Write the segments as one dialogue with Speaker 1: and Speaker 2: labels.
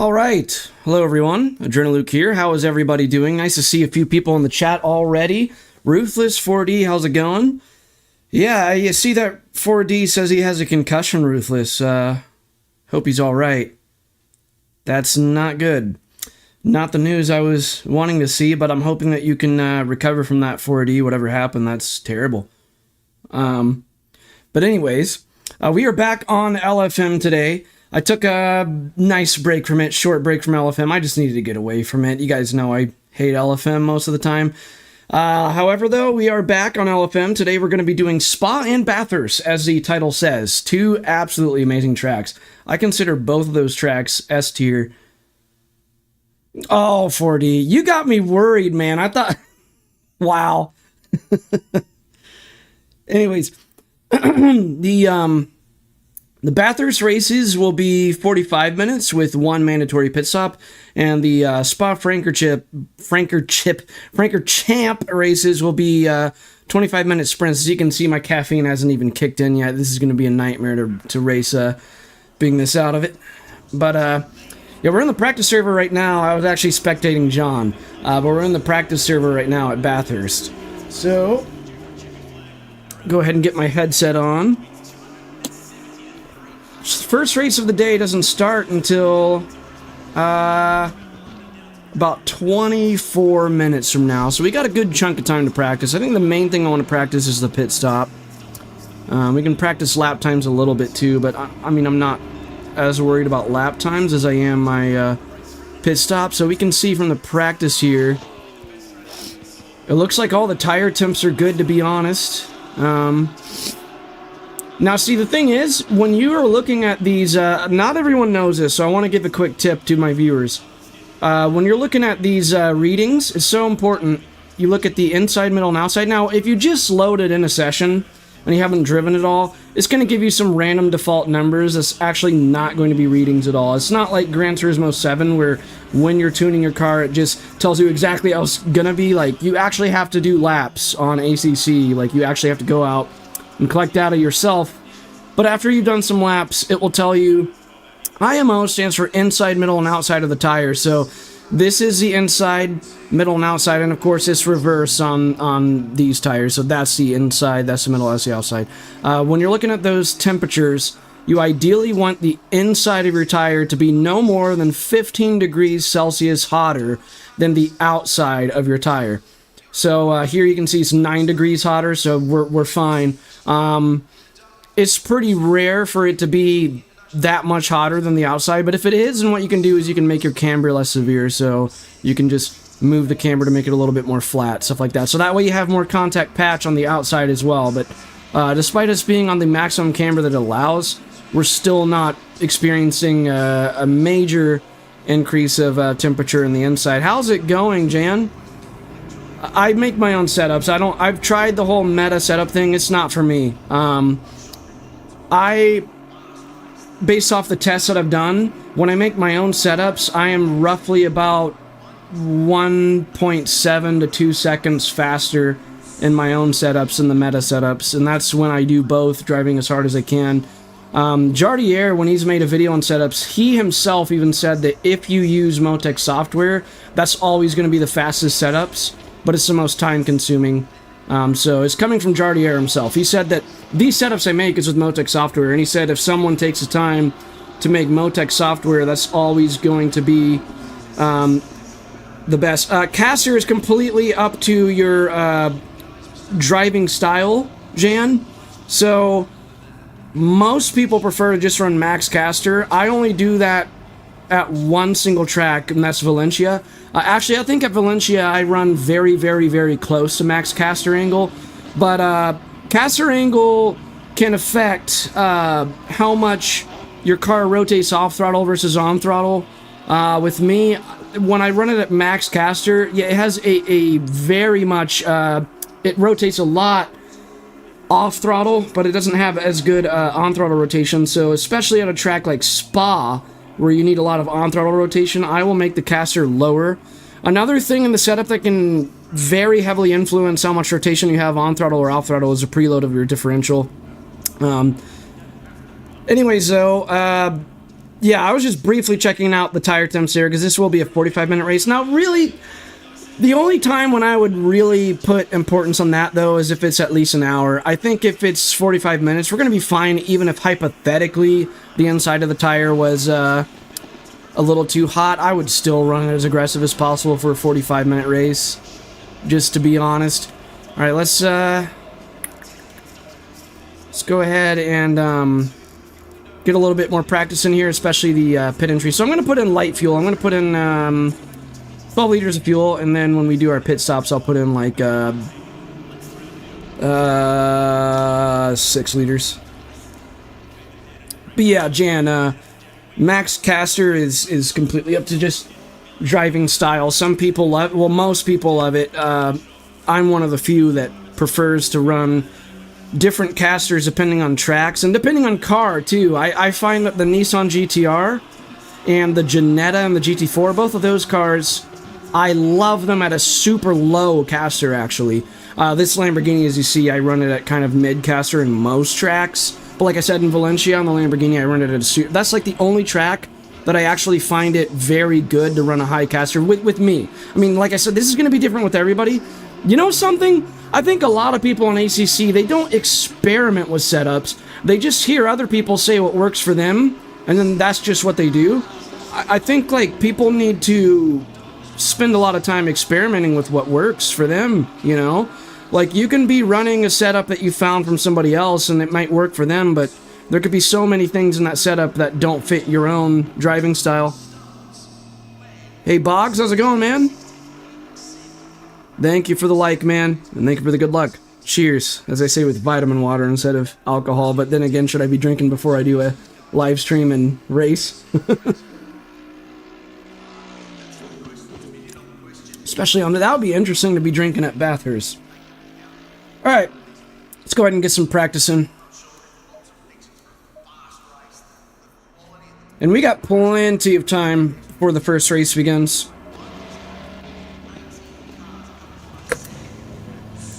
Speaker 1: All right. Hello, everyone. Adrenaluke here. How is everybody doing? Nice to see a few people in the chat already. Ruthless4D, how's it going? Yeah, you see that 4D says he has a concussion, Ruthless. Hope he's all right. That's not good. Not the news I was wanting to see, but I'm hoping that you can recover from that 4D, whatever happened. That's terrible. But anyways, we are back on LFM today. I took a nice break from it, short break from LFM. I just needed to get away from it. You guys know I hate LFM most of the time. However, though, we are back on LFM. Today we're going to be doing Spa and Bathurst, as the title says. Two absolutely amazing tracks. I consider both of those tracks S tier. Oh, 4D, you got me worried, man. I thought... Wow. Anyways, the Bathurst races will be 45 minutes with one mandatory pit stop, and the Spa Francorchamp races will be 25-minute sprints. As you can see, my caffeine hasn't even kicked in yet. This is going to be a nightmare to race being this out of it. But yeah, we're in the practice server right now. I was actually spectating John, but we're in the practice server right now at Bathurst. So, go ahead and get my headset on. First race of the day doesn't start until about 24 minutes from now, so we got a good chunk of time to practice. I think the main thing I want to practice is the pit stop. We can practice lap times a little bit too, but I mean, I'm not as worried about lap times as I am my pit stop. So we can see from the practice here, it looks like all the tire temps are good, to be honest. Now, see, the thing is, when you are looking at these, not everyone knows this, so I want to give a quick tip to my viewers. When you're looking at these readings, it's so important. You look at the inside, middle, and outside. Now, if you just load it in a session and you haven't driven it all, it's going to give you some random default numbers that's actually not going to be readings at all. It's not like Gran Turismo 7 where when you're tuning your car, it just tells you exactly how it's going to be. Like, you actually have to do laps on ACC. Like, you actually have to go out and collect data yourself. But after you've done some laps, it will tell you IMO stands for inside, middle, and outside of the tire. So this is the inside, middle, and outside, and of course it's reverse on these tires. So that's the inside, that's the middle, that's the outside. When you're looking at those temperatures, you ideally want the inside of your tire to be no more than 15 degrees Celsius hotter than the outside of your tire. So here you can see it's 9 degrees hotter, so we're fine. It's pretty rare for it to be that much hotter than the outside, but if it is, then what you can do is you can make your camber less severe, so you can just move the camber to make it a little bit more flat, stuff like that. So that way you have more contact patch on the outside as well. But despite us being on the maximum camber that it allows, we're still not experiencing a major increase of temperature in the inside. How's it going, Jan? I make my own setups. I've tried the whole meta setup thing. It's not for me. Based off the tests that I've done, when I make my own setups, I am roughly about 1.7 to 2 seconds faster in my own setups than the meta setups, and that's when I do both, driving as hard as I can. Jardier, when he's made a video on setups, he himself even said that if you use Motec software, that's always going to be the fastest setups, but it's the most time-consuming. So it's coming from Jardier himself. He said that these setups I make is with Motec software, and he said if someone takes the time to make Motec software, that's always going to be the best. Caster is completely up to your driving style, Jan. So most people prefer to just run max caster. I only do that at one single track, and that's Valencia. Actually, I think at Valencia I run very, very, very close to max caster angle, but caster angle can affect how much your car rotates off throttle versus on throttle. With me, when I run it at max caster, yeah, it has a very much, it rotates a lot off throttle, but it doesn't have as good on throttle rotation. So especially at a track like Spa, where you need a lot of on throttle rotation, I will make the caster lower. Another thing in the setup that can very heavily influence how much rotation you have on throttle or off throttle is a preload of your differential. Anyways, though, yeah, I was just briefly checking out the tire temps here because this will be a 45-minute race. Now, really, the only time when I would really put importance on that, though, is if it's at least an hour. I think if it's 45 minutes, we're going to be fine, even if hypothetically the inside of the tire was a little too hot. I would still run it as aggressive as possible for a 45-minute race, just to be honest. All right, let's go ahead and get a little bit more practice in here, especially the pit entry. So I'm going to put in light fuel. I'm going to put in 12 liters of fuel, and then when we do our pit stops, I'll put in like 6 liters. But yeah, Jan, max caster is completely up to just driving style. Some people love it. Well, most people love it. I'm one of the few that prefers to run different casters depending on tracks and depending on car too. I find that the Nissan GTR and the Jannetta and the GT4, both of those cars, I love them at a super low caster, actually. This Lamborghini, as you see, I run it at kind of mid caster in most tracks. But like I said, in Valencia on the Lamborghini, I run it at a super... That's like the only track that I actually find it very good to run a high caster with me. I mean, like I said, this is going to be different with everybody. You know something? I think a lot of people on ACC, they don't experiment with setups. They just hear other people say what works for them, and then that's just what they do. I think, like, people need to spend a lot of time experimenting with what works for them, you know? Like, you can be running a setup that you found from somebody else and it might work for them, but there could be so many things in that setup that don't fit your own driving style. Hey, Boggs, how's it going, man? Thank you for the like, man, and thank you for the good luck. Cheers, as I say with vitamin water instead of alcohol, but then again, should I be drinking before I do a live stream and race? Especially on that would be interesting to be drinking at Bathurst. Alright, let's go ahead and get some practice in. And we got plenty of time before the first race begins.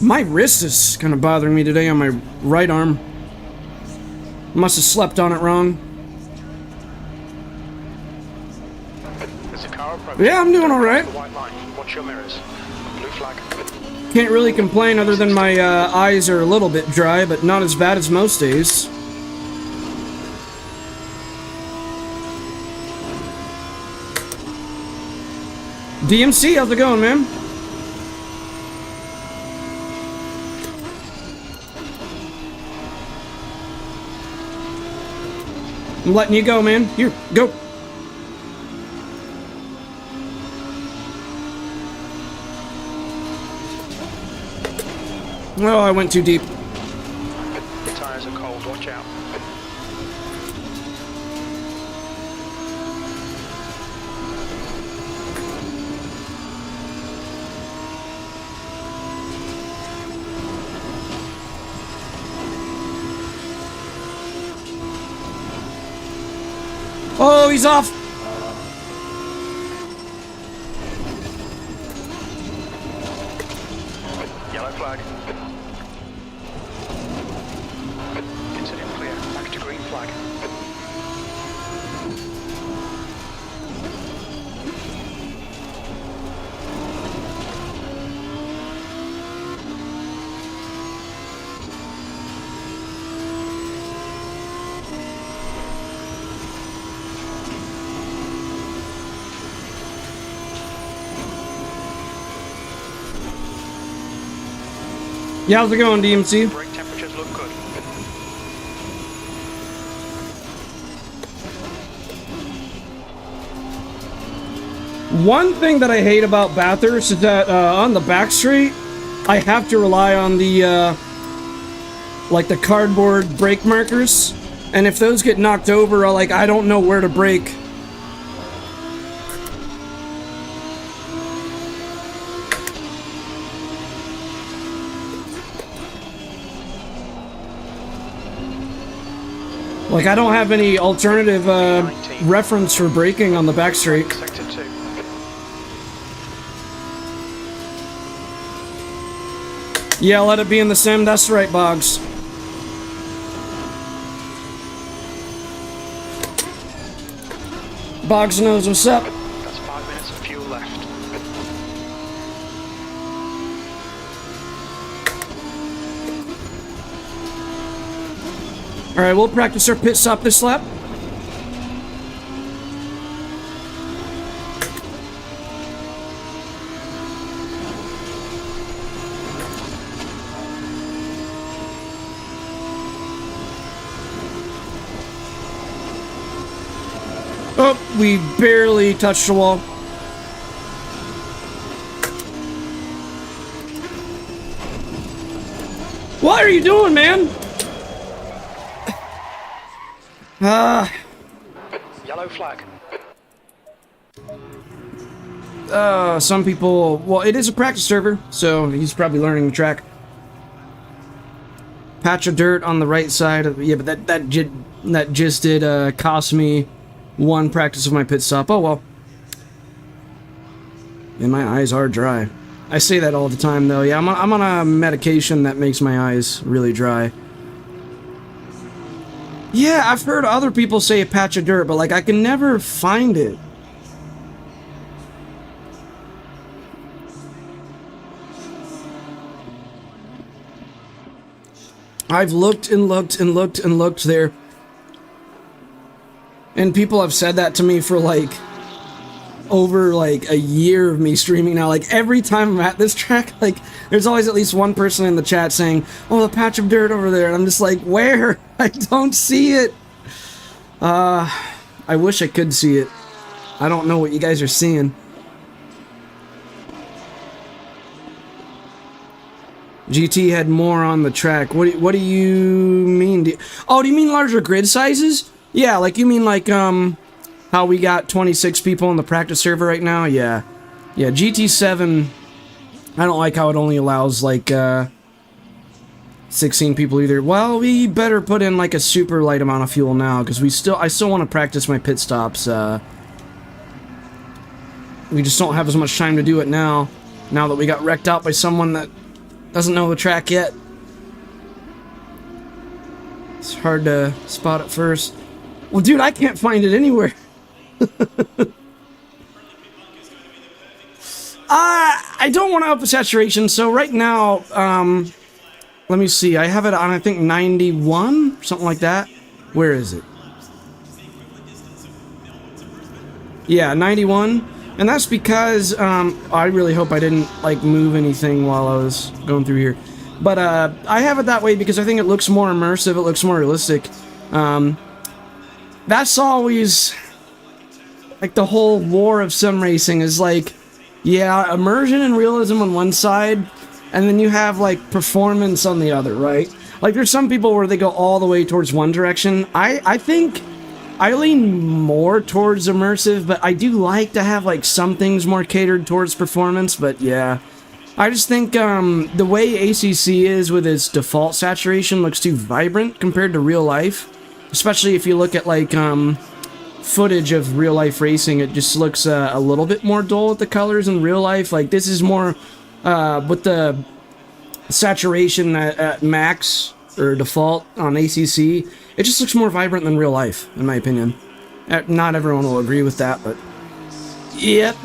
Speaker 1: My wrist is kind of bothering me today on my right arm. Must have slept on it wrong. Yeah, I'm doing alright. Can't really complain other than my eyes are a little bit dry, but not as bad as most days. DMC, how's it going, man? I'm letting you go, man. Here, go. Oh, I went too deep.
Speaker 2: The tires are cold, watch out.
Speaker 1: Oh, he's off.
Speaker 2: Yellow flag. Incident clear. Back to green flag.
Speaker 1: Yeah, how's it going, DMC?
Speaker 2: Brake temperatures look good.
Speaker 1: One thing that I hate about Bathurst is that on the back straight, I have to rely on the like the cardboard brake markers, and if those get knocked over, I don't know where to brake. Like, I don't have any alternative reference for braking on the back straight.
Speaker 2: Sector 2.
Speaker 1: Yeah, let it be in the sim. That's right, Boggs. Boggs knows what's up.
Speaker 2: That's 5 minutes of fuel left.
Speaker 1: Alright, we'll practice our pit stop this lap. Oh, we barely touched the wall. What are you doing, man?
Speaker 2: Yellow flag.
Speaker 1: Some people... Well, it is a practice server, so he's probably learning the track. Patch of dirt on the right side. Yeah, but that just did cost me one practice of my pit stop. Oh, well. And my eyes are dry. I say that all the time, though. Yeah, I'm on a medication that makes my eyes really dry. Yeah, I've heard other people say a patch of dirt, but, I can never find it. I've looked and looked and looked and looked there. And people have said that to me for, over like a year of me streaming now. Like every time I'm at this track, like there's always at least one person in the chat saying, "Oh, the patch of dirt over there," and I'm just like, "Where? I don't see it." I wish I could see it. I don't know what you guys are seeing. GT had more on the track. What do you mean? Do you mean larger grid sizes? Yeah, like you mean like how we got 26 people on the practice server right now? Yeah. Yeah, GT7, I don't like how it only allows like 16 people either. Well, we better put in like a super light amount of fuel now because I still want to practice my pit stops. We just don't have as much time to do it now that we got wrecked out by someone that doesn't know the track yet. It's hard to spot at first. Well, dude, I can't find it anywhere. I don't want to up the saturation, so right now, let me see. I have it on, I think, 91? Something like that. Where is it? Yeah, 91. And that's because, I really hope I didn't, like, move anything while I was going through here. But, I have it that way because I think it looks more immersive, it looks more realistic. That's always, like, the whole war of sim racing is, like, yeah, immersion and realism on one side, and then you have, like, performance on the other, right? Like, there's some people where they go all the way towards one direction. I think I lean more towards immersive, but I do like to have, like, some things more catered towards performance, but yeah. I just think, the way ACC is with its default saturation looks too vibrant compared to real life. Especially if you look at, like, footage of real life racing, it just looks a little bit more dull with the colors in real life. Like, this is more, with the saturation at max, or default on ACC, it just looks more vibrant than real life, in my opinion. Not everyone will agree with that, but... Yep.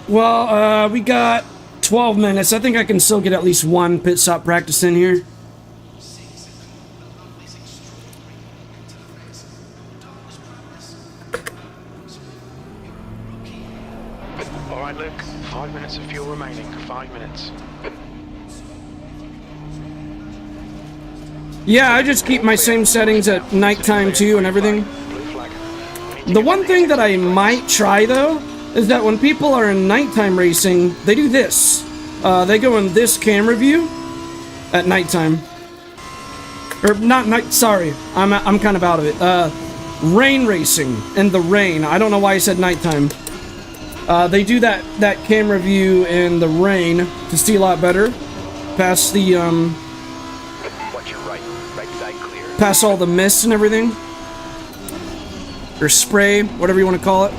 Speaker 1: Well, we got 12 minutes. I think I can still get at least one pit stop practice in here.
Speaker 2: Alright, Luke. 5 minutes of fuel remaining. 5 minutes.
Speaker 1: Yeah, I just keep my same settings at nighttime too and everything. The one thing that I might try though is that when people are in nighttime racing, they do this. They go in this camera view at nighttime. Or not night. Sorry, I'm kind of out of it. Rain racing in the rain. I don't know why I said nighttime. They do that camera view in the rain to see a lot better. Past the
Speaker 2: Watch your right. Right side clear.
Speaker 1: Past all the mist and everything. Or spray, whatever you want to call it.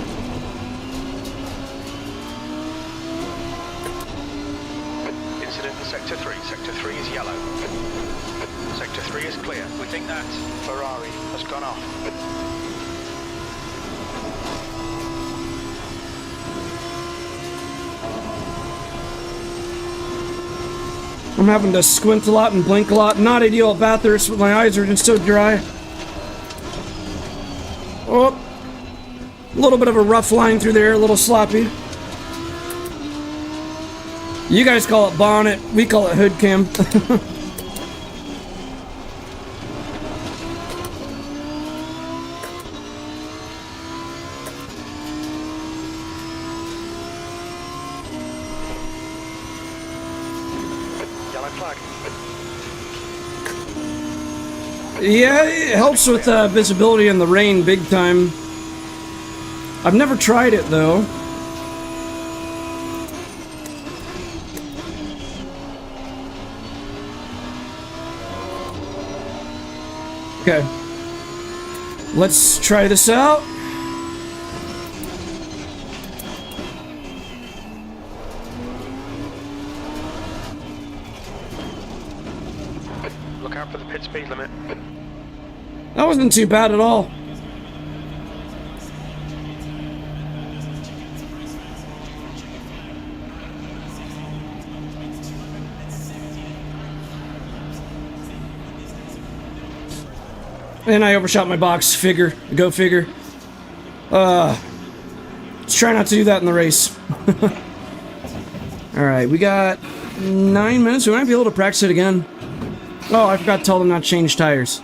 Speaker 2: Incident in Sector 3. Sector 3 is yellow. Sector 3 is clear. We think that Ferrari has gone off.
Speaker 1: I'm having to squint a lot and blink a lot. Not ideal at Bathurst, but my eyes are just so dry. Oh, a little bit of a rough line through there, a little sloppy. You guys call it bonnet, we call it hood cam. Yeah, it helps with visibility in the rain big time. I've never tried it though. Okay. Let's try this out.
Speaker 2: Look out for the pit speed limit.
Speaker 1: That wasn't too bad at all. And I overshot my box. Figure. Go figure. Let's try not to do that in the race. Alright, we got 9 minutes. We might be able to practice it again. Oh, I forgot to tell them not to change tires.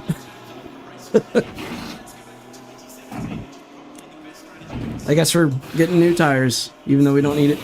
Speaker 1: I guess we're getting new tires, even though we don't need it.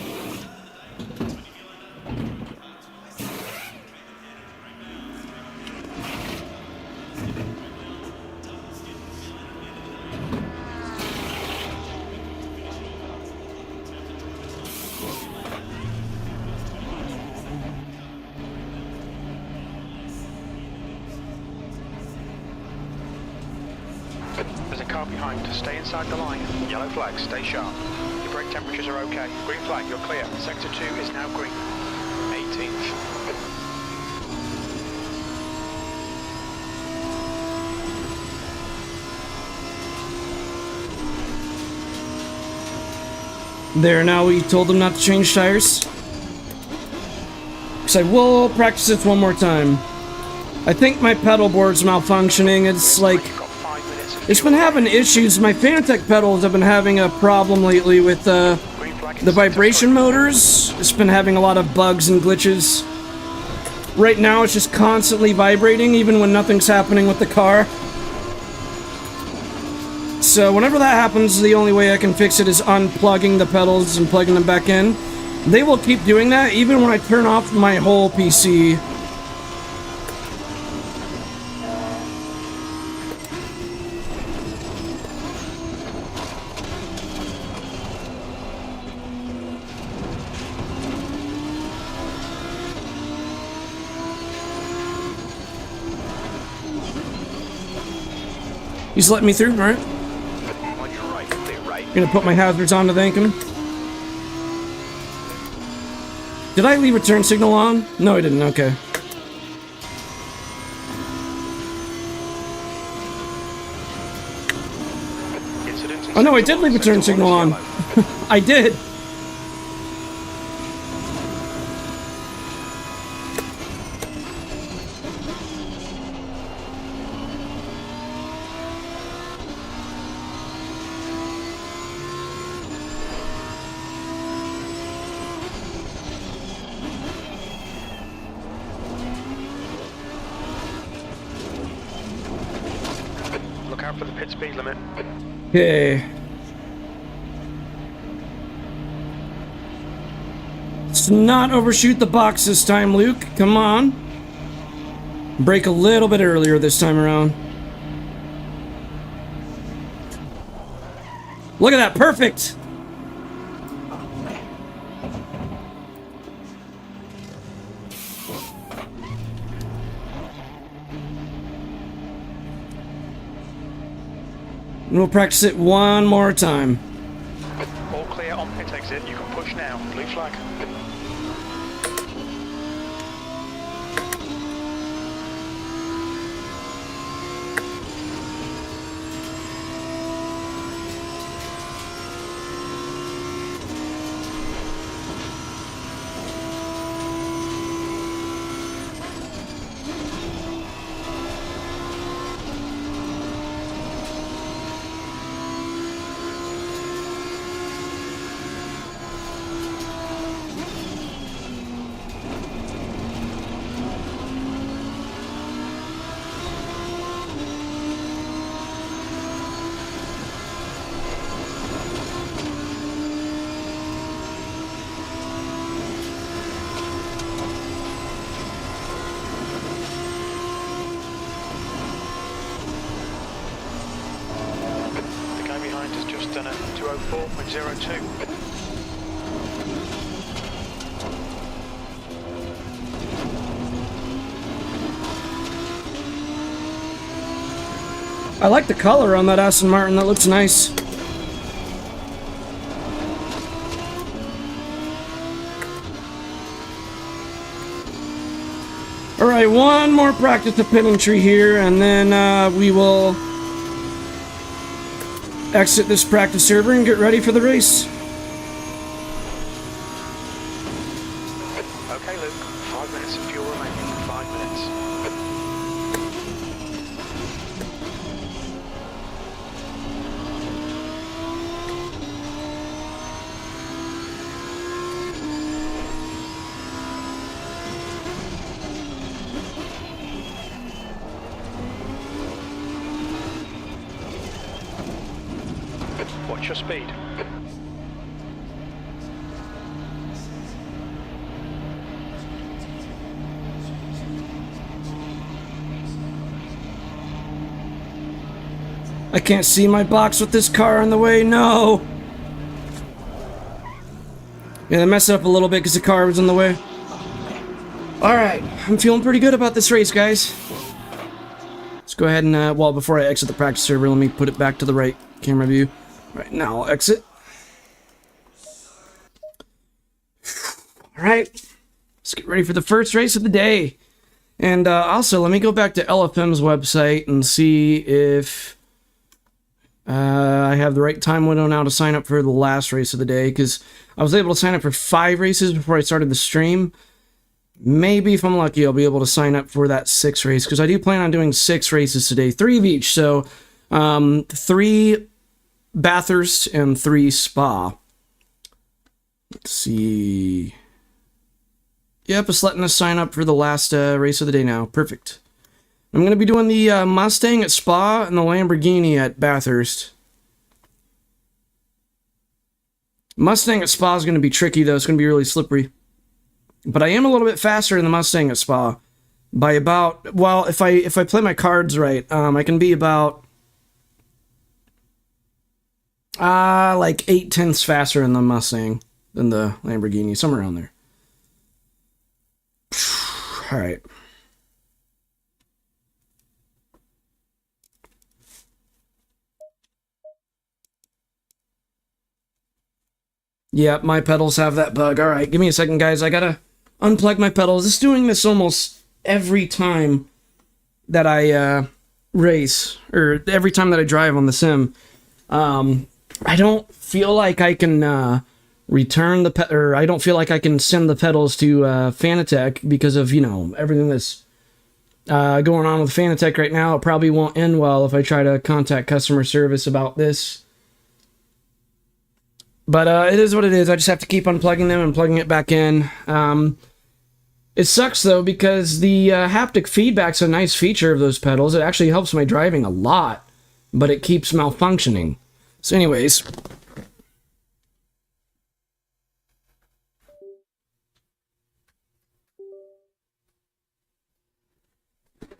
Speaker 2: There's a car behind. Stay inside the line. Yellow flag, stay sharp. Your brake temperatures are okay. Green flag, you're clear. Sector 2 is now green. 18th.
Speaker 1: There, now we told them not to change tires. Because I will practice it one more time. I think my pedal board's malfunctioning. It's like... it's been having issues. My Fanatec pedals have been having a problem lately with the vibration motors. It's been having a lot of bugs and glitches. Right now it's just constantly vibrating even when nothing's happening with the car. So whenever that happens, the only way I can fix it is unplugging the pedals and plugging them back in. They will keep doing that even when I turn off my whole PC. He's letting me through, alright.
Speaker 2: On your right, clear right.
Speaker 1: Gonna put my hazards on to thank him. Did I leave a turn signal on? No, I didn't, okay. Oh no, I did leave a turn signal on. I did.
Speaker 2: Look out for the pit speed limit.
Speaker 1: Okay. Let's not overshoot the box this time, Luke. Come on. Brake a little bit earlier this time around. Look at that, perfect! And we'll practice it one more time.
Speaker 2: All clear on pit exit. You can push now. Blue flag. Has just done a 204.02.
Speaker 1: I like the color on that Aston Martin, that looks nice. Alright, one more practice of pin entry here, and then we will exit this practice server and get ready for the race.
Speaker 2: Okay, Luke. 5 minutes of fuel remaining. 5 minutes. Watch your speed.
Speaker 1: I can't see my box with this car in the way, no! Yeah, they messed it up a little bit because the car was in the way. Alright, I'm feeling pretty good about this race, guys. Let's go ahead and, well, before I exit the practice server, let me put it back to the right camera view. Right, now I'll exit. Alright, let's get ready for the first race of the day. And, also, let me go back to LFM's website and see if I have the right time window now to sign up for the last race of the day, because I was able to sign up for 5 races before I started the stream. Maybe if I'm lucky, I'll be able to sign up for that 6th race, because I do plan on doing 6 races today, 3 of each. So 3 Bathurst and 3 Spa. Let's see. Yep, it's letting us sign up for the last race of the day now. Perfect. I'm going to be doing the Mustang at Spa and the Lamborghini at Bathurst. Mustang at Spa is going to be tricky, though. It's going to be really slippery. But I am a little bit faster in the Mustang at Spa. By about, well, if I play my cards right, I can be about like 8/10 faster in the Mustang than the Lamborghini, somewhere around there. All right. Yeah, my pedals have that bug. All right, give me a second, guys. I gotta unplug my pedals. It's doing this almost every time that I race, or every time that I drive on the sim. I don't feel like I can return the or I don't feel like I can send the pedals to Fanatec because of, you know, everything that's going on with Fanatec right now. It probably won't end well if I try to contact customer service about this. But it is what it is. I just have to keep unplugging them and plugging it back in. It sucks, though, because the haptic feedback's a nice feature of those pedals. It actually helps my driving a lot, but it keeps malfunctioning. So anyways.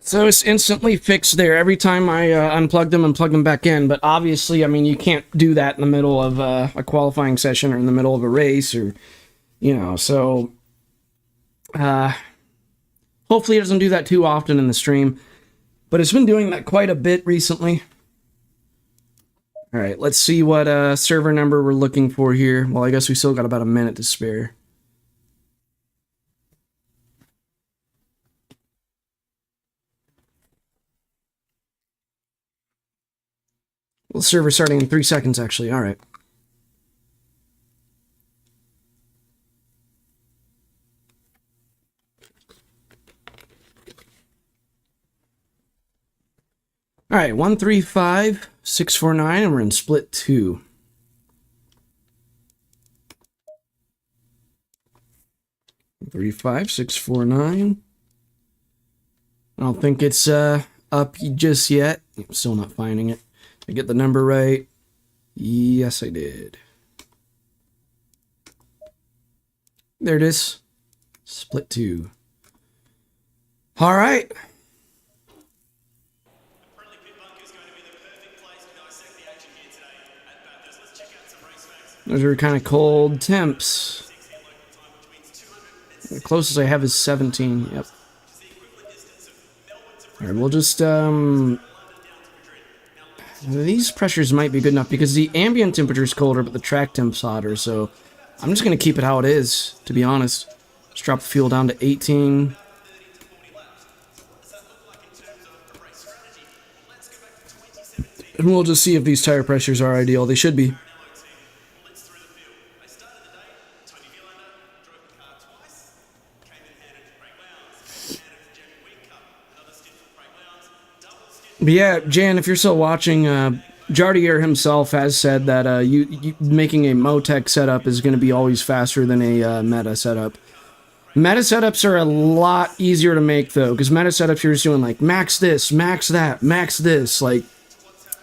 Speaker 1: So it's instantly fixed there every time I unplug them and plug them back in. But obviously, I mean, you can't do that in the middle of a qualifying session or in the middle of a race, or, you know, so hopefully it doesn't do that too often in the stream. But it's been doing that quite a bit recently. All right, let's see what server number we're looking for here. Well, I guess we still got about a minute to spare. Well, server starting in 3 seconds, actually. All right. All right, 135649, and we're in split 2. Three, 5, 6, 4, 9. I don't think it's up just yet. I'm still not finding it. Did I get the number right? Yes, I did. There it is. Split 2. All right. Those are kind of cold temps. The closest I have is 17. Yep. All right, we'll just these pressures might be good enough because the ambient temperature is colder, but the track temp's hotter. So I'm just gonna keep it how it is, to be honest. Just drop the fuel down to 18. And we'll just see if these tire pressures are ideal. They should be. But yeah, Jan, if you're still watching, Jardier himself has said that you making a Motec setup is going to be always faster than a Meta setup. Meta setups are a lot easier to make, though, because Meta setups you're just doing like max this, max that, max this. Like,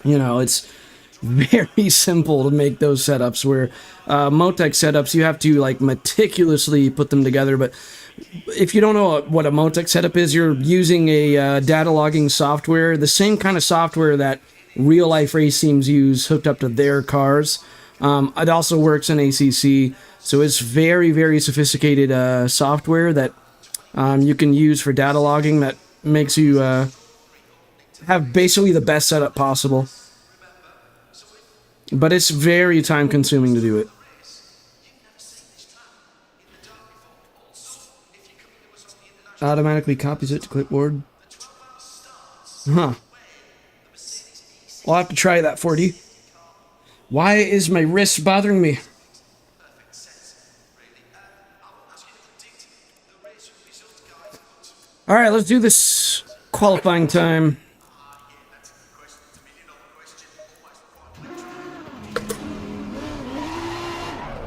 Speaker 1: you know, it's very simple to make those setups, where Motec setups, you have to like meticulously put them together. But if you don't know what a Motec setup is, you're using a data logging software, the same kind of software that real life race teams use hooked up to their cars. It also works in ACC, so it's very, very sophisticated software that you can use for data logging that makes you have basically the best setup possible. But it's very time consuming to do it. Automatically copies it to clipboard. Huh. I'll have to try that, 4D. Why is my wrist bothering me? Alright, let's do this qualifying time.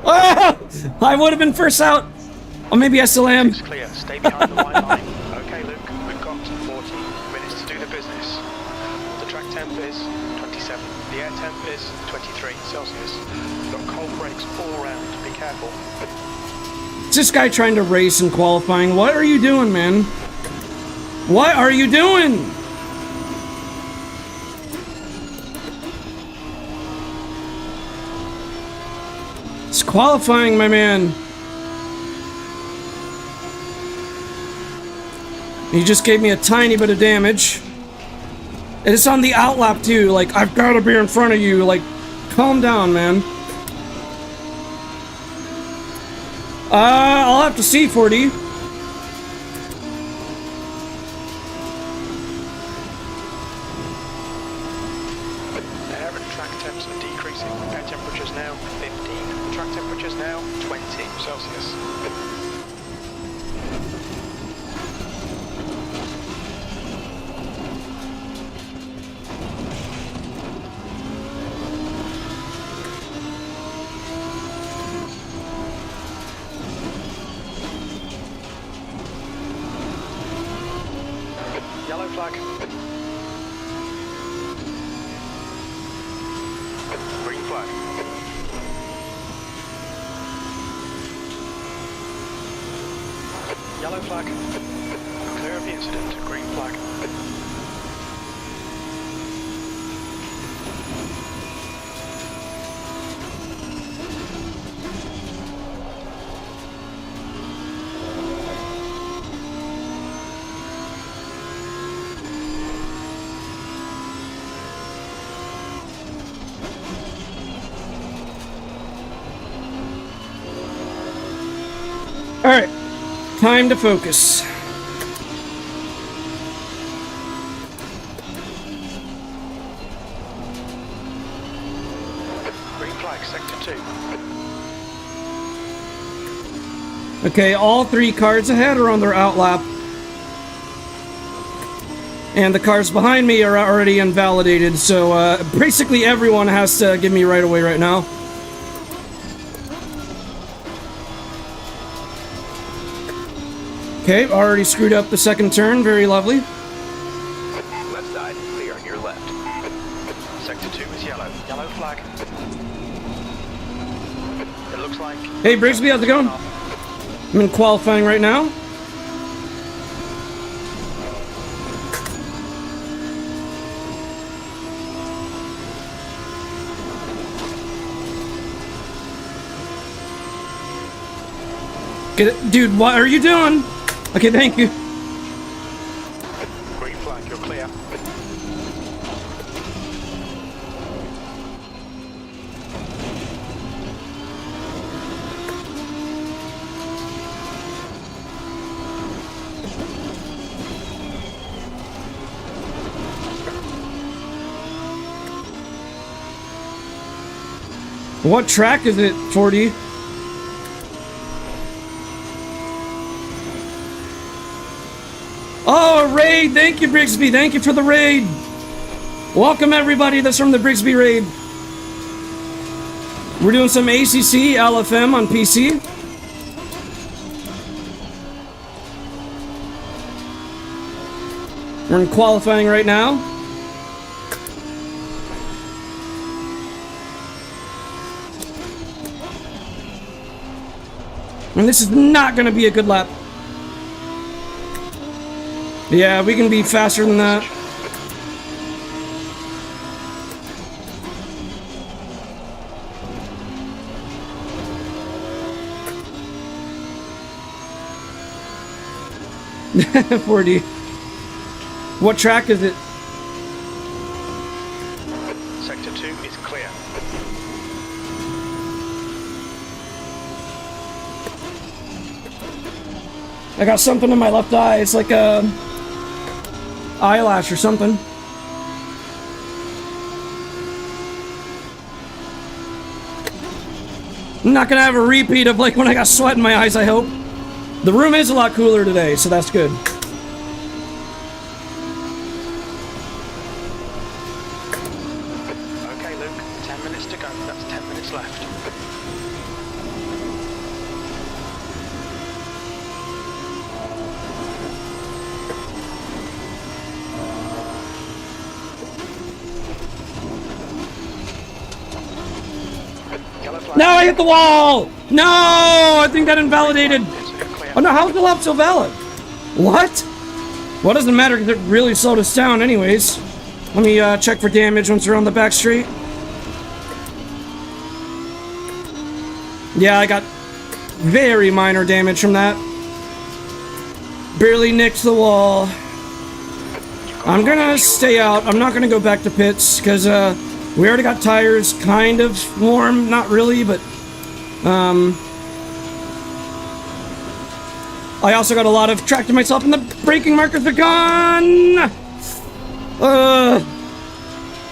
Speaker 1: Ah! I would have been first out! Or maybe I still am.
Speaker 2: It's clear. Stay behind the white line. Okay, Luke, we've got 40 minutes to do the business. The track temp is 27. The air temp is 23 Celsius. We've got cold brakes all around. Be careful.
Speaker 1: It's this guy trying to race in qualifying. What are you doing, man? What are you doing? It's qualifying, my man. He just gave me a tiny bit of damage. And it's on the outlap too. Like, I've got to be in front of you. Like, calm down, man. I'll have to see, 4D.
Speaker 2: Air and track temps are decreasing. Air temperature's now 15. Track temperature's now 20 Celsius. Yellow flag. Green flag. Yellow flag. Clear of the incident. Green flag.
Speaker 1: Alright, time to focus.
Speaker 2: Green flag, sector 2.
Speaker 1: Okay, all three cars ahead are on their outlap. And the cars behind me are already invalidated, so basically everyone has to give me right away right now. Okay, already screwed up the second turn. Very lovely.
Speaker 2: Left side, clear on your left. Sector 2 is yellow. Yellow flag. It looks like...
Speaker 1: Hey, Brigsby, how's it going? I'm in qualifying right now. Get it? Dude, what are you doing? Okay, thank you.
Speaker 2: Green flag, you're clear.
Speaker 1: What track is it, 40? Oh, a raid! Thank you, Brigsby. Thank you for the raid. Welcome, everybody that's from the Brigsby raid. We're doing some ACC LFM on PC. We're in qualifying right now. And this is not going to be a good lap. Yeah, we can be faster than that. $40. What track is it?
Speaker 2: Sector 2 is clear.
Speaker 1: I got something in my left eye. It's like a eyelash or something. I'm not gonna have a repeat of like when I got sweat in my eyes, I hope. The room is a lot cooler today, so that's good.
Speaker 2: Okay, Luke, 10 minutes to go. That's 10 minutes left. Yellow flag.
Speaker 1: No, I hit the wall! No! I think that invalidated. Oh no, how is the lap so valid? What? Well, it doesn't matter because it really slowed us down anyways. Let me check for damage once we're on the back straight. Yeah, I got very minor damage from that. Barely nicked the wall. I'm gonna stay out. I'm not gonna go back to pits because we already got tires kind of warm. Not really, but I also got a lot of track to myself, and the braking markers are gone!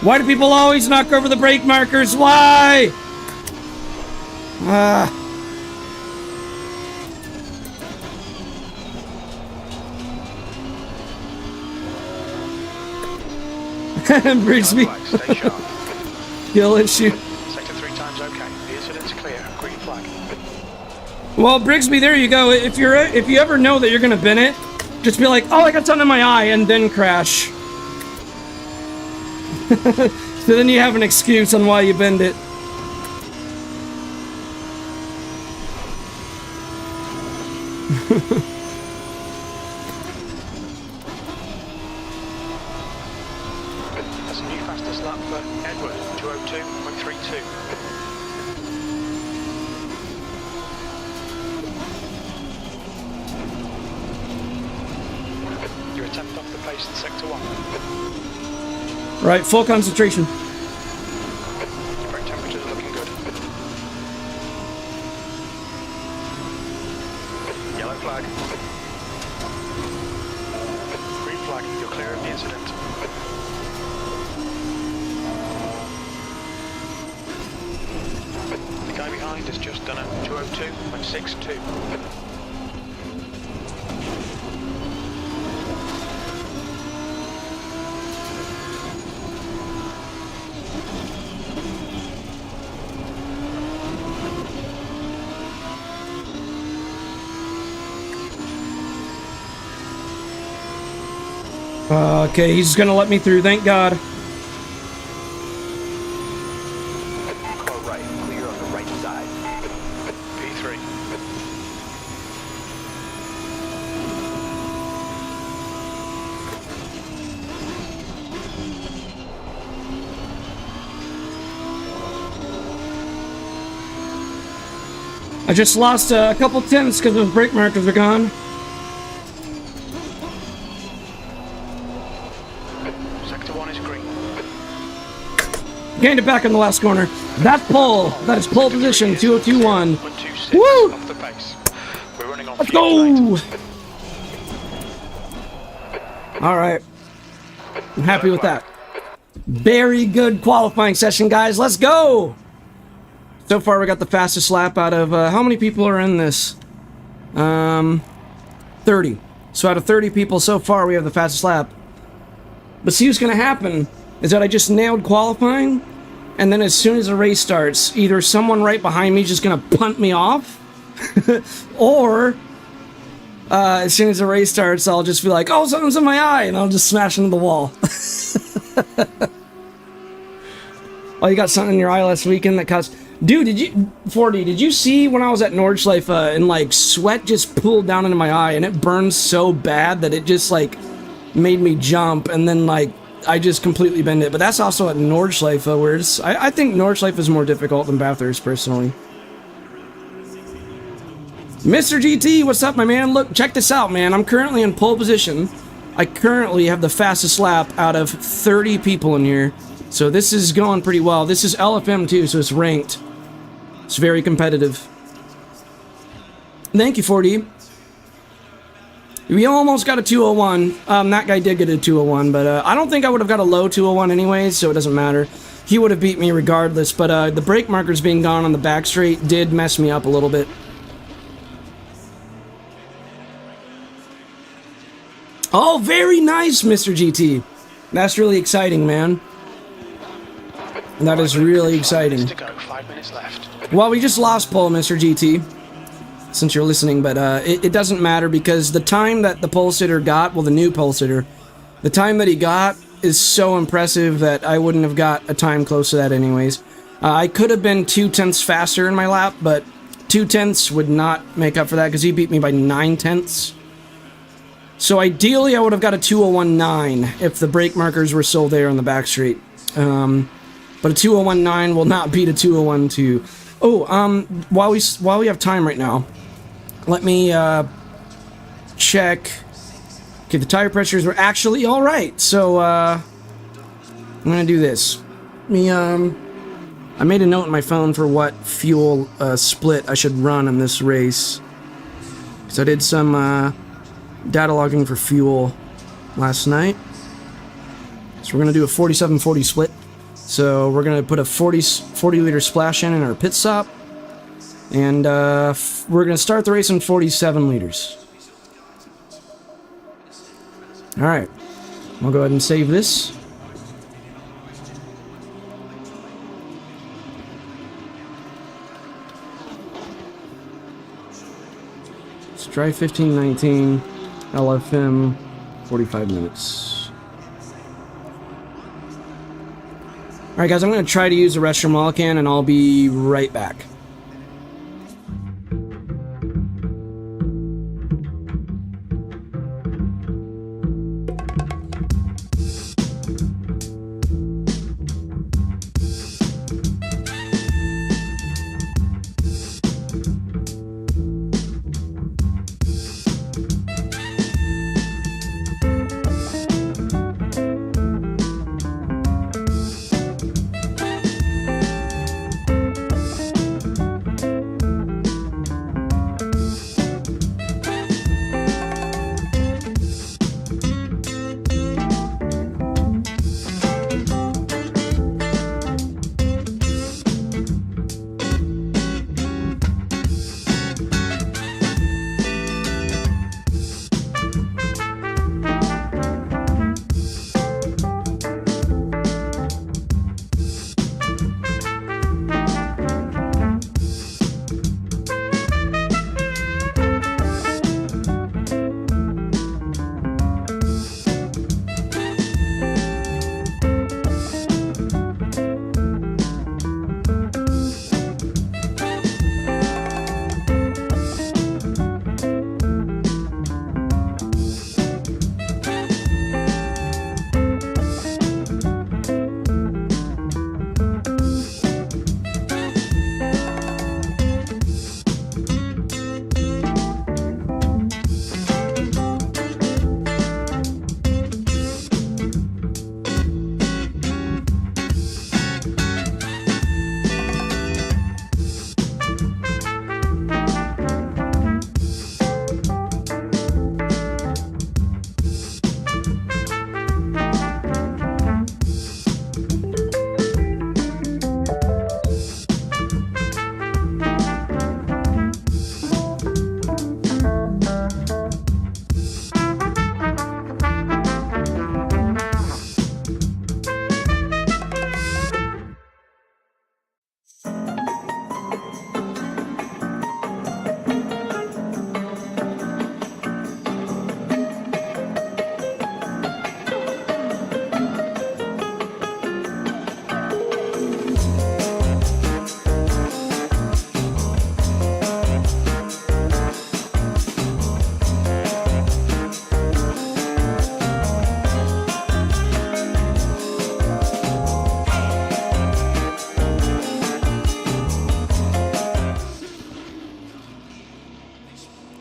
Speaker 1: Why do people always knock over the brake markers? Why? Brings me.
Speaker 2: Stay sharp.
Speaker 1: Skill issue.
Speaker 2: Sector 3 times okay. The incident's clear. Green flag.
Speaker 1: Well, Brigsby, there you go. If you ever know that you're gonna bin it, just be like, oh, I got something in my eye, and then crash. So then you have an excuse on why you bend it.
Speaker 2: That's a new fastest lap for Edward. 2:02.32. You're a tenth off the pace in Sector 1.
Speaker 1: Right, full concentration.
Speaker 2: Your brake temperatures are looking good. Yellow flag. Green flag. You're clear of the incident. The guy behind has just done a 2:02.62.
Speaker 1: Okay, he's gonna let me through, thank God.
Speaker 2: Car right, clear on the right side. P3.
Speaker 1: I just lost a couple tenths because those brake markers are gone.
Speaker 2: Sector 1 is green.
Speaker 1: Gained it back in the last corner. That's pole. That is pole position, 2021.
Speaker 2: 126
Speaker 1: Woo!
Speaker 2: off the pace. We're running on
Speaker 1: Let's
Speaker 2: fumes,
Speaker 1: go!
Speaker 2: mate.
Speaker 1: Alright. I'm happy with that. Very good qualifying session, guys. Let's go! So far, we got the fastest lap out of, how many people are in this? 30. So out of 30 people so far, we have the fastest lap. But see what's gonna happen is that I just nailed qualifying, and then as soon as the race starts, either someone right behind me is just gonna punt me off, or as soon as the race starts, I'll just be like, oh, something's in my eye, and I'll just smash into the wall. Oh, you got something in your eye last weekend that caused... Dude, did you see when I was at Nordschleife and like sweat just pooled down into my eye and it burned so bad that it just like made me jump, and then like I just completely bent it. But that's also at Nordschleife where it's, I think Nordschleife is more difficult than Bathurst personally. Mr. GT, what's up, my man? Look, check this out, man. I'm currently in pole position. I currently have the fastest lap out of 30 people in here. So this is going pretty well. This is LFM too, so it's ranked. It's very competitive. Thank you, 4D. We almost got a 201. That guy did get a 201, but I don't think I would have got a low 201 anyways, so it doesn't matter. He would have beat me regardless, but the brake markers being gone on the back straight did mess me up a little bit. Oh, very nice, Mr. GT. That's really exciting, man. That is really exciting.
Speaker 2: 5 minutes left.
Speaker 1: Well, we just lost pole, Mr. GT, since you're listening, but it doesn't matter because the time that the pole sitter got, well, the new pole sitter, the time that he got is so impressive that I wouldn't have got a time close to that anyways. I could have been 2/10 faster in my lap, but 2/10 would not make up for that because he beat me by 9/10. So ideally, I would have got a 201.9 if the brake markers were still there on the back straight. But a 201.9 will not beat a 201.2. Oh, while we have time right now, let me check. Okay, the tire pressures were actually all right. So I'm gonna do this. I made a note in my phone for what fuel split I should run in this race. So I did some data logging for fuel last night. So we're gonna do a 47-40 split. So we're gonna put a 40 liter splash in our pit stop, and we're gonna start the race in 47 liters. All right, I'll go ahead and save this. Let's try 15:19. LFM, 45 minutes. Alright guys, I'm going to try to use the restroom while I can, and I'll be right back.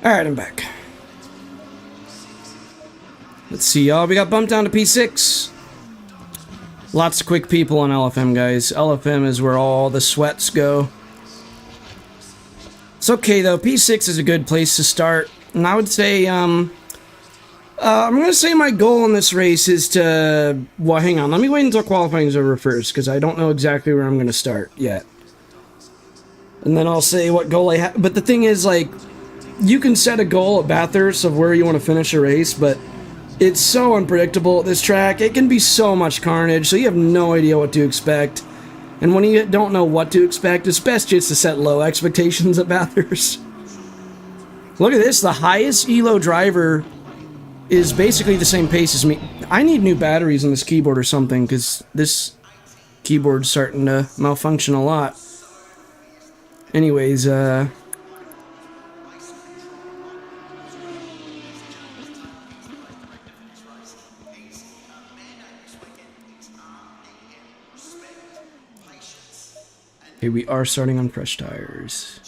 Speaker 1: Alright, I'm back. Let's see, y'all. We got bumped down to P6. Lots of quick people on LFM, guys. LFM is where all the sweats go. It's okay, though. P6 is a good place to start. And I would say, I'm going to say my goal in this race is to... Well, hang on. Let me wait until qualifying is over first, because I don't know exactly where I'm going to start yet. And then I'll say what goal I have. But the thing is, like, you can set a goal at Bathurst of where you want to finish a race, but it's so unpredictable at this track. It can be so much carnage, so you have no idea what to expect. And when you don't know what to expect, it's best just to set low expectations at Bathurst. Look at this. The highest ELO driver is basically the same pace as me. I need new batteries on this keyboard or something, because this keyboard's starting to malfunction a lot. Anyways, okay, we are starting on fresh tires.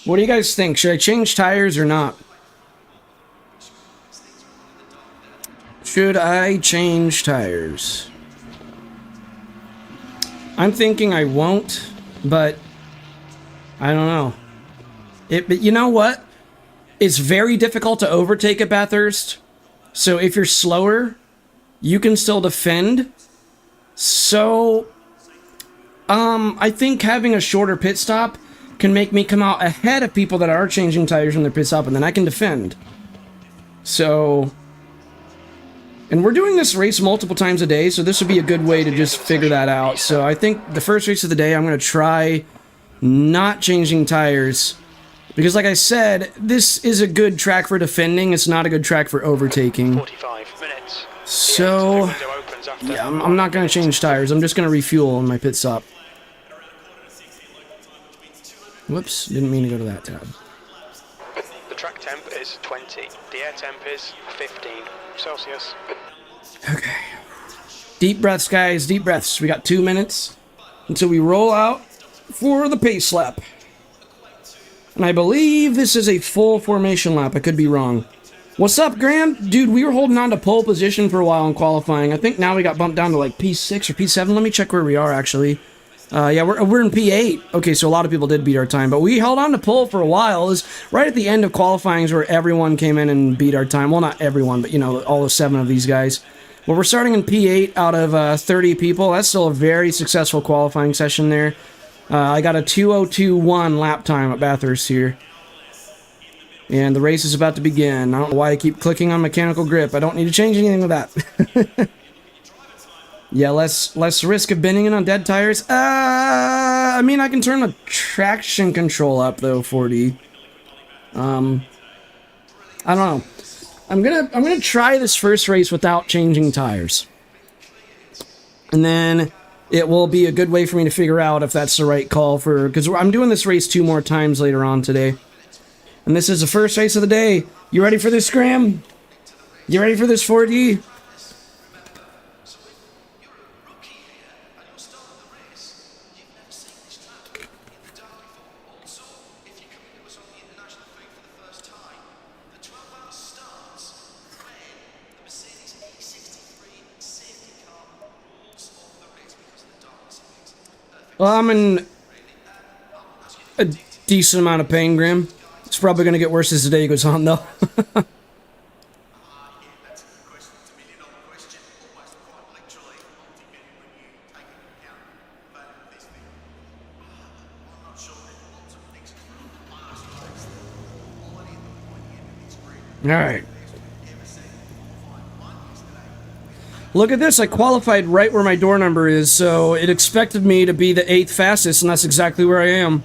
Speaker 1: What do you guys think? Should I change tires or not? Should I change tires? I'm thinking I won't, but I don't know. But you know what? It's very difficult to overtake at Bathurst. So if you're slower, you can still defend. So, I think having a shorter pit stop can make me come out ahead of people that are changing tires in their pit stop, and then I can defend. So, and we're doing this race multiple times a day, so this would be a good way to just figure that out. So I think the first race of the day, I'm going to try not changing tires. Because like I said, this is a good track for defending. It's not a good track for overtaking.
Speaker 2: 45 minutes.
Speaker 1: So, yeah, I'm not going to change tires. I'm just going to refuel on my pit stop. Whoops, didn't mean to go to that tab.
Speaker 2: The track temp is 20. The air temp is 15 Celsius.
Speaker 1: Okay. Deep breaths, guys. Deep breaths. We got 2 minutes until we roll out for the pace lap. And I believe this is a full formation lap. I could be wrong. What's up, Graham? Dude, we were holding on to pole position for a while in qualifying. I think now we got bumped down to like P6 or P7. Let me check where we are, actually. Yeah, we're in P8. Okay, so a lot of people did beat our time, but we held on to pole for a while. It was right at the end of qualifying where everyone came in and beat our time. Well, not everyone, but, you know, all the 7 of these guys. Well, we're starting in P8 out of 30 people. That's still a very successful qualifying session there. I got a 2:02.1 lap time at Bathurst here. And the race is about to begin. I don't know why I keep clicking on mechanical grip. I don't need to change anything with that. Yeah, less risk of bending in on dead tires. I mean, I can turn the traction control up though, 40. I don't know. I'm gonna try this first race without changing tires, and then it will be a good way for me to figure out if that's the right call for. Because I'm doing this race 2 more times later on today, and this is the first race of the day. You ready for this, Graham? You ready for this, 4D? Well, I'm in a decent amount of pain, Graham. It's probably going to get worse as the day goes on, though. All right. Look at this, I qualified right where my door number is, so it expected me to be the 8th fastest, and that's exactly where I am.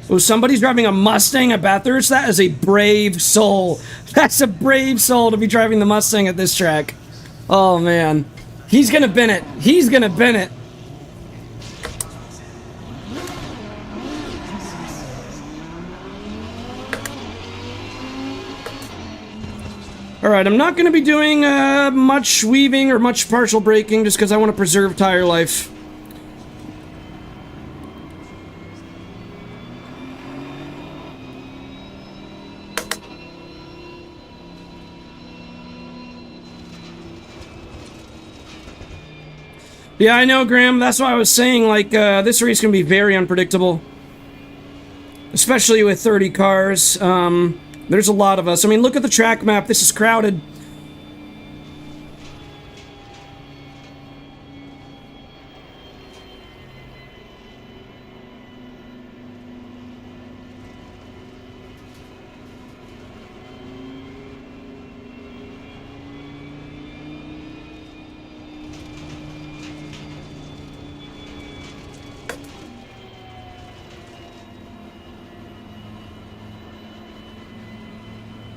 Speaker 1: Oh, somebody's driving a Mustang at Bathurst? That is a brave soul. That's a brave soul to be driving the Mustang at this track. Oh, man. He's gonna bin it. He's gonna bin it. Alright, I'm not gonna be doing much weaving or much partial braking just because I want to preserve tire life. Yeah, I know, Graham. That's why I was saying, like, this race can be very unpredictable. Especially with 30 cars. There's a lot of us. I mean, look at the track map. This is crowded.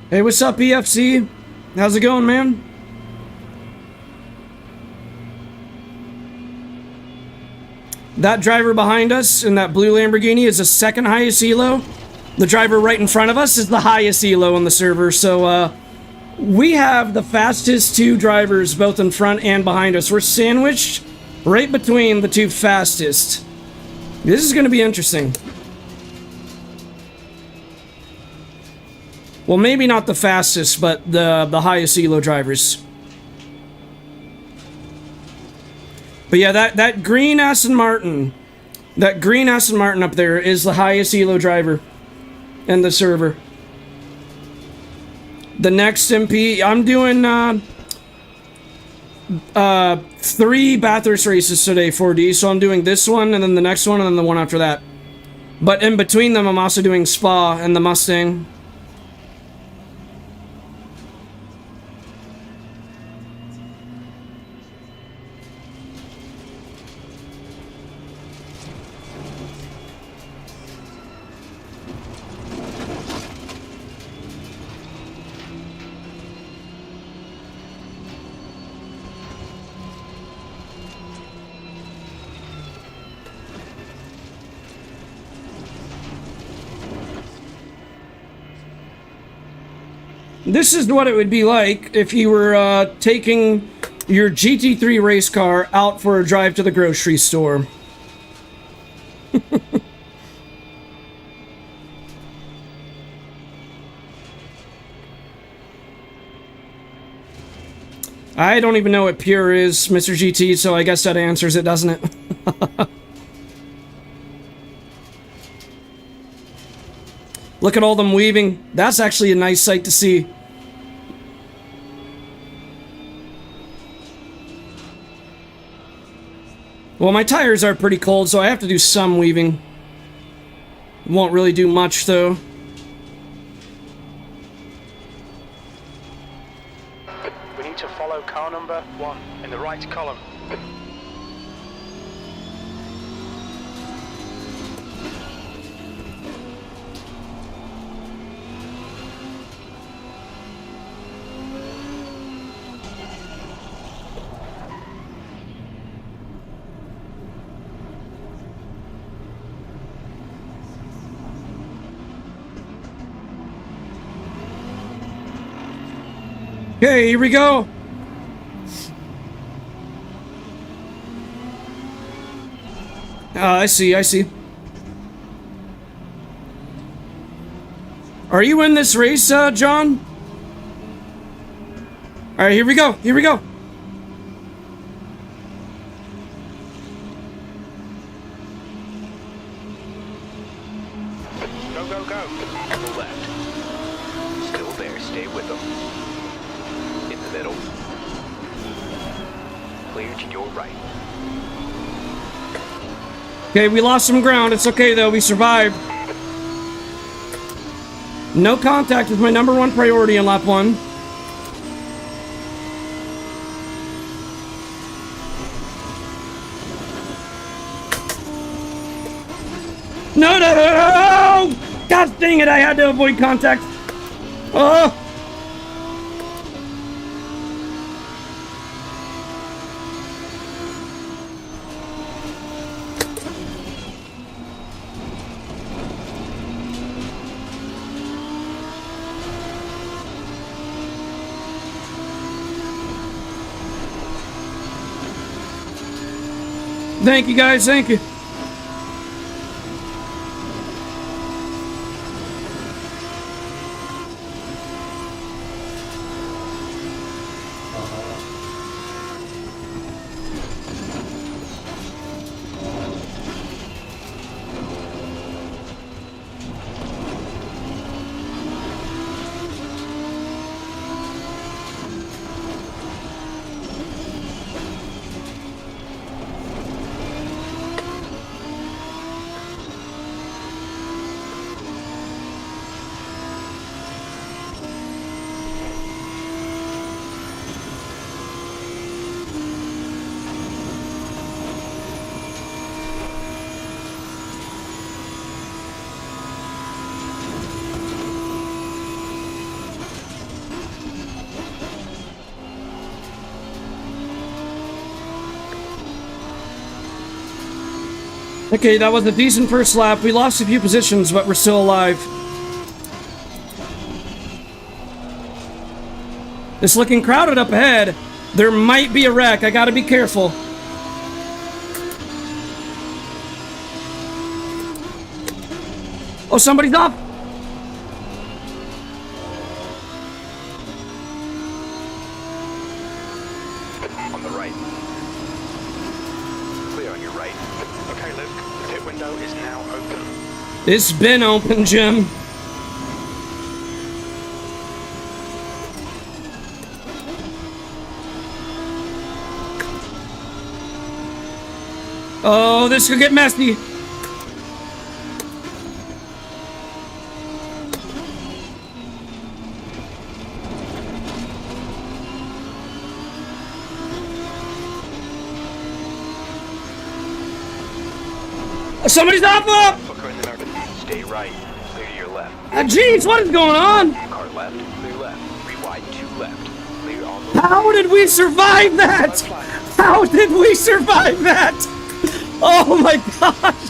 Speaker 1: Hey, what's up, EFC? How's it going, man? That driver behind us in that blue Lamborghini is the second highest elo. The driver right in front of us is the highest elo on the server. So, we have the fastest two drivers both in front and behind us. We're sandwiched right between the two fastest. This is going to be interesting. Well, maybe not the fastest, but the highest elo drivers. But yeah, that green Aston Martin, up there is the highest elo driver in the server. The next MP, I'm doing 3 Bathurst races today, 4D. So I'm doing this one, and then the next one, and then the one after that. But in between them, I'm also doing Spa and the Mustang. This is what it would be like if you were taking your GT3 race car out for a drive to the grocery store. I don't even know what pure is, Mr. GT, so I guess that answers it, doesn't it? Look at all them weaving. That's actually a nice sight to see. Well, my tires are pretty cold, so I have to do some weaving. Won't really do much, though.
Speaker 2: We need to follow car number 1 in the right column.
Speaker 1: Okay, here we go. I see. Are you in this race, John? Alright, here we go.
Speaker 2: Go, go. On the left. Still there, stay with them. In the middle. Clear to your right.
Speaker 1: Okay, we lost some ground. It's okay, though. We survived. No contact is my #1 priority in lap 1. No! God dang it, I had to avoid contact. Oh! Thank you, guys. Thank you. Okay, that was a decent first lap. We lost a few positions, but we're still alive. It's looking crowded up ahead. There might be a wreck. I gotta be careful. Oh, somebody's up!
Speaker 2: On the right. Clear on your right. Okay, Luke, the pit window is now open.
Speaker 1: It's been open, Jim. Oh, this could get messy. Somebody's up!
Speaker 2: Fucker in the mirror. Stay right. Clear to your left.
Speaker 1: Jeez, what is going on?
Speaker 2: Car left. Clear left. Rewind 2 left. Clear on the
Speaker 1: How did we survive that? How did we survive that? Oh my gosh!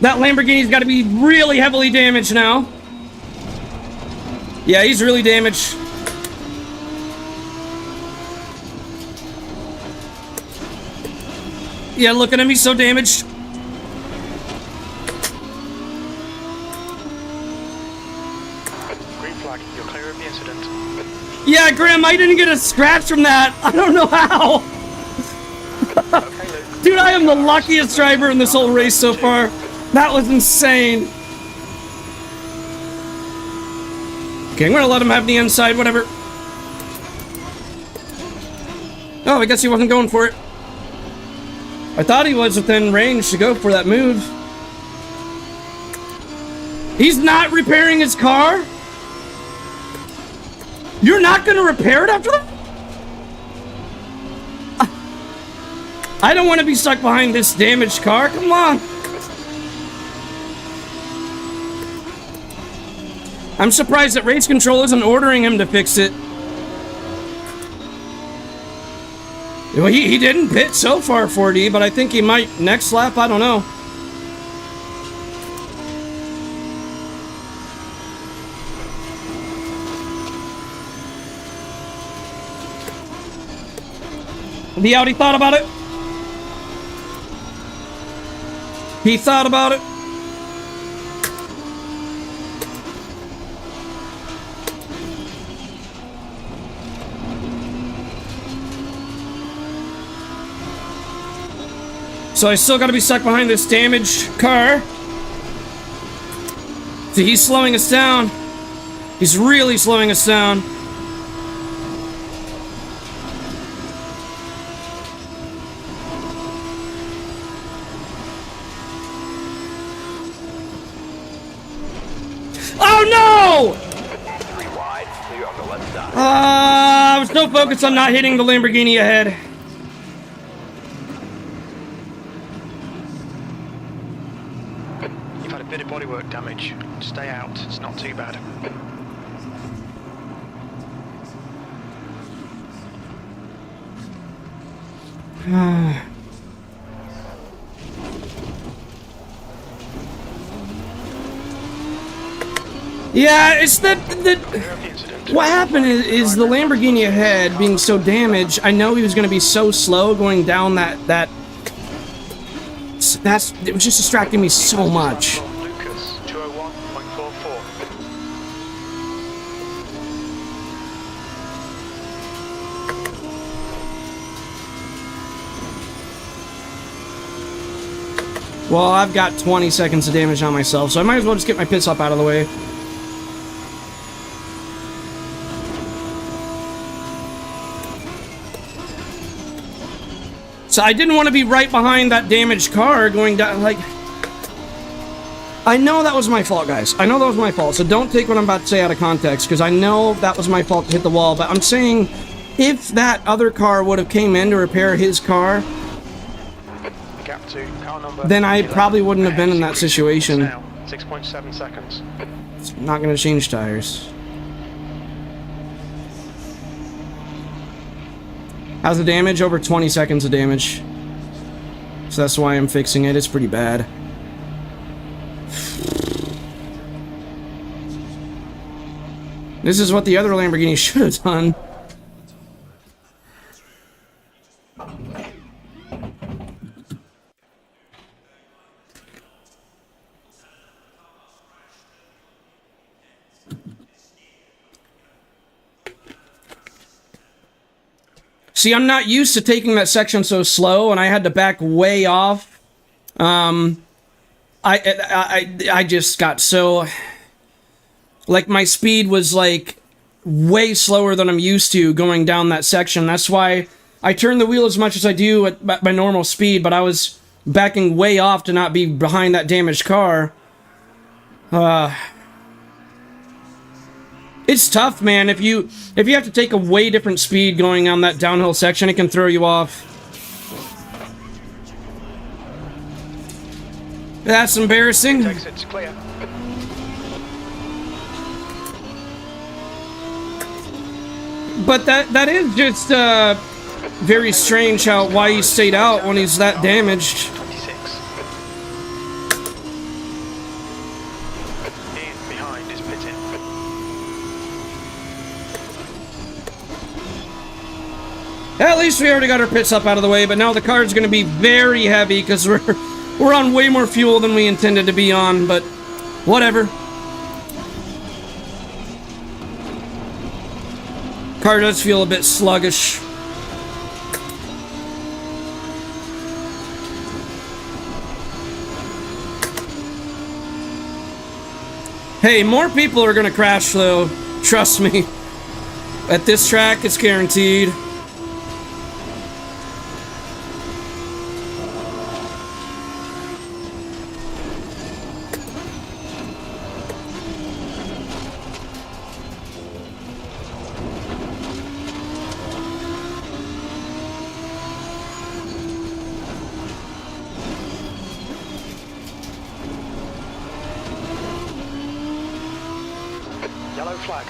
Speaker 1: That Lamborghini's got to be really heavily damaged now. Yeah, he's really damaged. Yeah, look at him, he's so damaged.
Speaker 2: green flag. You're clear of the incident.
Speaker 1: Yeah, Grim, I didn't get a scratch from that. I don't know how.
Speaker 2: Okay, Luke.
Speaker 1: Dude, I am the luckiest driver in this whole race so far. That was insane. Okay, I'm gonna let him have the inside, whatever. Oh, I guess he wasn't going for it. I thought he was within range to go for that move. He's not repairing his car? You're not gonna repair it after that? I don't want to be stuck behind this damaged car. Come on. I'm surprised that Race Control isn't ordering him to fix it. Well, he didn't pit so far, 4D, but I think he might next lap. I don't know. The Audi thought about it. He thought about it. So I still gotta be stuck behind this damaged car. See, he's slowing us down. He's really slowing us down. Oh no!
Speaker 2: 3 wide, clear on the left side.
Speaker 1: I was so focused on not hitting the Lamborghini ahead.
Speaker 2: You've had a bit of bodywork damage. Stay out, it's not too bad.
Speaker 1: Yeah, it's that
Speaker 2: Clear of the incident.
Speaker 1: what happened is the Lamborghini ahead being so damaged. I know he was going to be so slow going down it was just distracting me so much.
Speaker 2: Lucas, 201.44.
Speaker 1: Well, I've got 20 seconds of damage on myself, so I might as well just get my pit stop out of the way. So I didn't want to be right behind that damaged car going down, like... I know that was my fault, guys. I know that was my fault, so don't take what I'm about to say out of context, because I know that was my fault to hit the wall, but I'm saying if that other car would have came in to repair his car,
Speaker 2: Gap 2, car number
Speaker 1: then I
Speaker 2: 11.
Speaker 1: probably wouldn't have been in that situation.
Speaker 2: Now, 6.7 seconds.
Speaker 1: It's not going to change tires. How's the damage? Over 20 seconds of damage. So that's why I'm fixing it. It's pretty bad. This is what the other Lamborghini should have done. See, I'm not used to taking that section so slow, and I had to back way off. I just got so... Like, my speed was, like, way slower than I'm used to going down that section. That's why I turn the wheel as much as I do at my normal speed, but I was backing way off to not be behind that damaged car. It's tough, man. If you have to take a way different speed going on that downhill section, it can throw you off. That's embarrassing.
Speaker 2: Exit's clear.
Speaker 1: But that is just very strange why he stayed out when he's that damaged.
Speaker 2: 26. Ian behind is pitting.
Speaker 1: At least we already got our pit stop out of the way, but now the car's going to be very heavy because we're on way more fuel than we intended to be on, but whatever. Car does feel a bit sluggish. Hey, more people are going to crash though. Trust me. At this track, it's guaranteed.
Speaker 2: Yellow flag.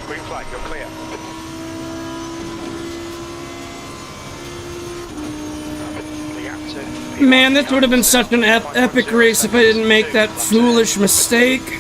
Speaker 2: Green flag, you're clear. The gap to...
Speaker 1: Man, this would have been such an epic race if I didn't make that foolish mistake.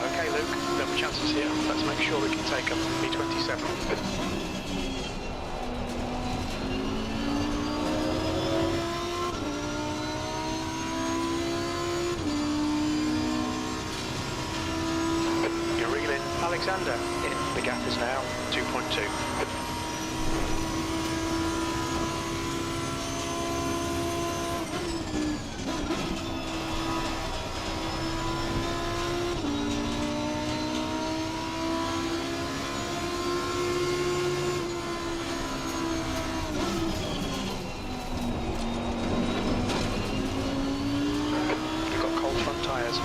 Speaker 2: Okay, Luke, double chances here. Let's make sure we can take them. B27. You're reeling Alexander in. The gap is now 2.2. You've got cold front tyres.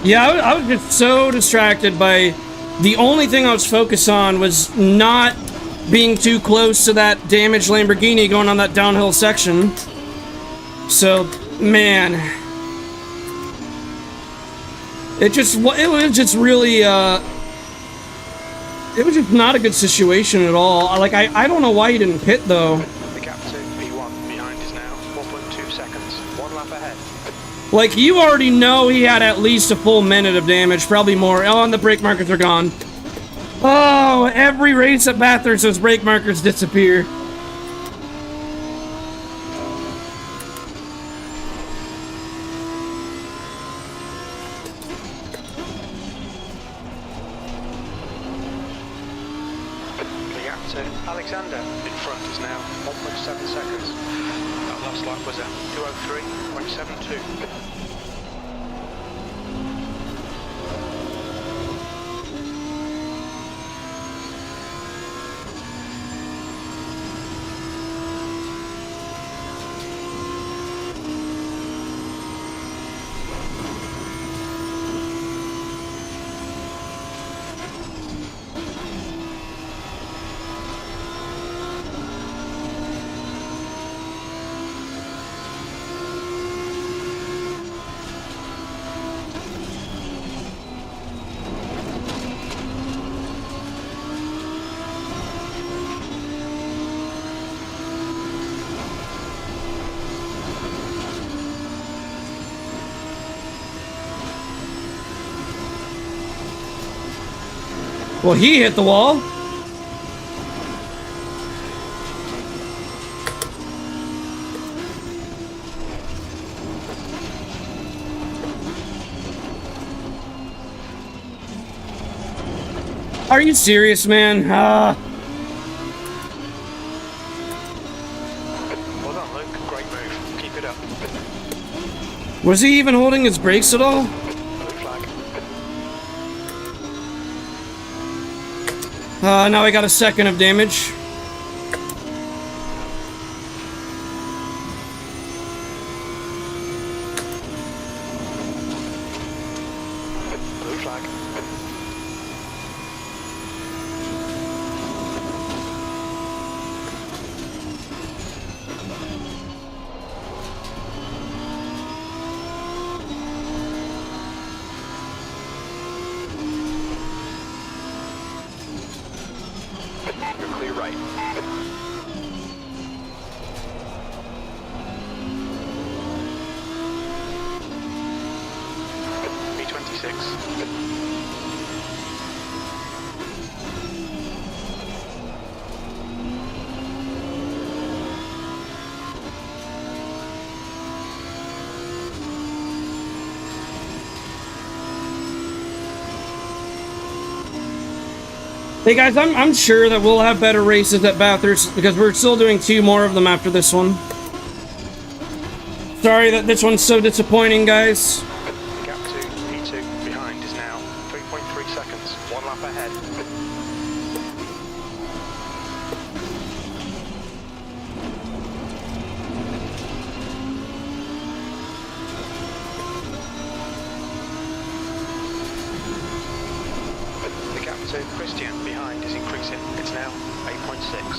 Speaker 1: Yeah, I was just so distracted by... The only thing I was focused on was not being too close to that damaged Lamborghini going on that downhill section. So, man... It was just really, it was just not a good situation at all. Like, I don't know why he didn't pit, though.
Speaker 2: The gap to P1 behind is now 4.2 seconds. 1 lap ahead.
Speaker 1: Like, you already know he had at least a full minute of damage, probably more. Oh, and the brake markers are gone. Oh, every race at Bathurst, those brake markers disappear.
Speaker 2: Alexander in front is now 1.7 seconds. That last lap was at 2:03.72.
Speaker 1: Well, he hit the wall. Are you serious, man?
Speaker 2: Well done, Luke. Great move. Keep it up.
Speaker 1: Was he even holding his brakes at all? Now I got a second of damage.
Speaker 2: Blue flag. You're clear right. B26.
Speaker 1: Hey guys, I'm sure that we'll have better races at Bathurst because we're still doing 2 more of them after this one. Sorry that this one's so disappointing, guys.
Speaker 2: The gap to P2 behind is now 3.3 seconds. 1 lap ahead. The gap to Christian behind is increasing. It's now 8.6.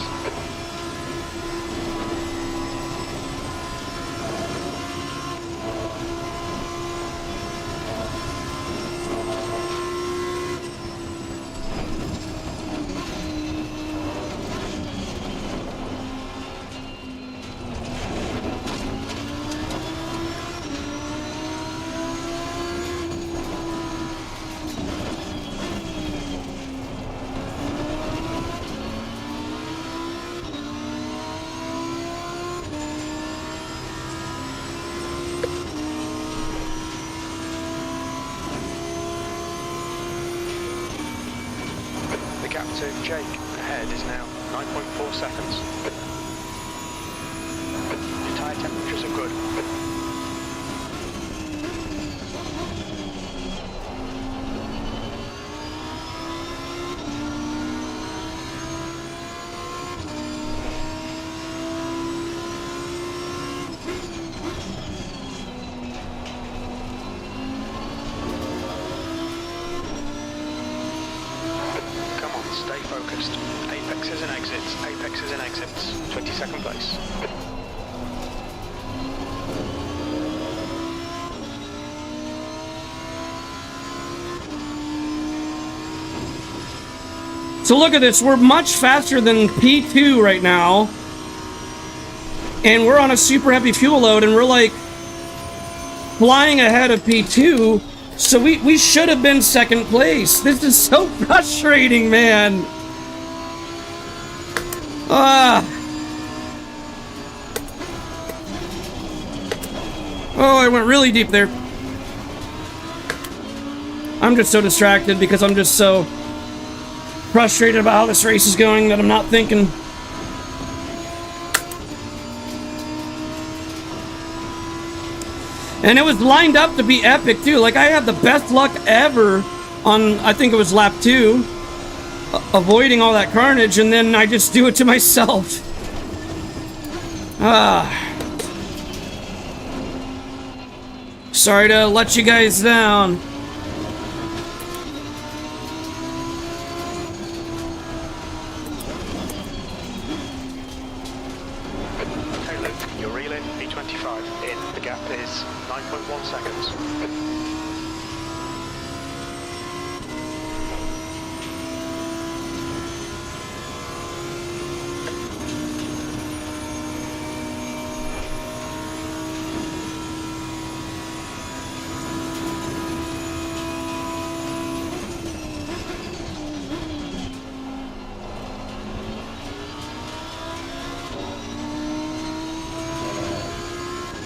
Speaker 2: The gap to Jake ahead is now 9.4 seconds. Your tyre temperatures are good. Stay focused. Apexes and exits. Apexes and exits. 22nd place.
Speaker 1: So look at this, we're much faster than P2 right now. And we're on a super heavy fuel load and we're like flying ahead of P2. So we should have been second place. This is so frustrating, man. Oh, I went really deep there. I'm just so distracted because I'm just so frustrated about how this race is going that I'm not thinking. And it was lined up to be epic too. Like I had the best luck ever on, I think it was lap 2, avoiding all that carnage, and then I just do it to myself. Sorry to let you guys down.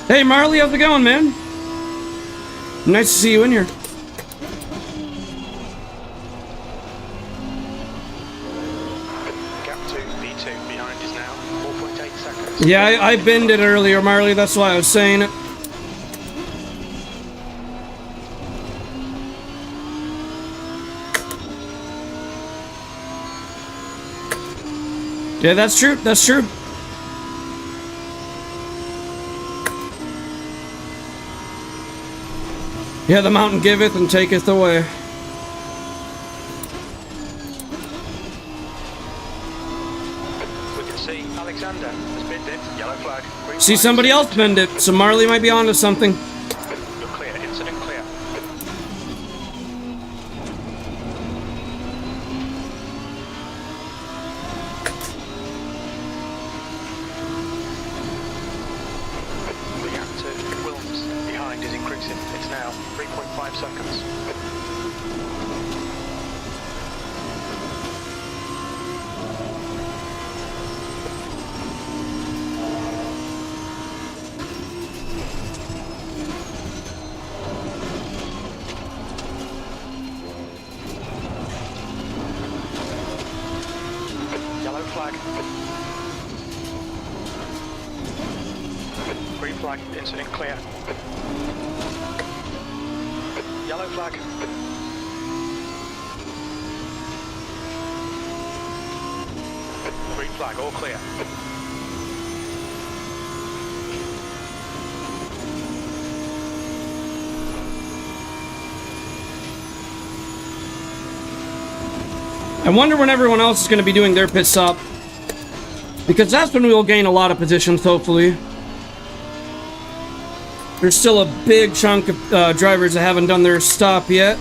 Speaker 1: Hey Marley, how's it going, man? Nice to see you in here.
Speaker 2: Gap 2, B2 behind is now 4.8 seconds.
Speaker 1: Yeah, I binned it earlier, Marley, that's why I was saying it. Yeah, that's true, that's true. Yeah, the mountain giveth and taketh away.
Speaker 2: We can see Alexander has binned it. Yellow flag. Green
Speaker 1: See
Speaker 2: flag.
Speaker 1: somebody else binned it, so Marley might be onto something.
Speaker 2: You're clear. Incident clear. The gap to Wilms behind is increasing. It's now 3.5 seconds. Yellow flag. Green flag. Incident clear. Yellow flag. Green flag, all clear.
Speaker 1: I wonder when everyone else is going to be doing their pit stop. Because that's when we'll gain a lot of positions, hopefully. There's still a big chunk of drivers that haven't done their stop yet.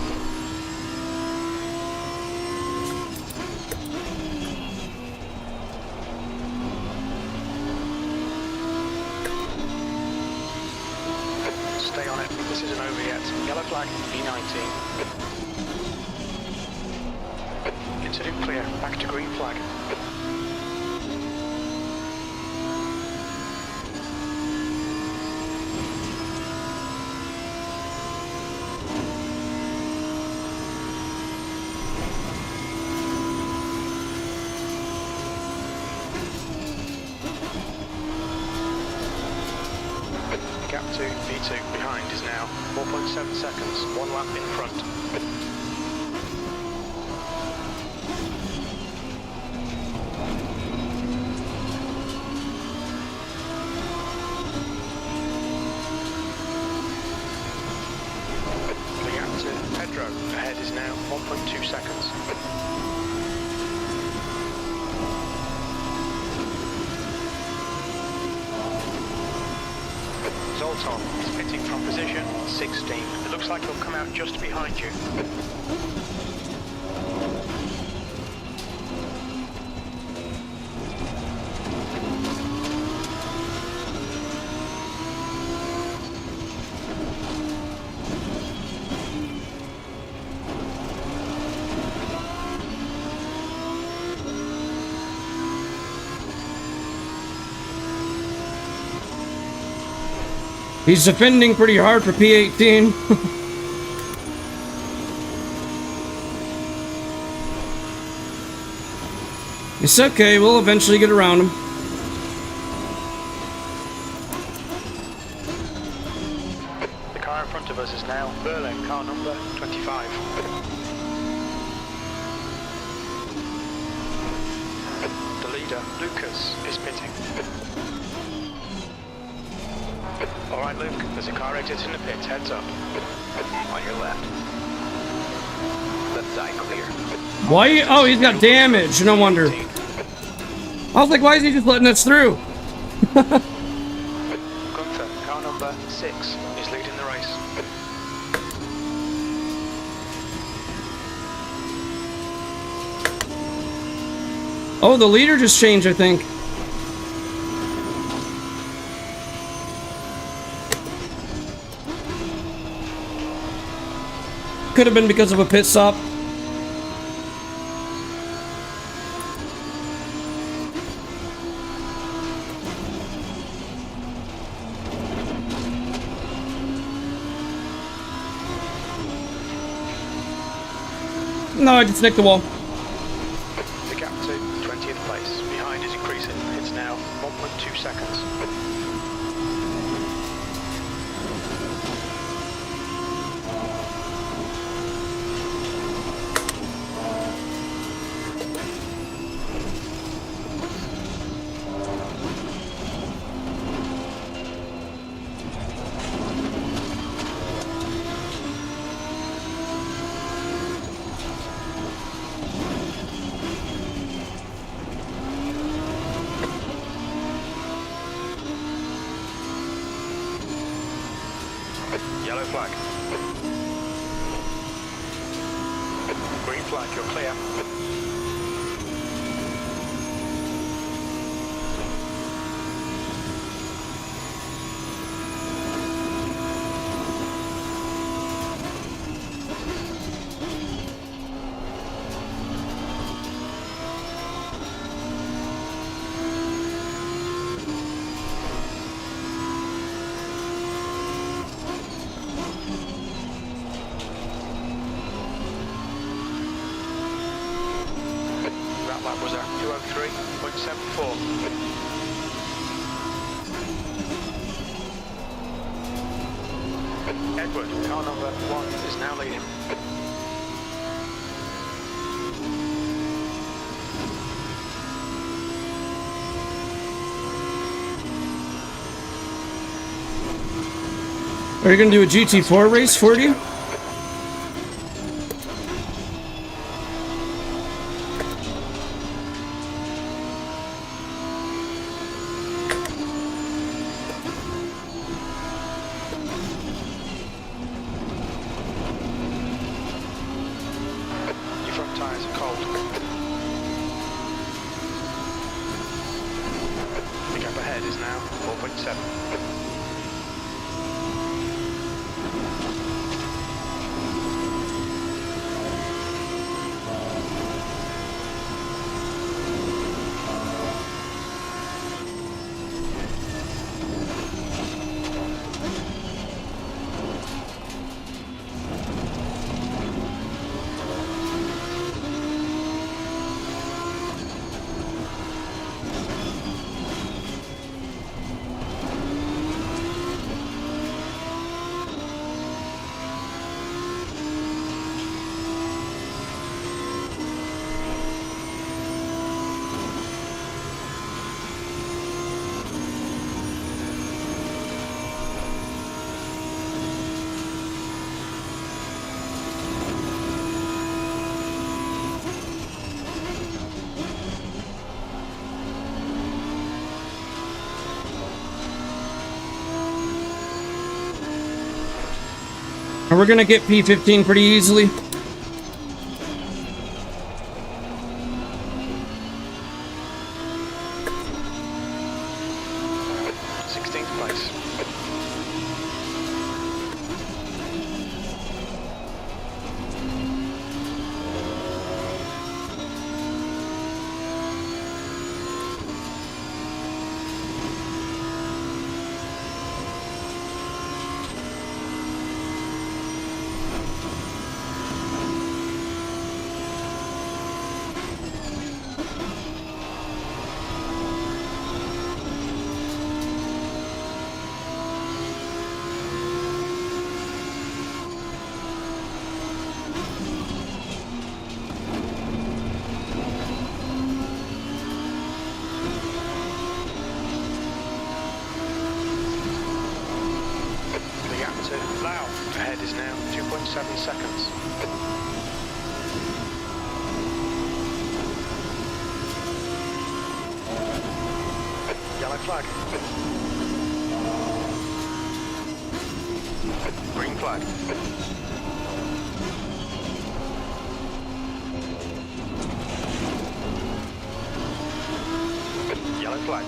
Speaker 2: Stay on it. This isn't over yet. Yellow flag, B19. Incident clear. Back to green flag. Gap 2, V2 behind is now 4.7 seconds, 1 lap in front. The gap to Pedro ahead is now 1.2 seconds. Tom is pitting from position 16. It looks like he'll come out just behind you.
Speaker 1: He's defending pretty hard for P18. It's okay, we'll eventually get around him.
Speaker 2: The car in front of us is now Berlin, car number 25. The leader, Lucas, is pitting. Alright Luke, there's a car exiting the pit, heads up. On your left. Left side clear.
Speaker 1: Why? Oh, he's got damage, no wonder. I was like, why is he just letting us through?
Speaker 2: Gunther, car number 6, is leading the race.
Speaker 1: Oh, the leader just changed, I think. Could have been because of a pit stop. No, I just nicked the wall.
Speaker 2: The gap to 20th place. Behind is increasing. It's now 1.2 seconds. Yellow flag. Green flag, you're clear. That was a 203.74. Edward, car number 1 is now leading.
Speaker 1: Are you gonna do a GT4 race, 40? And we're gonna get P15 pretty easily.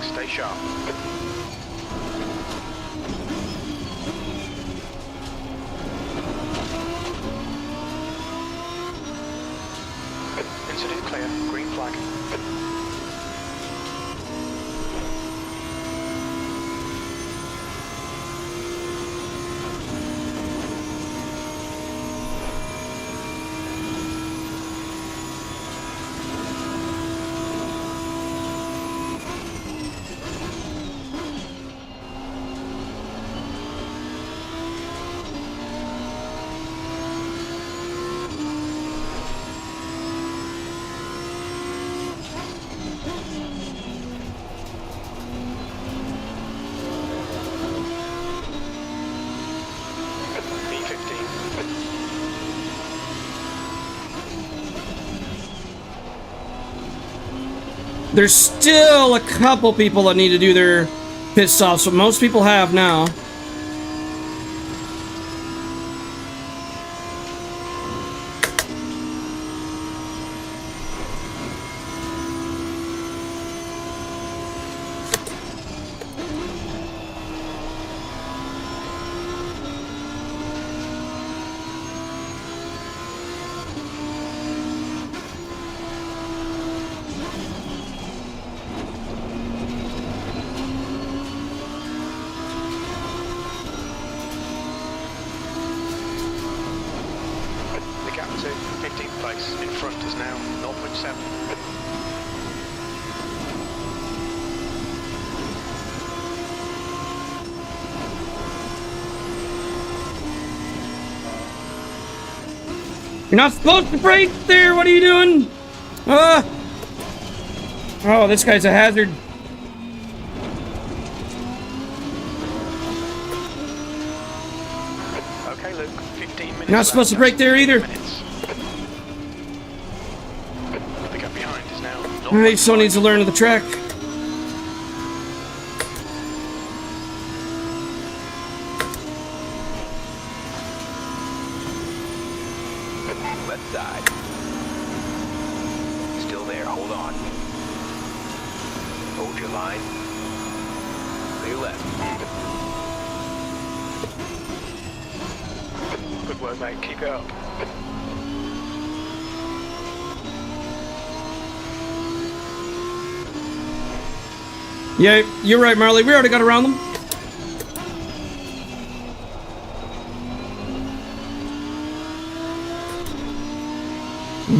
Speaker 2: Stay sharp. Incident clear. Green flag.
Speaker 1: There's still a couple people that need to do their pit stops, but most people have now. You're not supposed to brake there! What are you doing? Oh, this guy's a hazard.
Speaker 2: Okay, Luke, 15 minutes.
Speaker 1: You're not supposed to brake there either.
Speaker 2: The gap behind is now.
Speaker 1: He still needs to learn the track.
Speaker 3: Left side. Still there, hold on. Hold your line. Clear left.
Speaker 2: Good work, mate. Keep it up.
Speaker 1: Yeah, you're right, Marley. We already got around them.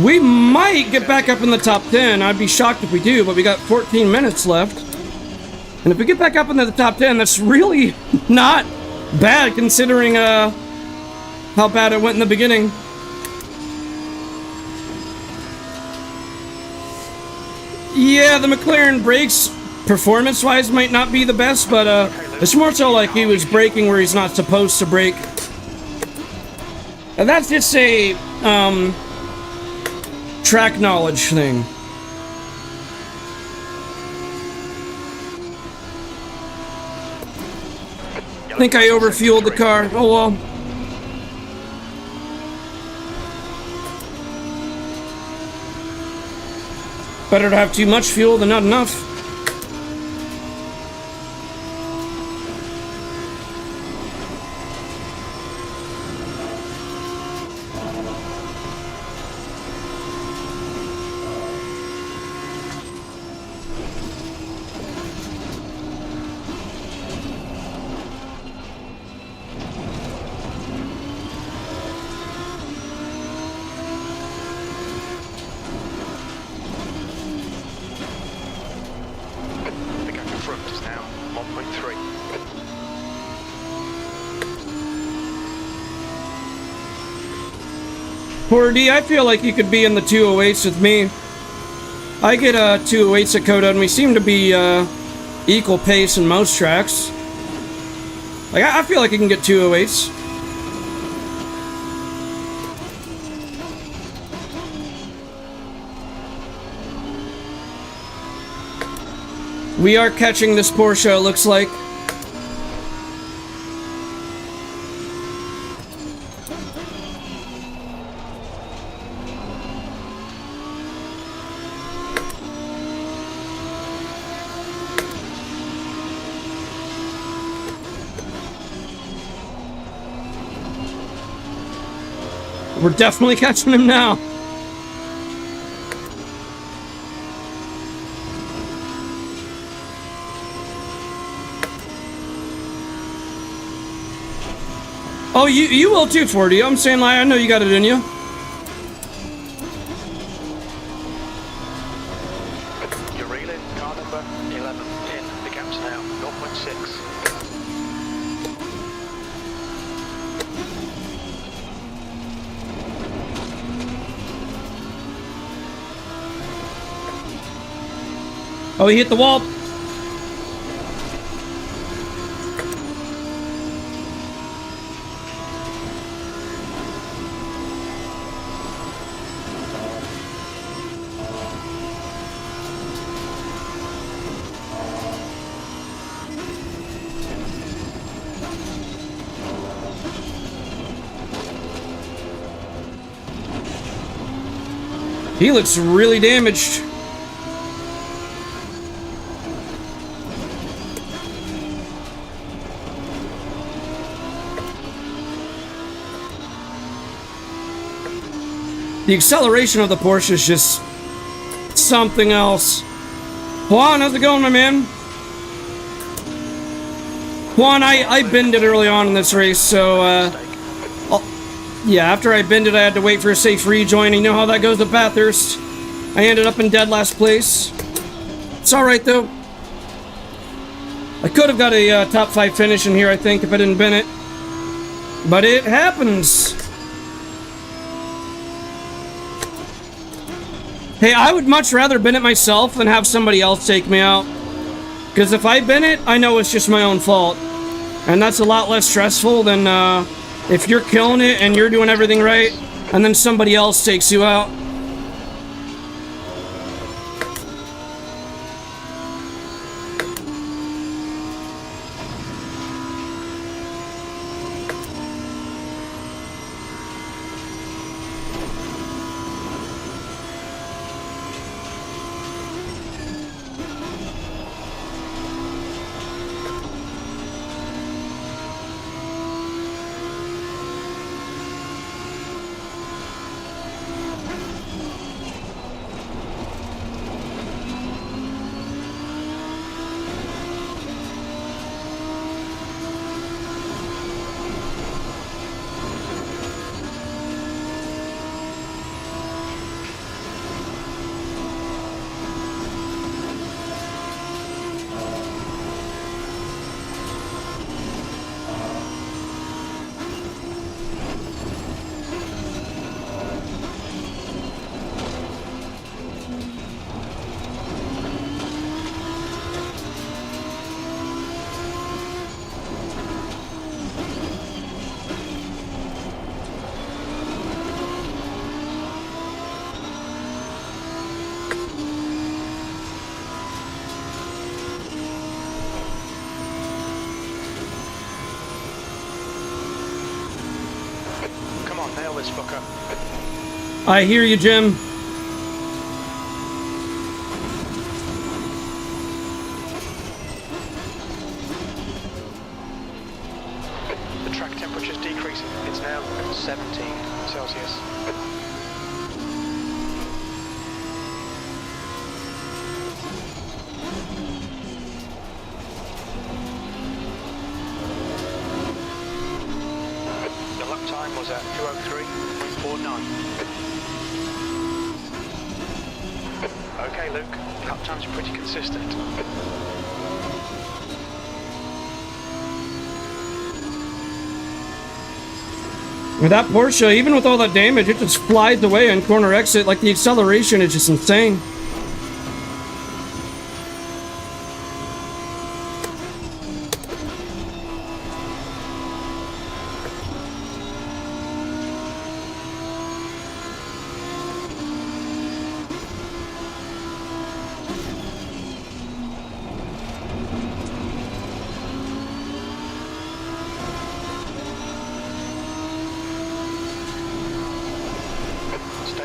Speaker 1: We might get back up in the top 10. I'd be shocked if we do, but we got 14 minutes left. And if we get back up into the top 10, that's really not bad considering how bad it went in the beginning. Yeah, the McLaren brakes, performance-wise, might not be the best, but it's more so like he was braking where he's not supposed to brake. And that's just a track knowledge thing. I think I overfueled the car. Oh well. Better to have too much fuel than not enough. Hori, I feel like you could be in the 208s with me. I get 208s at Coda, and we seem to be equal pace in most tracks. Like, I feel like I can get 208s. We are catching this Porsche, it looks like. We're definitely catching him now. Oh, you will too, 40. I'm saying, like, I know you got it in you.
Speaker 2: You're reeling. Car number 11 in. The gap's now 0.6.
Speaker 1: Oh, he hit the wall. He looks really damaged. The acceleration of the Porsche is just something else. Juan, how's it going, my man? Juan, I bended early on in this race, so, yeah, after I bended, I had to wait for a safe rejoin. You know how that goes at Bathurst. I ended up in dead last place. It's alright, though. I could have got a top 5 finish in here, I think, if I didn't bend it. But it happens. Hey, I would much rather bin it myself than have somebody else take me out. Because if I bin it, I know it's just my own fault. And that's a lot less stressful than if you're killing it and you're doing everything right, and then somebody else takes you out.
Speaker 2: This fucker.
Speaker 1: I hear you, Jim.
Speaker 2: 17 Celsius. The lap time was at 2:03.49. Okay, Luke, lap time's pretty consistent.
Speaker 1: With that Porsche, even with all that damage, it just flies away on corner exit. Like, the acceleration is just insane.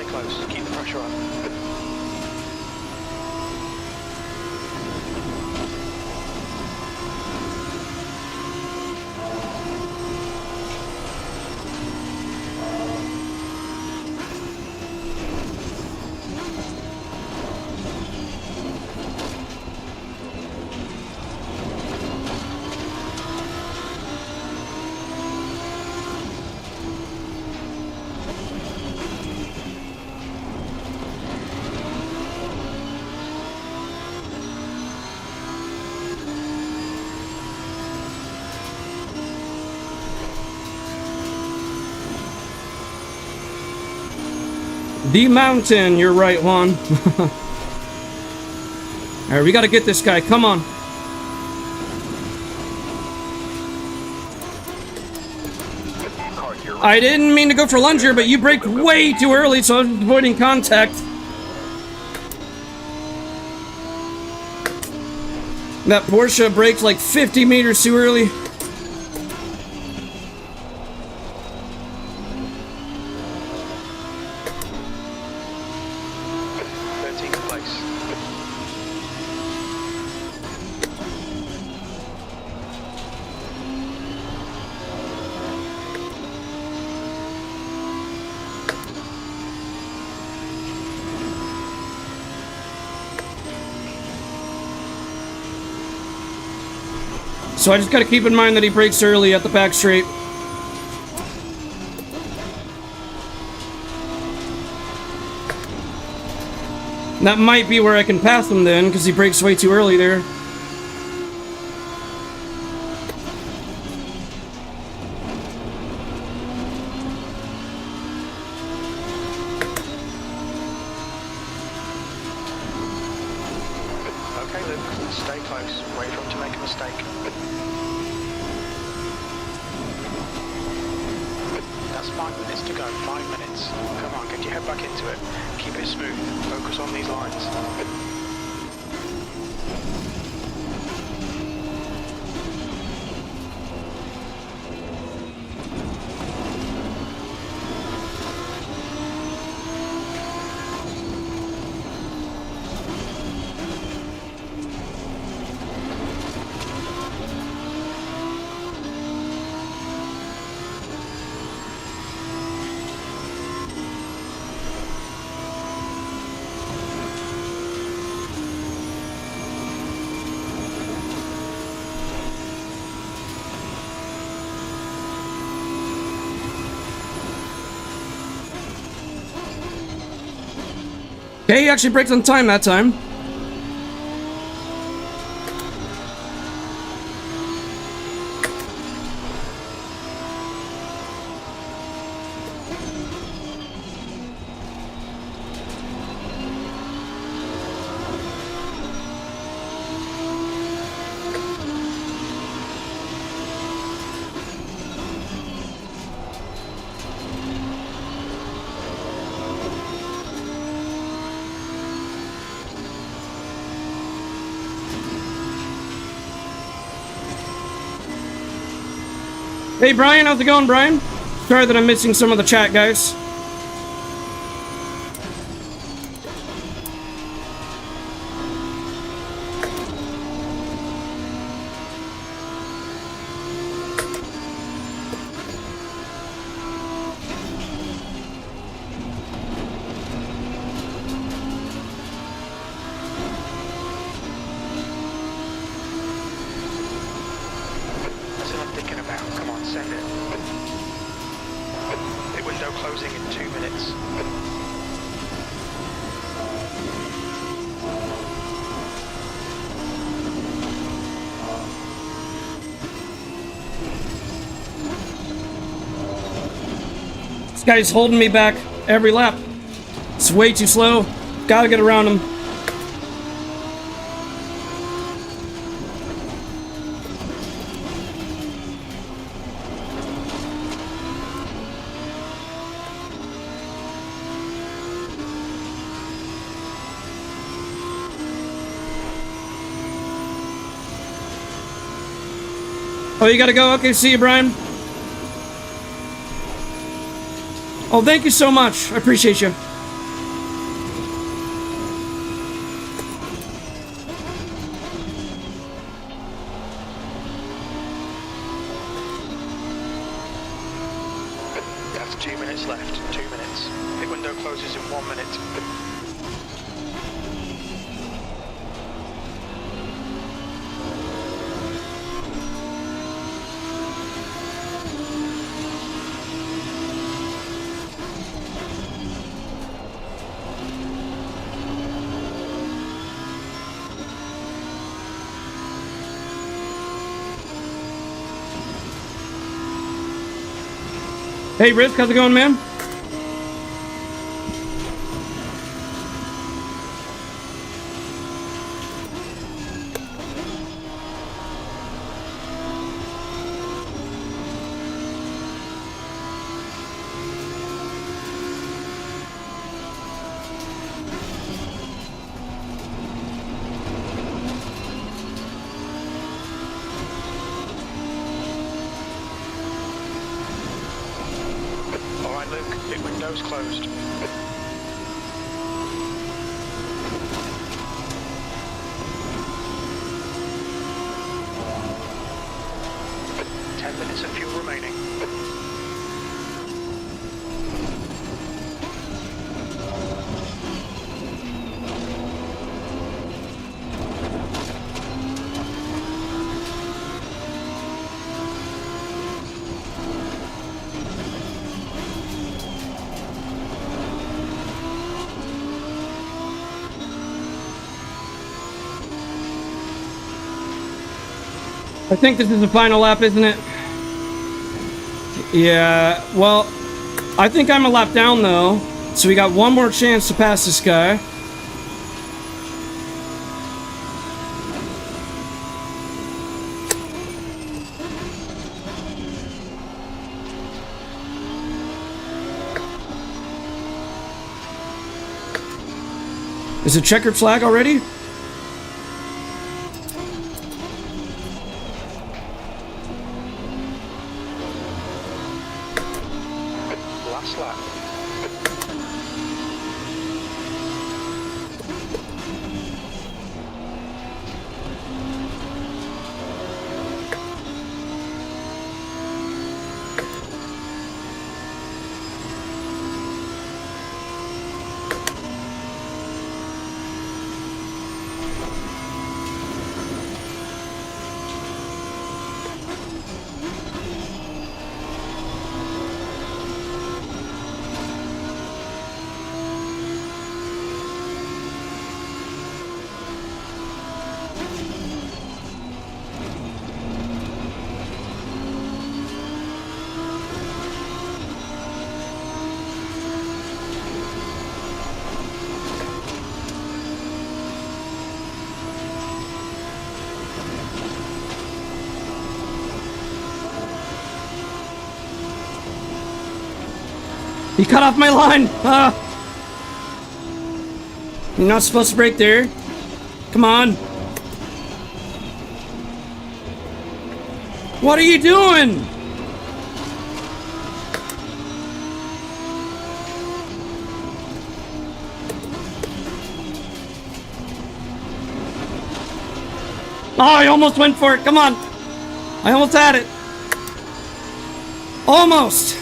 Speaker 2: Close. Keep the pressure on.
Speaker 1: The mountain, you're right, Juan. Alright, we gotta get this guy, come on. I didn't mean to go for Lunger, but you braked way too early, so I was avoiding contact. That Porsche braked like 50 meters too early. So I just gotta keep in mind that he brakes early at the back straight. That might be where I can pass him then, because he brakes way too early there.
Speaker 2: Okay, Luke, stay close. Wait for him to make a mistake. That's 5 minutes to go. 5 minutes. Come on, get your head back into it. Keep it smooth. Focus on these lines.
Speaker 1: Okay, he actually braked on time that time. Hey Brian, how's it going, Brian? Sorry that I'm missing some of the chat, guys.
Speaker 2: Send it. Pit window closing in 2 minutes.
Speaker 1: This guy's holding me back every lap. It's way too slow. Gotta get around him. Oh, you gotta go? Okay, see you, Brian. Oh, thank you so much. I appreciate you.
Speaker 2: That's 2 minutes left. 2 minutes. Pit window closes in 1 minute.
Speaker 1: Hey, Risk, how's it going, man?
Speaker 2: Pit windows closed. Ten minutes of fuel remaining.
Speaker 1: I think this is the final lap, isn't it? Yeah, well, I think I'm a lap down, though. So we got one more chance to pass this guy. Is it checkered flag already?
Speaker 2: Last lap.
Speaker 1: He cut off my line! Ah! You're not supposed to break there. Come on. What are you doing? Oh, I almost went for it. Come on. I almost had it. Almost.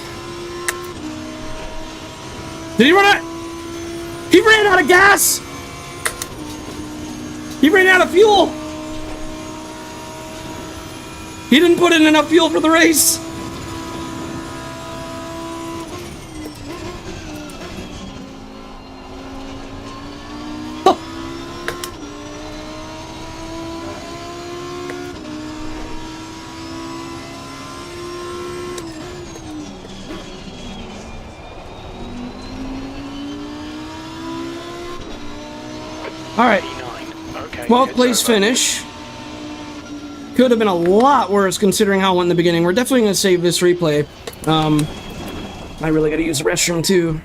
Speaker 1: Did he run out? He ran out of gas. He ran out of fuel. He didn't put in enough fuel for the race. Alright.
Speaker 2: Okay,
Speaker 1: 12th place finish. Could have been a lot worse considering how it went in the beginning. We're definitely going to save this replay. I really got to use the restroom too.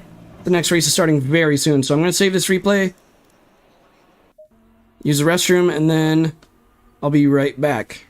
Speaker 1: The next race is starting very soon, so I'm going to save this replay. Use the restroom, and then I'll be right back.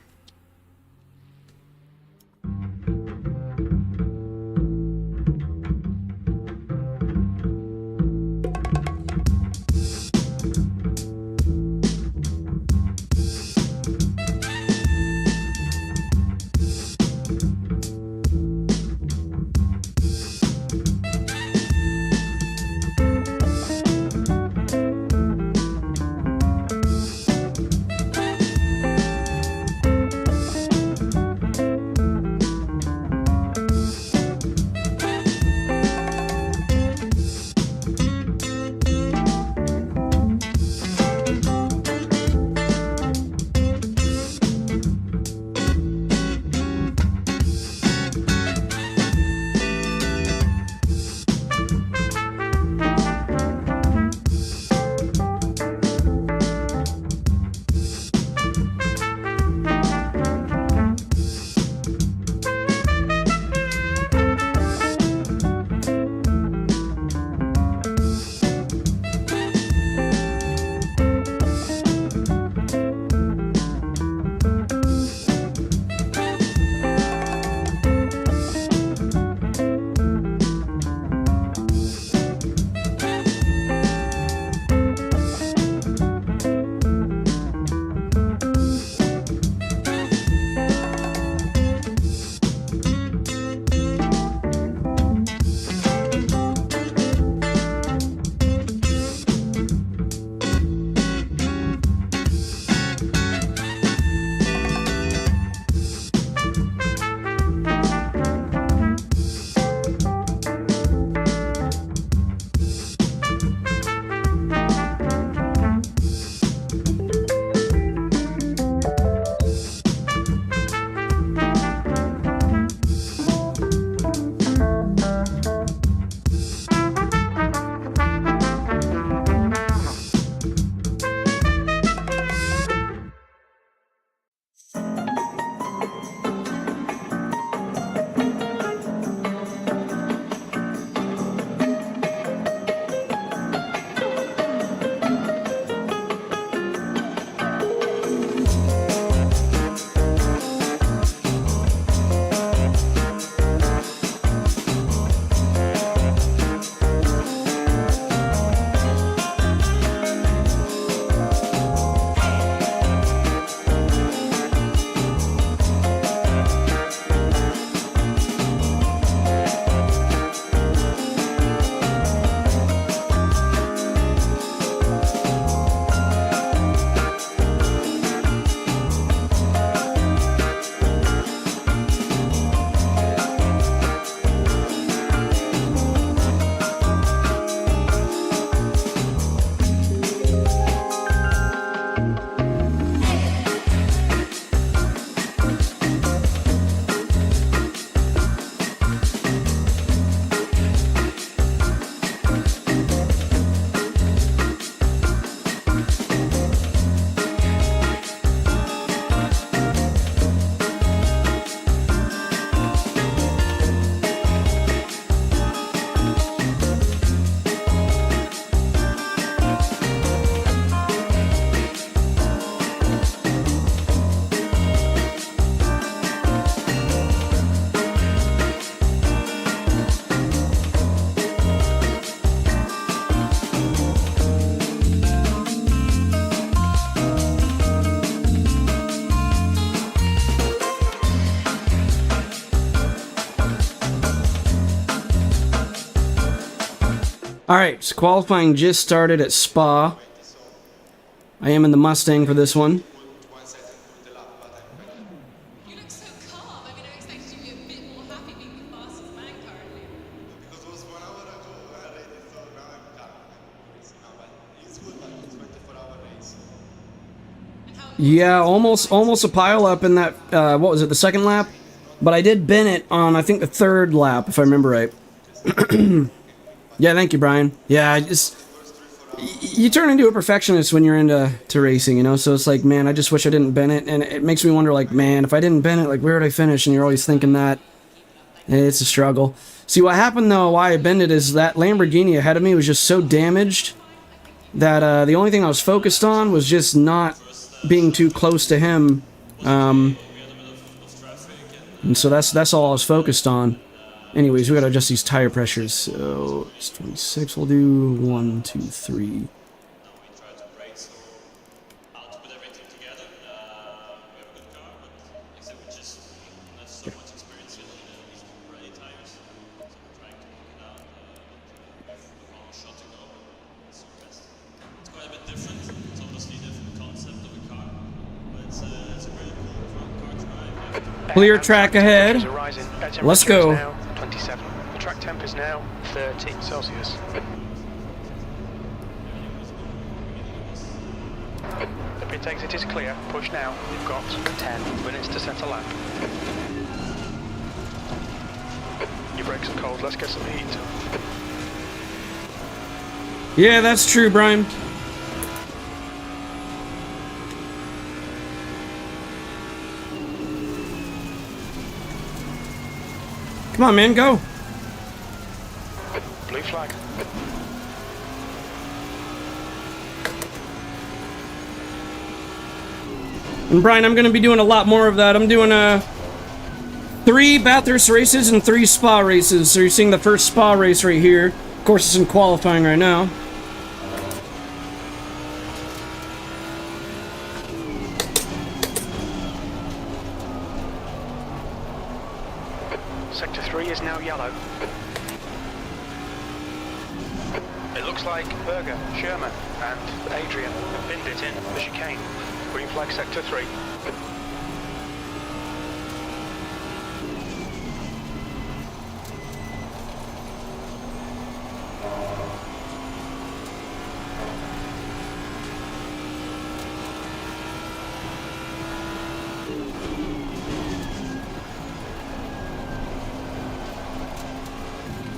Speaker 1: Alright, so qualifying just started at Spa. I am in the Mustang for this one.
Speaker 4: You look so calm. I mean, I expected you to be a bit more happy being the fastest man currently.
Speaker 5: Because it was 1 hour ago already, so now I'm calm. But it's good, like it's 24-hour race.
Speaker 1: Yeah, almost a pile up in that, what was it, the second lap? But I did bin it on, I think, the third lap, if I remember right. Yeah, thank you, Brian. Yeah, you turn into a perfectionist when you're into racing, you know? So it's like, man, I just wish I didn't bend it. And it makes me wonder, like, man, if I didn't bend it, like, where would I finish? And you're always thinking that. It's a struggle. See, what happened, though, why I bent it is that Lamborghini ahead of me was just so damaged that the only thing I was focused on was just not being too close to him. And so that's all I was focused on. Anyways, we gotta adjust these tire pressures. So it's 26. We'll do 1, 2, 3. Clear track ahead. Let's go.
Speaker 2: 27. The track temp is now 30 Celsius. The pit exit is clear. Push now. You've got 10 minutes to set a lap. Your brakes are cold. Let's get some heat.
Speaker 1: Yeah, that's true, Brian. Come on, man, go.
Speaker 2: Blue flag.
Speaker 1: And Brian, I'm going to be doing a lot more of that. I'm doing 3 Bathurst races and 3 Spa races. So you're seeing the first Spa race right here. Of course, it's in qualifying right now.
Speaker 2: Sector 3 is now yellow. It looks like Berger, Sherman and Adrian have binned it in the chicane. Green flag sector 3.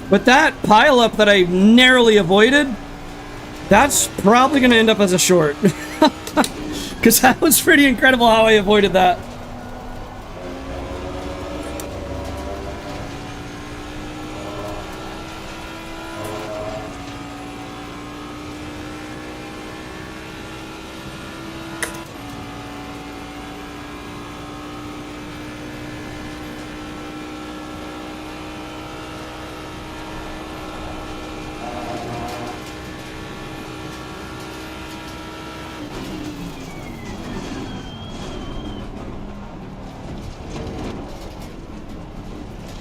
Speaker 1: But that pileup that I narrowly avoided, that's probably going to end up as a short. Because that was pretty incredible how I avoided that.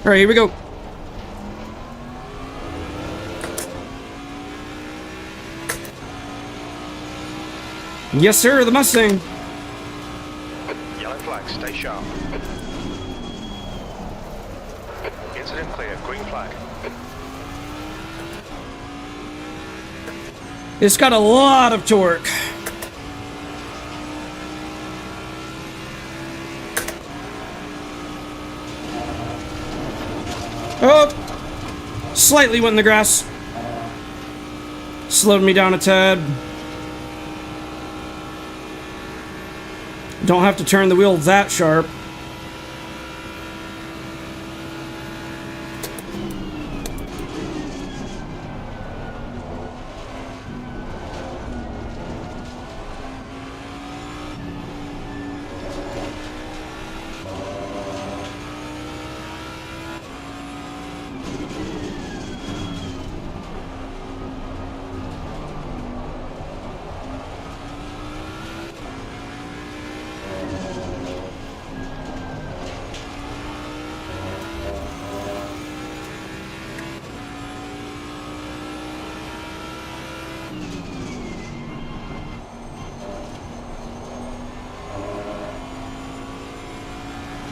Speaker 1: All right, here we go. Yes, sir, the Mustang.
Speaker 2: Yellow flag, stay sharp. Incident clear, green flag.
Speaker 1: It's got a lot of torque. Oh! Slightly went in the grass. Slowed me down a tad. Don't have to turn the wheel that sharp.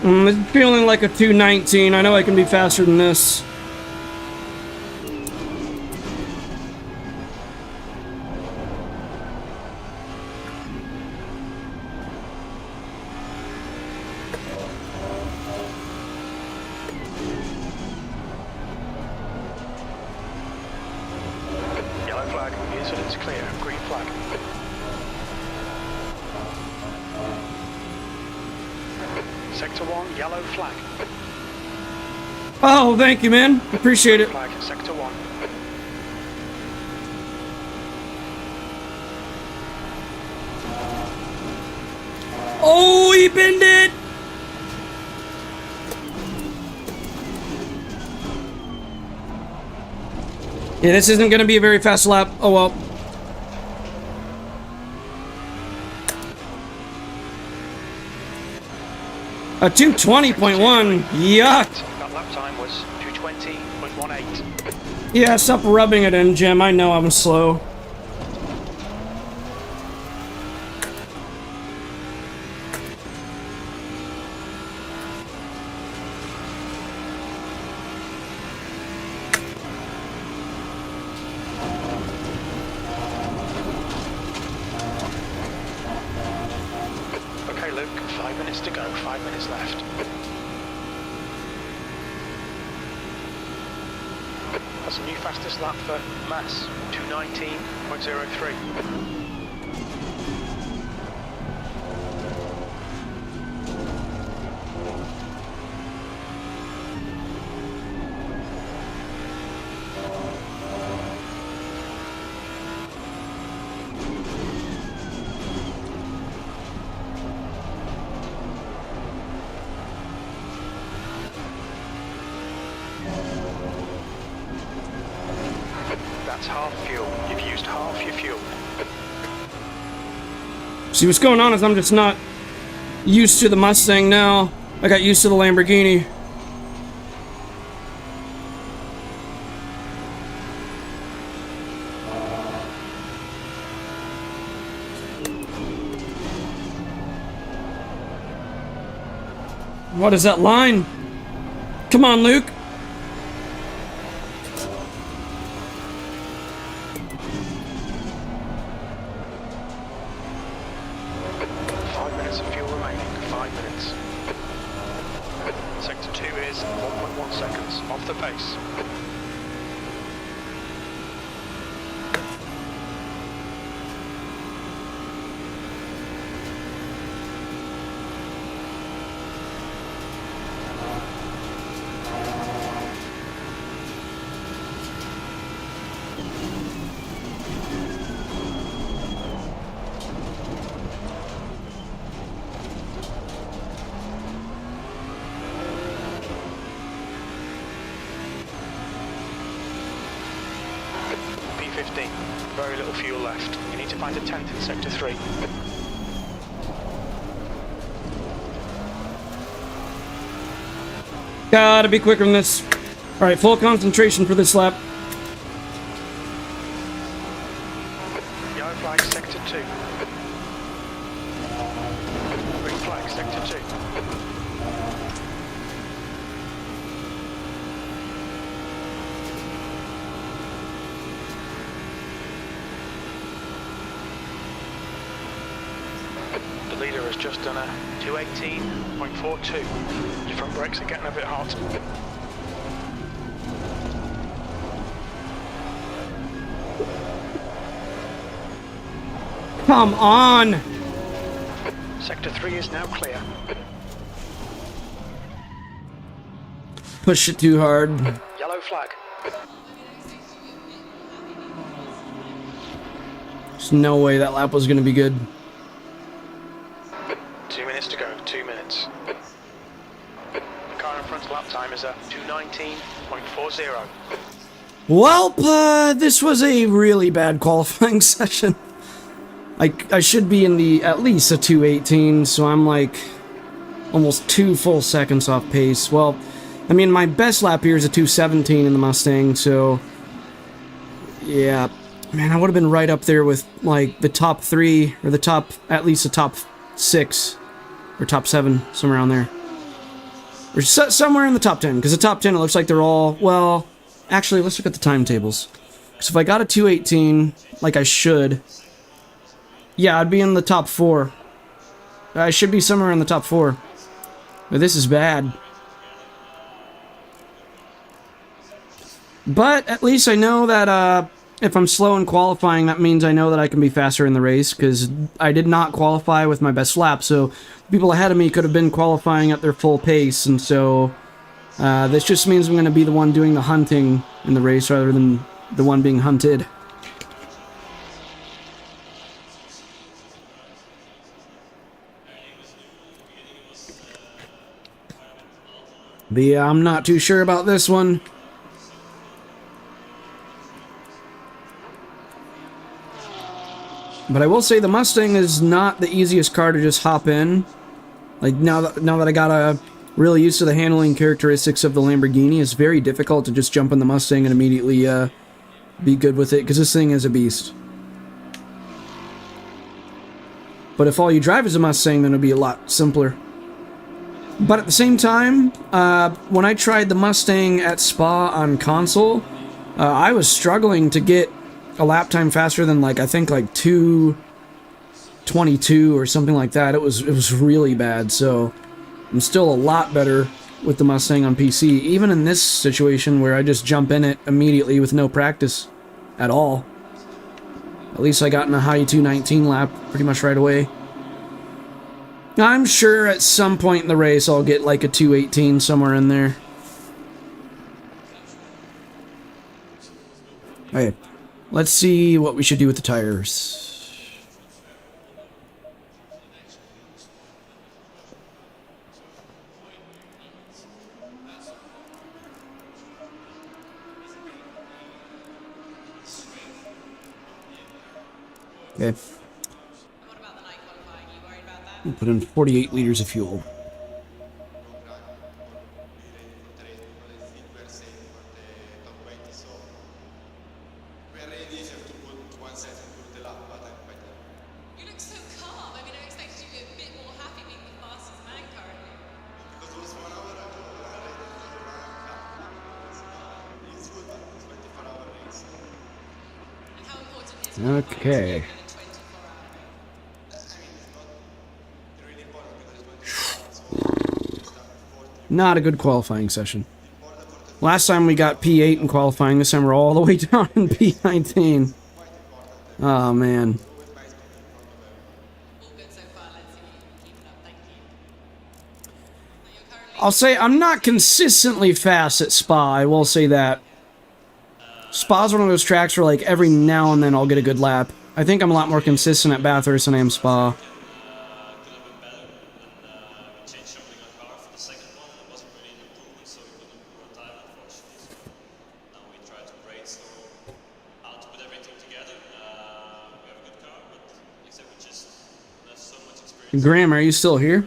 Speaker 1: It's feeling like a 219. I know I can be faster than this.
Speaker 2: Yellow flag, incident is clear. Green flag. Sector 1, yellow flag.
Speaker 1: Oh, thank you, man. Appreciate it.
Speaker 2: Flag, sector 1.
Speaker 1: Oh, he binned it! Yeah, this isn't going to be a very fast lap. Oh, well. A 220.1. Yuck.
Speaker 2: That lap time was 220.18.
Speaker 1: Yeah, stop rubbing it in, Jim. I know I'm slow.
Speaker 2: Okay, Luke, 5 minutes to go, 5 minutes left. That's a new fastest lap for Mass, 219.03. That's half fuel. You've used half your fuel.
Speaker 1: See, what's going on is I'm just not used to the Mustang now. I got used to the Lamborghini. What is that line? Come on, Luke.
Speaker 2: Very little fuel left. You need to find a 10th in sector 3.
Speaker 1: Gotta be quicker than this. Alright, full concentration for this lap.
Speaker 2: Yellow flag, sector 2. Green flag, sector 2. The leader has just done a 218.42. Your front brakes are getting a bit hot.
Speaker 1: Come on!
Speaker 2: Sector 3 is now clear.
Speaker 1: Push it too hard.
Speaker 2: Yellow flag.
Speaker 1: There's no way that lap was gonna be good.
Speaker 2: 2 minutes to go, 2 minutes. The car in front's lap time is a 219.40.
Speaker 1: Well, this was a really bad qualifying session. I should be in the at least a 218, so I'm like almost 2 full seconds off pace. Well, I mean, my best lap here is a 217 in the Mustang, so yeah, man, I would have been right up there with like the top 3 or the top, at least the top 6 or top 7, somewhere around there, or somewhere in the top 10. Because the top 10, it looks like they're all, well, actually, let's look at the timetables. Because if I got a 218, like I should. Yeah, I'd be in the top 4. I should be somewhere in the top 4. But this is bad. But at least I know that if I'm slow in qualifying, that means I know that I can be faster in the race, because I did not qualify with my best lap, so people ahead of me could have been qualifying at their full pace, and so this just means I'm going to be the one doing the hunting in the race rather than the one being hunted. But yeah, I'm not too sure about this one. But I will say the Mustang is not the easiest car to just hop in. Like, now that I got really used to the handling characteristics of the Lamborghini, it's very difficult to just jump on the Mustang and immediately be good with it, because this thing is a beast. But if all you drive is a Mustang, then it'll be a lot simpler. But at the same time, when I tried the Mustang at Spa on console, I was struggling to get a lap time faster than, like, I think like 2:22 or something like that. It was really bad. So I'm still a lot better with the Mustang on PC, even in this situation where I just jump in it immediately with no practice at all. At least I got in a high 2:19 lap pretty much right away. I'm sure at some point in the race I'll get like a 2:18 somewhere in there. Okay, let's see what we should do with the tires. Okay.
Speaker 4: What about the night qualifying? You worried about that?
Speaker 1: Put in 48 liters of fuel.
Speaker 4: You look so calm. I mean, I expected you to be a bit more happy being the fastest man currently. And how important is it
Speaker 1: Okay.
Speaker 4: in a 24-hour?
Speaker 1: Not a good qualifying session. Last time we got P8 in qualifying, this time we're all the way down in P19. Oh, man.
Speaker 4: All good so far. Let's see if you can keep it up. Thank you. Now you're currently
Speaker 1: I'll say I'm not consistently fast at Spa, I will say that. Spa's one of those tracks where, like, every now and then I'll get a good lap. I think I'm a lot more consistent at Bathurst than I am Spa. Graham, are you still here?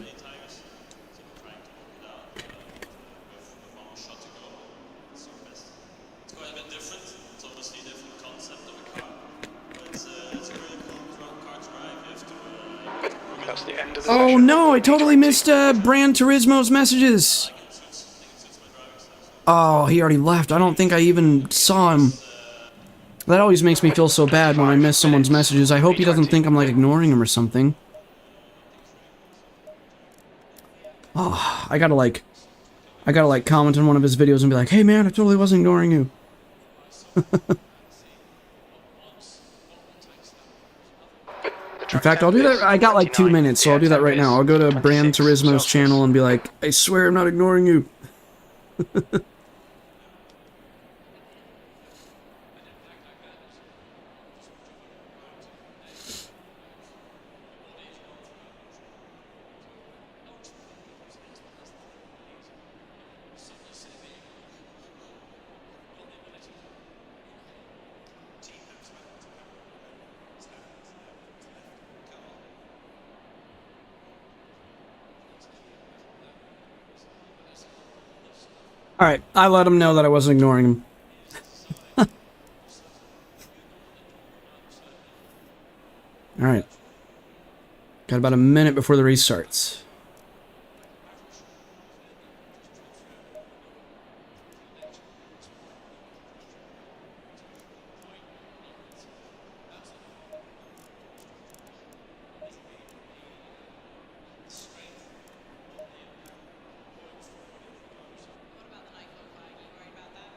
Speaker 2: That's the end of the
Speaker 1: Oh
Speaker 2: session.
Speaker 1: no, I totally missed Gran Turismo's messages. Oh, he already left. I don't think I even saw him. That always makes me feel so bad when I miss someone's messages. I hope he doesn't think I'm, like, ignoring him or something. Oh, I gotta comment on one of his videos and be like, hey man, I totally wasn't ignoring you. In fact, I'll do that. I got like 2 minutes, so I'll do that right now. I'll go to Gran Turismo's channel and be like, I swear I'm not ignoring you. Alright, I let him know that I wasn't ignoring him. Alright. Got about a minute before the race starts.
Speaker 4: What about the night qualifying? You worried about that?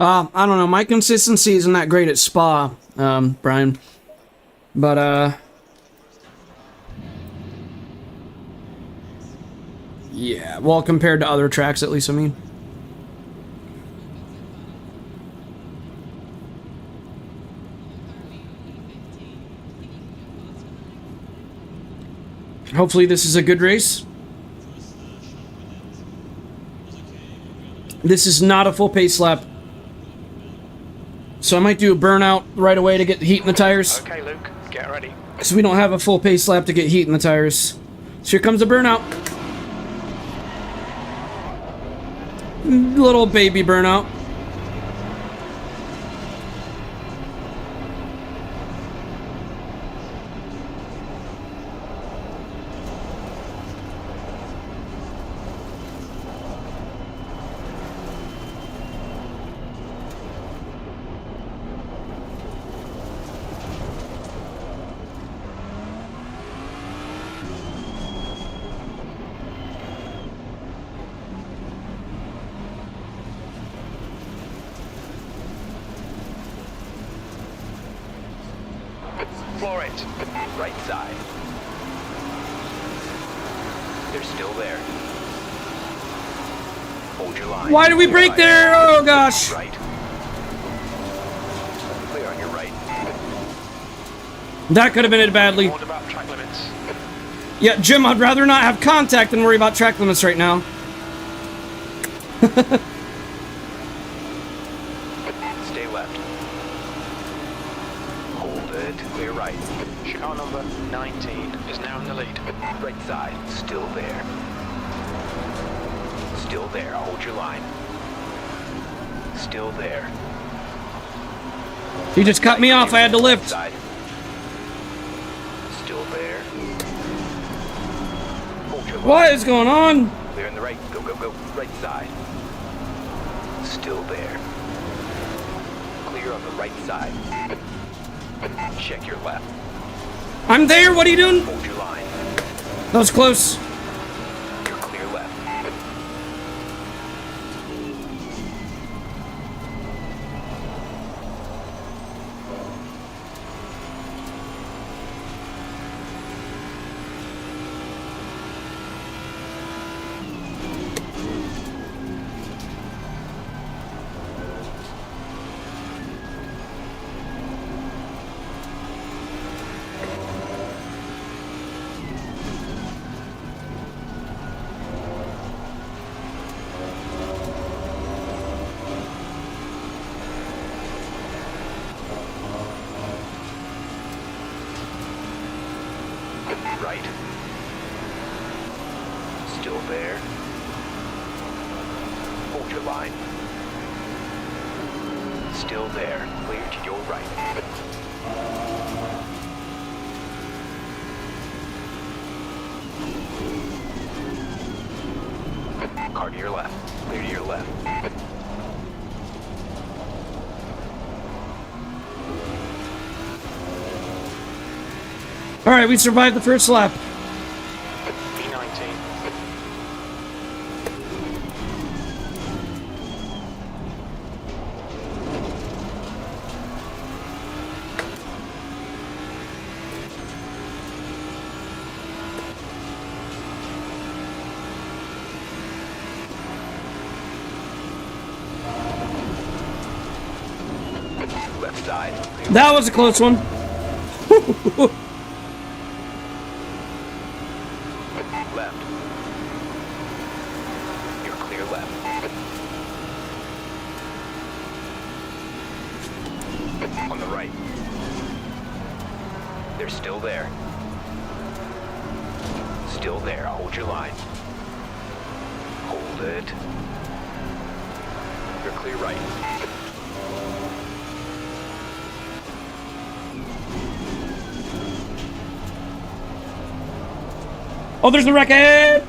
Speaker 1: I don't know. My consistency isn't that great at Spa, Brian. But, yeah, well, compared to other tracks, at least, I mean. Hopefully this is a good race. This is not a full pace lap. So I might do a burnout right away to get heat in the tires.
Speaker 2: Okay, Luke, get ready.
Speaker 1: So we don't have a full pace lap to get heat in the tires. So here comes a burnout. Little baby burnout.
Speaker 2: Floor it.
Speaker 3: Right side. They're still there. Hold your line.
Speaker 1: Why did we break
Speaker 3: Right.
Speaker 1: there? Oh gosh.
Speaker 3: Right. Clear on your right.
Speaker 1: That could have ended badly.
Speaker 2: Warned about track limits.
Speaker 1: Yeah, Jim, I'd rather not have contact than worry about track limits right now.
Speaker 3: Stay left. Hold it. Clear right.
Speaker 2: Car number 19 is now in the lead.
Speaker 3: Right side. Still there. Still there. Hold your line. Still there.
Speaker 1: He just cut me off. I had to lift.
Speaker 3: Side. Still there. Hold your line.
Speaker 1: What is going on?
Speaker 3: Clear in the right. Go, go, go. Right side. Still there. Clear on the right side. Check your left.
Speaker 1: I'm there. What are you doing?
Speaker 3: Hold your line.
Speaker 1: That was close.
Speaker 3: You're clear left. Right. Still there. Hold your line. Still there. Clear to your right. Car to your left. Clear to your left.
Speaker 1: All right, we survived the first lap.
Speaker 2: B19.
Speaker 3: Left side.
Speaker 1: That was a close one.
Speaker 3: Left. You're clear left. On the right. They're still there. Still there. Hold your line. Hold it. You're clear right.
Speaker 1: Oh, there's the wreck ahead.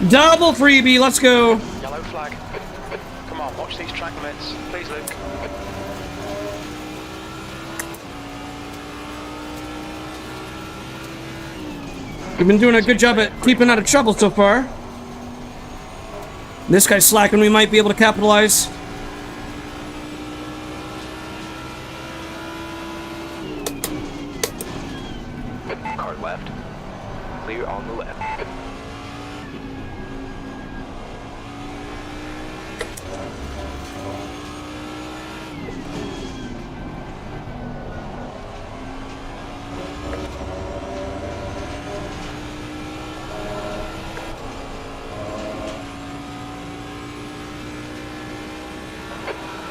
Speaker 1: Double freebie. Let's go.
Speaker 2: Yellow flag. Come on, watch these track limits. Please, Luke.
Speaker 1: We've been doing a good job at keeping out of trouble so far. This guy's slacking. We might be able to capitalize.
Speaker 3: Car left. Clear on the left.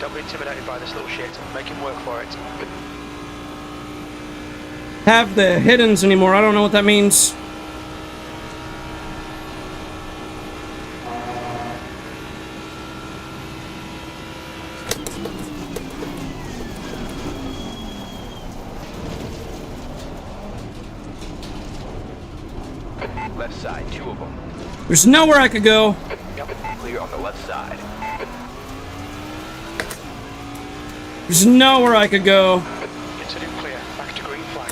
Speaker 2: Don't be intimidated by this little shit. Make him work for it.
Speaker 1: Have the hiddens anymore. I don't know what that means.
Speaker 3: Left side, 2 of them.
Speaker 1: There's nowhere I could go.
Speaker 3: Yep. Clear on the left side.
Speaker 1: There's nowhere I could go.
Speaker 2: Incident clear. Back to green flag.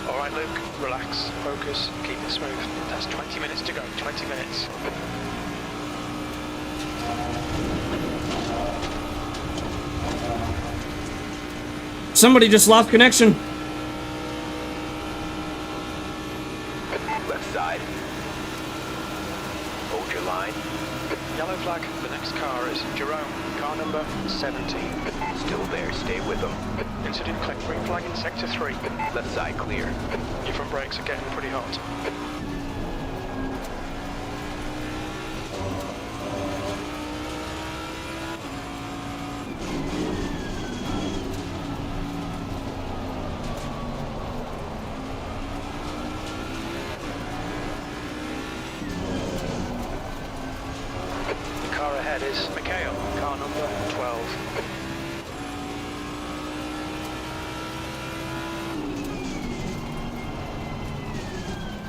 Speaker 2: Alright, Luke. Relax. Focus. Keep it smooth. That's 20 minutes to go. 20 minutes.
Speaker 1: Somebody just lost connection.
Speaker 3: Left side. Hold your line.
Speaker 2: Yellow flag. The next car is Jerome. Car number 17.
Speaker 3: Still there. Stay with them.
Speaker 2: Incident clear. Green flag in sector 3.
Speaker 3: Left side clear.
Speaker 2: Your front brakes are getting pretty hot. The car ahead is Mikhail, car number 12.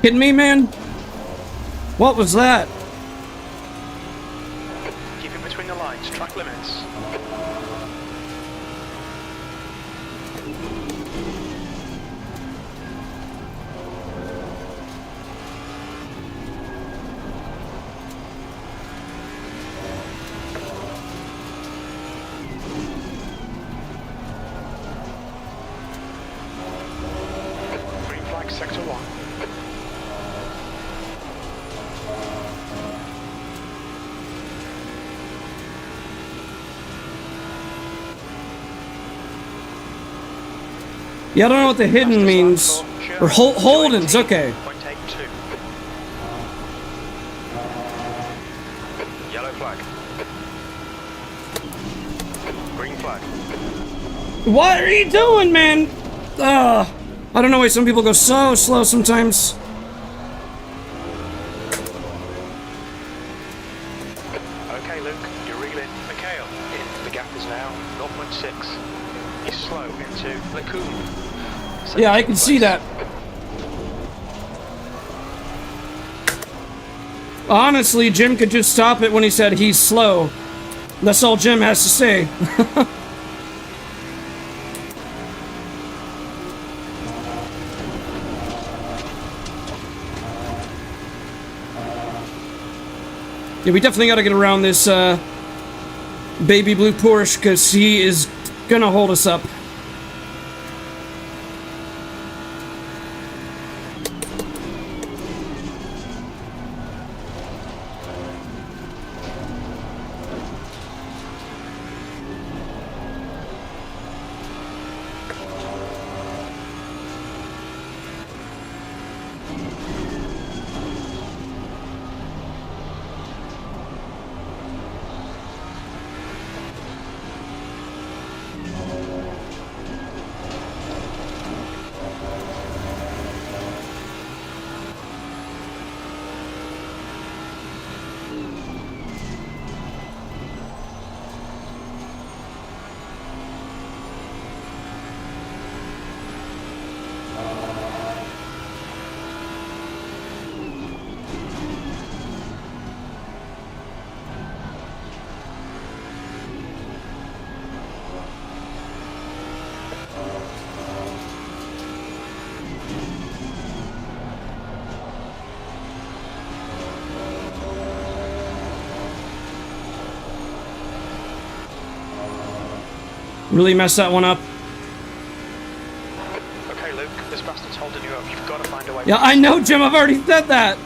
Speaker 1: Kidding me, man? What was that?
Speaker 2: Keep it between the lines, track limits. Green flag, sector 1.
Speaker 1: Yeah, I don't know what the hidden means. Or Holden's, okay.
Speaker 2: Point 82. Yellow flag. Green flag.
Speaker 1: What are you doing, man? I don't know why some people go so slow sometimes.
Speaker 2: Okay, Luke, you're reeling. Mikhail, in. The gap is now 0.6. He's slow into Lacoon.
Speaker 1: Yeah, I can see that. Honestly, Jim could just stop it when he said he's slow. That's all Jim has to say. Yeah, we definitely gotta get around this baby blue Porsche because he is gonna hold us up. Really messed that one up.
Speaker 2: Okay, Luke, this bastard's holding you up. You've got to find a way.
Speaker 1: Yeah, I know, Jim. I've already said that.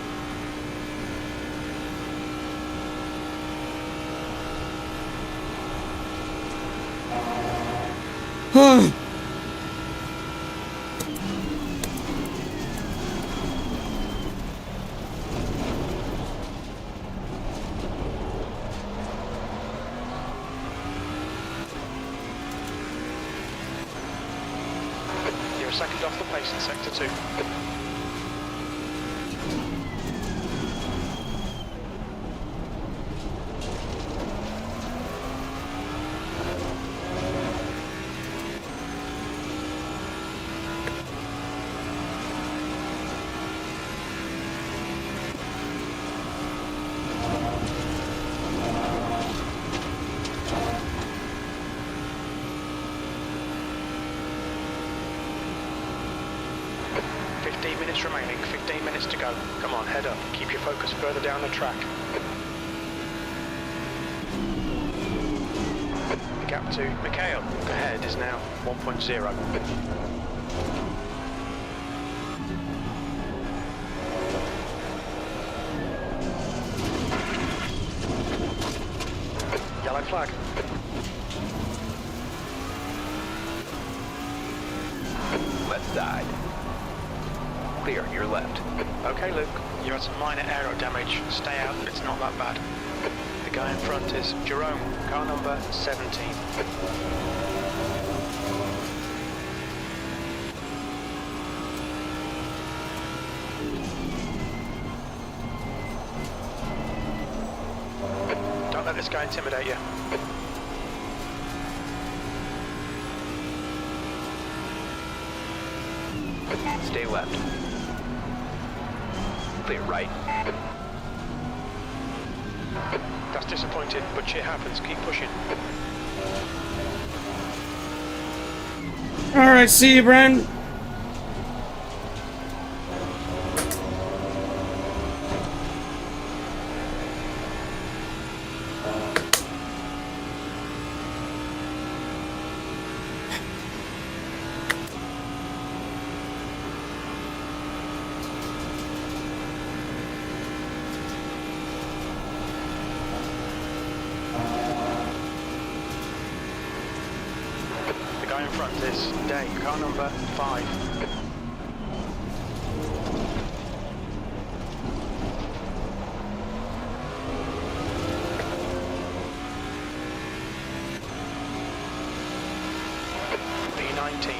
Speaker 2: You're a second off the pace in sector 2. Remaining, 15 minutes to go. Come on, head up. Keep your focus further down the track. The gap to Mikhail ahead is now 1.0. Yellow flag.
Speaker 3: Left side. Clear, your left.
Speaker 2: Okay, Luke, you had some minor aero damage. Stay out, it's not that bad. The guy in front is Jerome, car number 17. Don't let this guy intimidate you.
Speaker 3: Stay left. Clear right.
Speaker 2: That's disappointing, but shit happens. Keep pushing.
Speaker 1: All right, see you, Bren.
Speaker 2: In front is Dave, car number 5. B19.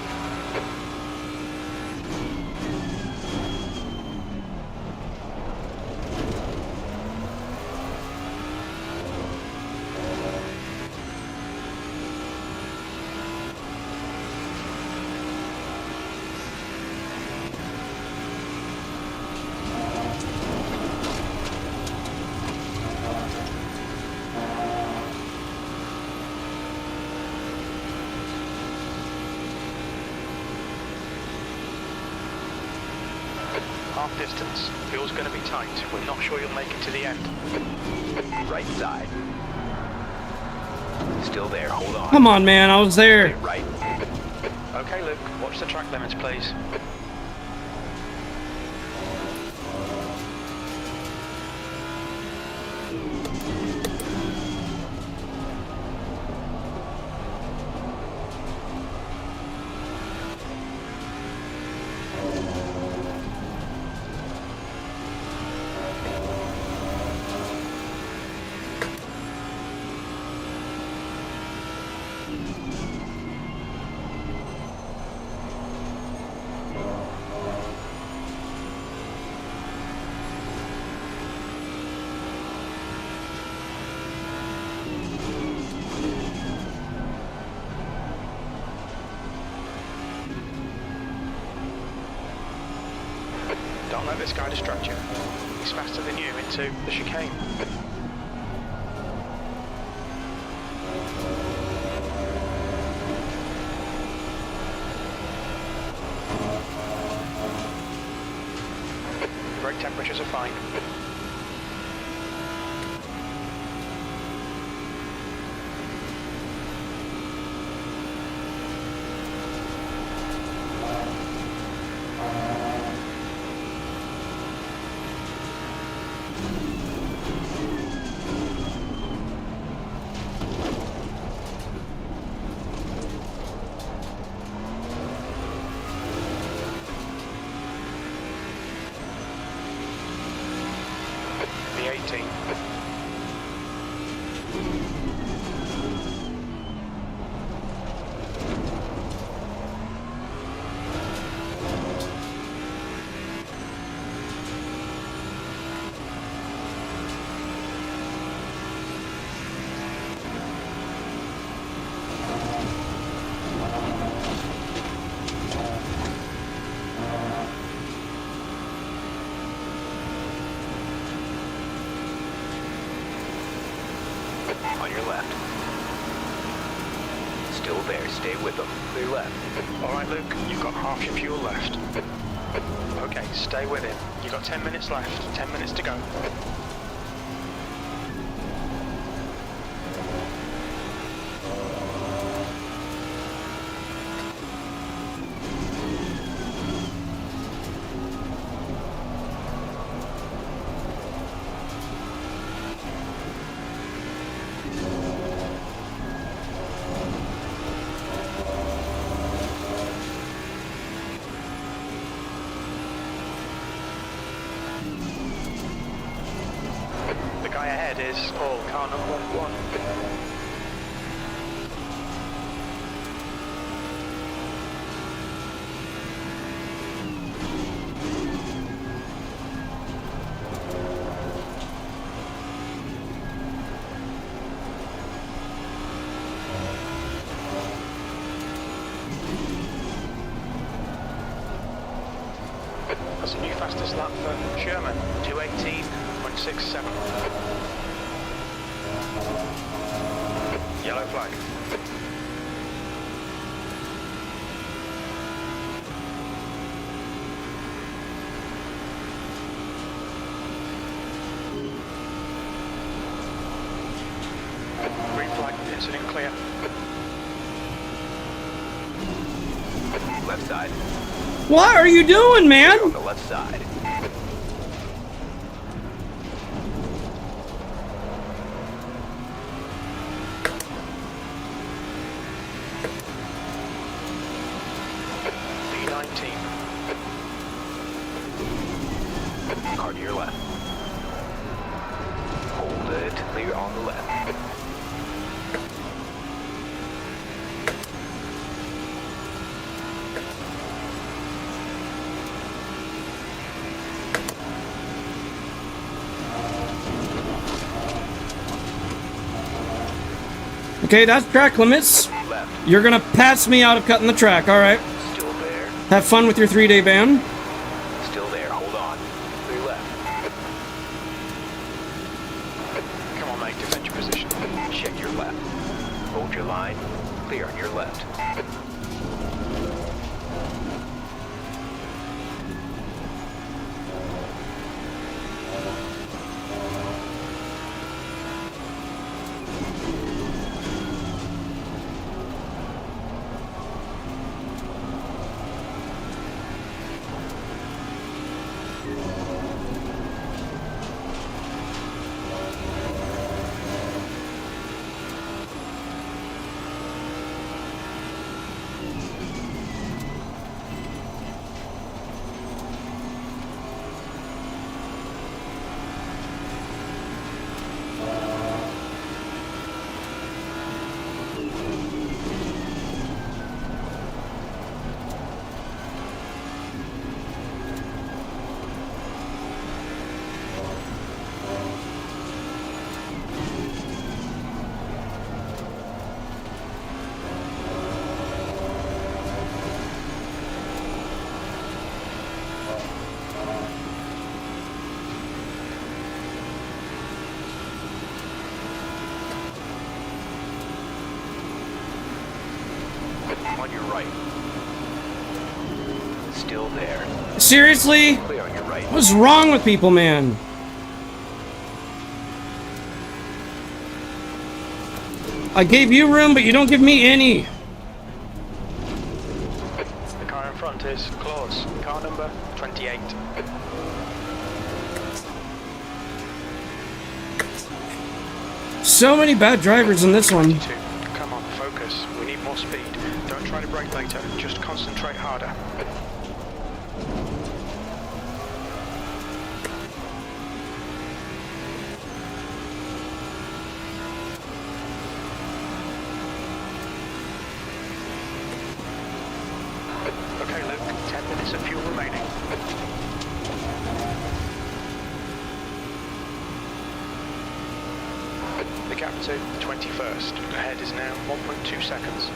Speaker 2: Half distance. Fuel's going to be tight. We're not sure you'll make it to the end.
Speaker 3: Right side. Still there, hold on.
Speaker 1: Come on, man. I was there.
Speaker 3: Right.
Speaker 2: Okay, Luke, watch the track limits, please. Don't let this guy distract you. He's faster than you into the chicane. Brake temperatures are fine.
Speaker 3: On your left. Still there. Stay with them. Clear left.
Speaker 2: All right, Luke, you've got half your fuel left. Okay, stay with him. You've got 10 minutes left. 10 minutes to go. Guy ahead is Paul, car number 1. That's a new fastest lap for Sherman, 2:18.67. Yellow flag. Green flag, incident clear.
Speaker 3: Left side.
Speaker 1: What are you doing, man?
Speaker 3: On the left side.
Speaker 2: B19.
Speaker 3: Car to your left. Hold it. Clear on the left.
Speaker 1: Okay, that's track limits.
Speaker 3: Left.
Speaker 1: You're gonna pass me out of cutting the track, alright.
Speaker 3: Still there.
Speaker 1: Have fun with your 3-day ban.
Speaker 3: Still there. Hold on. Clear left.
Speaker 2: Come on, mate, defend your position.
Speaker 3: Check your left. Hold your line. Clear on your left. On your right. Still there.
Speaker 1: Seriously?
Speaker 3: Clear on your right.
Speaker 1: What's wrong with people, man? I gave you room, but you don't give me any.
Speaker 2: The car in front is Claus, car number 28.
Speaker 1: So many bad drivers in this one.
Speaker 2: 22. Come on, focus. We need more speed. Don't try to brake later, just concentrate harder. Okay, Luke, 10 minutes of fuel remaining. The gap to 21st. Ahead is now 1.2 seconds.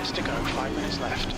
Speaker 2: minutes to go, 5 minutes left.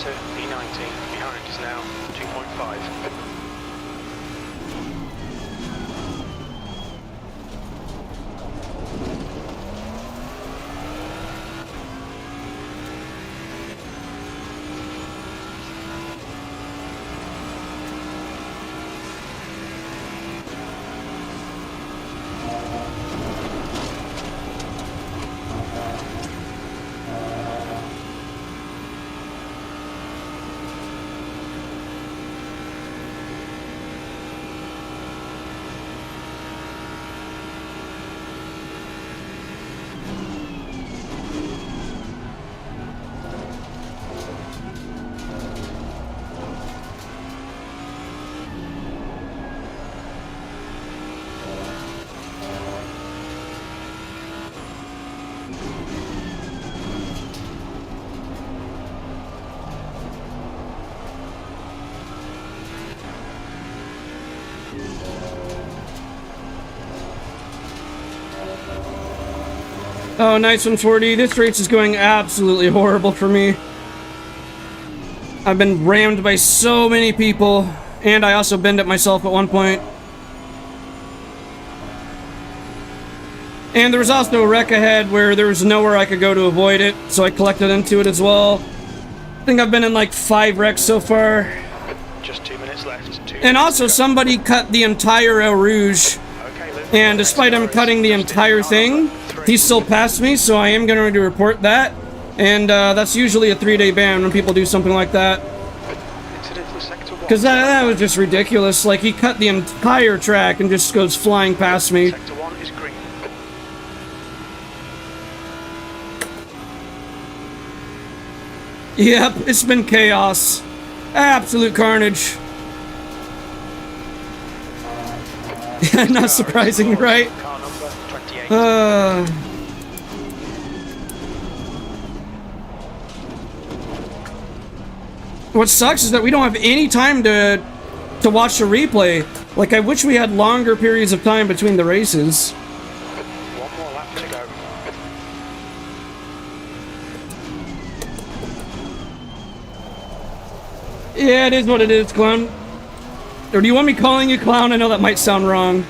Speaker 2: To E90, behind is now 2.5.
Speaker 1: Oh, nice one, 4D. This race is going absolutely horrible for me. I've been rammed by so many people, and I also binned it myself at one point. And there was also a wreck ahead where there was nowhere I could go to avoid it, so I collected into it as well. I think I've been in like 5 wrecks so far.
Speaker 2: Just 2 minutes left.
Speaker 1: And also somebody cut the entire El Rouge, and despite him cutting the entire thing, he still passed me, so I am going to report that. And that's usually a 3-day ban when people do something like that. Because that was just ridiculous. Like, he cut the entire track and just goes flying past me.
Speaker 2: Sector 1 is green.
Speaker 1: Yep, it's been chaos. Absolute carnage. Not surprising, right?
Speaker 2: Car number 28.
Speaker 1: What sucks is that we don't have any time to watch the replay. Like, I wish we had longer periods of time between the races.
Speaker 2: 1 more lap to go.
Speaker 1: Yeah, it is what it is, clown. Or do you want me calling you clown? I know that might sound wrong.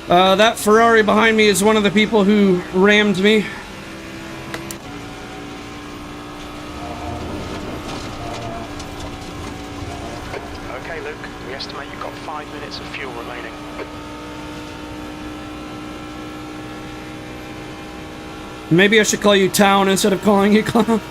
Speaker 1: That Ferrari behind me is one of the people who rammed me.
Speaker 2: Okay, Luke, we estimate you've got 5 minutes of fuel remaining.
Speaker 1: Maybe I should call you Town instead of calling you clown.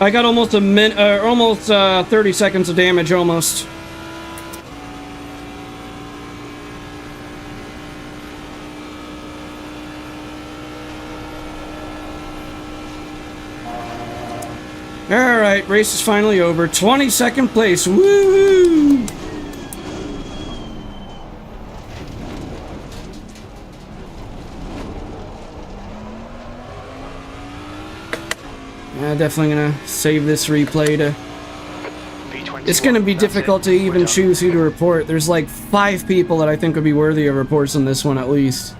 Speaker 1: I got almost almost 30 seconds of damage, almost. Alright, race is finally over. 22nd place, woohoo! Definitely gonna save this replay to... It's gonna be difficult to even choose who to report. There's like 5 people that I think would be worthy of reports on this one at least.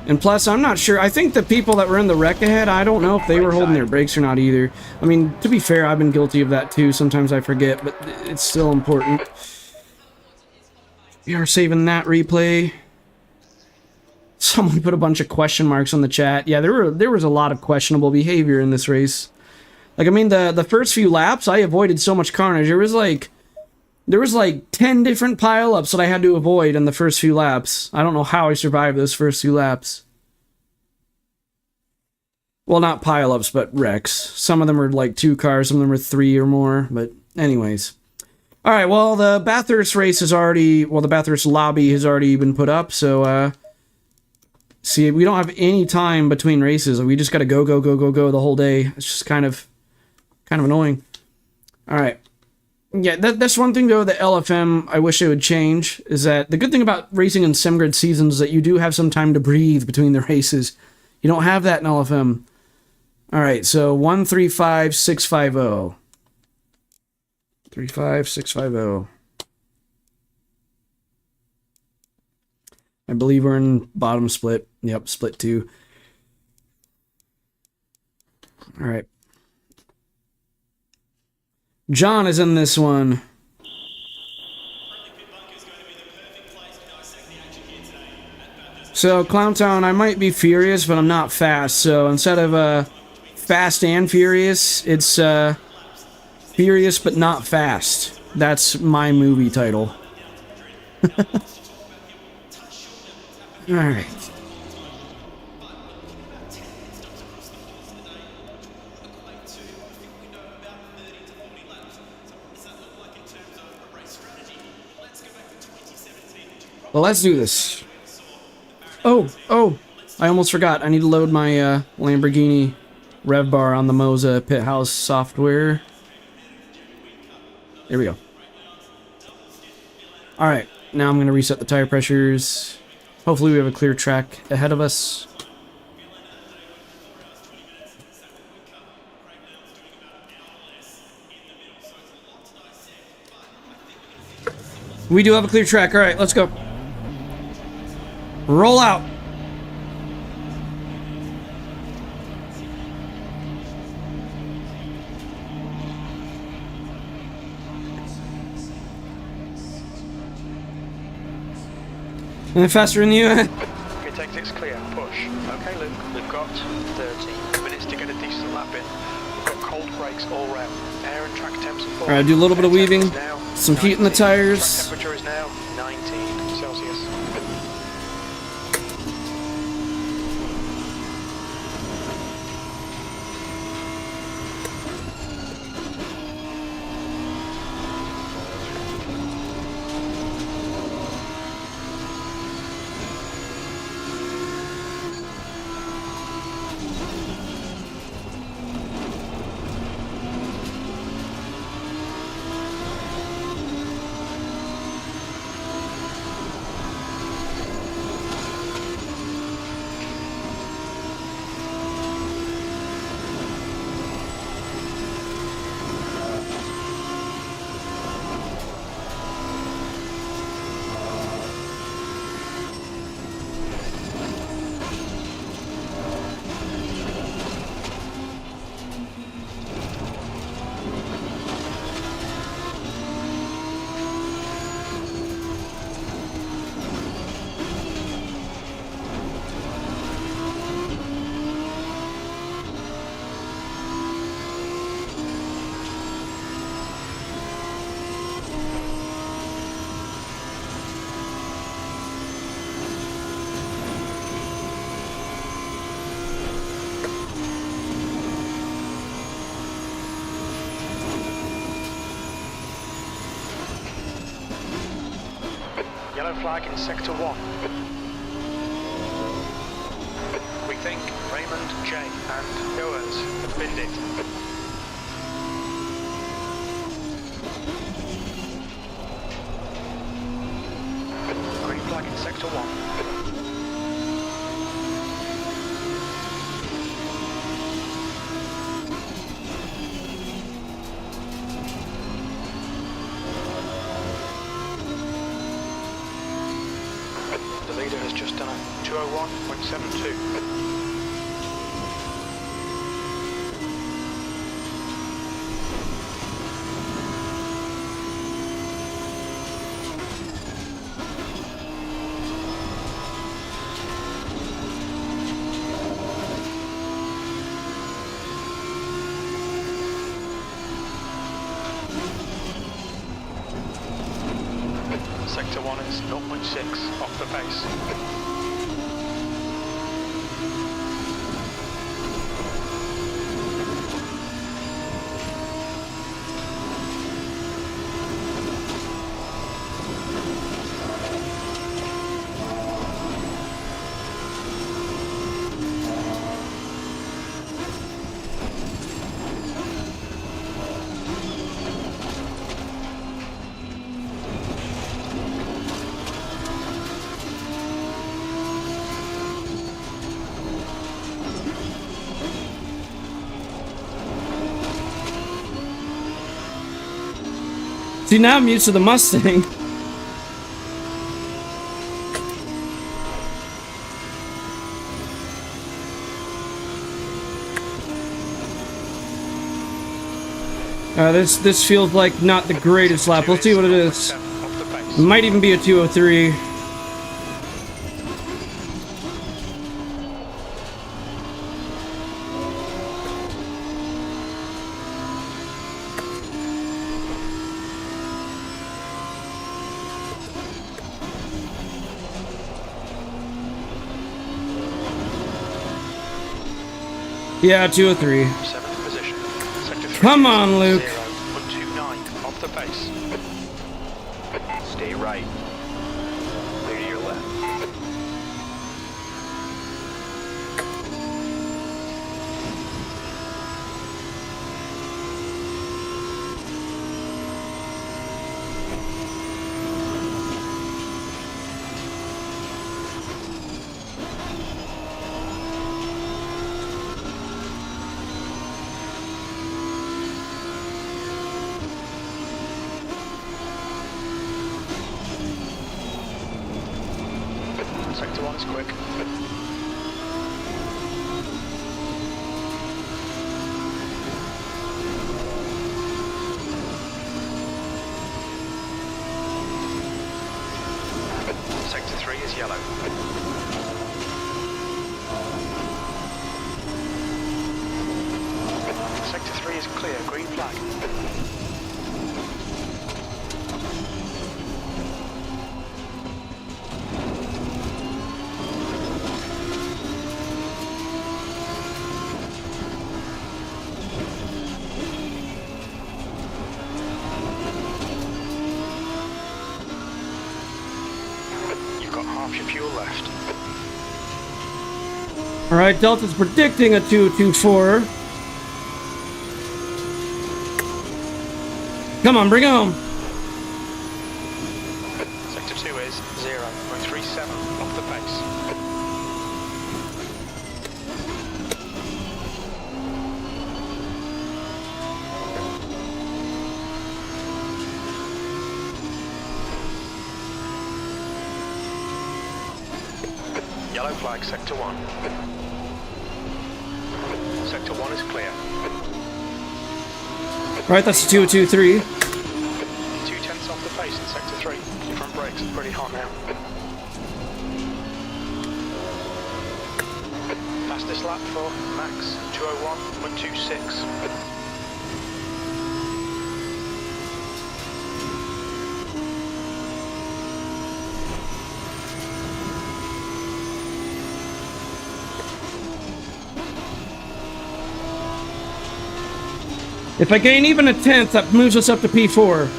Speaker 1: And plus, I'm not sure. I think the people that were in the wreck ahead, I don't know if they were holding their brakes or not either. I mean, to be fair, I've been guilty of that too. Sometimes I forget, but it's still important. We are saving that replay. Someone put a bunch of question marks on the chat. Yeah, there was a lot of questionable behavior in this race. Like, I mean, the first few laps, I avoided so much carnage. There was like 10 different pileups that I had to avoid in the first few laps. I don't know how I survived those first few laps. Well, not pileups, but wrecks. Some of them were like 2 cars, some of them were 3 or more, but anyways. Alright, well, the Bathurst race is already... Well, the Bathurst lobby has already been put up, so, see, we don't have any time between races. We just gotta go the whole day. It's just kind of annoying. Alright. Yeah, that's one thing, though, that LFM, I wish it would change, is that the good thing about racing in SimGrid seasons is that you do have some time to breathe between the races. You don't have that in LFM. Alright, so 135650. 35650. I believe we're in bottom split. Yep, split 2. Alright. John is in this one. So, Clowntown, I might be furious, but I'm not fast. So, instead of fast and furious, it's furious but not fast. That's my movie title. Alright. Well, let's do this. Oh, I almost forgot. I need to load my Lamborghini rev bar on the Moza Pit House software. There we go. Alright, now I'm going to reset the tire pressures. Hopefully we have a clear track ahead of us. We do have a clear track. Alright, let's go. Roll out. And faster than you.
Speaker 2: Your exit's clear. Push. Okay, Luke. We've got 13 minutes to get a decent lap in. We've got cold brakes all round. Air and track temps are full.
Speaker 1: Alright, do a little bit of weaving. Some heat in the tires.
Speaker 2: Track temperature is now 19 Celsius. flag in Sector 1. We think Raymond, Jay and Goers have binned it. Green flag in Sector 1. The leader has just done a 201.72. Sector 1 is 0.6 off the pace.
Speaker 1: See, now I'm used to the Mustang. This feels like not the greatest lap. Let's see what it is. It might even be a 203. Yeah, 203.
Speaker 2: 7th position. Sector 3
Speaker 1: Come on, Luke.
Speaker 2: 0.29 off the pace.
Speaker 3: Stay right. Clear to your left.
Speaker 2: Sector 1 is quick. Sector 3 is yellow. Sector 3 is clear, green flag. Half your fuel left.
Speaker 1: Alright, Delta's predicting a 224. Come on, bring it home.
Speaker 2: Sector 2 is 0.37 off the pace. Yellow flag, Sector 1. Sector 1 is clear.
Speaker 1: Right, that's a 223.
Speaker 2: 2/10 off the pace in Sector 3. Your front brakes are pretty hot now. Fastest lap for Max, 201.26.
Speaker 1: If I gain even a 10th, that moves us up to P4.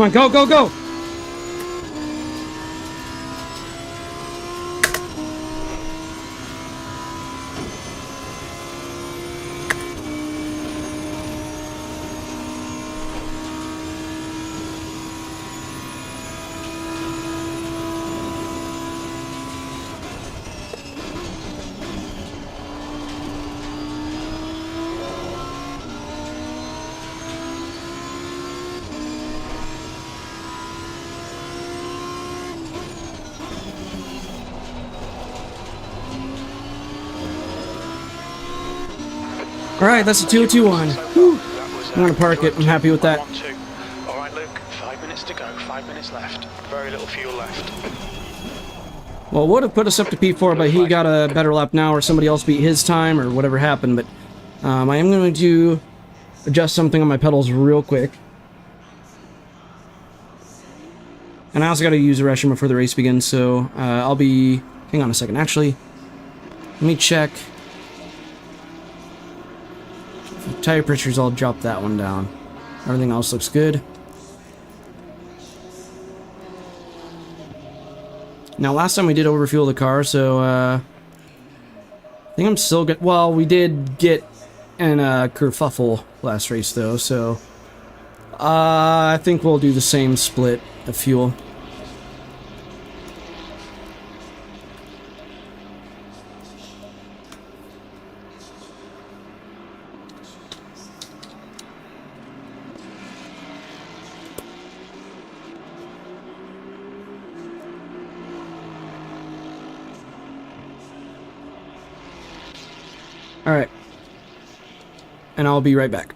Speaker 1: Come on, go, go, go! Alright, that's a 2021. Whew. I'm gonna park it. I'm happy with that.
Speaker 2: Alright, Luke, 5 minutes to go, 5 minutes left. Very little fuel left.
Speaker 1: Well, would have put us up to P4, but he got a better lap now, or somebody else beat his time, or whatever happened. But I am going to adjust something on my pedals real quick. And I also got to use the restroom before the race begins, so I'll be... Hang on a second, actually. Let me check. Tire pressures, I'll drop that one down. Everything else looks good. Now, last time we did overfuel the car, so I think I'm still good. Well, we did get in a kerfuffle last race, though, so I think we'll do the same split of fuel. Alright. And I'll be right back.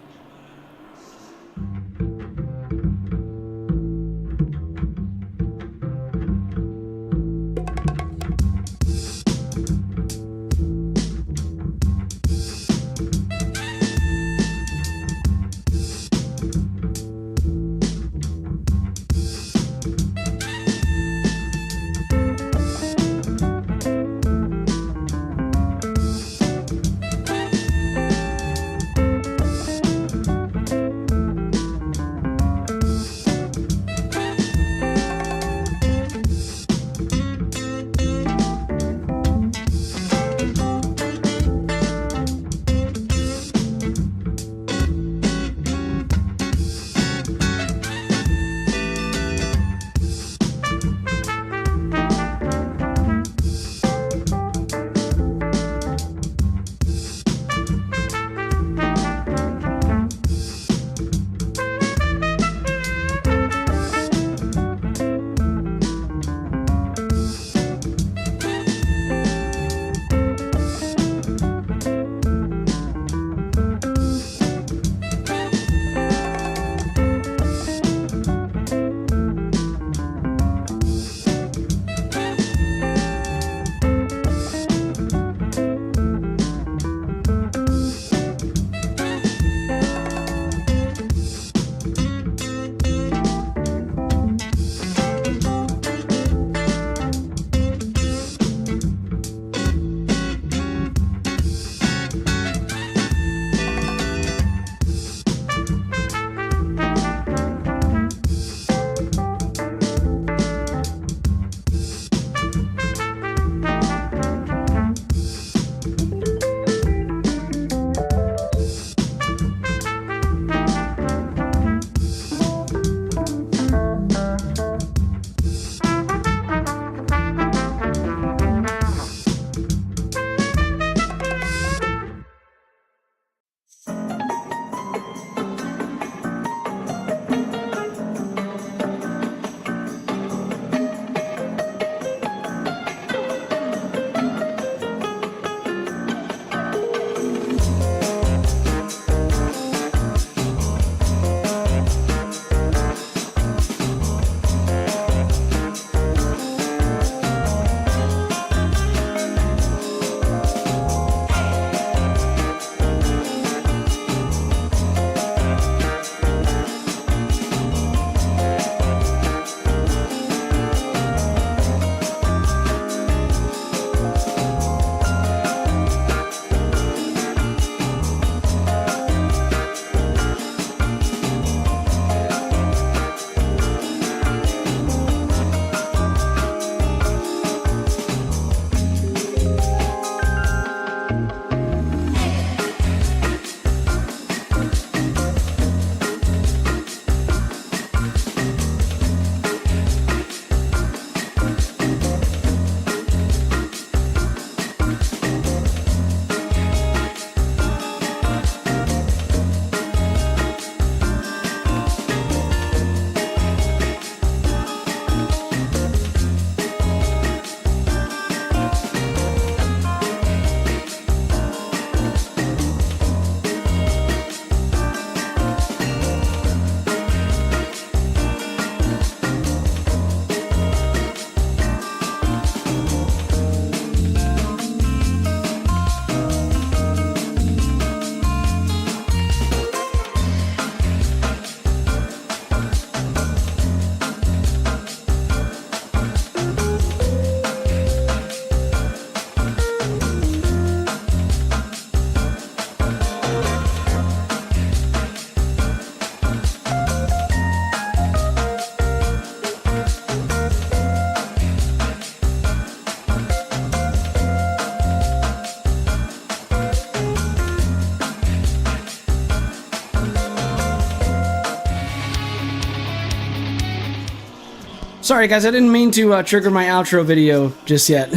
Speaker 1: Sorry guys, I didn't mean to trigger my outro video just yet.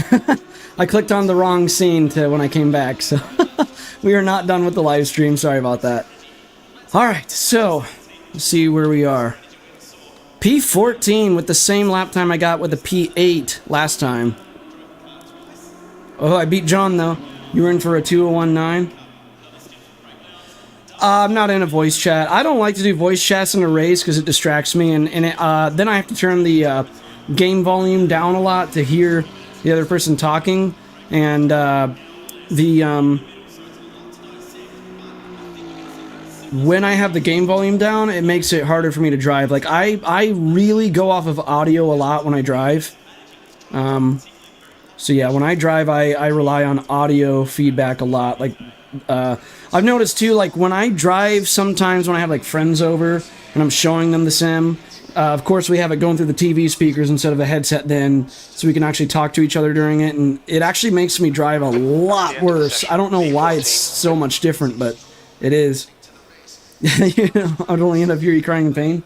Speaker 1: I clicked on the wrong scene when I came back, so we are not done with the live stream. Sorry about that. Alright, so let's see where we are. P14 with the same lap time I got with the P8 last time. Oh, I beat John though. You were in for a 2:01.9. I'm not in a voice chat. I don't like to do voice chats in a race because it distracts me, and then I have to turn the game volume down a lot to hear the other person talking, and when I have the game volume down, it makes it harder for me to drive. Like, I really go off of audio a lot when I drive. So yeah, when I drive, I rely on audio feedback a lot. Like, I've noticed too, like when I drive, sometimes when I have like friends over and I'm showing them the sim, of course we have it going through the TV speakers instead of a headset then, so we can actually talk to each other during it, and it actually makes me drive a lot worse. I don't know why it's so much different, but it is. You know, I'd only end up hearing you crying in pain.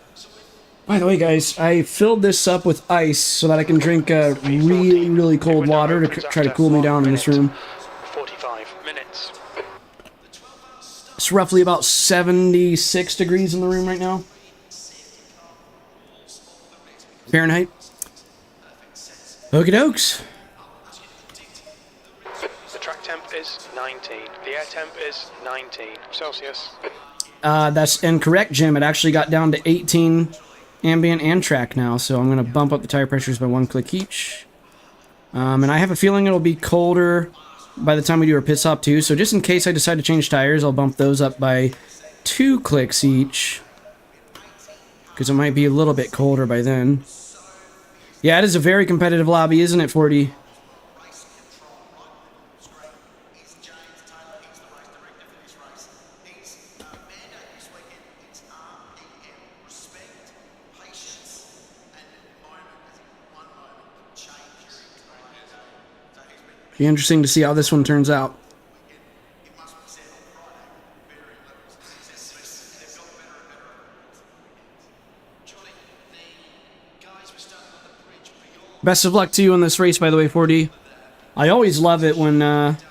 Speaker 1: By the way, guys, I filled this up with ice so that I can drink really, really cold water to try to cool me down in this room.
Speaker 2: 45 minutes.
Speaker 1: It's roughly about 76 degrees in the room right now. Fahrenheit. Okie dokes.
Speaker 2: The track temp is 19. The air temp is 19 Celsius.
Speaker 1: That's incorrect, Jim. It actually got down to 18 ambient and track now, so I'm going to bump up the tire pressures by 1 click each. And I have a feeling it'll be colder by the time we do our pit stop too, so just in case I decide to change tires, I'll bump those up by 2 clicks each, because it might be a little bit colder by then. Yeah, it is a very competitive lobby, isn't it, 40? Be interesting to see how this one turns out. Best of luck to you in this race, by the way, 4D. I always love it when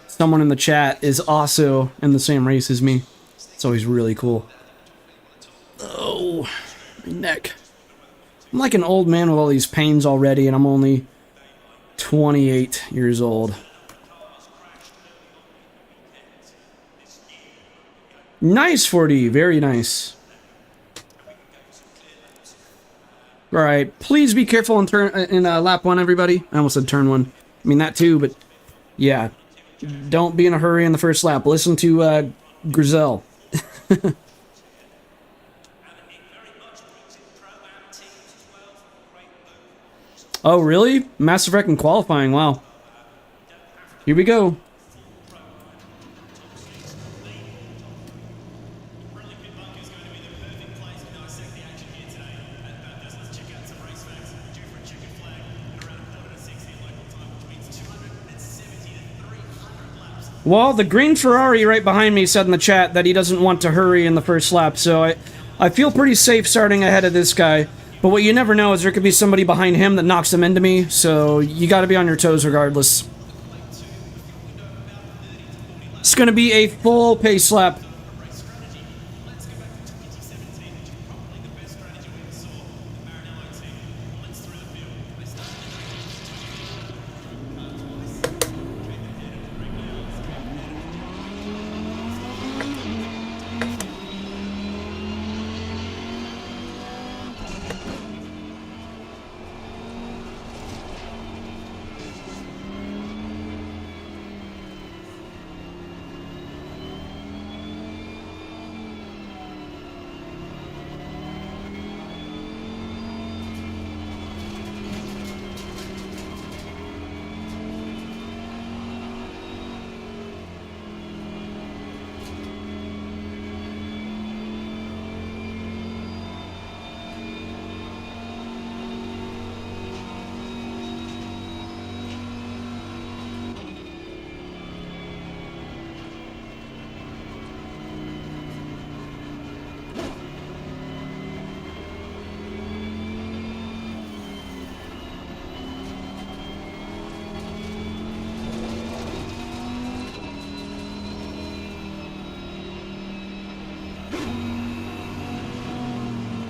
Speaker 1: someone in the chat is also in the same race as me. It's always really cool. Oh, my neck. I'm like an old man with all these pains already, and I'm only 28 years old. Nice, 4D. Very nice. Alright, please be careful in lap 1, everybody. I almost said turn 1. I mean, that too, but yeah. Don't be in a hurry in the first lap. Listen to Grizel. Oh, really? Mass Effect in qualifying. Wow. Here we go. Well, the green Ferrari right behind me said in the chat that he doesn't want to hurry in the first lap, so I feel pretty safe starting ahead of this guy. But what you never know is there could be somebody behind him that knocks him into me, so you gotta be on your toes regardless. It's gonna be a full pace lap.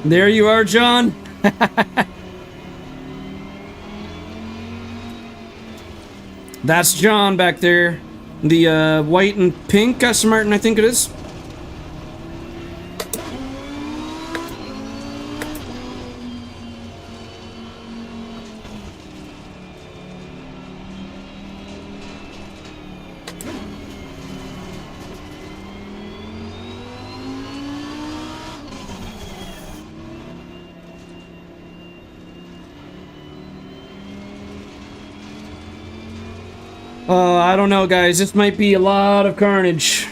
Speaker 1: There you are, John. That's John back there. The white and pink Aston Martin, I think it is. I don't know, guys. This might be a lot of carnage.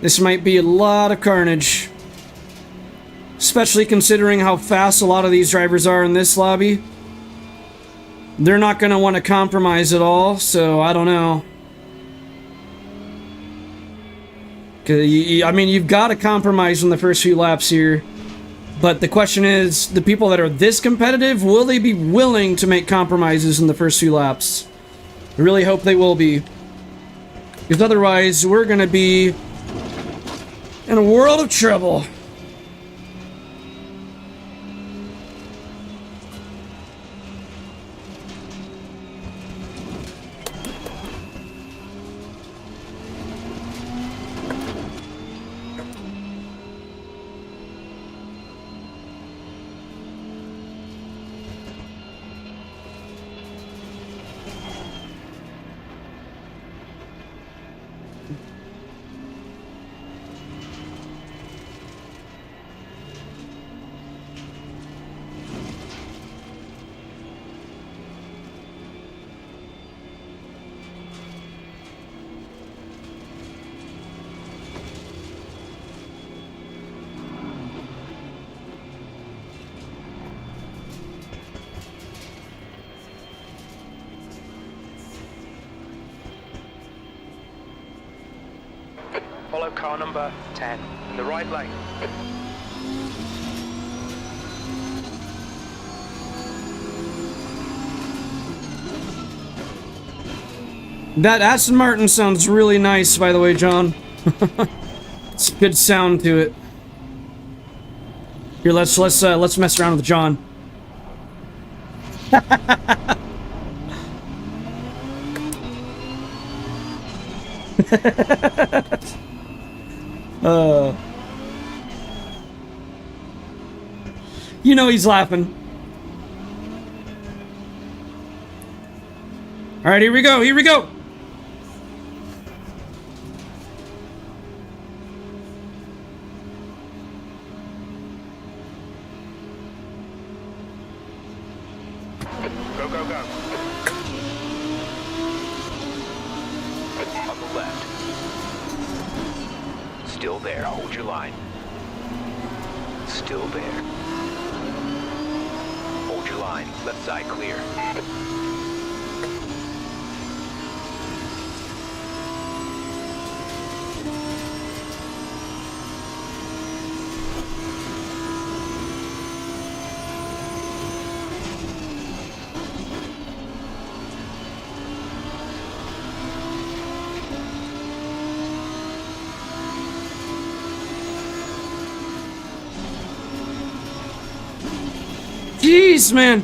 Speaker 1: This might be a lot of carnage. Especially considering how fast a lot of these drivers are in this lobby. They're not going to want to compromise at all, so I don't know. I mean, you've got to compromise in the first few laps here. But the question is, the people that are this competitive, will they be willing to make compromises in the first few laps? I really hope they will be. Because otherwise, we're going to be in a world of trouble.
Speaker 2: Follow car number 10 in the right lane.
Speaker 1: That Aston Martin sounds really nice, by the way, John. It's a good sound to it. Here, let's mess around with John. You know he's laughing. All right, here we go. Here we go.
Speaker 2: Go, go, go.
Speaker 3: On the left. Still there. Hold your line. Still there. Hold your line. Left side clear.
Speaker 1: Jeez, man.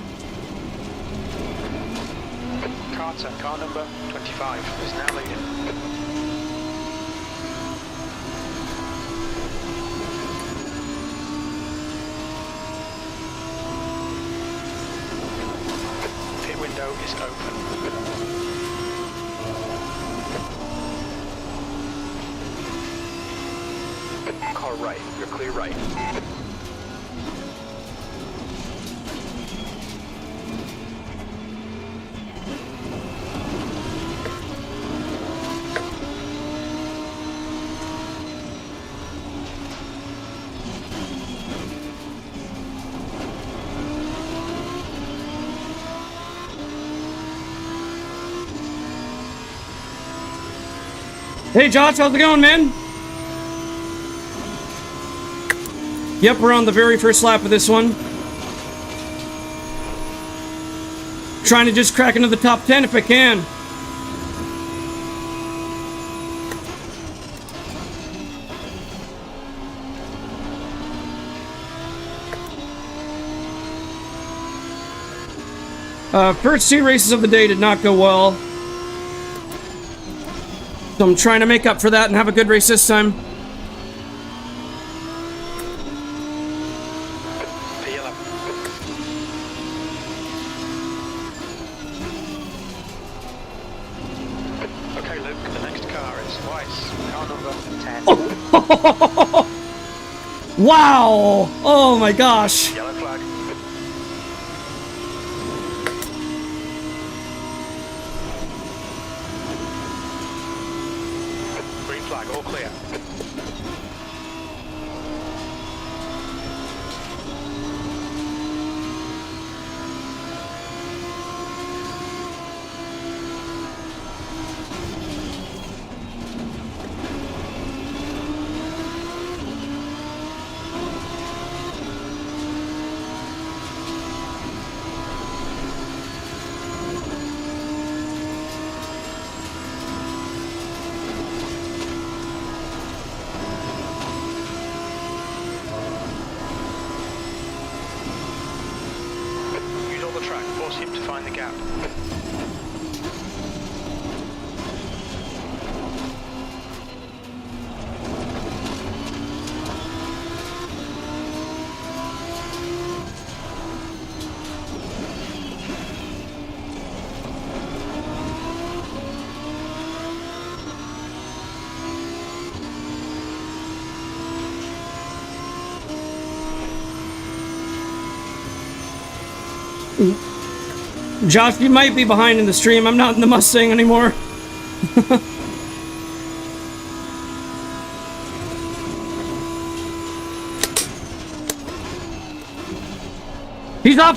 Speaker 2: Carter, car number 25 is now leading. Pit window is open.
Speaker 3: Car right. You're clear right.
Speaker 1: Hey, Josh, how's it going, man? Yep, we're on the very first lap of this one. Trying to just crack into the top 10 if I can. First 2 races of the day did not go well. So I'm trying to make up for that and have a good race this time.
Speaker 2: P11. Okay, Luke, the next car is Weiss, car number 10.
Speaker 1: Wow! Oh my gosh!
Speaker 2: Yellow flag. Green flag, all clear. Use all the track, force him to find the gap.
Speaker 1: Josh, you might be behind in the stream. I'm not in the Mustang anymore. He's up!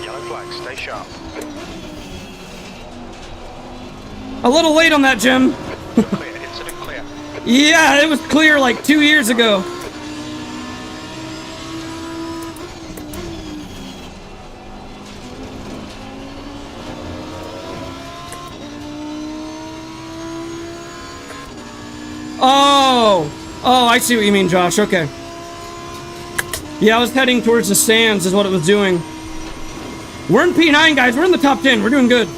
Speaker 2: Yellow flag, stay sharp.
Speaker 1: A little late on that, Jim.
Speaker 2: Clear, incident clear.
Speaker 1: Yeah, it was clear like 2 years ago. Oh, I see what you mean, Josh. Okay. Yeah, I was heading towards the stands is what it was doing. We're in P9, guys. We're in the top 10. We're doing good.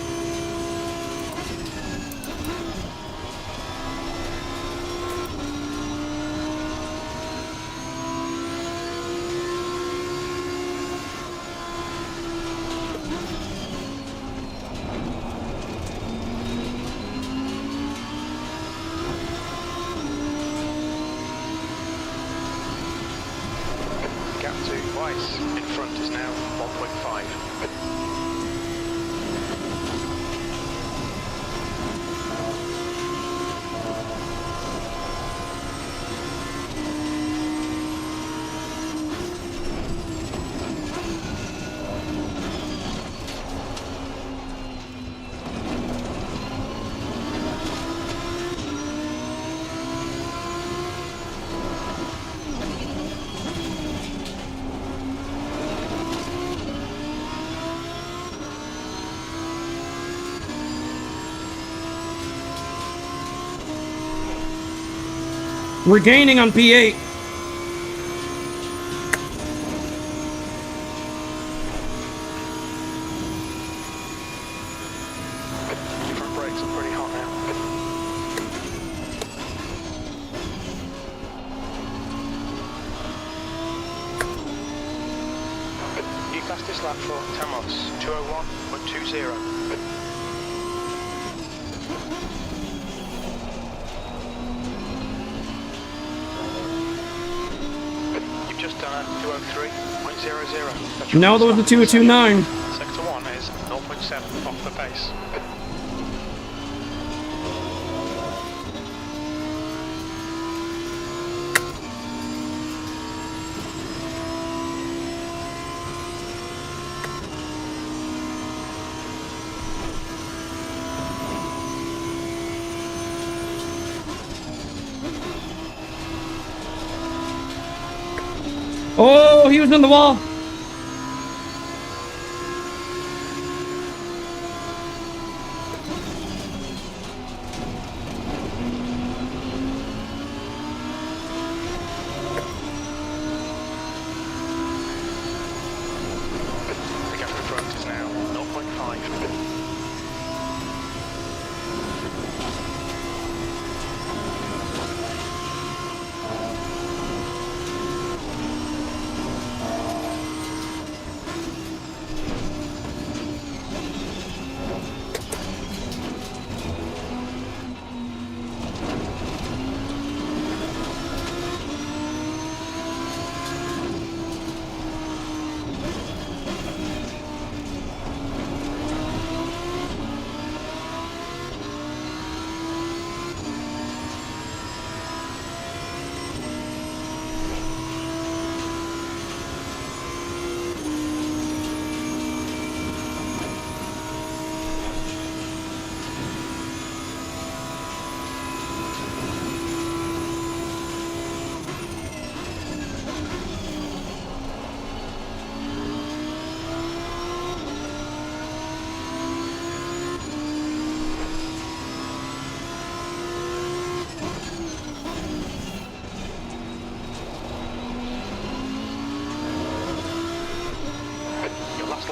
Speaker 2: Gap to Weiss in front is now 1.5.
Speaker 1: We're gaining on P8.
Speaker 2: Your front brakes are pretty hot now. You passed this lap for Tamos, 201.20. You've just done a 203.00.
Speaker 1: No, that was the 229.
Speaker 2: Sector 1 is 0.7 off the pace.
Speaker 1: Oh, he was in the wall.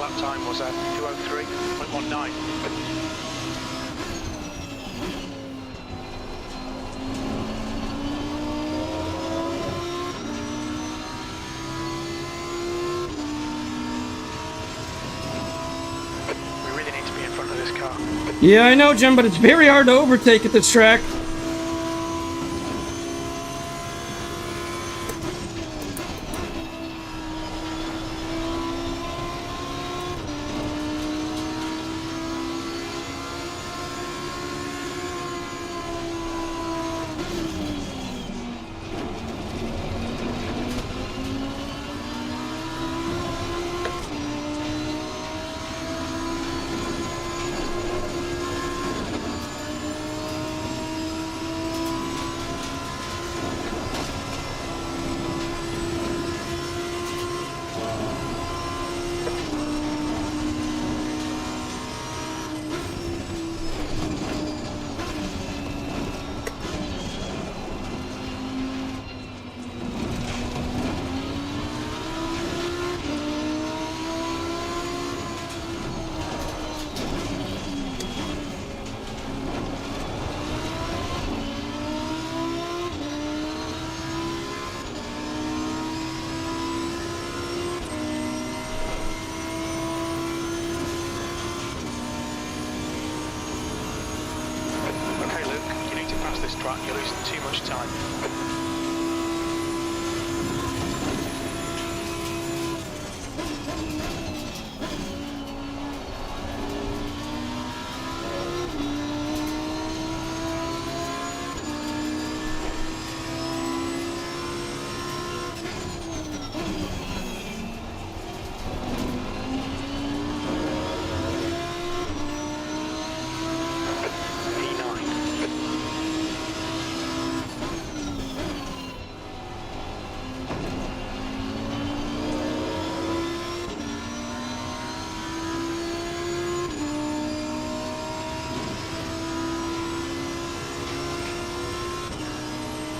Speaker 2: lap time was 2:03.19. We really need to be in front of this car.
Speaker 1: Yeah, I know, Jim, but it's very hard to overtake at this track.
Speaker 2: You're losing too much time.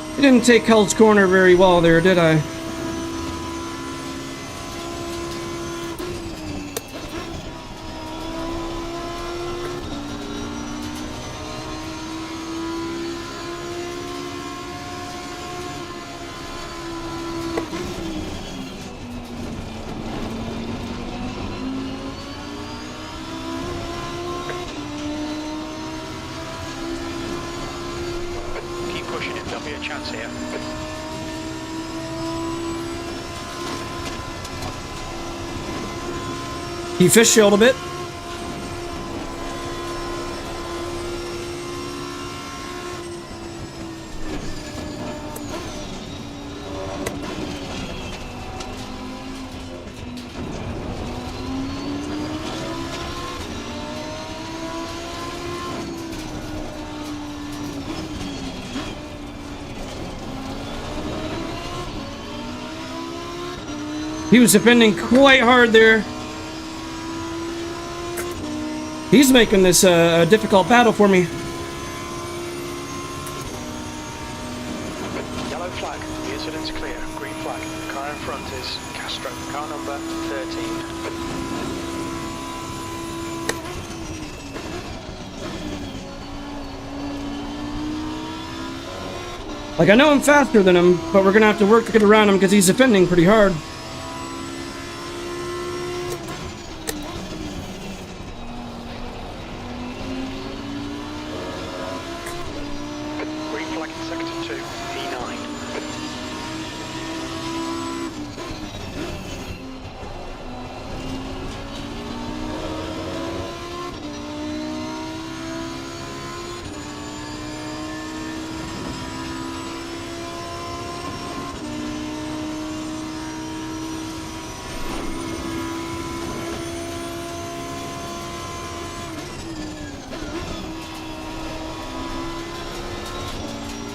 Speaker 1: I didn't take Hell's Corner very well there, did I? He fish shield a bit. He was defending quite hard there. He's making this a difficult battle for me.
Speaker 2: Yellow flag, the incident's clear. Green flag, the car in front is Castro, car number 13.
Speaker 1: Like, I know I'm faster than him, but we're gonna have to work to get around him because he's defending pretty hard.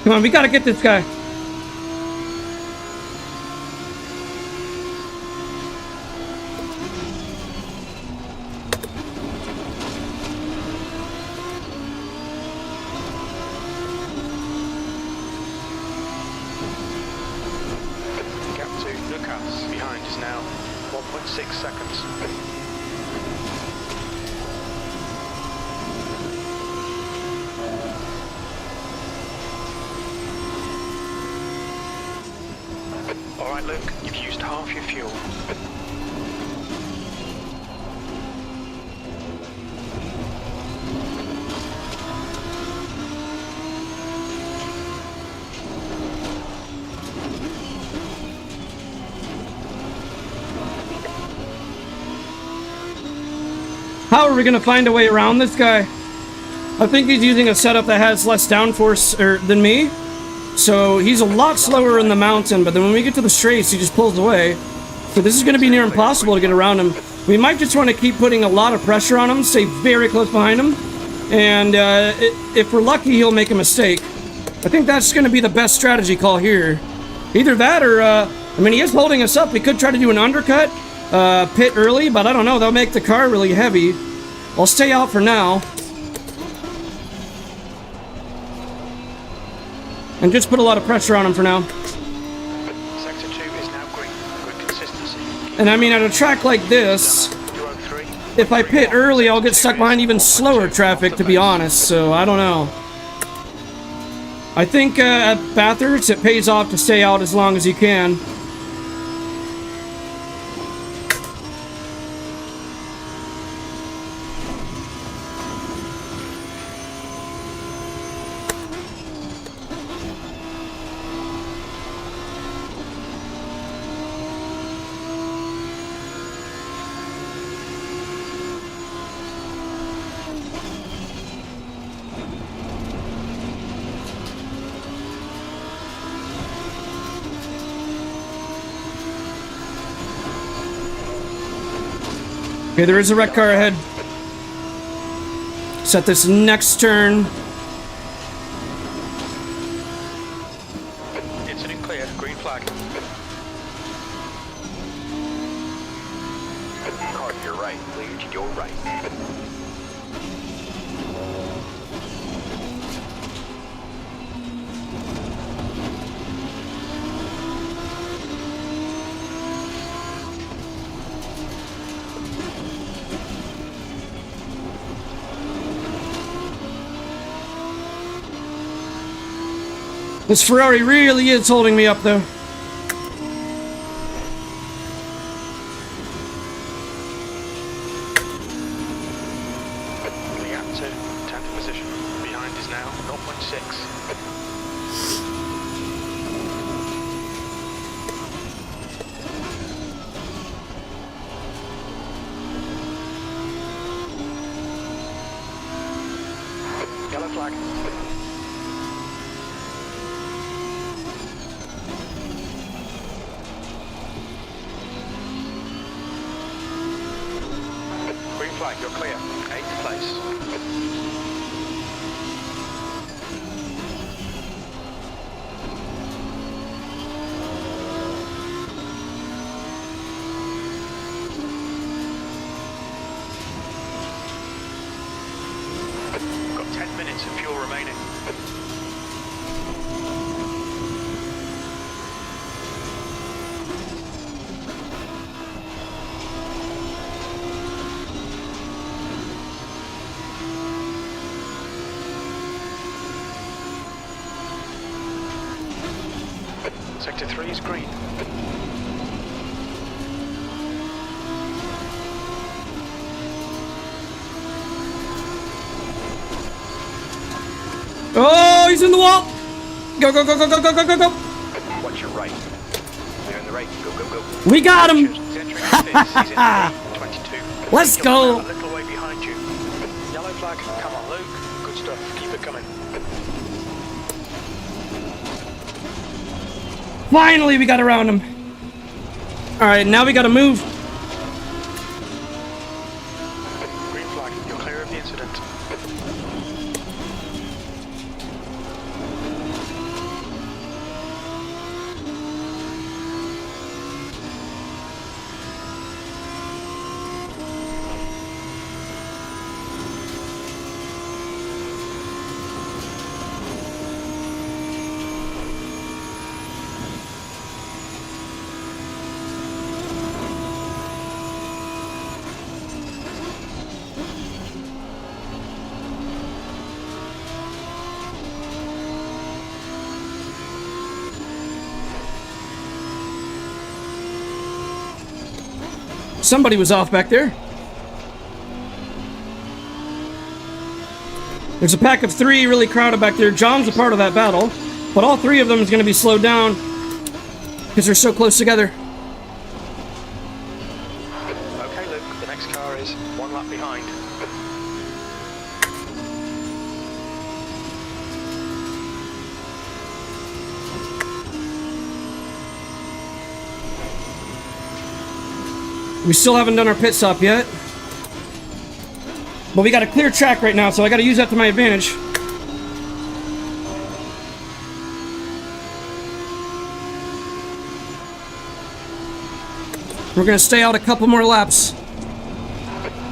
Speaker 1: Come on, we gotta get this guy.
Speaker 2: Gap to Lucas behind is now 1.6 seconds. Alright, Luke, you've used half your fuel.
Speaker 1: How are we gonna find a way around this guy? I think he's using a setup that has less downforce than me. So he's a lot slower in the mountain, but then when we get to the straights, he just pulls away. So this is gonna be near impossible to get around him. We might just want to keep putting a lot of pressure on him, stay very close behind him. And if we're lucky, he'll make a mistake. I think that's gonna be the best strategy call here. Either that or, I mean, he is holding us up. We could try to do an undercut. Pit early, but I don't know, that'll make the car really heavy. I'll stay out for now. And just put a lot of pressure on him for now.
Speaker 2: Sector 2 is now green. Good consistency.
Speaker 1: And I mean, at a track like this,
Speaker 2: You're on 3.
Speaker 1: if I pit early, I'll get stuck behind even slower traffic, to be honest, so I don't know. I think at Bathurst, it pays off to stay out as long as you can. Okay, there is a wreck car ahead. Set this next turn.
Speaker 2: Incident clear. Green flag.
Speaker 3: Car to your right, clear to your right.
Speaker 1: This Ferrari really is holding me up, though.
Speaker 2: Gap to 10th position. Behind is now 0.6. Yellow flag. Green flag, you're clear. 8th place. Got 10 minutes of fuel remaining. Sector 3 is green.
Speaker 1: Oh, he's in the wall! Go, go, go, go, go, go, go, go, go!
Speaker 3: Watch your right. Clear on the right. Go, go, go.
Speaker 1: We got him!
Speaker 2: He's entering the pits. He's in P22.
Speaker 1: Let's
Speaker 2: You're
Speaker 1: go!
Speaker 2: A little way behind you. Yellow flag. Come on, Luke. Good stuff. Keep it coming.
Speaker 1: Finally, we got around him. Alright, now we gotta move.
Speaker 2: Green flag. You're clear of the incident.
Speaker 1: Somebody was off back there. There's a pack of 3 really crowded back there. John's a part of that battle, but all 3 of them is going to be slowed down because they're so close together.
Speaker 2: Okay, Luke, the next car is 1 lap behind.
Speaker 1: We still haven't done our pit stop yet. But we got a clear track right now, so I got to use that to my advantage. We're going to stay out a couple more laps.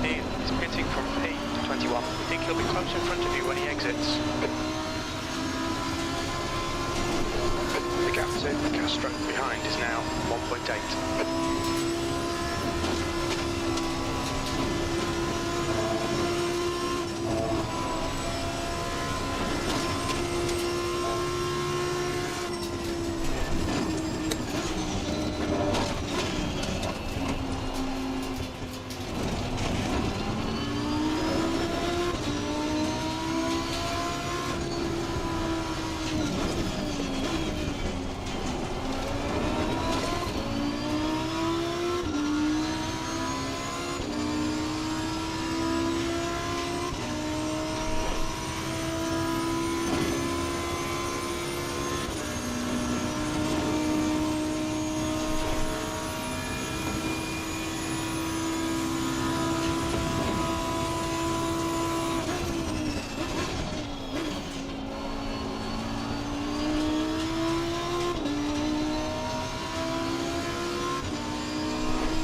Speaker 2: Ian is pitting from P21. We think he'll be close in front of you when he exits. The gap to Castro behind is now 1.8.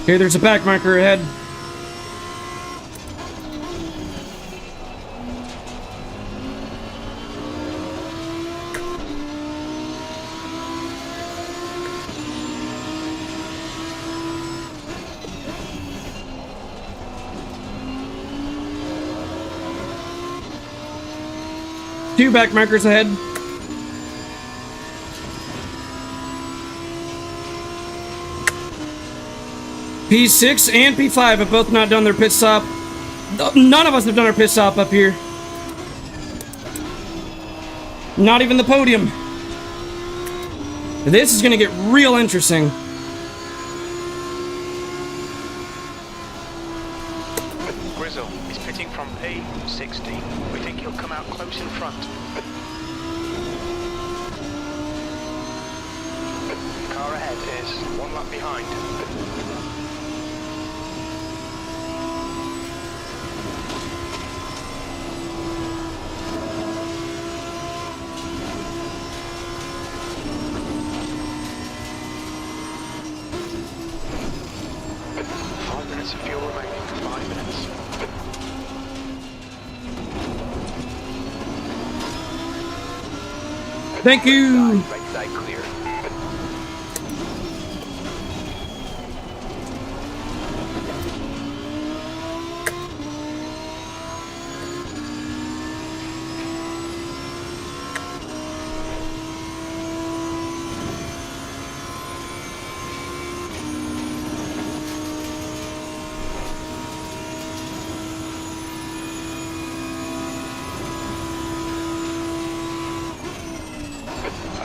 Speaker 1: Okay, there's a back marker ahead. Two back markers ahead. P6 and P5 have both not done their pit stop. None of us have done our pit stop up here. Not even the podium. This is gonna get real interesting.
Speaker 2: Grizzle is pitting from P60. We think he'll come out close in front. The car ahead is 1 lap behind. Of fuel remaining, 5 minutes.
Speaker 1: Thank you.
Speaker 3: Right side clear.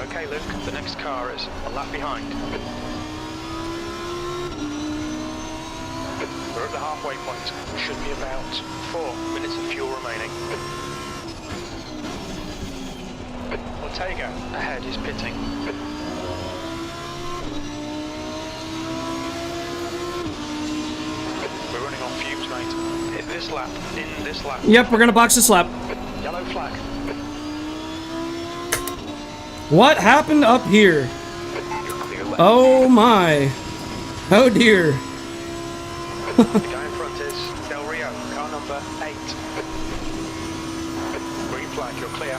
Speaker 2: Okay, Luke, the next car is a lap behind. We're at the halfway point. Should be about 4 minutes of fuel remaining. Ortega ahead is pitting. We're running on fumes, mate. Hit this lap, in this lap.
Speaker 1: Yep, we're gonna box this lap.
Speaker 2: Yellow flag.
Speaker 1: What happened up here? Oh my. Oh dear.
Speaker 2: The guy in front is Del Rio, car number 8. Green flag, you're clear.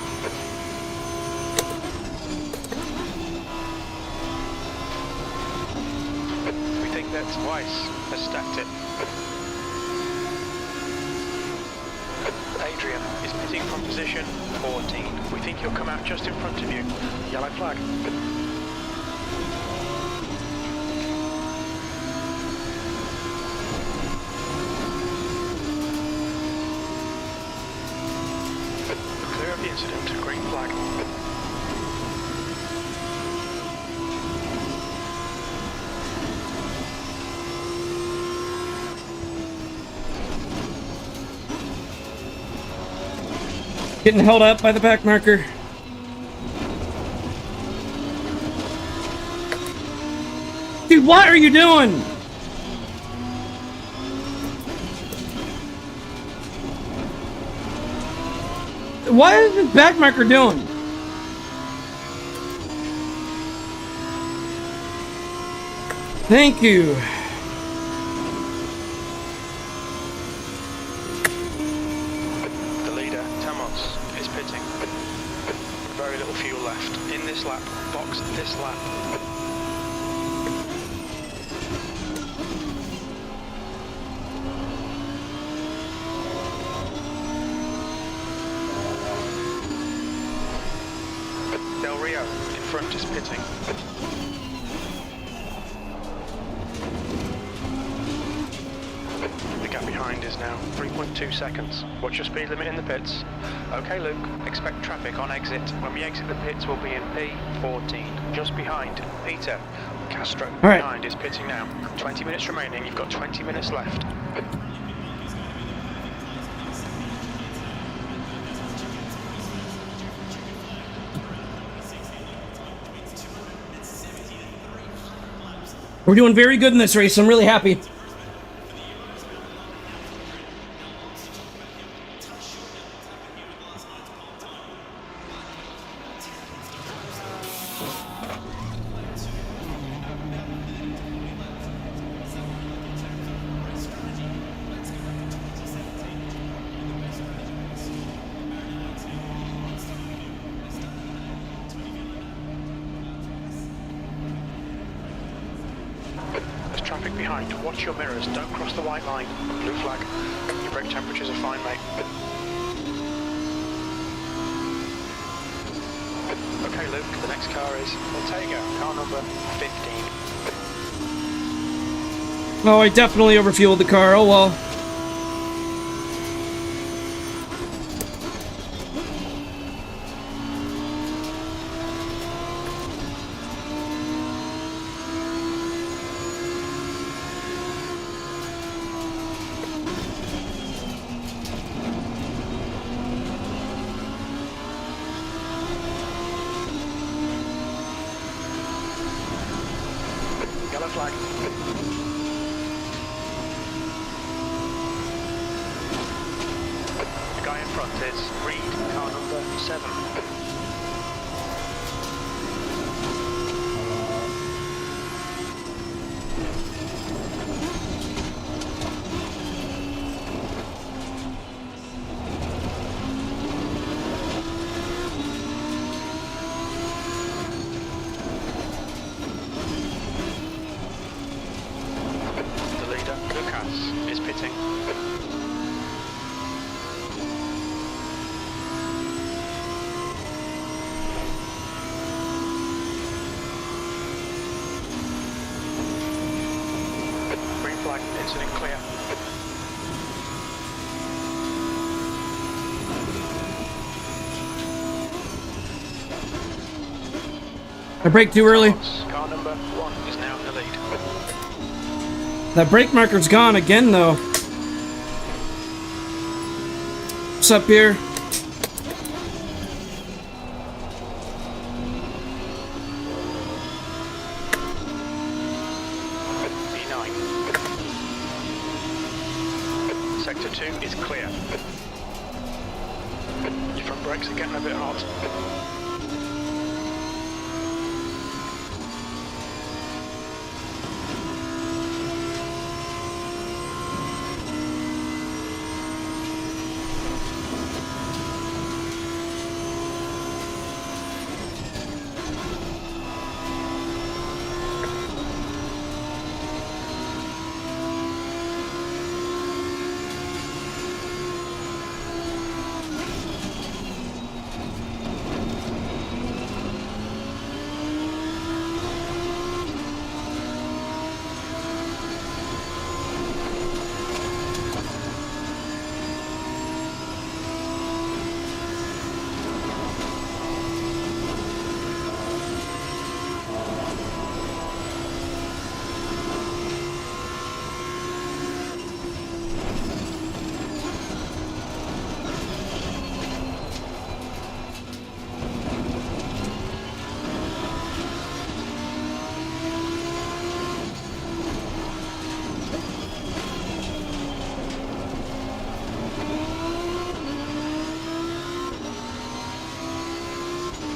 Speaker 2: We think that Weiss has stacked it. Adrian is pitting from position 14. We think he'll come out just in front of you. Yellow flag.
Speaker 1: Getting held up by the back marker. Dude, what are you doing? What is this back marker doing? Thank you.
Speaker 2: The leader, Tamos, is pitting. Very little fuel left. In this lap, box this lap. Del Rio, in front, is pitting. The gap behind is now 3.2 seconds. What's your speed limit in the pits? Okay, Luke, expect traffic on exit. When we exit the pits, we'll be in P14. Just behind, Peter. Castro,
Speaker 1: right.
Speaker 2: behind, is pitting now. 20 minutes remaining, you've got 20 minutes left.
Speaker 1: We're doing very good in this race. I'm really happy.
Speaker 2: Traffic behind. Watch your mirrors. Don't cross the white line. Blue flag. Your brake temperatures are fine, mate. Okay, Luke. The next car is Ortega. Car number 15.
Speaker 1: Oh, I definitely overfueled the car. Oh well.
Speaker 2: Yellow flag. The guy in front is Reed, car number 7. Is pitting. Green flag, incident clear.
Speaker 1: I braked too early.
Speaker 2: Car number 1 is now in the lead.
Speaker 1: That brake marker's gone again, though. What's up here?
Speaker 2: B9. Sector 2 is clear. Your front brakes are getting a bit hot.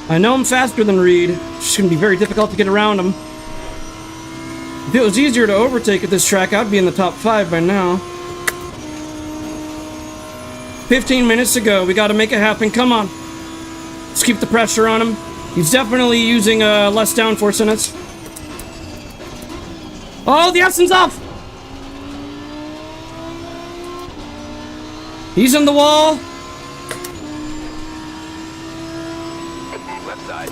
Speaker 1: I know I'm faster than Reed. It's just gonna be very difficult to get around him. If it was easier to overtake at this track, I'd be in the top 5 by now. 15 minutes to go. We gotta make it happen. Come on. Let's keep the pressure on him. He's definitely using less downforce in us. Oh, the Essen's off! He's in the wall.
Speaker 3: Left side.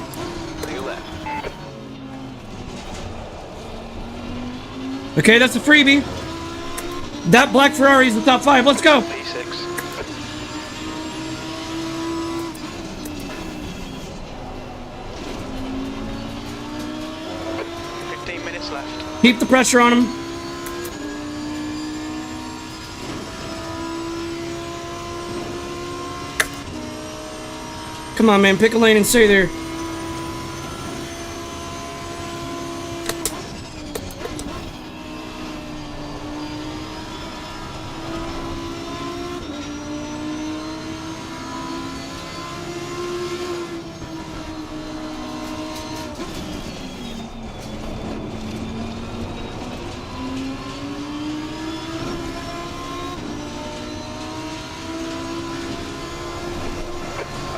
Speaker 3: To your left.
Speaker 1: Okay, that's a freebie. That black Ferrari is the top 5. Let's go.
Speaker 2: P6. Minutes left.
Speaker 1: Keep the pressure on him. Come on, man. Pick a lane and stay there.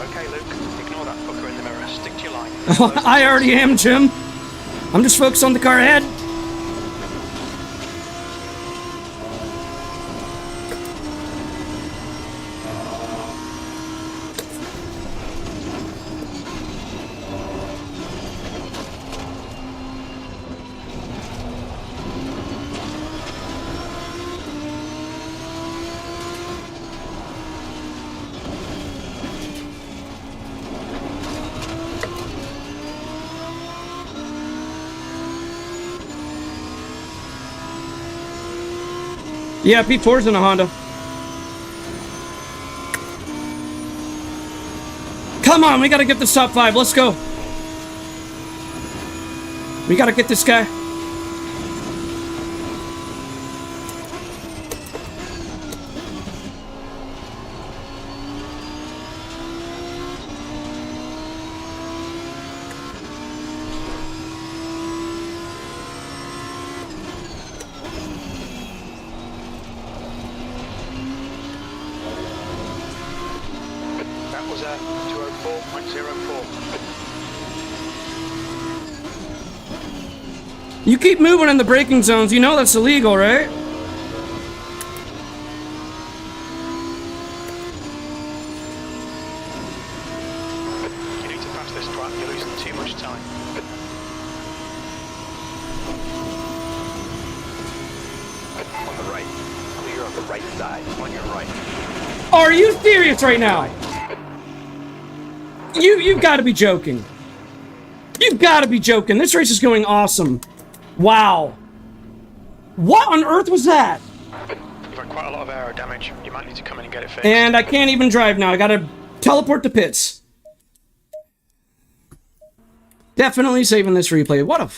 Speaker 2: Okay, Luke, ignore that fucker in the mirror. Stick to your line.
Speaker 1: I already am, Jim. I'm just focused on the car ahead. Yeah, P4's in a Honda. Come on, we gotta get this top 5. Let's go. We gotta get this guy.
Speaker 2: That was 204.04.
Speaker 1: You keep moving in the braking zones. You know that's illegal, right?
Speaker 2: You need to pass this track. You're losing too much time.
Speaker 3: On the right. Clear on the right side. On your right.
Speaker 1: Are you serious right now? You've got to be joking. You've got to be joking. This race is going awesome. Wow. What on earth was that?
Speaker 2: You've had quite a lot of aero damage. You might need to come in and get it fixed.
Speaker 1: And I can't even drive now. I got to teleport to pits. Definitely saving this replay. What a...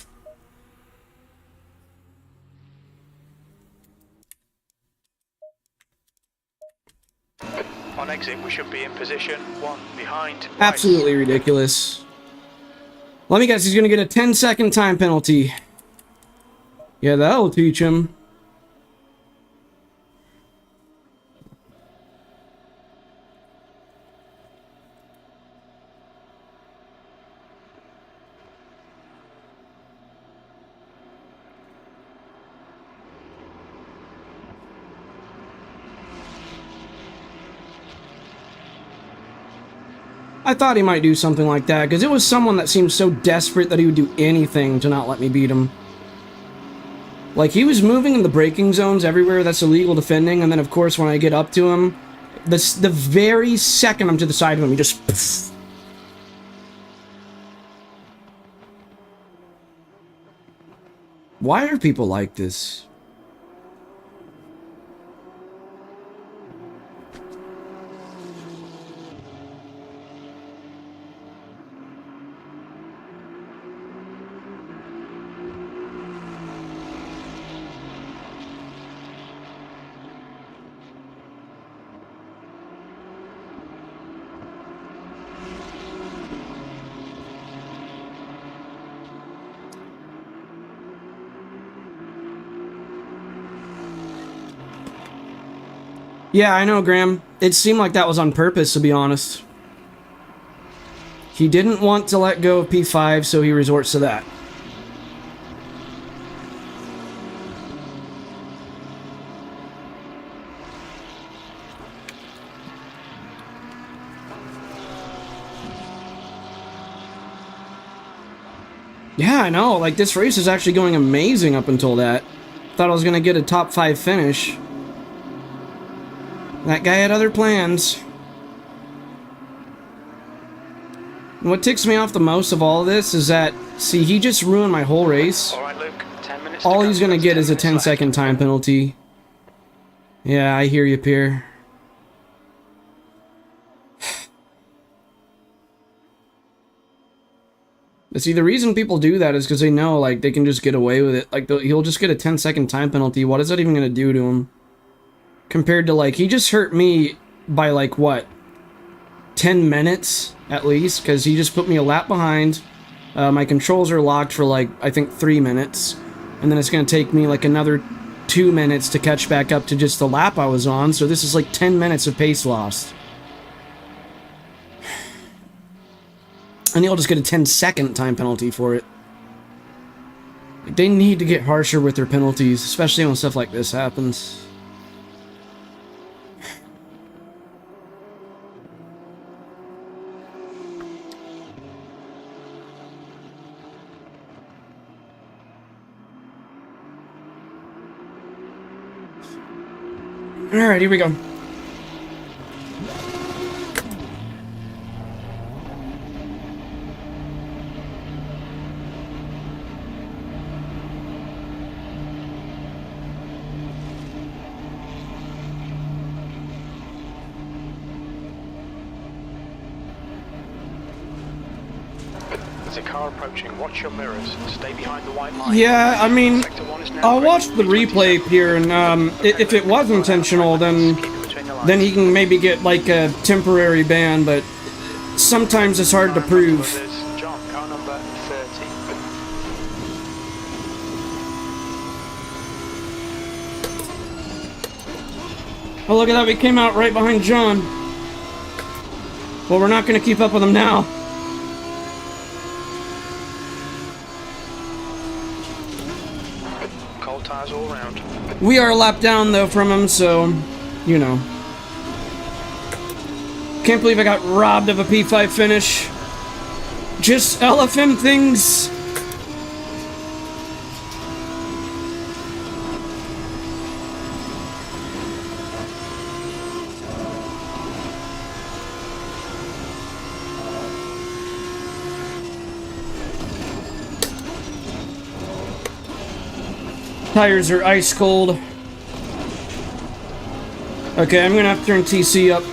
Speaker 2: On exit, we should be in position 1 behind. Right.
Speaker 1: Absolutely ridiculous. Let me guess, he's gonna get a 10-second time penalty. Yeah, that'll teach him. I thought he might do something like that, because it was someone that seemed so desperate that he would do anything to not let me beat him. Like, he was moving in the braking zones everywhere that's illegal defending, and then, of course, when I get up to him, the very second I'm to the side of him, he just... Poof. Why are people like this? Yeah, I know, Graham. It seemed like that was on purpose, to be honest. He didn't want to let go of P5, so he resorts to that. Yeah, I know. Like, this race is actually going amazing up until that. Thought I was going to get a top 5 finish. That guy had other plans. And what ticks me off the most of all of this is that, see, he just ruined my whole race.
Speaker 2: All right, Luke, 10 minutes.
Speaker 1: All he's going to get is a 10-second time penalty. Yeah, I hear you, Pierre. But see, the reason people do that is because they know, like, they can just get away with it. Like, he'll just get a 10-second time penalty. What is that even going to do to him? Compared to, like, he just hurt me by, like, what? 10 minutes, at least? Because he just put me a lap behind. My controls are locked for, like, I think 3 minutes. And then it's going to take me, like, another 2 minutes to catch back up to just the lap I was on. So this is, like, 10 minutes of pace lost. And he'll just get a 10-second time penalty for it. Like, they need to get harsher with their penalties, especially when stuff like this happens. Alright, here we go.
Speaker 2: There's a car approaching. Watch your mirrors. Stay behind the white line.
Speaker 1: Yeah, I mean,
Speaker 2: Sector 1 is now
Speaker 1: I'll
Speaker 2: ready.
Speaker 1: watch the replay here, and if it was intentional, then he can maybe get like a temporary ban. But sometimes it's hard to prove.
Speaker 2: John, car number 30.
Speaker 1: Oh, look at that! We came out right behind John. Well, we're not going to keep up with him now.
Speaker 2: Cold tires all round.
Speaker 1: We are a lap down, though, from him, so, you know. Can't believe I got robbed of a P5 finish. Just LFM things. Tires are ice cold. Okay, I'm gonna have to turn TC up.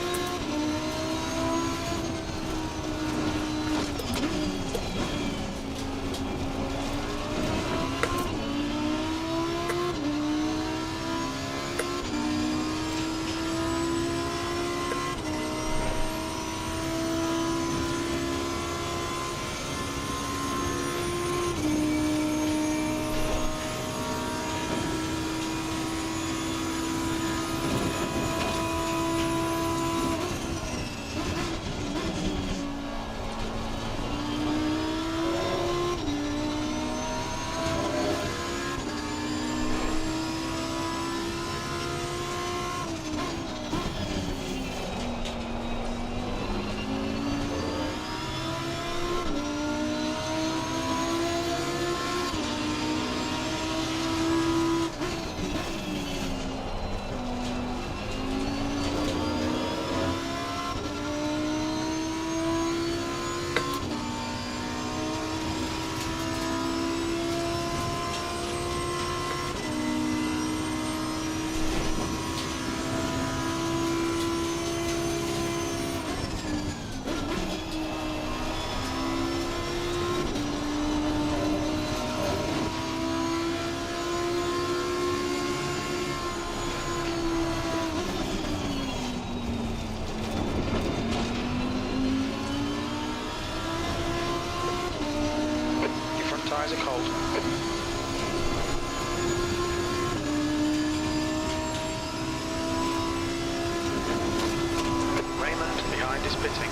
Speaker 2: Tires are cold. spitting.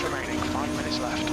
Speaker 2: Remaining, 5 minutes left.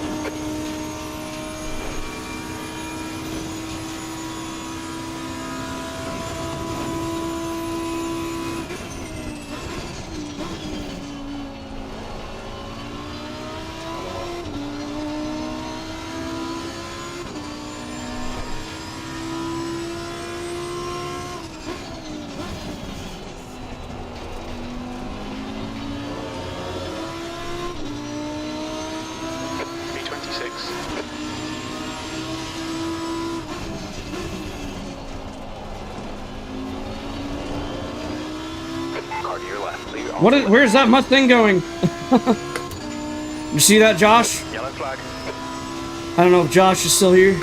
Speaker 1: Where's that Mustang going? You see that, Josh?
Speaker 2: Yellow flag.
Speaker 1: I don't know if Josh is still here.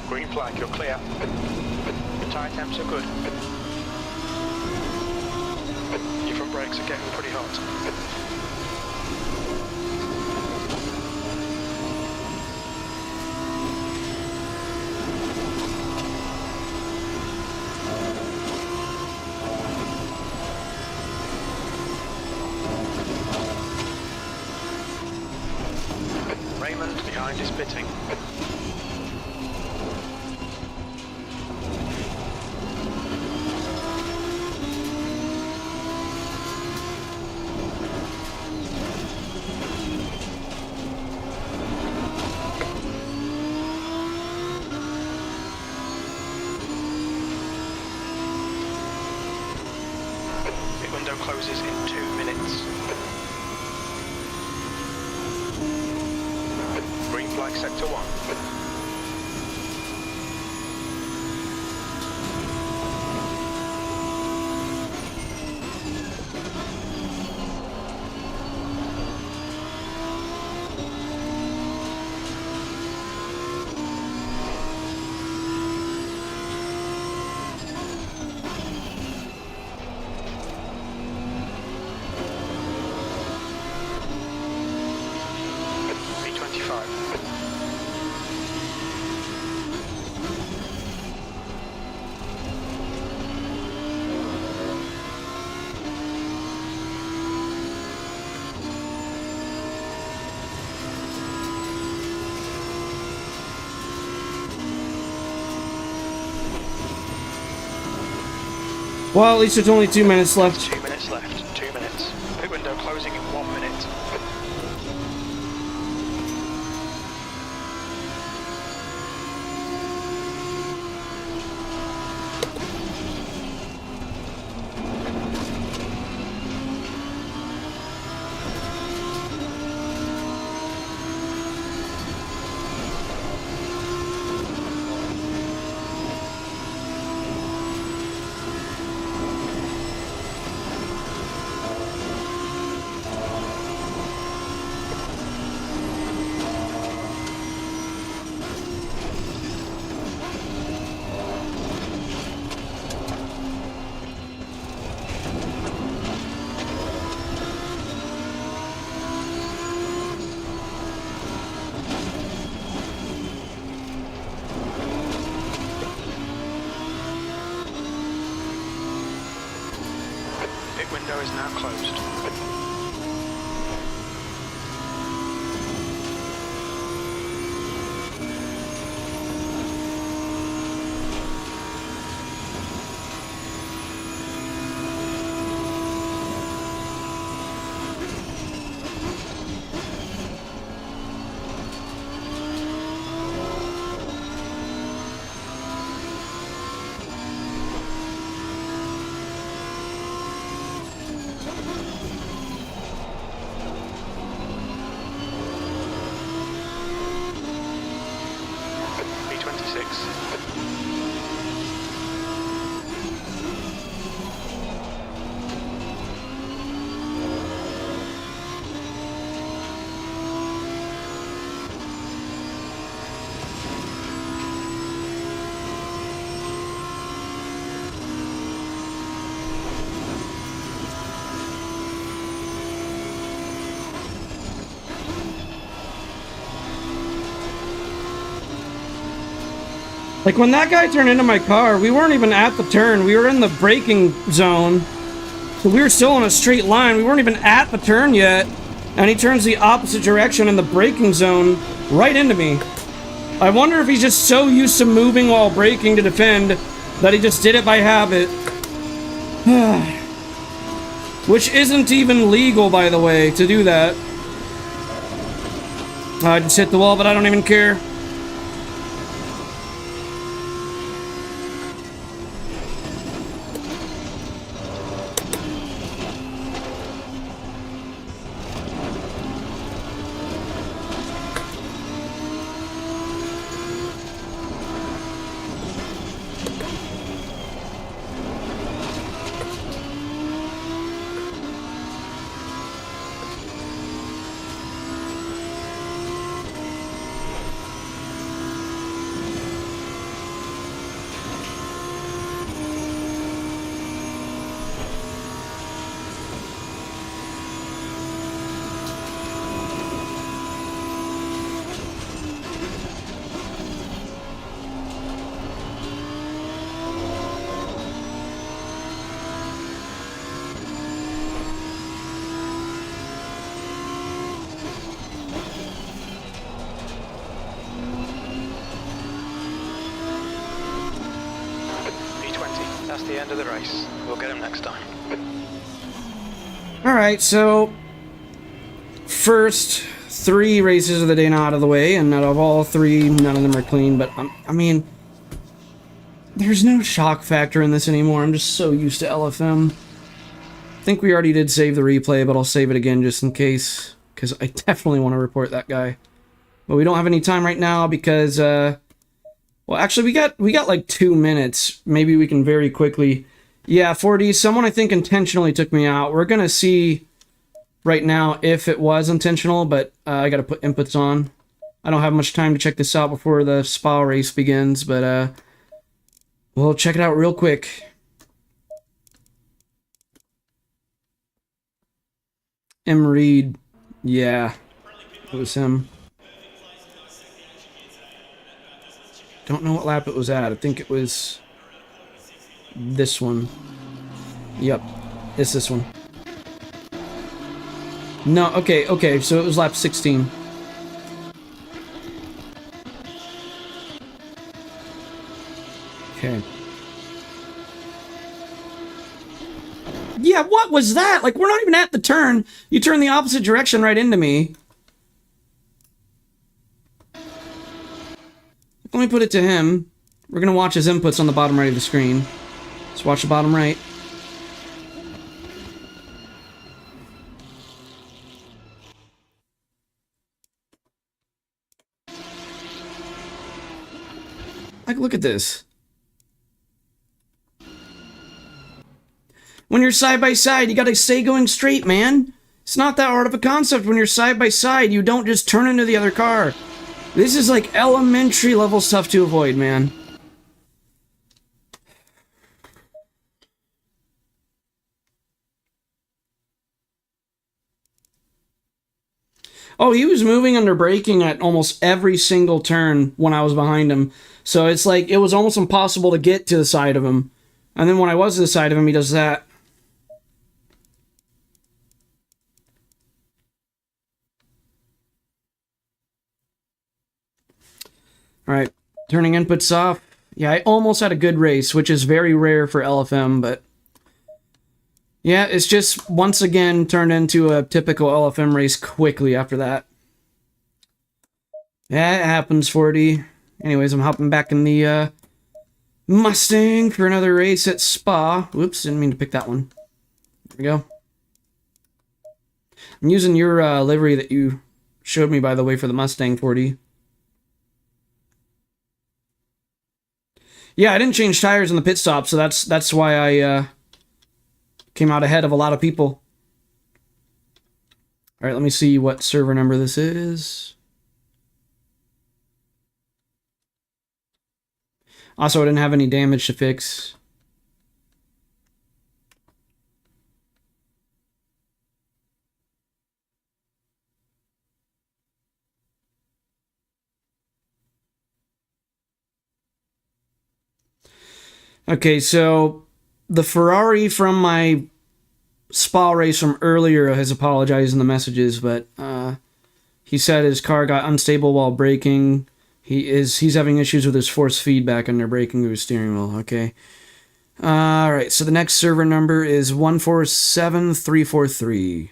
Speaker 2: Green flag, you're clear. Your tyre temps are good. Your front brakes are getting pretty hot. Raymond behind is pitting. Closes in 2 minutes. Green flag sector 1.
Speaker 1: Well, at least there's only 2 minutes left.
Speaker 2: 2 minutes left. 2 minutes. Pit window closing in 1 minute. Window is now closed.
Speaker 1: Like, when that guy turned into my car, we weren't even at the turn. We were in the braking zone. So we were still in a straight line. We weren't even at the turn yet. And he turns the opposite direction in the braking zone right into me. I wonder if he's just so used to moving while braking to defend that he just did it by habit. Which isn't even legal, by the way, to do that. I just hit the wall, but I don't even care.
Speaker 2: That's the end of the race. We'll get him next time.
Speaker 1: Alright, so first 3 races of the day now out of the way, and out of all 3, none of them are clean, but I mean, there's no shock factor in this anymore. I'm just so used to LFM. I think we already did save the replay, but I'll save it again just in case, because I definitely want to report that guy. But we don't have any time right now because, well, actually, we got like 2 minutes. Maybe we can very quickly. Yeah, 4D, someone I think intentionally took me out. We're going to see right now if it was intentional, but I got to put inputs on. I don't have much time to check this out before the spa race begins, but we'll check it out real quick. M. Reed. Yeah, it was him. Don't know what lap it was at. I think it was this one. Yep, it's this one. No, okay, so it was lap 16. Okay. Yeah, what was that? Like, we're not even at the turn. You turn the opposite direction right into me. Let me put it to him. We're gonna watch his inputs on the bottom right of the screen. Let's watch the bottom right. Like, look at this. When you're side by side, you gotta stay going straight, man. It's not that hard of a concept. When you're side by side, you don't just turn into the other car. This is like elementary level stuff to avoid, man. Oh, he was moving under braking at almost every single turn when I was behind him. So it's like, it was almost impossible to get to the side of him. And then when I was to the side of him, he does that. Alright, turning inputs off. Yeah, I almost had a good race, which is very rare for LFM, but... yeah, it's just, once again, turned into a typical LFM race quickly after that. Yeah, it happens, 40. Anyways, I'm hopping back in the Mustang for another race at Spa. Whoops, didn't mean to pick that one. There we go. I'm using your livery that you showed me, by the way, for the Mustang 40. Yeah, I didn't change tires in the pit stop, so that's why I came out ahead of a lot of people. Alright, let me see what server number this is. Also, I didn't have any damage to fix. Okay, so the Ferrari from my spa race from earlier has apologized in the messages, but he said his car got unstable while braking. He's having issues with his force feedback under braking of his steering wheel. Okay. All right. So the next server number is 147343.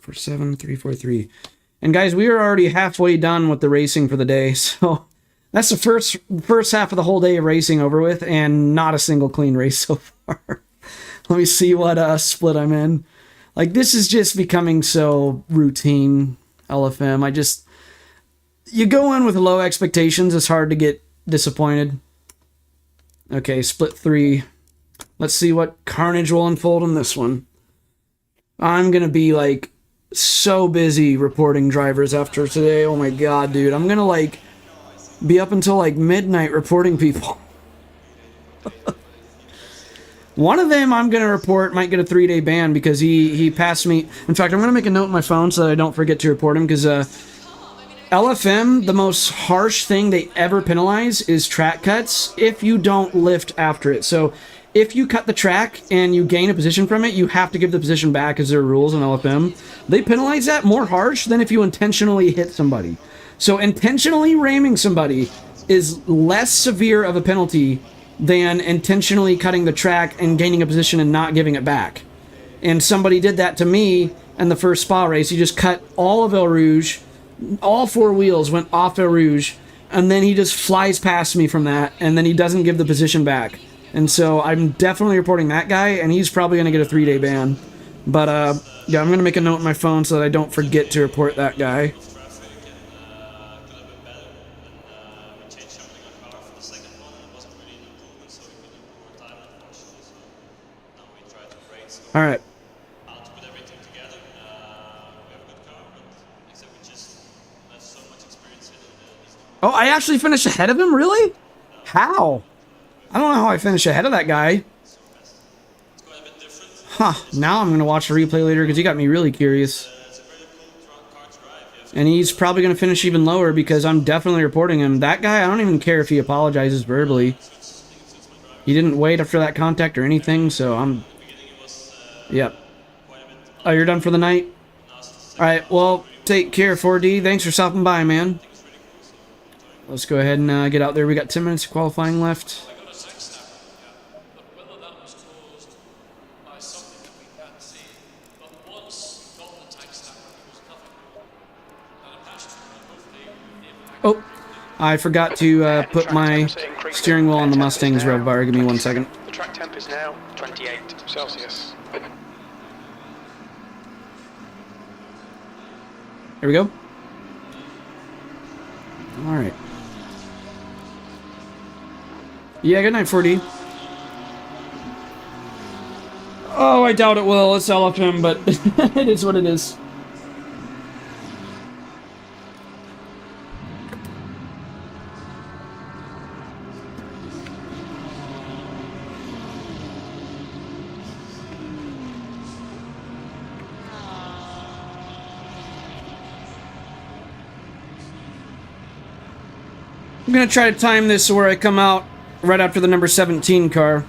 Speaker 1: 47343. And guys, we are already halfway done with the racing for the day. So that's the first half of the whole day of racing over with, and not a single clean race so far. Let me see what split I'm in. Like, this is just becoming so routine, LFM. You go in with low expectations, it's hard to get disappointed. Okay, split 3. Let's see what carnage will unfold in this one. I'm gonna be, like, so busy reporting drivers after today. Oh my god, dude. I'm gonna, like, be up until, like, midnight reporting people. One of them I'm going to report might get a 3-day ban because he passed me. In fact, I'm going to make a note on my phone so that I don't forget to report him, because LFM, the most harsh thing they ever penalize is track cuts if you don't lift after it. So if you cut the track and you gain a position from it, you have to give the position back, as there are rules in LFM. They penalize that more harsh than if you intentionally hit somebody. So intentionally ramming somebody is less severe of a penalty than intentionally cutting the track and gaining a position and not giving it back. And somebody did that to me in the first spa race. He just cut all of El Rouge, all 4 wheels went off El Rouge, and then he just flies past me from that, and then he doesn't give the position back. And so I'm definitely reporting that guy, and he's probably going to get a 3-day ban. But yeah, I'm going to make a note on my phone so that I don't forget to report that guy. All right. Oh, I actually finished ahead of him? Really? How? I don't know how I finished ahead of that guy. Huh. Now I'm going to watch the replay later because he got me really curious. And he's probably going to finish even lower because I'm definitely reporting him. That guy, I don't even care if he apologizes verbally. He didn't wait after that contact or anything, so I'm... Yep. Oh, you're done for the night? Alright, well, take care, 4D. Thanks for stopping by, man. Let's go ahead and get out there. We got 10 minutes of qualifying left. Oh, I forgot to put my steering wheel on the Mustang's rev bar. Give me 1 second.
Speaker 2: The track temp is now 28 Celsius.
Speaker 1: Here we go. Alright. Yeah, good night, 4D. Oh, I doubt it will. It's LFM, but it is what it is. I'm going to try to time this where I come out right after the number 17 car.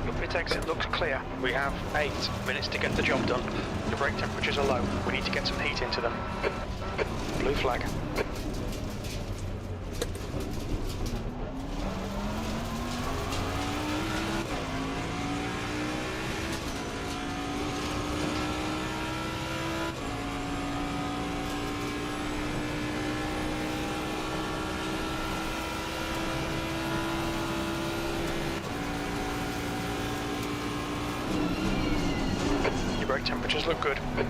Speaker 2: Your pit exit looks clear. We have 8 minutes to get the job done. The brake temperatures are low. We need to get some heat into them. Blue flag. Your brake temperatures look good. We've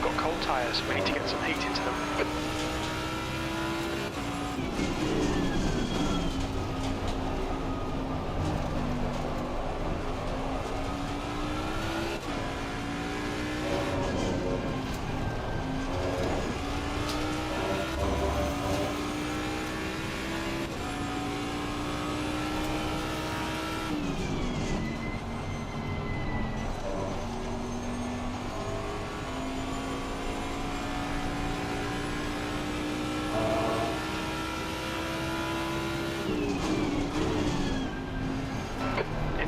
Speaker 2: got cold tyres. We need to get some heat into them.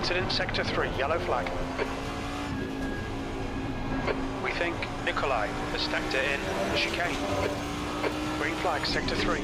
Speaker 2: Incident Sector 3, yellow flag. We think Nikolai has stacked it in the chicane. Green flag, Sector 3.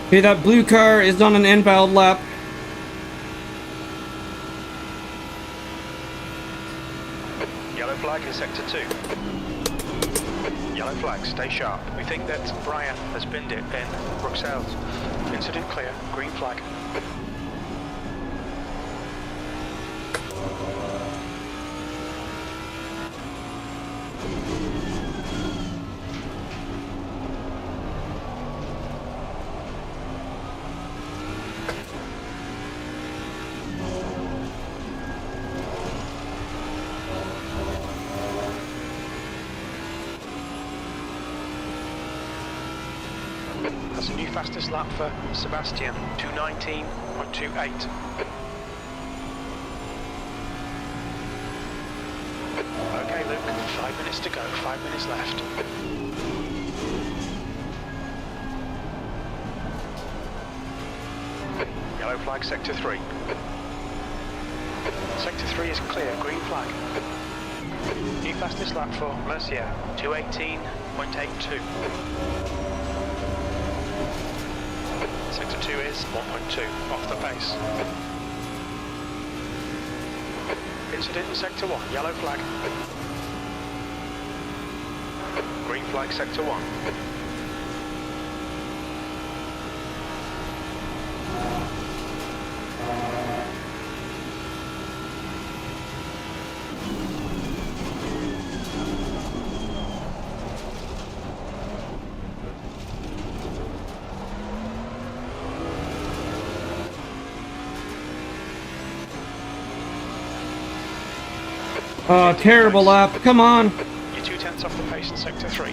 Speaker 1: Okay, that blue car is on an inbound lap.
Speaker 2: Yellow flag in Sector 2. Yellow flag, stay sharp. We think that Brian has binned it in Brook Ras1ution. Incident clear, green flag. That's a new fastest lap for Sebastian, 2:19.28. Okay, Luke, 5 minutes to go, 5 minutes left. Yellow flag, Sector 3. Sector 3 is clear, green flag. New fastest lap for Mercier, 2:18.82. Sector 2 is 1.2, off the pace. Incident in Sector 1, yellow flag. Green flag, Sector 1.
Speaker 1: Oh, terrible lap. Come on.
Speaker 2: You're 2/10 off the pace in Sector 3.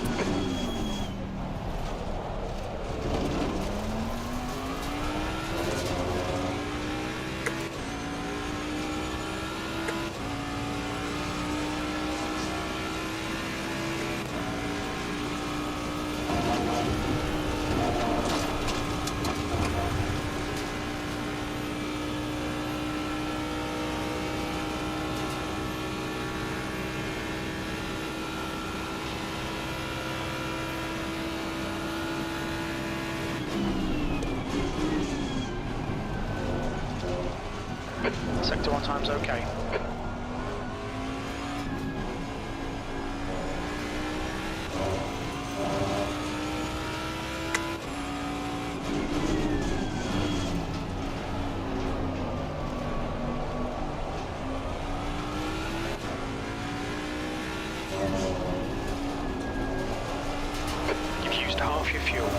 Speaker 2: Sector 1 time's okay. You've used half your fuel.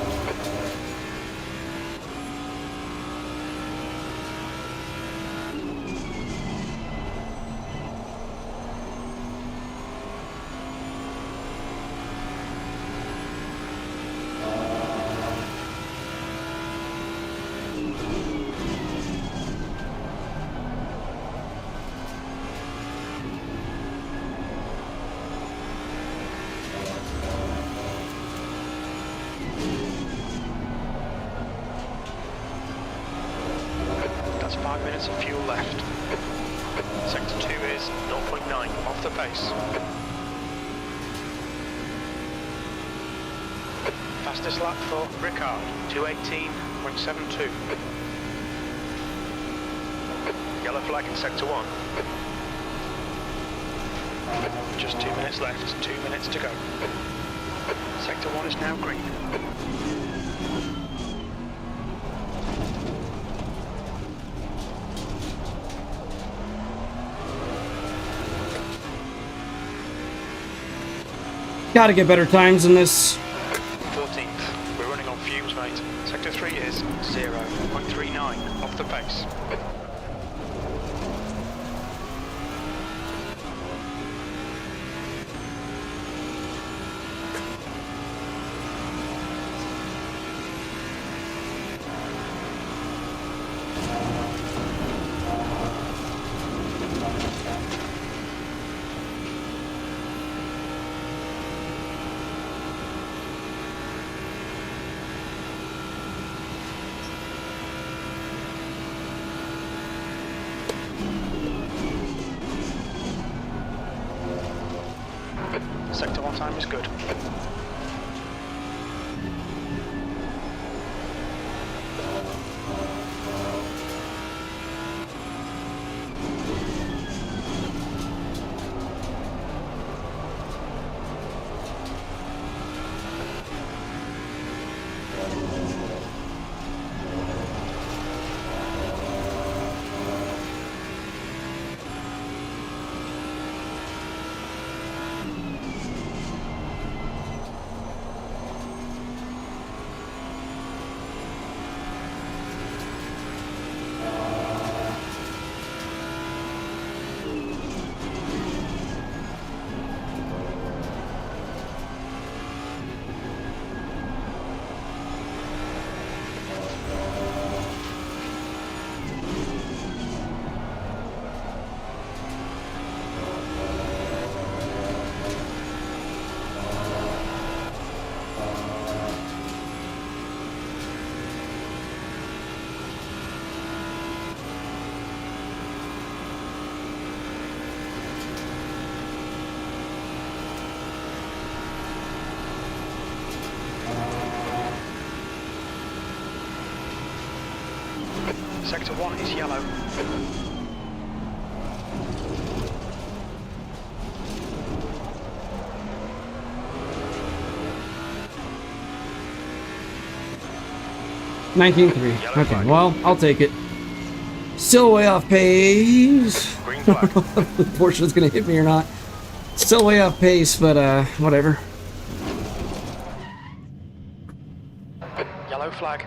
Speaker 2: That's 5 minutes of fuel left. Sector 2 is 0.9 off the pace. Fastest lap for Ricard, 2:18.72. Yellow flag in Sector 1. Just 2 minutes left, 2 minutes to go. Sector 1 is now green.
Speaker 1: Gotta get better times than this.
Speaker 2: 14th. We're running on fumes, mate. Sector 3 is 0.39 off the pace. Sector 1 time is good. Sector 1 is yellow.
Speaker 1: $19.3. Okay, well, I'll take it. Still way off pace.
Speaker 2: Green flag.
Speaker 1: The Porsche's gonna hit me or not. Still way off pace, but whatever.
Speaker 2: Yellow flag.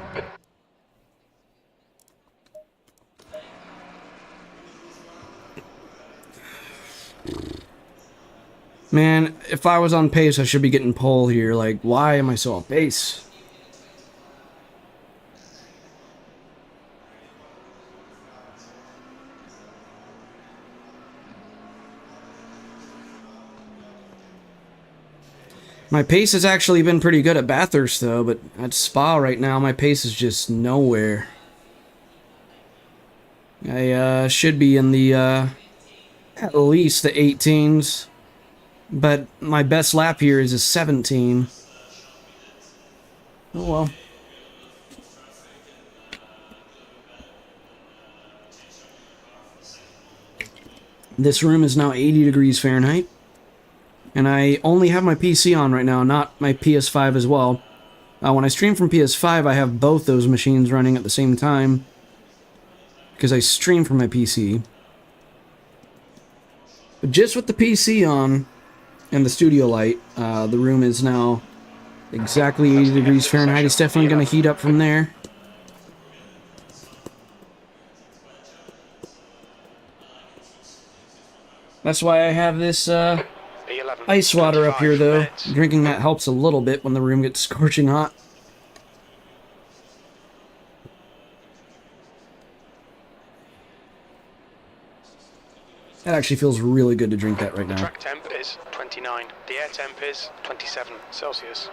Speaker 1: Man, if I was on pace, I should be getting pole here. Like, why am I so on pace? My pace has actually been pretty good at Bathurst, though, but at Spa right now, my pace is just nowhere. I should be in the, at least the 18s. But my best lap here is a 17. Oh well. This room is now 80 degrees Fahrenheit. And I only have my PC on right now, not my PS5 as well. When I stream from PS5, I have both those machines running at the same time. Because I stream from my PC. But just with the PC on, and the studio light, the room is now exactly 80 degrees Fahrenheit. It's definitely going to heat up from there. That's why I have this ice water up here, though. Drinking that helps a little bit when the room gets scorching hot. That actually feels really good to drink that right now.
Speaker 2: Track temp is 29. The air temp is 27 Celsius.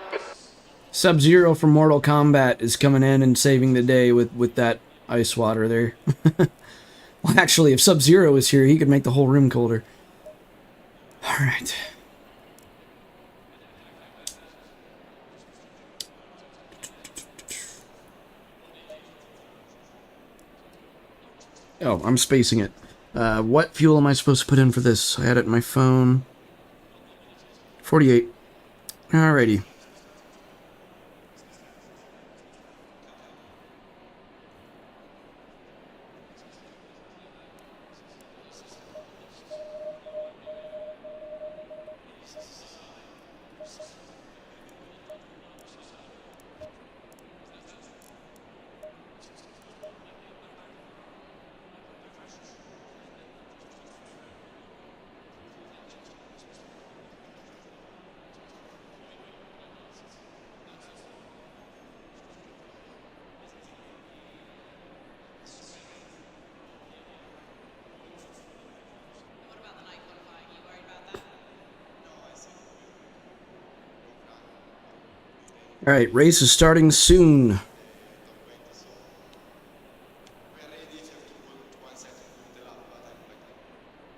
Speaker 1: Sub-Zero from Mortal Kombat is coming in and saving the day with that ice water there. Well, actually, if Sub-Zero is here, he could make the whole room colder. Alright. Oh, I'm spacing it. What fuel am I supposed to put in for this? I had it in my phone. 48. Alrighty.
Speaker 4: What about the night qualifying? Are you worried about that?
Speaker 1: Alright, race is starting soon.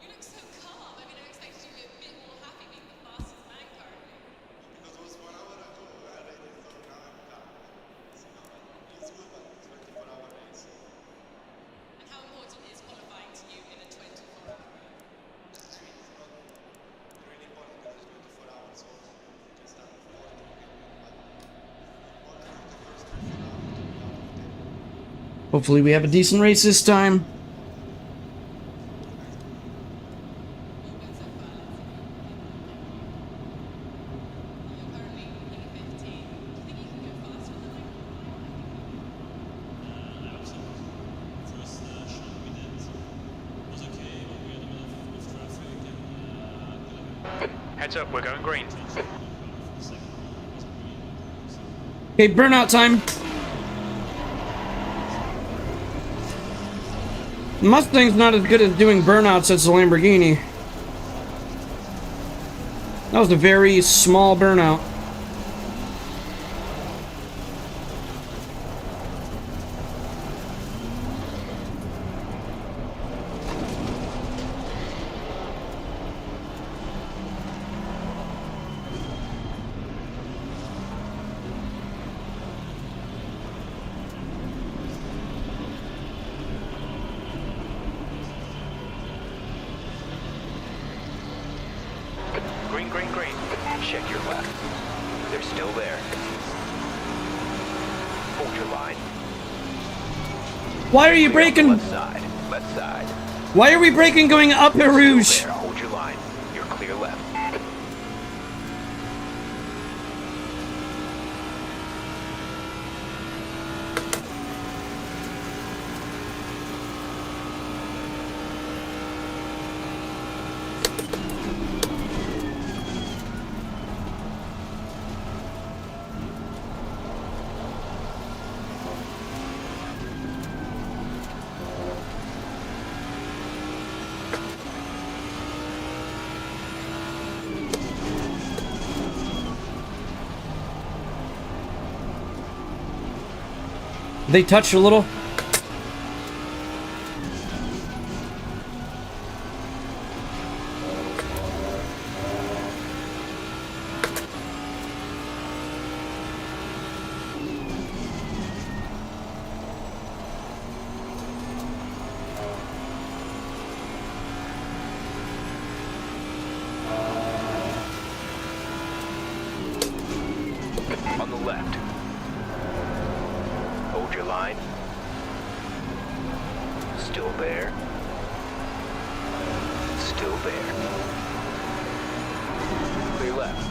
Speaker 4: You look so calm. I mean, I expected you to be a bit more happy being the fastest man currently. And how important is qualifying to you in a 24-hour race?
Speaker 1: Hopefully we have a decent race this time.
Speaker 4: You're currently P15. Do you think you can go faster than that?
Speaker 2: Heads up, we're going green.
Speaker 1: Okay, burnout time. The Mustang's not as good at doing burnouts as the Lamborghini. That was a very small burnout.
Speaker 3: Green, green, green. Check your left. They're still there. Hold your line.
Speaker 1: Why are you
Speaker 3: Clear on the
Speaker 1: braking?
Speaker 3: Left side. Left side.
Speaker 1: Why are we braking going up a Rouge?
Speaker 3: There, hold your line. You're clear left.
Speaker 1: They touched a little.
Speaker 3: On the left. Hold your line. Still there. Still there. Clear left.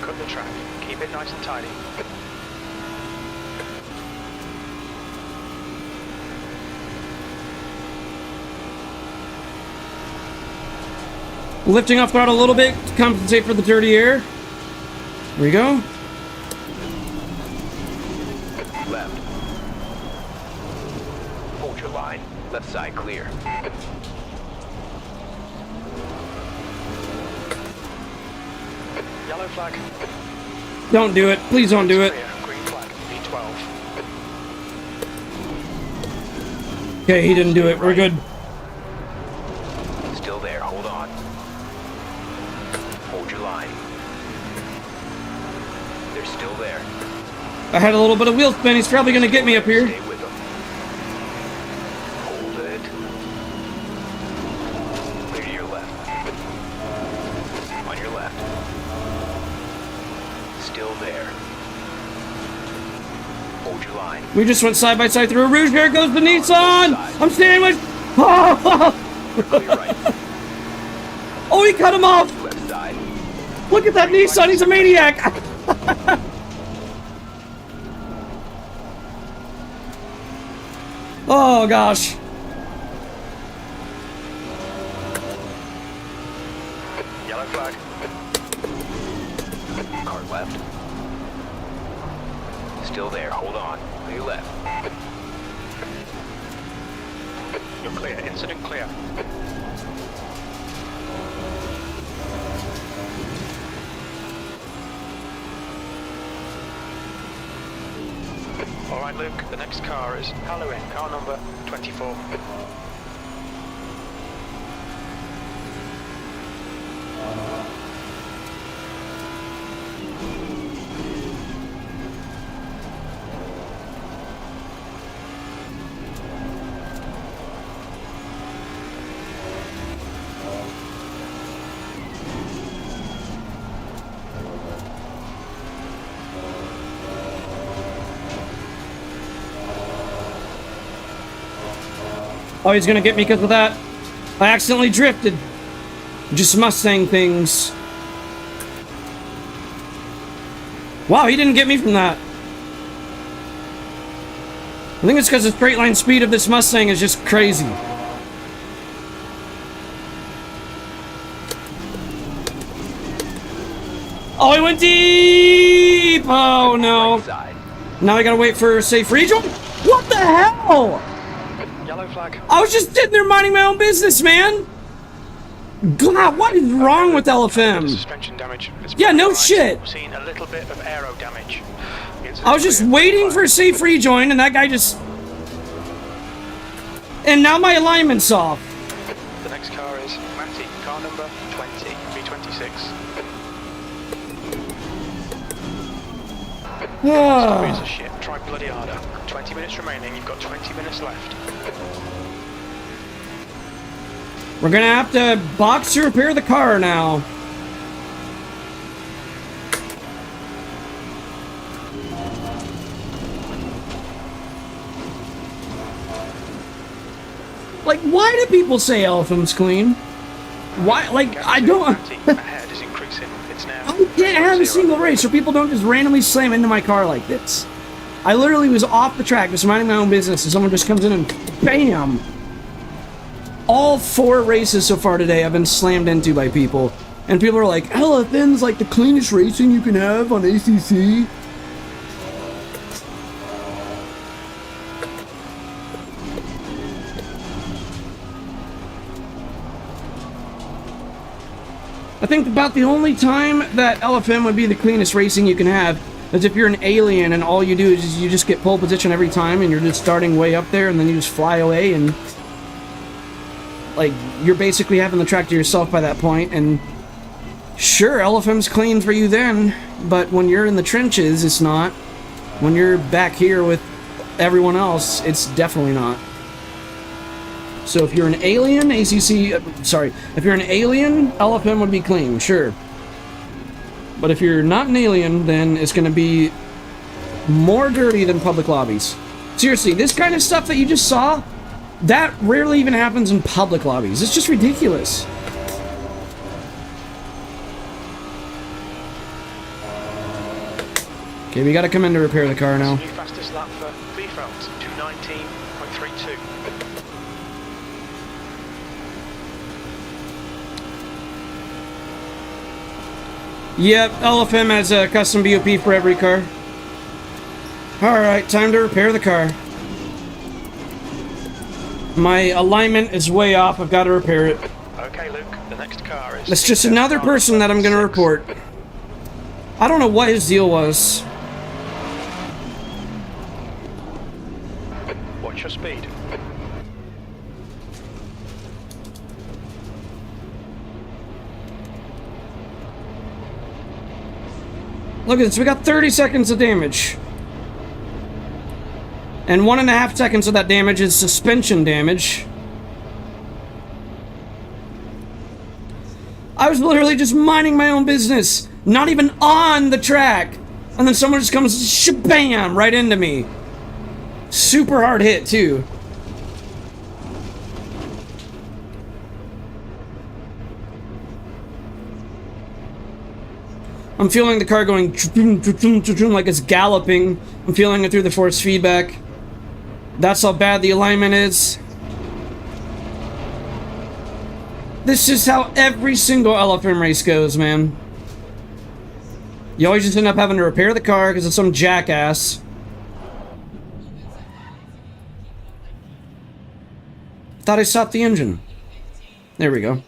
Speaker 2: Cut the track. Keep it nice and tidy.
Speaker 1: Lifting off throttle a little bit to compensate for the dirty air. Here we go.
Speaker 3: Left. Hold your line. Left side clear.
Speaker 2: Yellow flag.
Speaker 1: Don't do it. Please don't do it.
Speaker 2: Clear. Green flag. V12.
Speaker 1: Okay, he didn't do it. We're good.
Speaker 3: Still there. Hold on. Hold your line. They're still there.
Speaker 1: I had a little bit of wheel spin. He's probably going to get me up here.
Speaker 3: Stay with them. Hold it. Clear to your left. On your left. Still there. Hold your line.
Speaker 1: We just went side by side through a Rouge. There goes the Nissan. I'm staying with. Oh,
Speaker 3: Clear right.
Speaker 1: oh, he cut him off.
Speaker 3: Left side.
Speaker 1: Look at that Nissan. He's a maniac. Oh, gosh.
Speaker 2: Yellow flag.
Speaker 3: Car left. Still there. Hold on. Clear left.
Speaker 2: You're clear. Incident clear. All right, Luke. The next car is Halloween. Car number 24.
Speaker 1: Oh, he's gonna get me because of that. I accidentally drifted. Just Mustang things. Wow, he didn't get me from that. I think it's because the straight line speed of this Mustang is just crazy. Oh, he went deep! Oh, no.
Speaker 3: Right side.
Speaker 1: Now I gotta wait for a safe rejoin? What the hell?
Speaker 2: Yellow flag.
Speaker 1: I was just sitting there minding my own business, man. God, what is wrong with LFM?
Speaker 2: Suspension damage. It's
Speaker 1: Yeah, no
Speaker 2: right.
Speaker 1: shit.
Speaker 2: We've seen a little bit of aero damage.
Speaker 1: I was just waiting for a safe rejoin, and that guy just... And now my alignment's off.
Speaker 2: The next car is Matty. Car number 20. V26. Piece of shit. Try bloody harder. 20 minutes remaining. You've got 20 minutes left.
Speaker 1: We're gonna have to box to repair the car now. Like, why do people say LFM's clean? Why? Like, I don't...
Speaker 2: Ahead is increasing. It's now.
Speaker 1: I can't have a single race, or people don't just randomly slam into my car like this. I literally was off the track, just minding my own business, and someone just comes in and BAM! All 4 races so far today I've been slammed into by people. And people are like, LFM's like the cleanest racing you can have on ACC. I think about the only time that LFM would be the cleanest racing you can have is if you're an alien and all you do is you just get pole position every time and you're just starting way up there and then you just fly away and like you're basically having the track to yourself by that point. And sure, LFM's clean for you then, but when you're in the trenches, it's not. When you're back here with everyone else, it's definitely not. So if you're an alien, if you're an alien, LFM would be clean, sure. But if you're not an alien, then it's going to be more dirty than public lobbies. Seriously, this kind of stuff that you just saw, that rarely even happens in public lobbies. It's just ridiculous. Okay, we got to come in to repair the car now.
Speaker 2: New fastest lap for Bielefeld, 2:19.32.
Speaker 1: Yep, LFM has a custom BOP for every car. Alright, time to repair the car. My alignment is way off, I've got to repair it.
Speaker 2: Okay, Luke, the next car is...
Speaker 1: That's just another person that I'm going to report. I don't know what his deal was.
Speaker 2: Watch your speed.
Speaker 1: Look at this, we got 30 seconds of damage. And 1.5 seconds of that damage is suspension damage. I was literally just minding my own business, not even on the track. And then someone just comes, shabam, right into me. Super hard hit, too. I'm feeling the car going like it's galloping. I'm feeling it through the force feedback. That's how bad the alignment is. This is how every single LFM race goes, man. You always just end up having to repair the car because of some jackass. Thought I stopped the engine. There we go.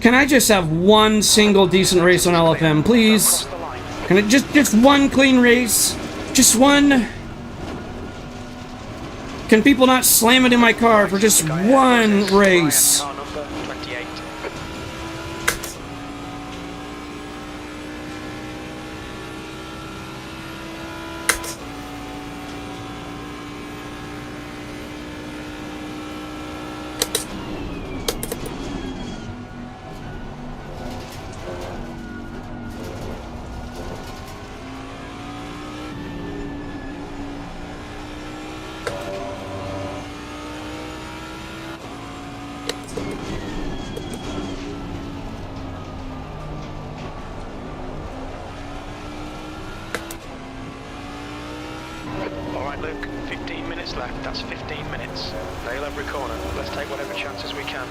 Speaker 1: Can I just have one single decent race on LFM, please? Can it just one clean race? Just one? Can people not slam it in my car for just one race?
Speaker 2: Car number 28. Alright Luke, 15 minutes left, that's 15 minutes. Nail every corner, let's take whatever chances we can.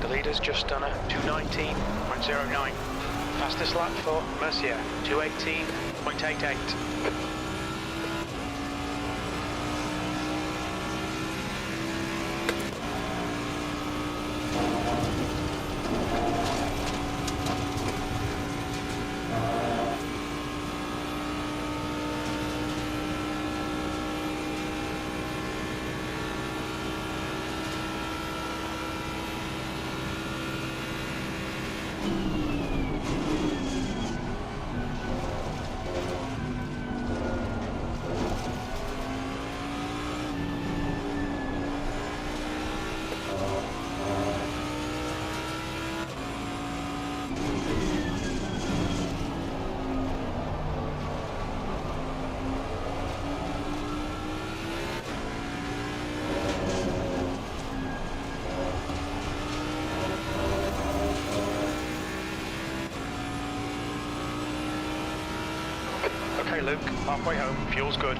Speaker 2: The leader's just done a 219.09. Fastest lap for Mercier, 218.88. Luke. Halfway home. Fuel's good.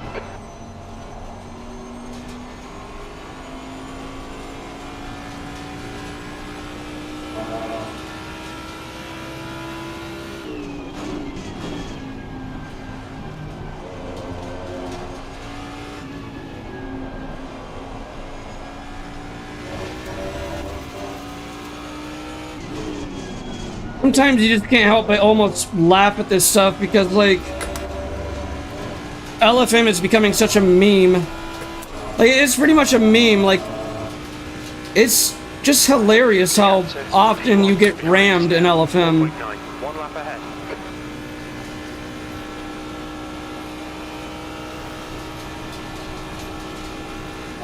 Speaker 1: Sometimes you just can't help but almost laugh at this stuff because, like, LFM is becoming such a meme. Like, it's pretty much a meme. Like, it's just hilarious how often you get rammed in LFM.
Speaker 3: 1 lap ahead.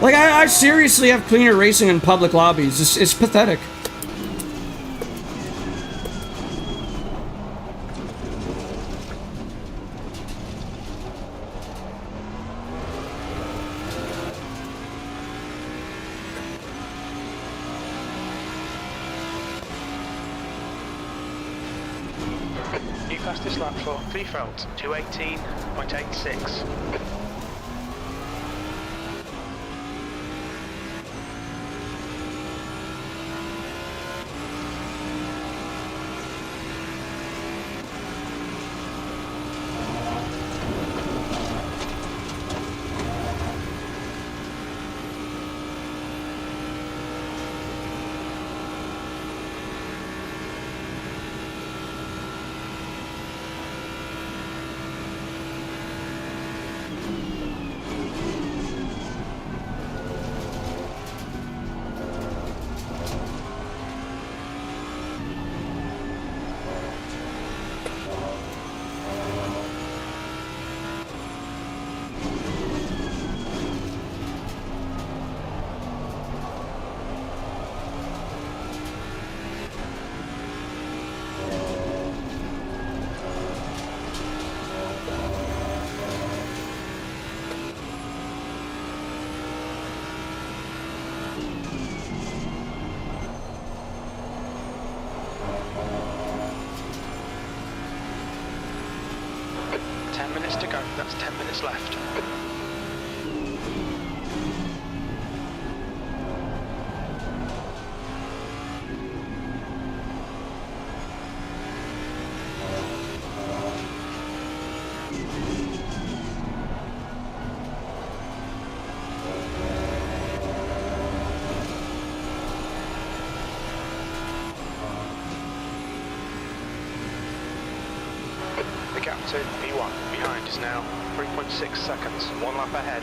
Speaker 1: Like, I seriously have cleaner racing in public lobbies. It's pathetic.
Speaker 2: New fastest lap for Vfeld, 218.86. To go, that's 10 minutes left. The gap to P1 behind is now 3.6 seconds, 1 lap ahead.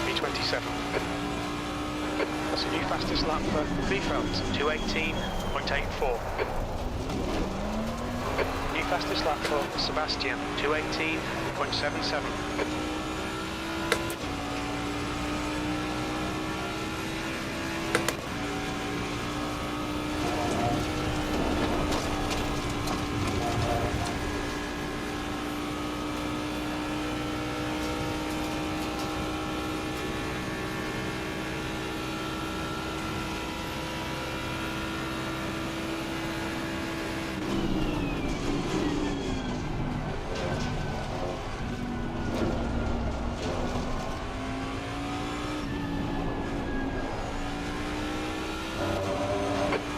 Speaker 2: P27. That's a new fastest lap for Vfeld, 218.84. New fastest lap for Sebastian, 218.77.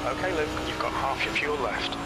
Speaker 2: Okay, Luke, you've got half your fuel left.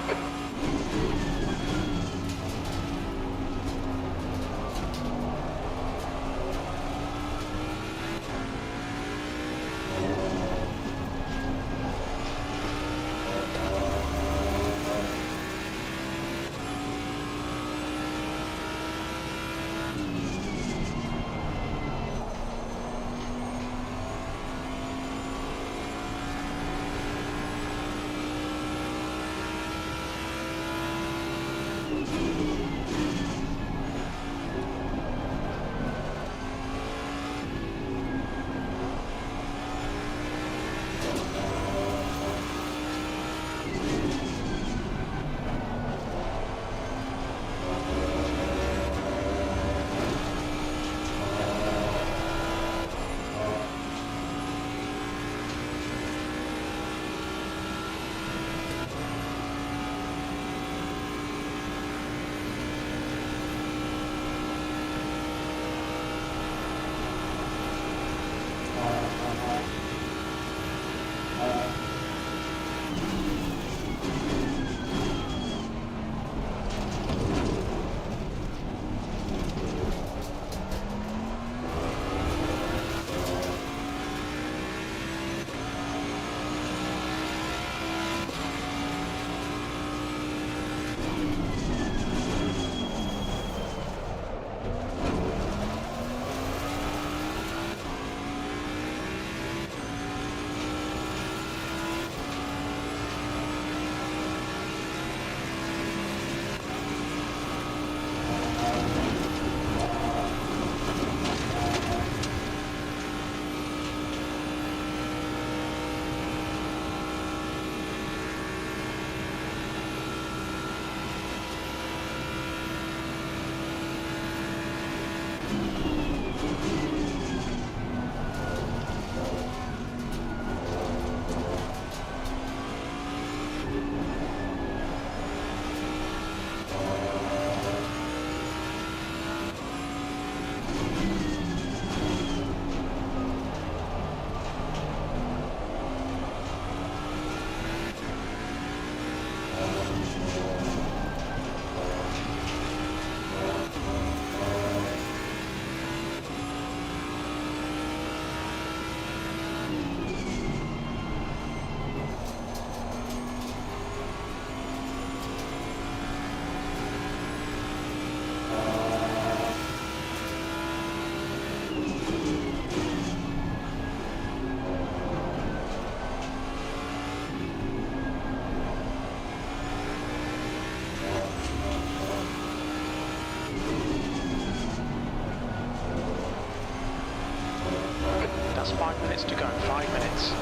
Speaker 2: That's 5 minutes to go, 5 minutes.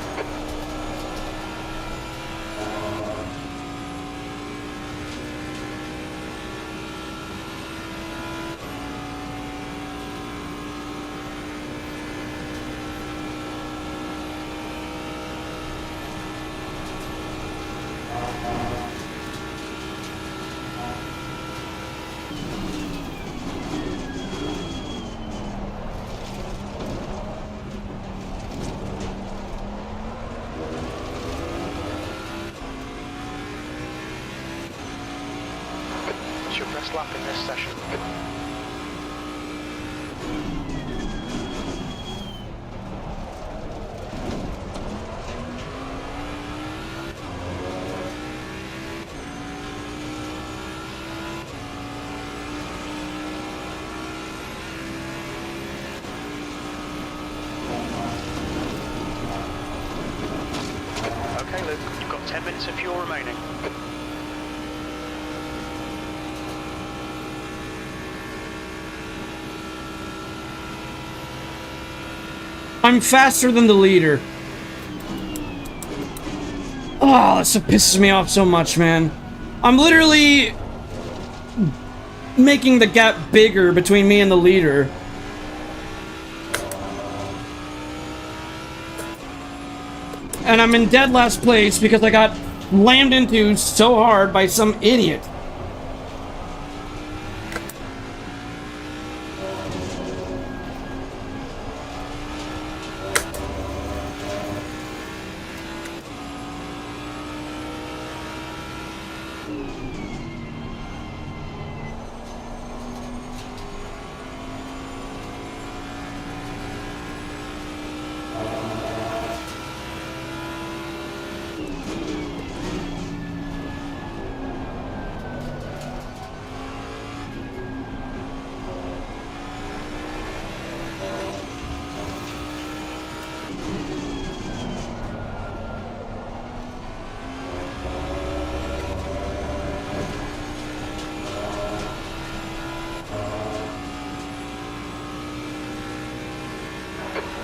Speaker 2: It's your best lap in this session. Okay, Luke, you've got 10 minutes of fuel remaining.
Speaker 1: I'm faster than the leader. Oh, this pisses me off so much, man. I'm literally making the gap bigger between me and the leader. And I'm in dead last place because I got slammed into so hard by some idiot.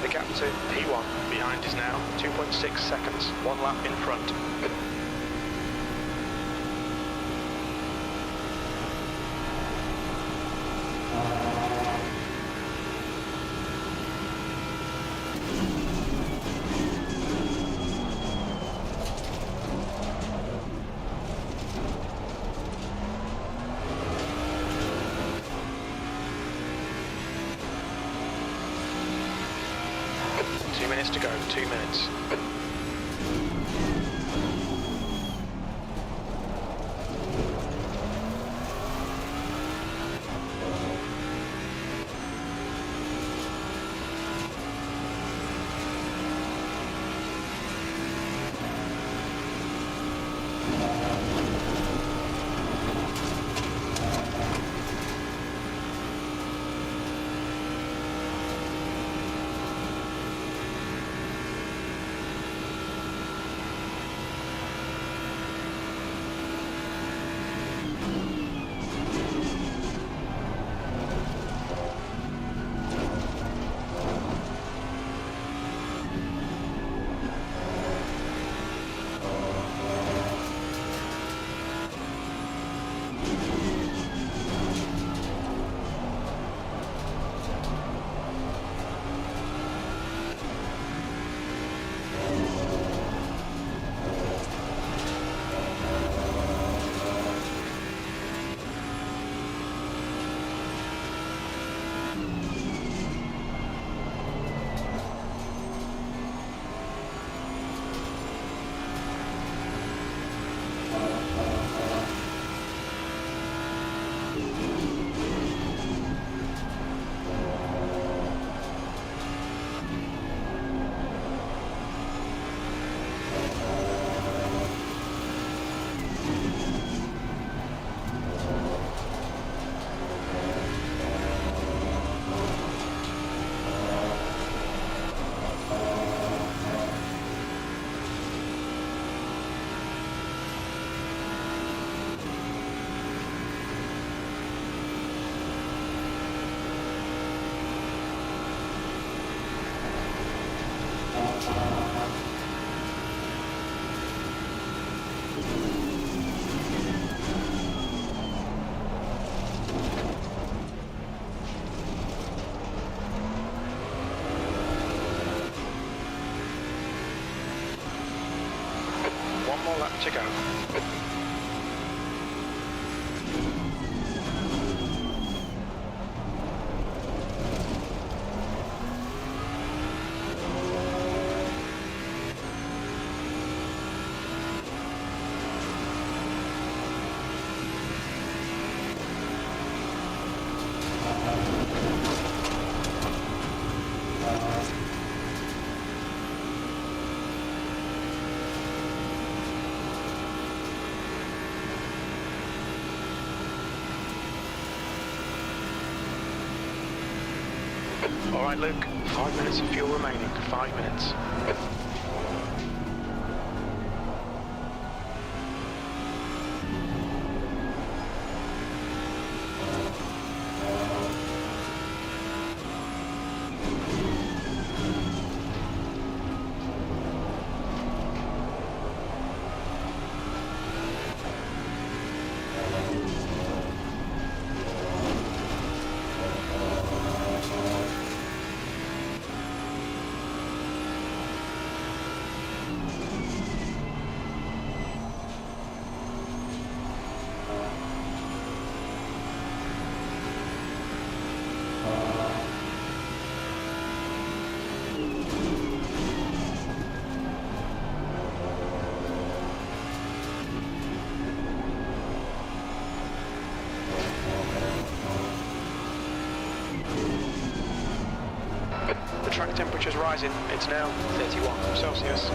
Speaker 2: The gap to P1 behind is now 2.6 seconds, 1 lap in front. To go, 2 minutes. to go. All right, Luke, 5 minutes of fuel remaining, 5 minutes. The track temperature's rising. It's now 31 Celsius.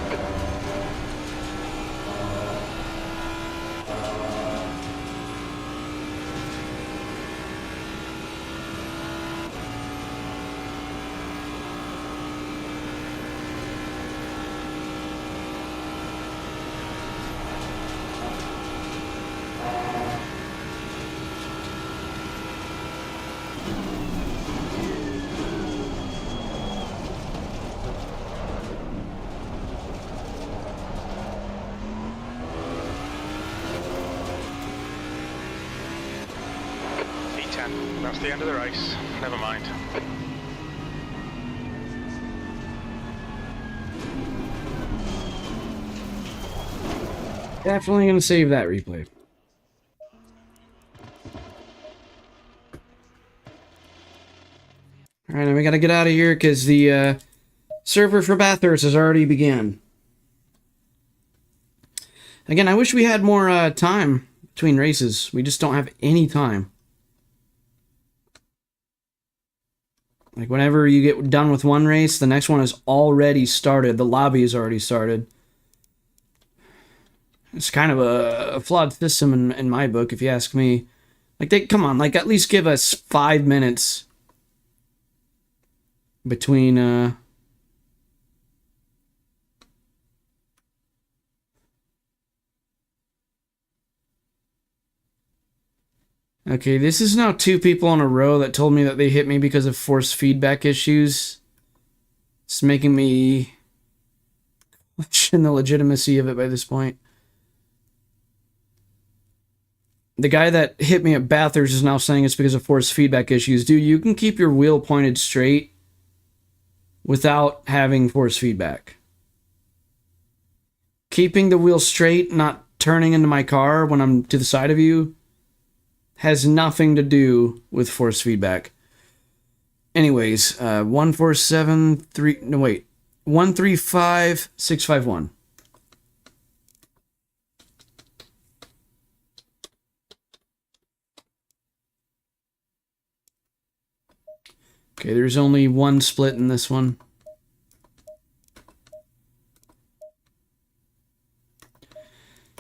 Speaker 2: That's the end of the race. Never mind.
Speaker 1: Definitely gonna save that replay. Alright, now we gotta get out of here because the server for Bathurst has already began. Again, I wish we had more time between races. We just don't have any time. Like, whenever you get done with one race, the next one has already started. The lobby has already started. It's kind of a flawed system in my book, if you ask me. Like, come on, like, at least give us 5 minutes between, Okay, this is now 2 people in a row that told me that they hit me because of force feedback issues. It's making me question the legitimacy of it by this point. The guy that hit me at Bathurst is now saying it's because of force feedback issues. Dude, you can keep your wheel pointed straight without having force feedback. Keeping the wheel straight, not turning into my car when I'm to the side of you, has nothing to do with force feedback. Anyways, 135651. Okay, there's only one split in this one.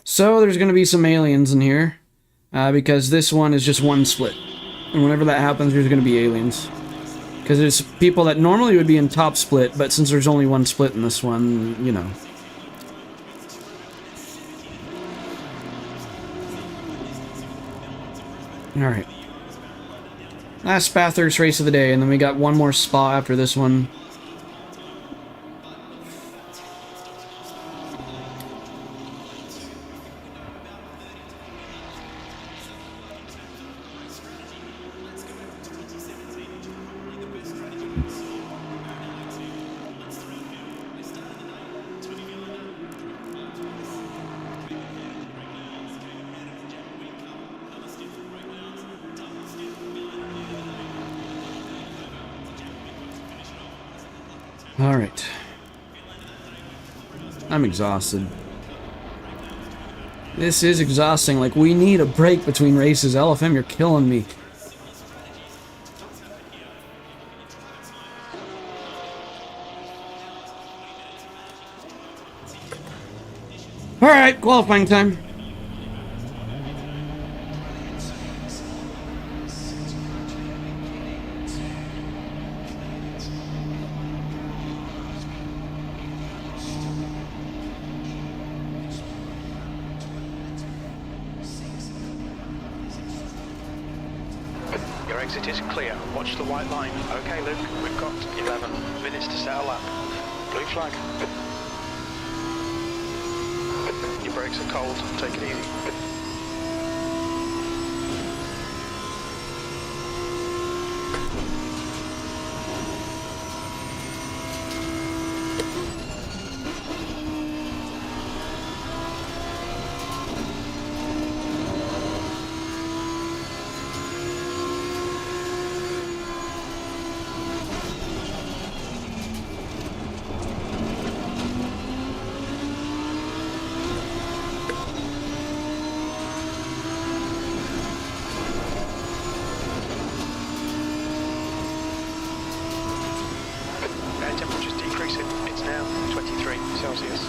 Speaker 1: So there's going to be some aliens in here. Because this one is just one split. And whenever that happens, there's going to be aliens. Because there's people that normally would be in top split, but since there's only one split in this one, you know. Alright. Last Bathurst race of the day, and then we got one more spa after this one. Alright. I'm exhausted. This is exhausting. Like, we need a break between races. LFM, you're killing me. Alright, qualifying time.
Speaker 2: Your exit is clear. Watch the white line. Okay, Luke, we've got 11 minutes to set a lap. Blue flag. Your brakes are cold. Take it easy. Temperature's decreasing. It's now 23 Celsius.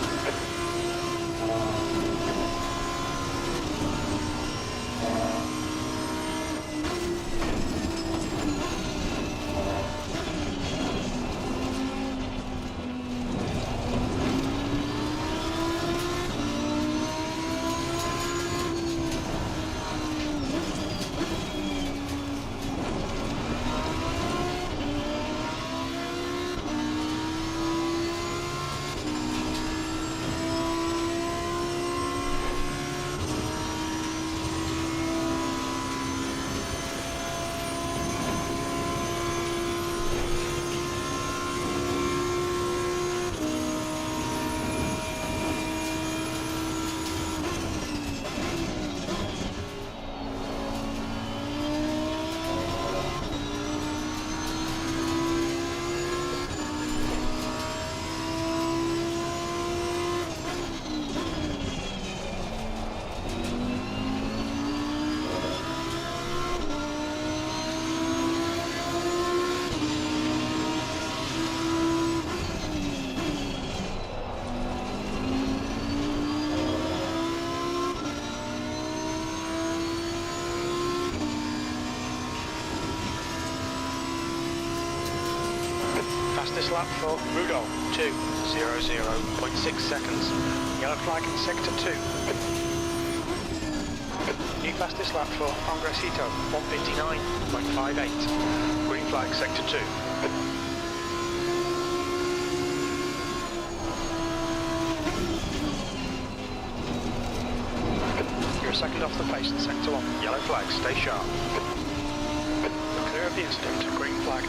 Speaker 2: Fastest lap for Rudolph, 2:00.6 seconds. Yellow flag in sector 2. New fastest lap for Progresito, 1:59.58. Green flag sector 2. You're a second off the pace in sector 1. Yellow flag, stay sharp. Clear of the incident, green flag.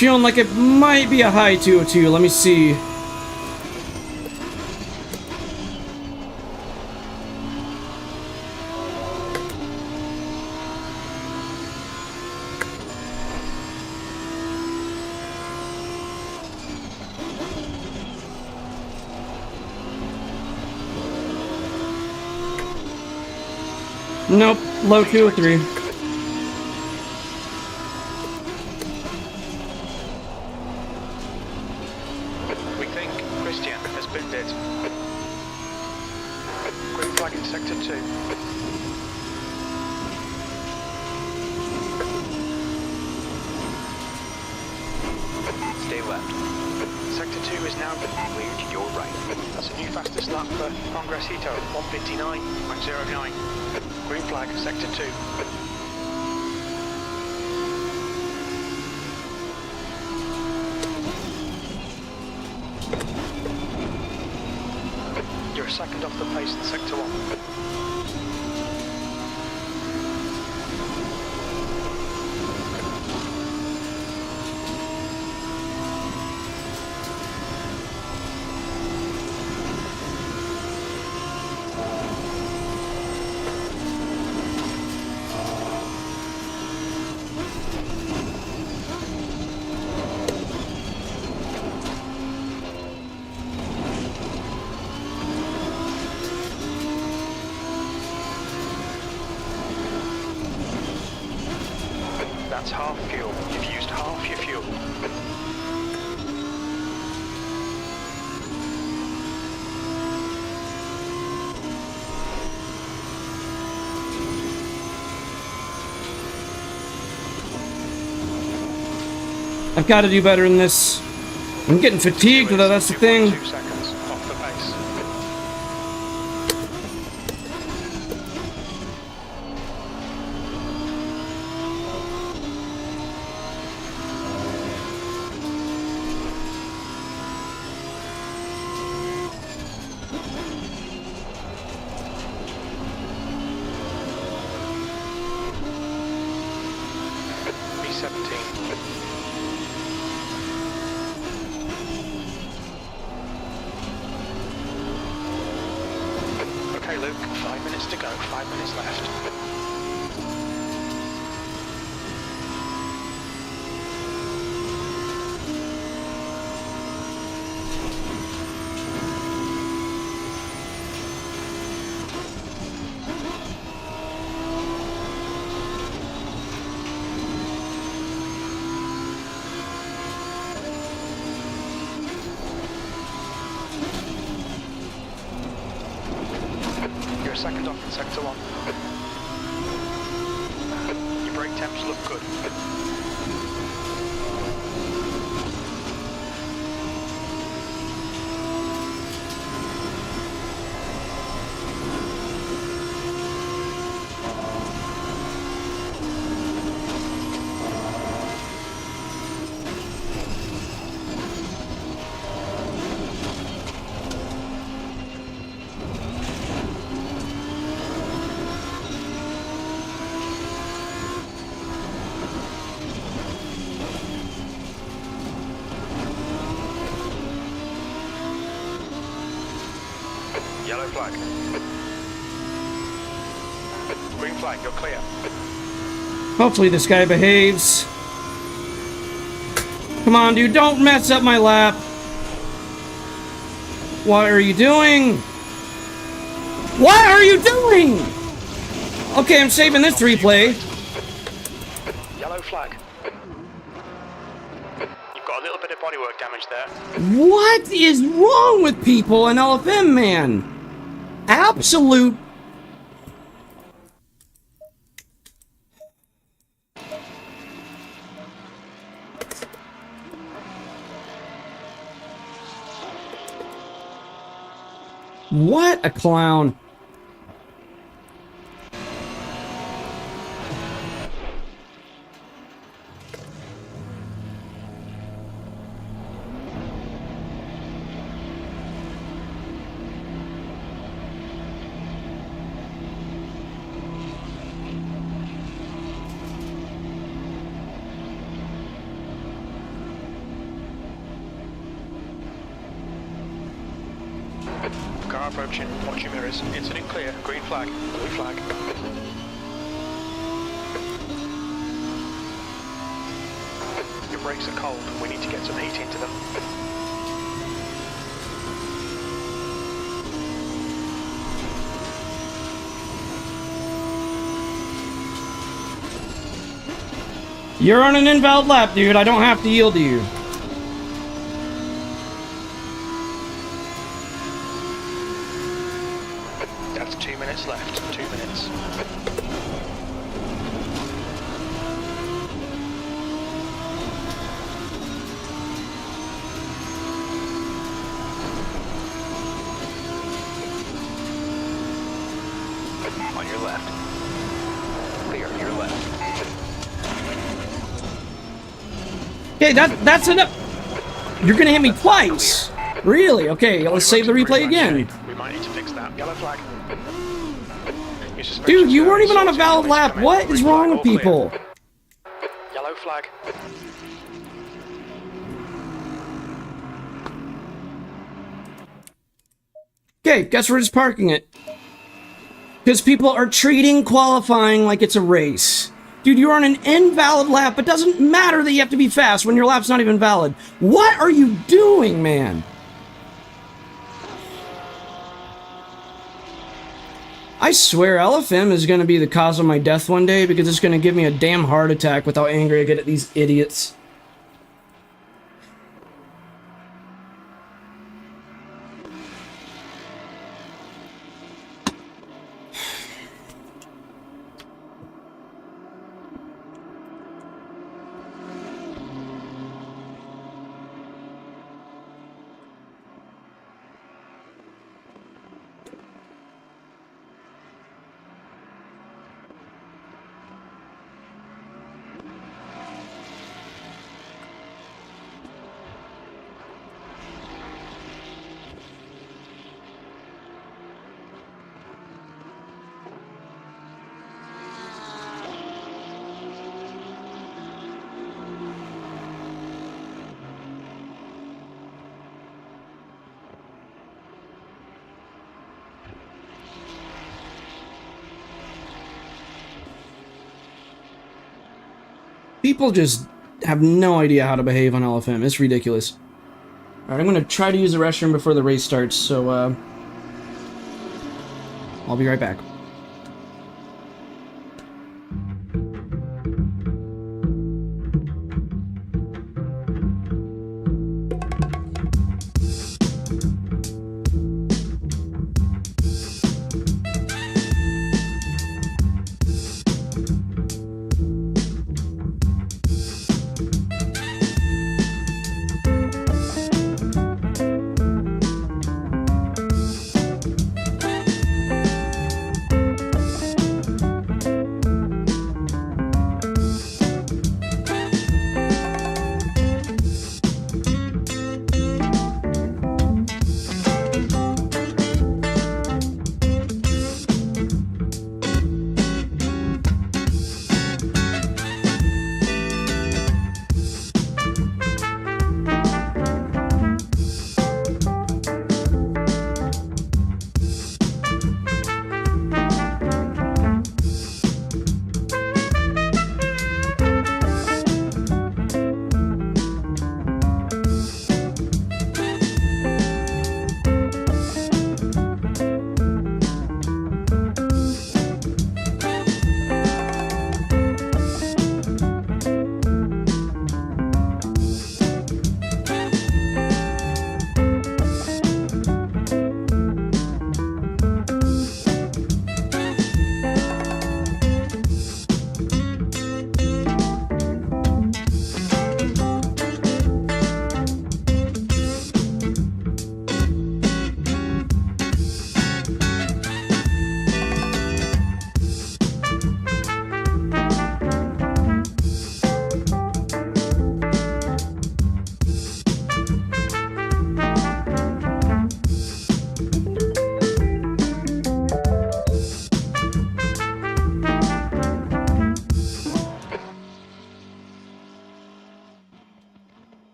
Speaker 1: Feeling like it might be a high 202. Let me see. Nope, low 203.
Speaker 2: Sector 2 is now
Speaker 3: Clear to your right.
Speaker 2: That's a new fastest lap for Congressito, 1:59.09. Green flag, Sector 2. You're a second off the pace in Sector 1. That's half fuel. You've used half your fuel.
Speaker 1: I've got to do better than this. I'm getting fatigued, though, that's the thing.
Speaker 2: 2 seconds off the pace. B17. Okay, Luke, 5 minutes to go, 5 minutes left. You're a second off in Sector 1. Your brake temps look good. Yellow flag. Green flag, you're clear.
Speaker 1: Hopefully this guy behaves. Come on, dude, don't mess up my lap. What are you doing? What are you doing? Okay, I'm saving this replay.
Speaker 2: Yellow flag. You've got a little bit of bodywork damage there.
Speaker 1: What is wrong with people in LFM, man? Absolute. What a clown.
Speaker 2: Car approaching, watch your mirrors. Incident clear, green flag, blue flag. Your brakes are cold, we need to get some heat into them.
Speaker 1: You're on an invalid lap, dude. I don't have to yield to you.
Speaker 2: That's 2 minutes left, 2 minutes.
Speaker 3: On your left. Clear, your left.
Speaker 1: Okay, that's enough. You're gonna hit me twice. Really? Okay, let's save the replay again.
Speaker 2: We might need to fix that. Yellow flag.
Speaker 1: Dude, you weren't even on a valid lap. What is wrong with people?
Speaker 2: Yellow flag.
Speaker 1: Okay, guess we're just parking it. Because people are treating qualifying like it's a race. Dude, you're on an invalid lap. It doesn't matter that you have to be fast when your lap's not even valid. What are you doing, man? I swear LFM is going to be the cause of my death one day because it's going to give me a damn heart attack with how angry I get at these idiots. People just have no idea how to behave on LFM. It's ridiculous. Alright, I'm gonna try to use the restroom before the race starts, so, I'll be right back.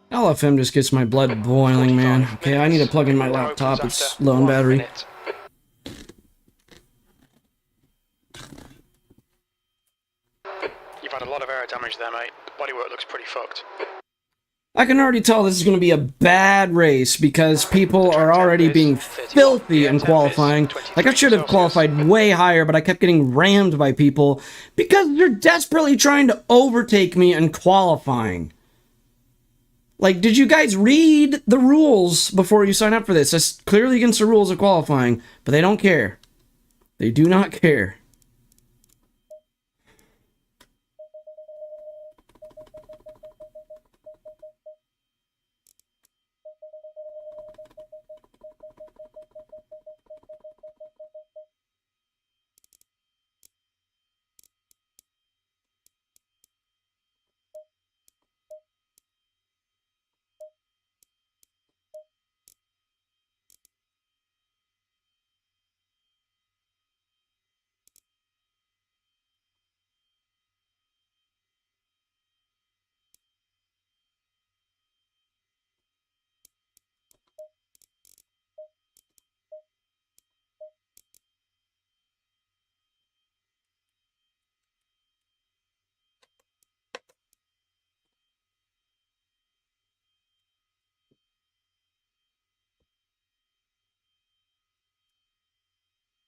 Speaker 1: LFM just gets my blood boiling, man. Okay, I need to plug in my laptop. It's low on battery.
Speaker 2: You've had a lot of air damage there, mate. Bodywork looks pretty fucked.
Speaker 1: I can already tell this is going to be a bad race because people are already being filthy in qualifying. Like, I should have qualified way higher, but I kept getting rammed by people because they're desperately trying to overtake me in qualifying. Like, did you guys read the rules before you sign up for this? That's clearly against the rules of qualifying, but they don't care. They do not care.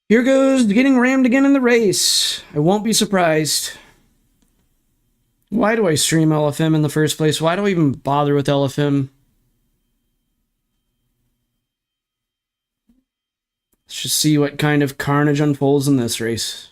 Speaker 1: Here goes getting rammed again in the race. I won't be surprised. Why do I stream LFM in the first place? Why do I even bother with LFM? Let's just see what kind of carnage unfolds in this race.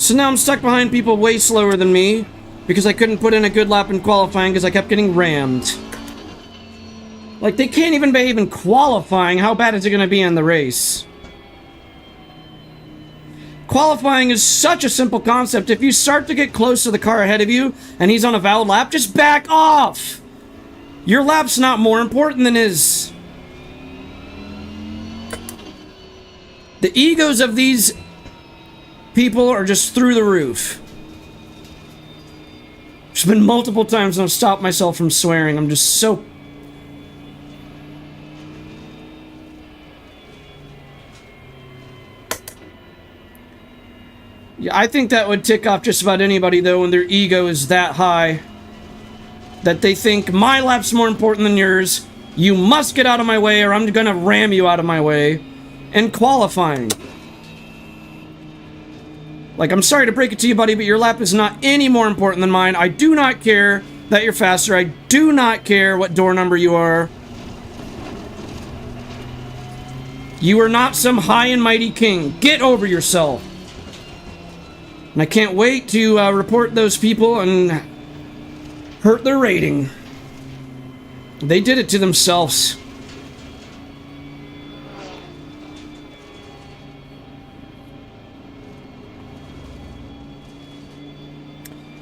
Speaker 1: So now I'm stuck behind people way slower than me because I couldn't put in a good lap in qualifying because I kept getting rammed. Like, they can't even behave in qualifying. How bad is it going to be in the race? Qualifying is such a simple concept. If you start to get close to the car ahead of you and he's on a valid lap, just back off. Your lap's not more important than his. The egos of these people are just through the roof. There's been multiple times when I've stopped myself from swearing. I'm just so... Yeah, I think that would tick off just about anybody, though, when their ego is that high. That they think, my lap's more important than yours. You must get out of my way or I'm gonna ram you out of my way. And qualifying. Like, I'm sorry to break it to you, buddy, but your lap is not any more important than mine. I do not care that you're faster. I do not care what door number you are. You are not some high and mighty king. Get over yourself. And I can't wait to report those people and hurt their rating. They did it to themselves.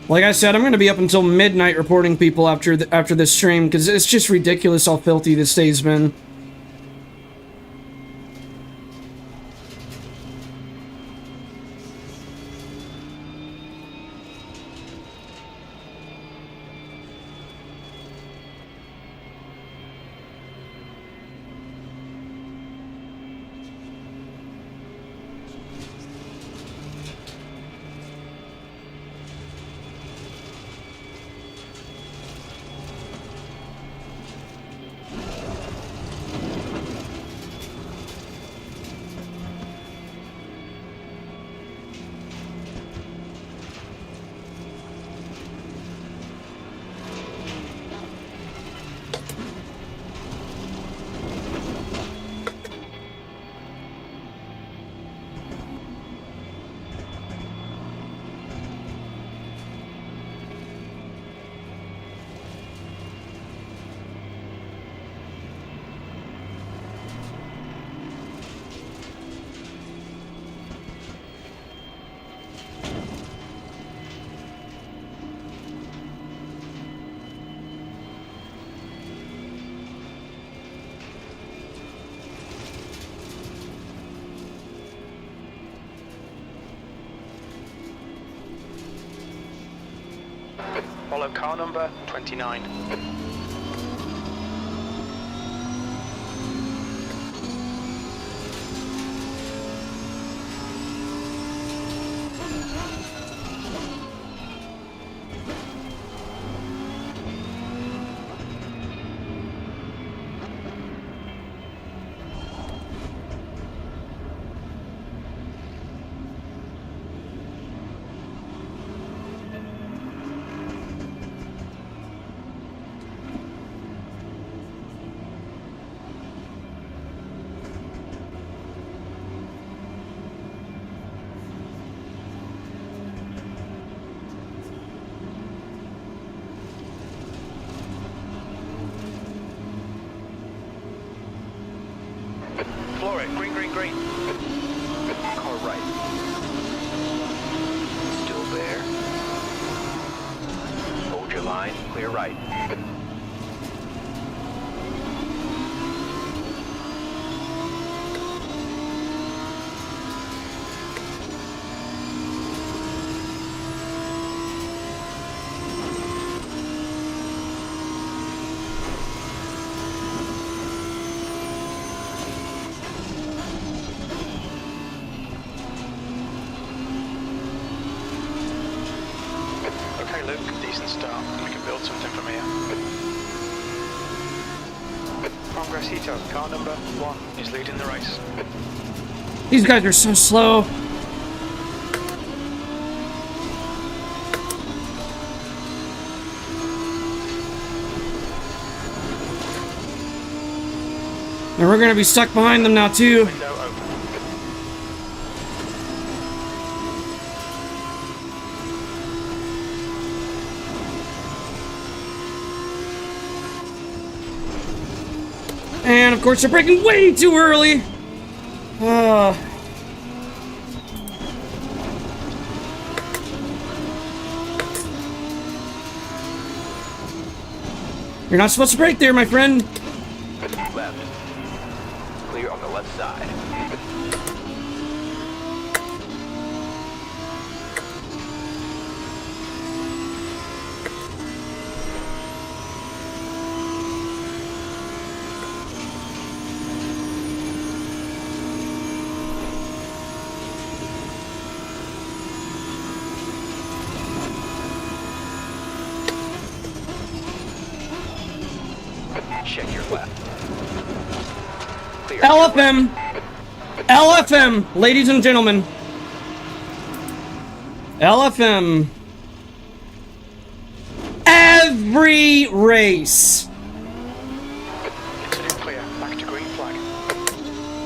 Speaker 1: Like I said, I'm going to be up until midnight reporting people after this stream, because it's just ridiculous how filthy this day's been.
Speaker 2: Follow car number 29. Green, green, green.
Speaker 3: Car right. Still there. Hold your line. Clear right.
Speaker 2: Okay, Luke, decent start. We can build something from here. Progress Hito, car number 1 is leading the race.
Speaker 1: These guys are so slow. And we're gonna be stuck behind them now too.
Speaker 2: Window open.
Speaker 1: And of course they're braking way too early. You're not supposed to brake there, my friend.
Speaker 3: Left. Clear on the left side. Check your left. Clear.
Speaker 1: LFM. LFM, ladies and gentlemen. LFM. Every race.
Speaker 2: Incident clear. Back to green flag.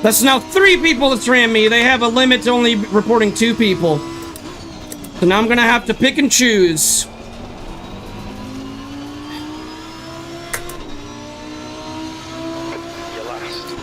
Speaker 1: That's now 3 people that's ran me. They have a limit to only reporting 2 people. So now I'm gonna have to pick and choose.
Speaker 2: You're last.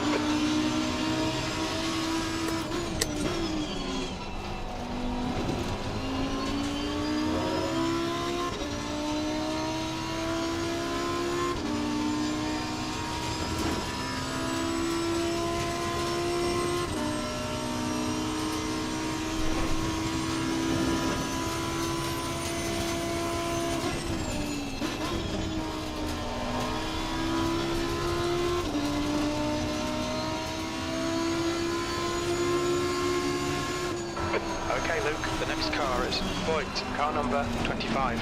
Speaker 2: Okay, Luke, the next car is Voigt, car number 25.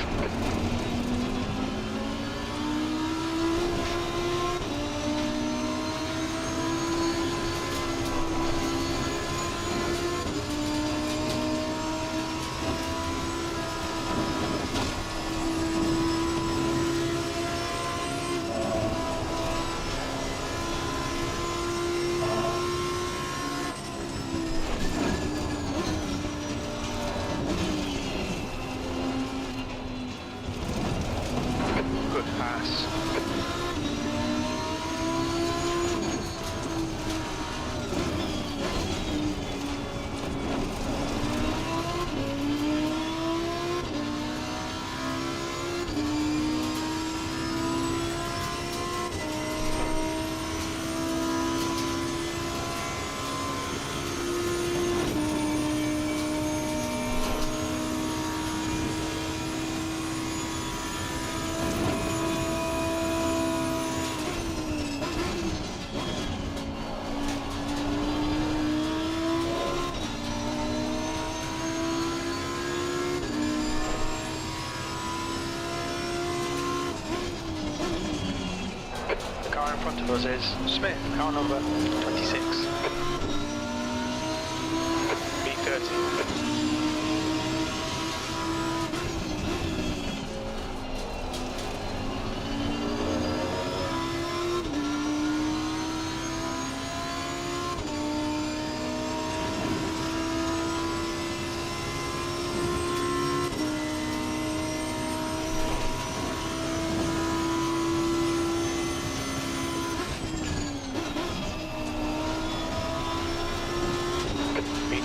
Speaker 2: Good pass. The car in front of us is Smith, car number 26. B30.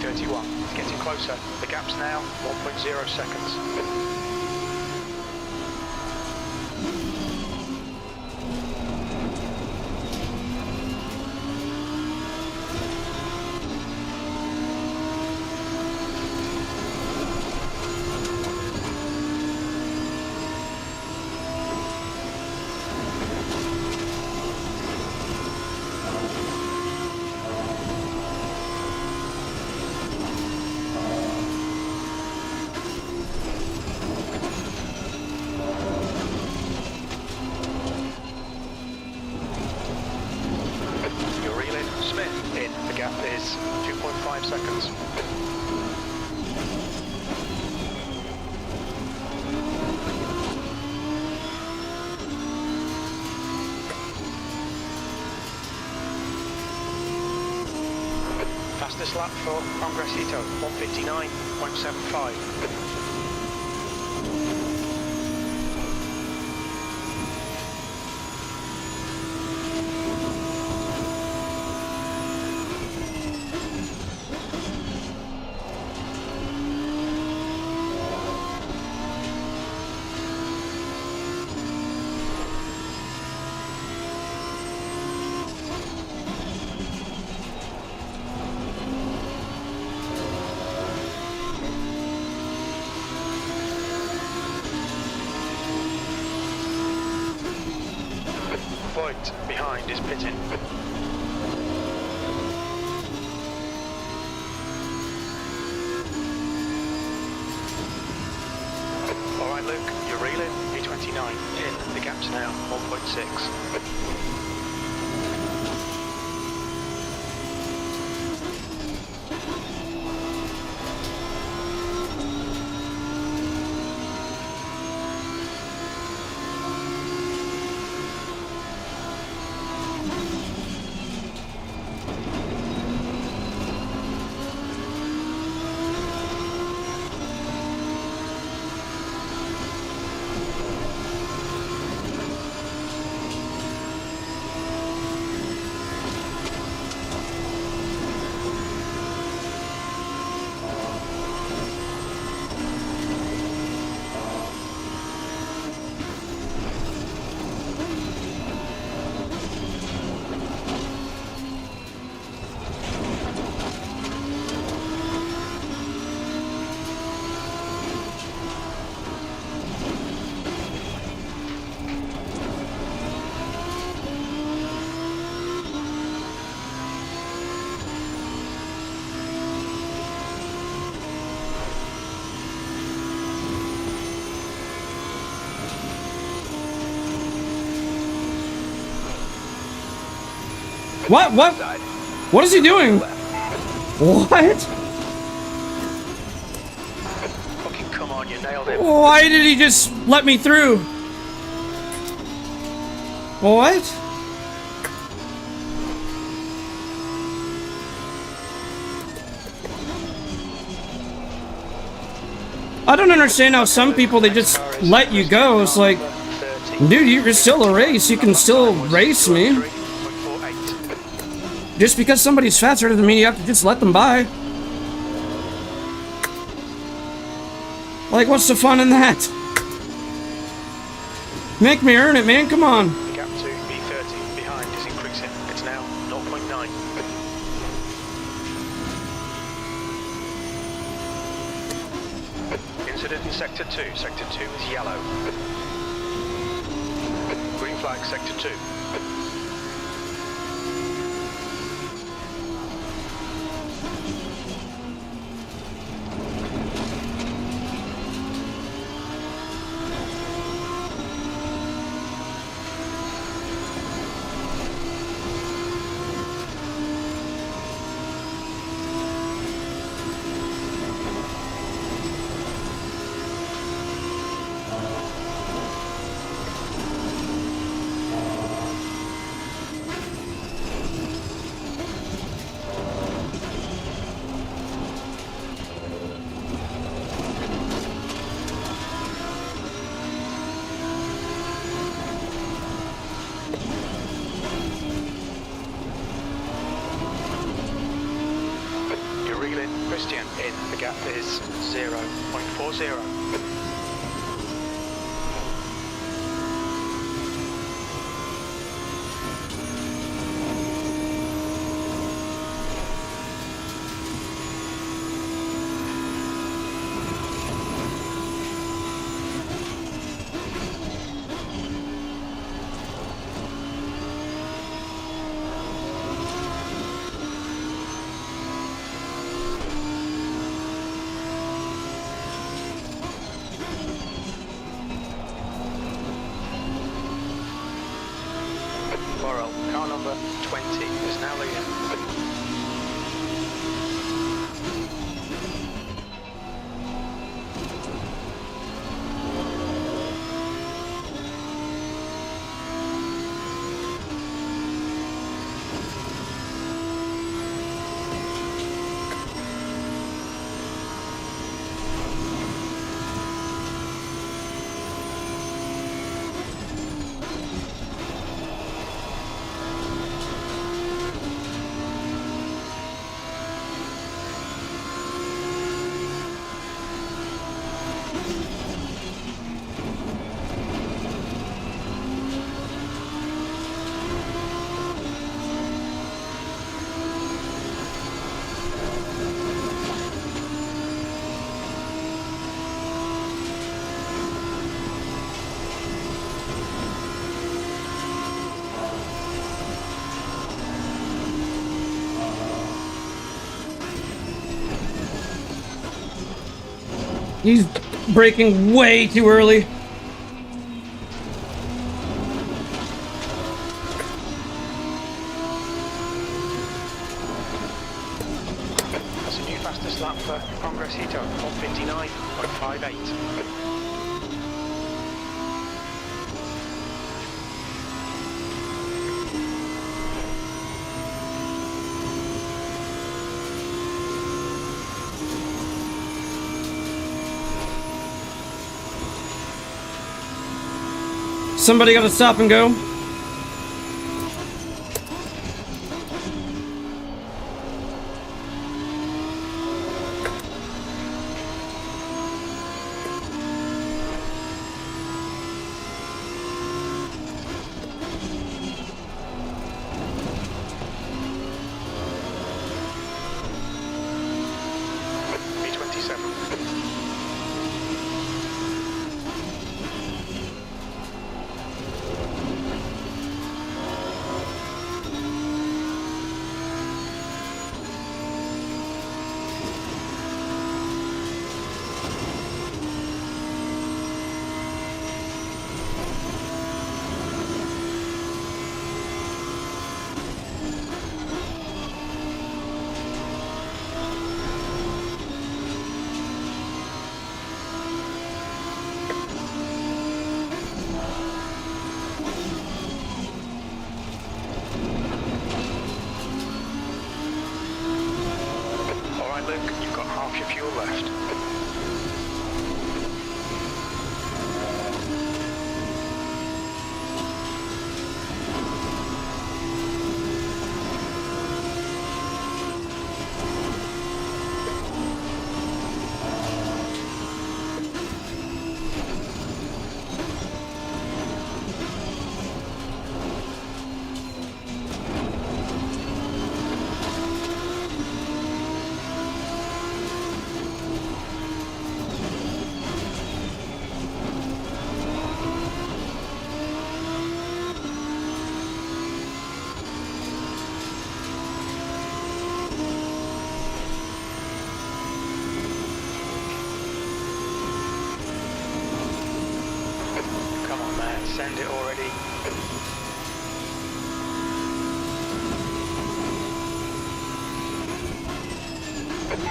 Speaker 2: B31. It's getting closer. The gap's now 1.0 seconds. Gap is 2.5 seconds. Fastest lap for Progressito, 159.75. Voigt behind is pitting. Alright Luke, you're reeling, B29 in, the gap's now 1.6.
Speaker 1: What? What is he doing? What?
Speaker 2: Fucking come on, you nailed it.
Speaker 1: Why did he just let me through? What? I don't understand how some people, they just let you go. It's like, dude, you're still a race. You can still race me. Just because somebody's faster doesn't mean you have to just let them by. Like, what's the fun in that? Make me earn it, man. Come on.
Speaker 2: The gap to B30 behind is increasing. It's now 0.9. Incident in Sector 2. Sector 2 is yellow. Green flag, Sector 2. Christian in. The gap is 0.40. Car number 20 is now leading.
Speaker 1: He's braking way too early.
Speaker 2: That's a new fastest lap for Congress Hito, 1:59.58.
Speaker 1: Somebody gotta stop and go. Send it already.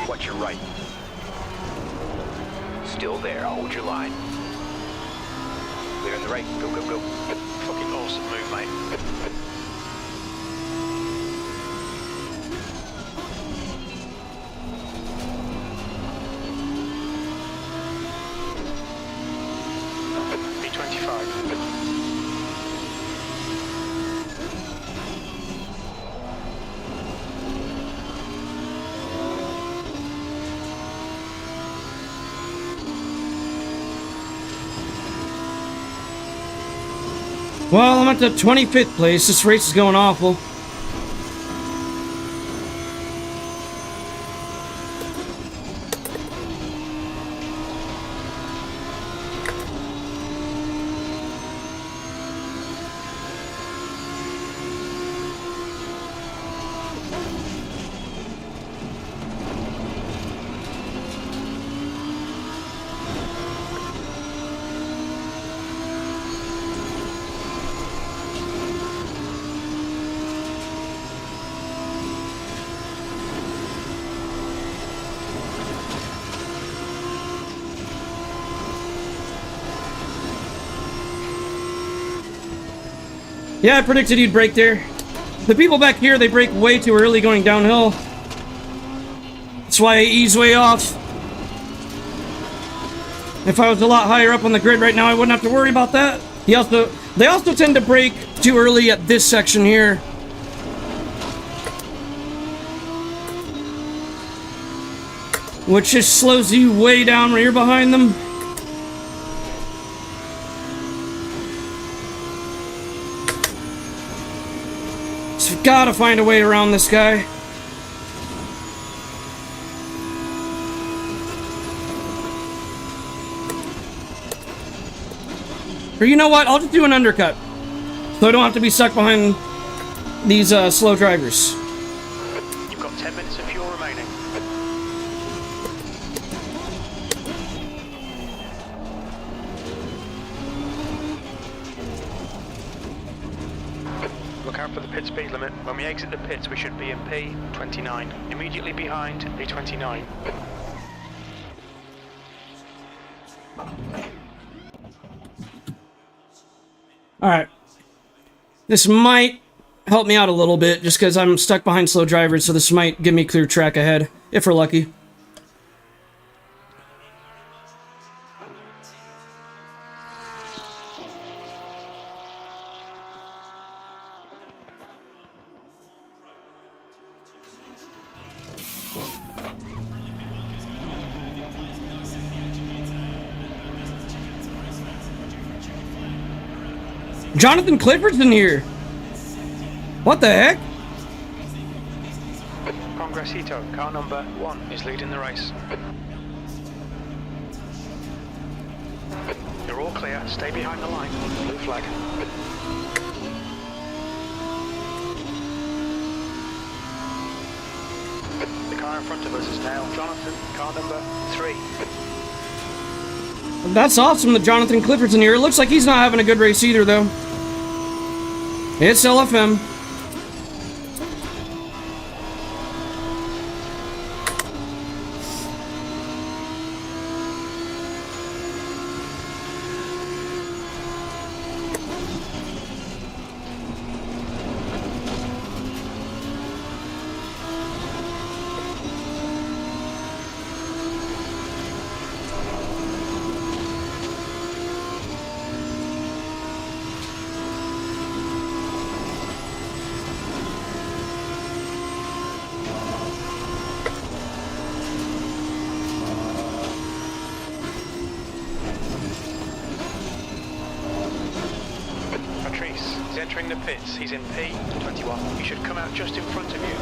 Speaker 3: Watch your right. Still there, hold your line. Clear on the right, go, go, go.
Speaker 2: Fucking awesome move, mate.
Speaker 1: Well, I'm at the 25th place. This race is going awful. Yeah, I predicted you'd break there. The people back here, they break way too early going downhill. That's why I ease way off. If I was a lot higher up on the grid right now, I wouldn't have to worry about that. They also tend to break too early at this section here. Which just slows you way down when you're behind them. Gotta find a way around this guy. Or you know what? I'll just do an undercut. So I don't have to be stuck behind these slow drivers.
Speaker 2: You've got 10 minutes of fuel remaining. Look out for the pit speed limit. When we exit the pits, we should be in P29, immediately behind P29.
Speaker 1: Alright. This might help me out a little bit, just because I'm stuck behind slow drivers, so this might give me clear track ahead, if we're lucky. Jonathan Clifford's in here. What the heck?
Speaker 2: Congressito, car number 1 is leading the race. You're all clear. Stay behind the line. Blue flag. The car in front of us is now Jonathan, car number 3.
Speaker 1: That's awesome that Jonathan Clifford's in here. It looks like he's not having a good race either, though. It's LFM.
Speaker 2: Entering the pits, he's in P21. He should come out just in front of you.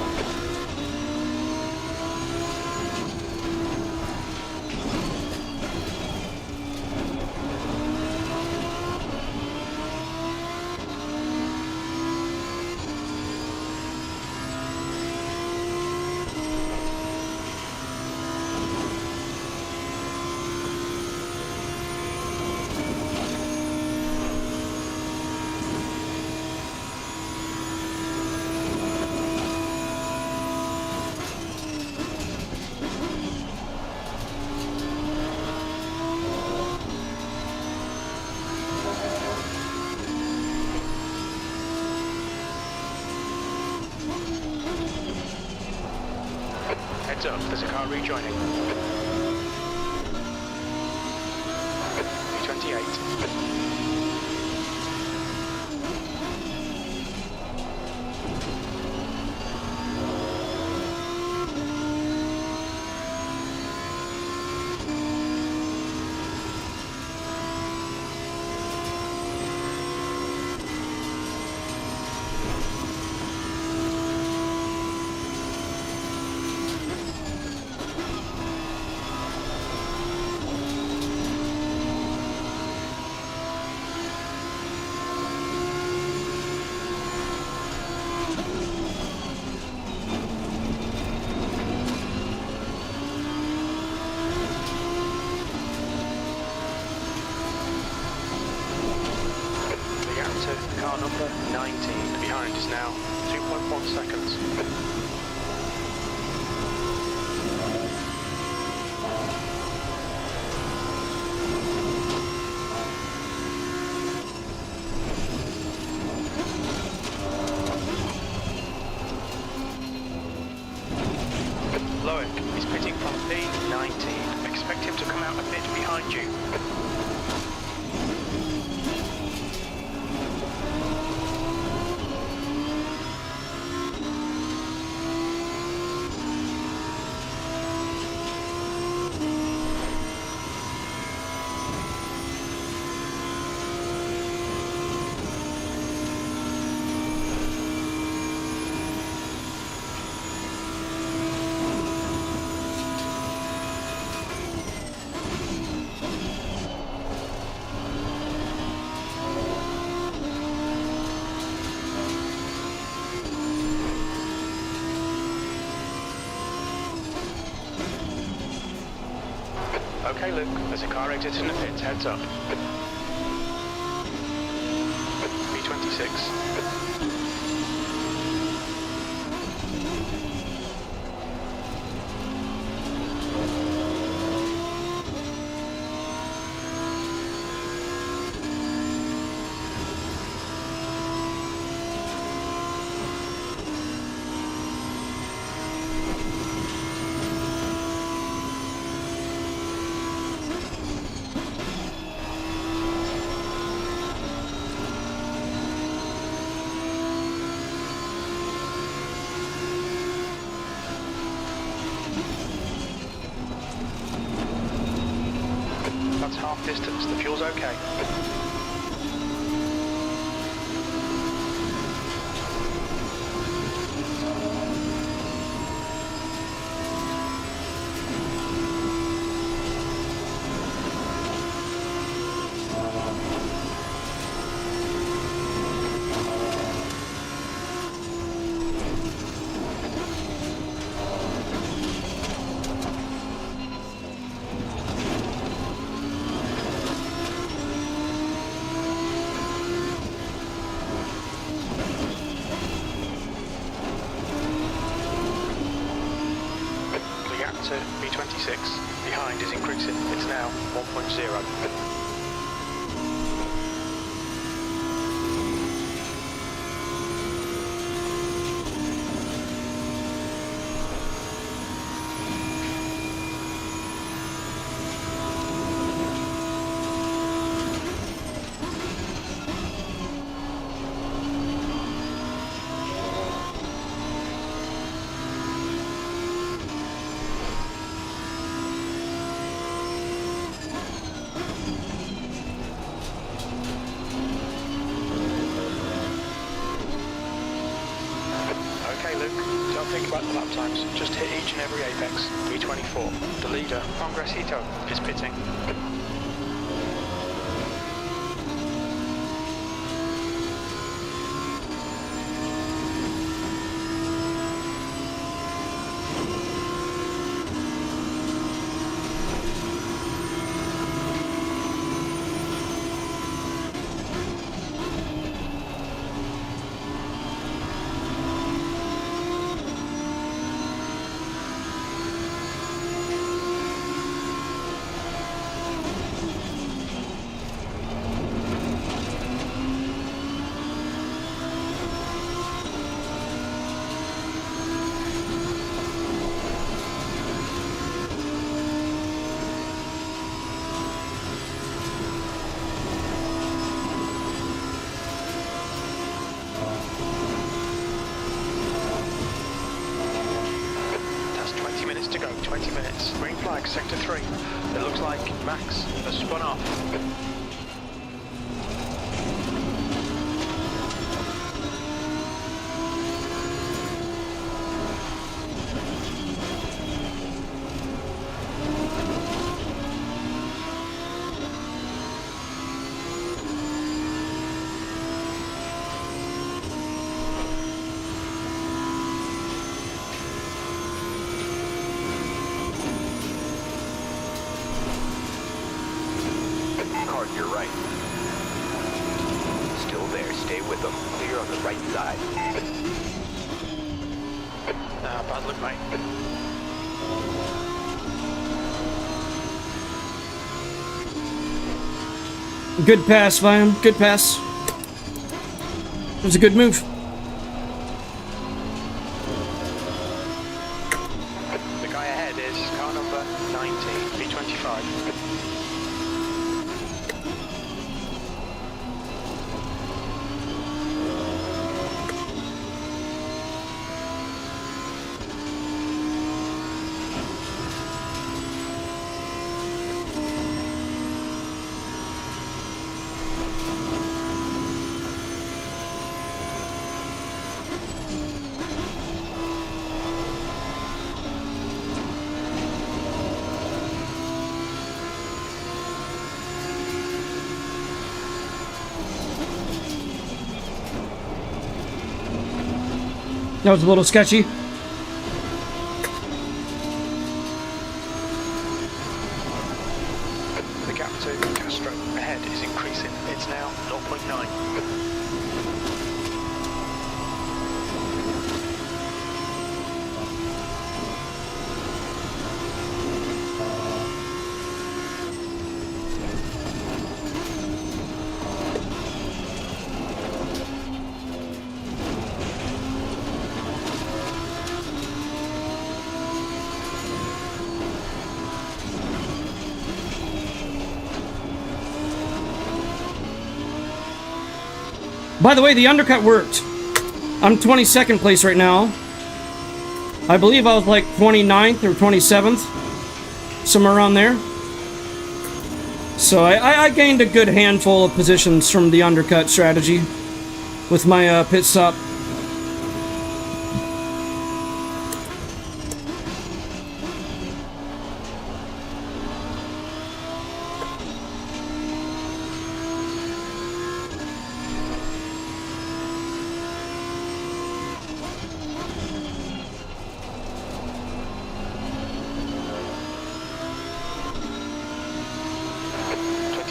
Speaker 2: Heads up, there's a car rejoining. P28. Alpha 19. Behind is now 2.1 seconds. Loic is pitting from P19. Expect him to come out a bit behind you. Okay, Luke, there's a car exiting the pits, heads up. B26. That's half distance, the fuel's okay. To B26. Behind is increasing. It's now 1.0. Okay, Luke, don't think about the lap times. Just hit each and every apex. B24, the leader, Pongresito, is pitting. To go, 20 minutes. Green flag, sector 3. It looks like Max has spun off.
Speaker 3: You're right. Still there, stay with them. Clear on the right side.
Speaker 2: Bad luck, mate.
Speaker 1: Good pass, Viam. Good pass. It was a good move.
Speaker 2: The guy ahead is car number 19, B25.
Speaker 1: That was a little sketchy.
Speaker 2: The gap to Castro ahead is increasing. It's now 0.9.
Speaker 1: By the way, the undercut worked. I'm 22nd place right now. I believe I was like 29th or 27th. Somewhere around there. So I gained a good handful of positions from the undercut strategy with my pit stop.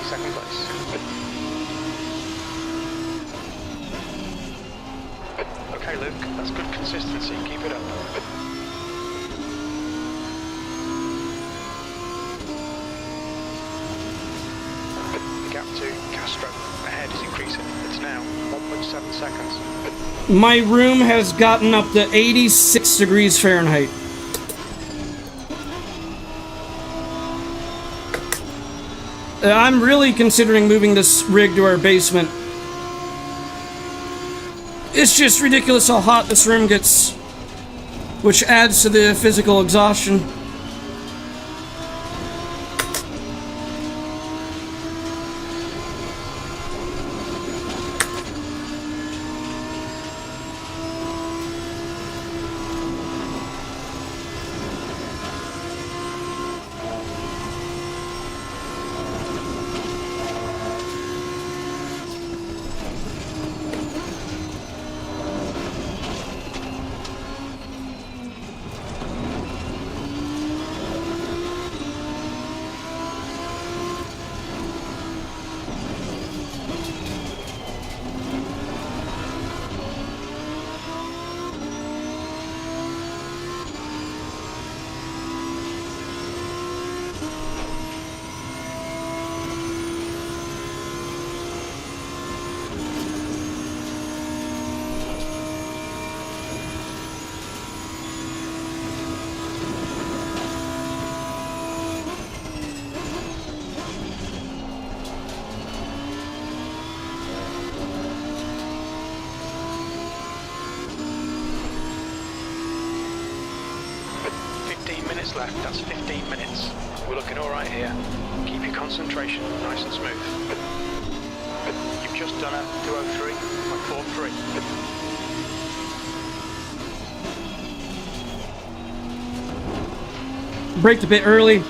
Speaker 2: Second place. Okay, Luke, that's good consistency. Keep it up. The gap to Castro ahead is increasing. It's now 1.7 seconds.
Speaker 1: My room has gotten up to 86 degrees Fahrenheit. I'm really considering moving this rig to our basement. It's just ridiculous how hot this room gets, which adds to the physical exhaustion.
Speaker 2: Left, that's 15 minutes. We're looking alright here. Keep your concentration nice and smooth. You've just done a 203, like 4.3.
Speaker 1: Braked a bit early.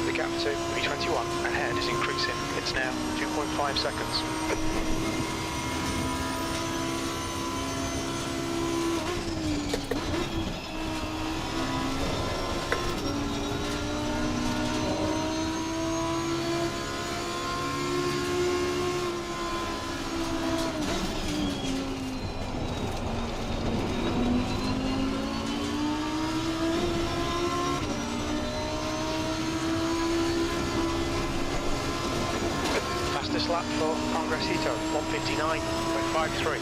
Speaker 2: The gap to B21 ahead is increasing. It's now 2.5 seconds. lap for Progressito, 159.53.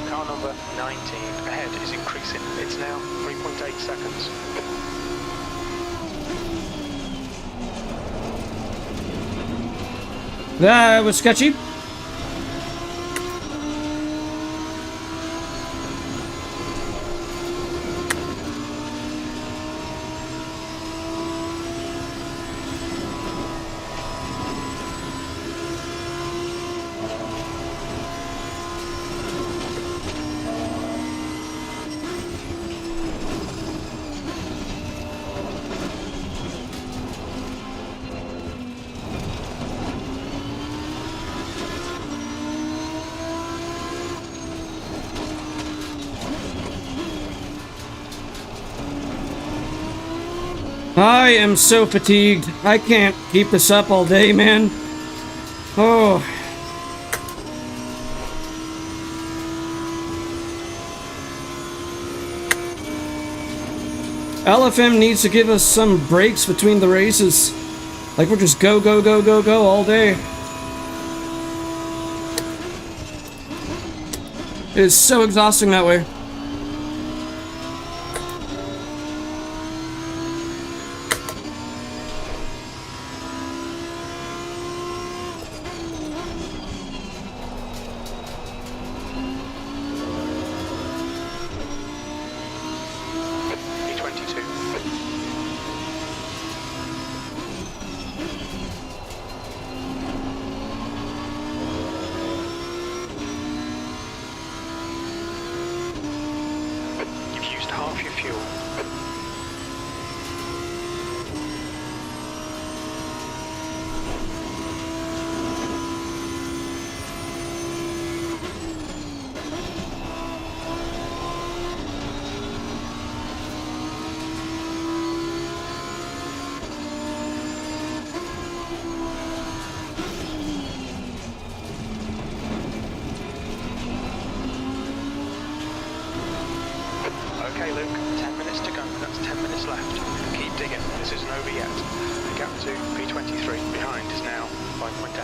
Speaker 2: Car number 19 ahead is increasing. It's now 3.8 seconds.
Speaker 1: That was sketchy. I am so fatigued. I can't keep this up all day, man. Oh. LFM needs to give us some breaks between the races. Like we're just go, go, go, go, go all day. It is so exhausting that way.
Speaker 2: Okay, Luke, 10 minutes to go. That's 10 minutes left. Keep digging. This isn't over yet. The gap to P23 behind is now 5.8.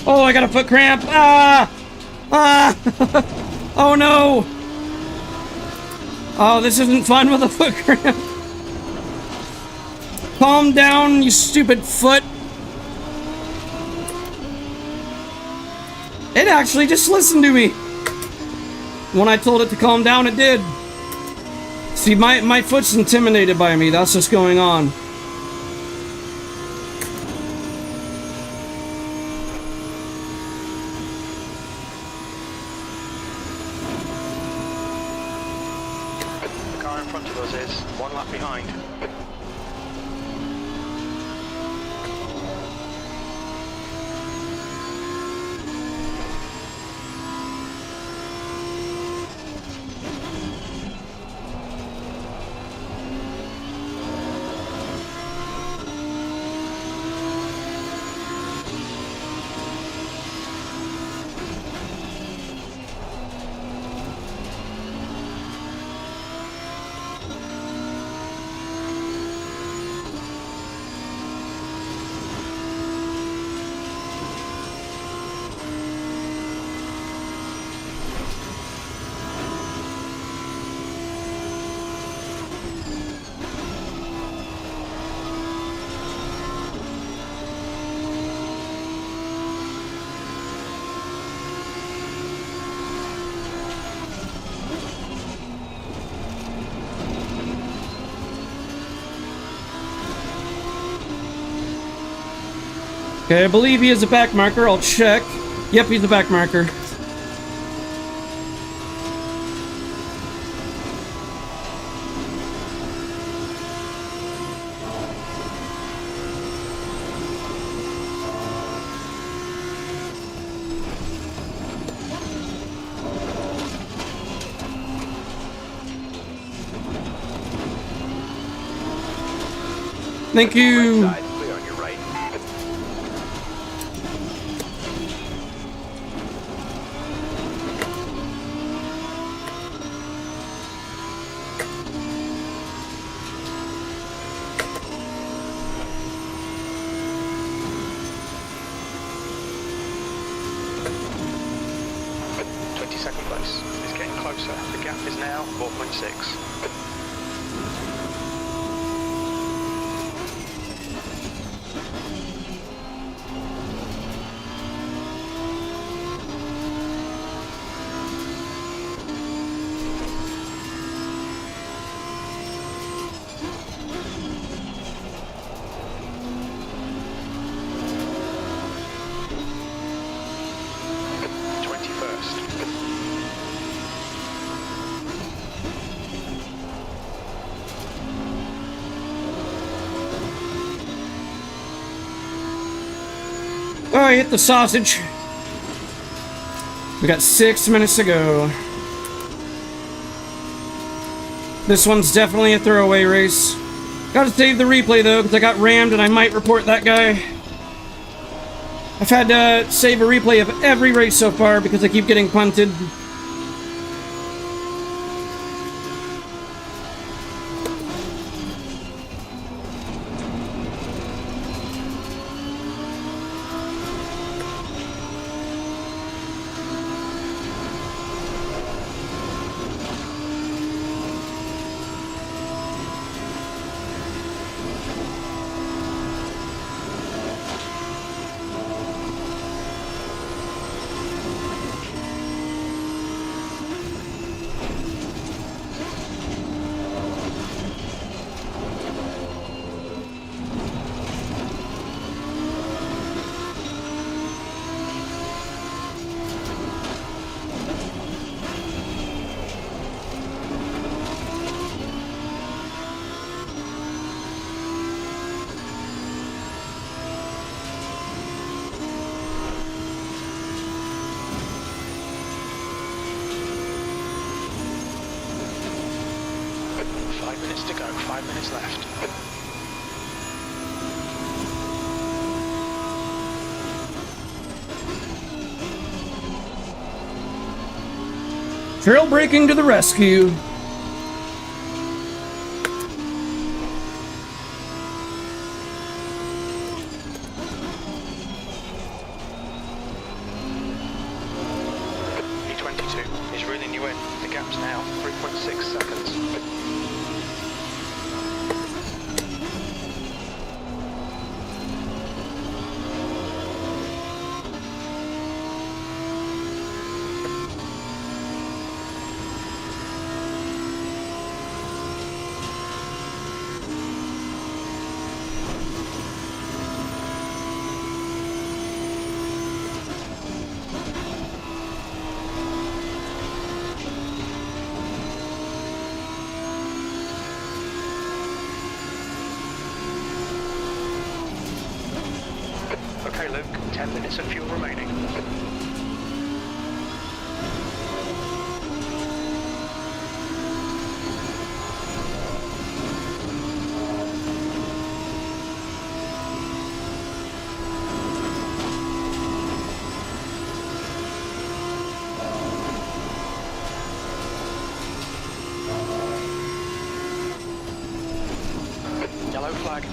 Speaker 1: Oh, I got a foot cramp. Ah! Ah! Oh no! Oh, this isn't fun with a foot cramp. Calm down, you stupid foot. It actually just listened to me. When I told it to calm down, it did. See, my foot's intimidated by me. That's what's going on.
Speaker 2: in front of us is 1 lap behind.
Speaker 1: Okay, I believe he is a back marker. I'll check. Yep, he's a back marker. Thank you.
Speaker 3: Right side, clear on your right.
Speaker 2: Second place. It's getting closer. The gap is now 4.6.
Speaker 1: Oh, I hit the sausage. We got 6 minutes to go. This one's definitely a throwaway race. Gotta save the replay though, because I got rammed and I might report that guy. I've had to save a replay of every race so far because I keep getting punted.
Speaker 2: To go, 5 minutes left.
Speaker 1: Trail braking to the rescue.
Speaker 2: E22 is reeling you in. The gap's now 3.6 seconds. Luke. 10 minutes of fuel remaining. Yellow flag.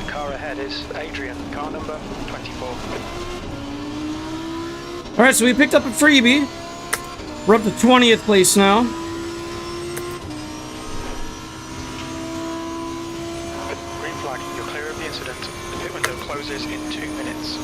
Speaker 2: Car ahead is Adrian, car number 24.
Speaker 1: Alright, so we picked up a freebie. We're up to 20th place now.
Speaker 2: Green flag, you're clear of the incident. The pit window closes in 2 minutes.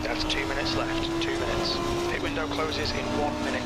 Speaker 2: That's 2 minutes left. 2 minutes. Pit window closes in 1 minute.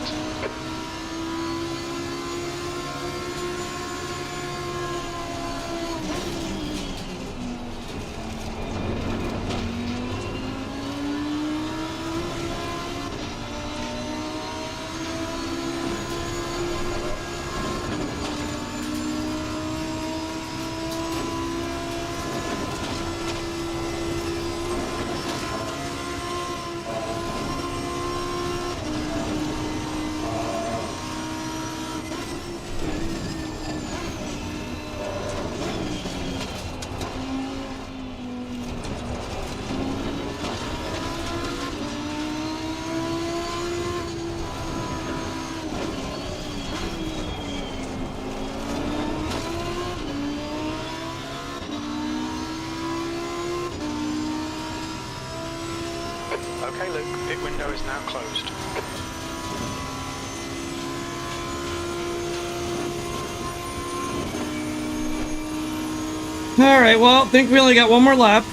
Speaker 2: Okay, Luke, pit window is now closed.
Speaker 1: Alright, well, I think we only got one more lap.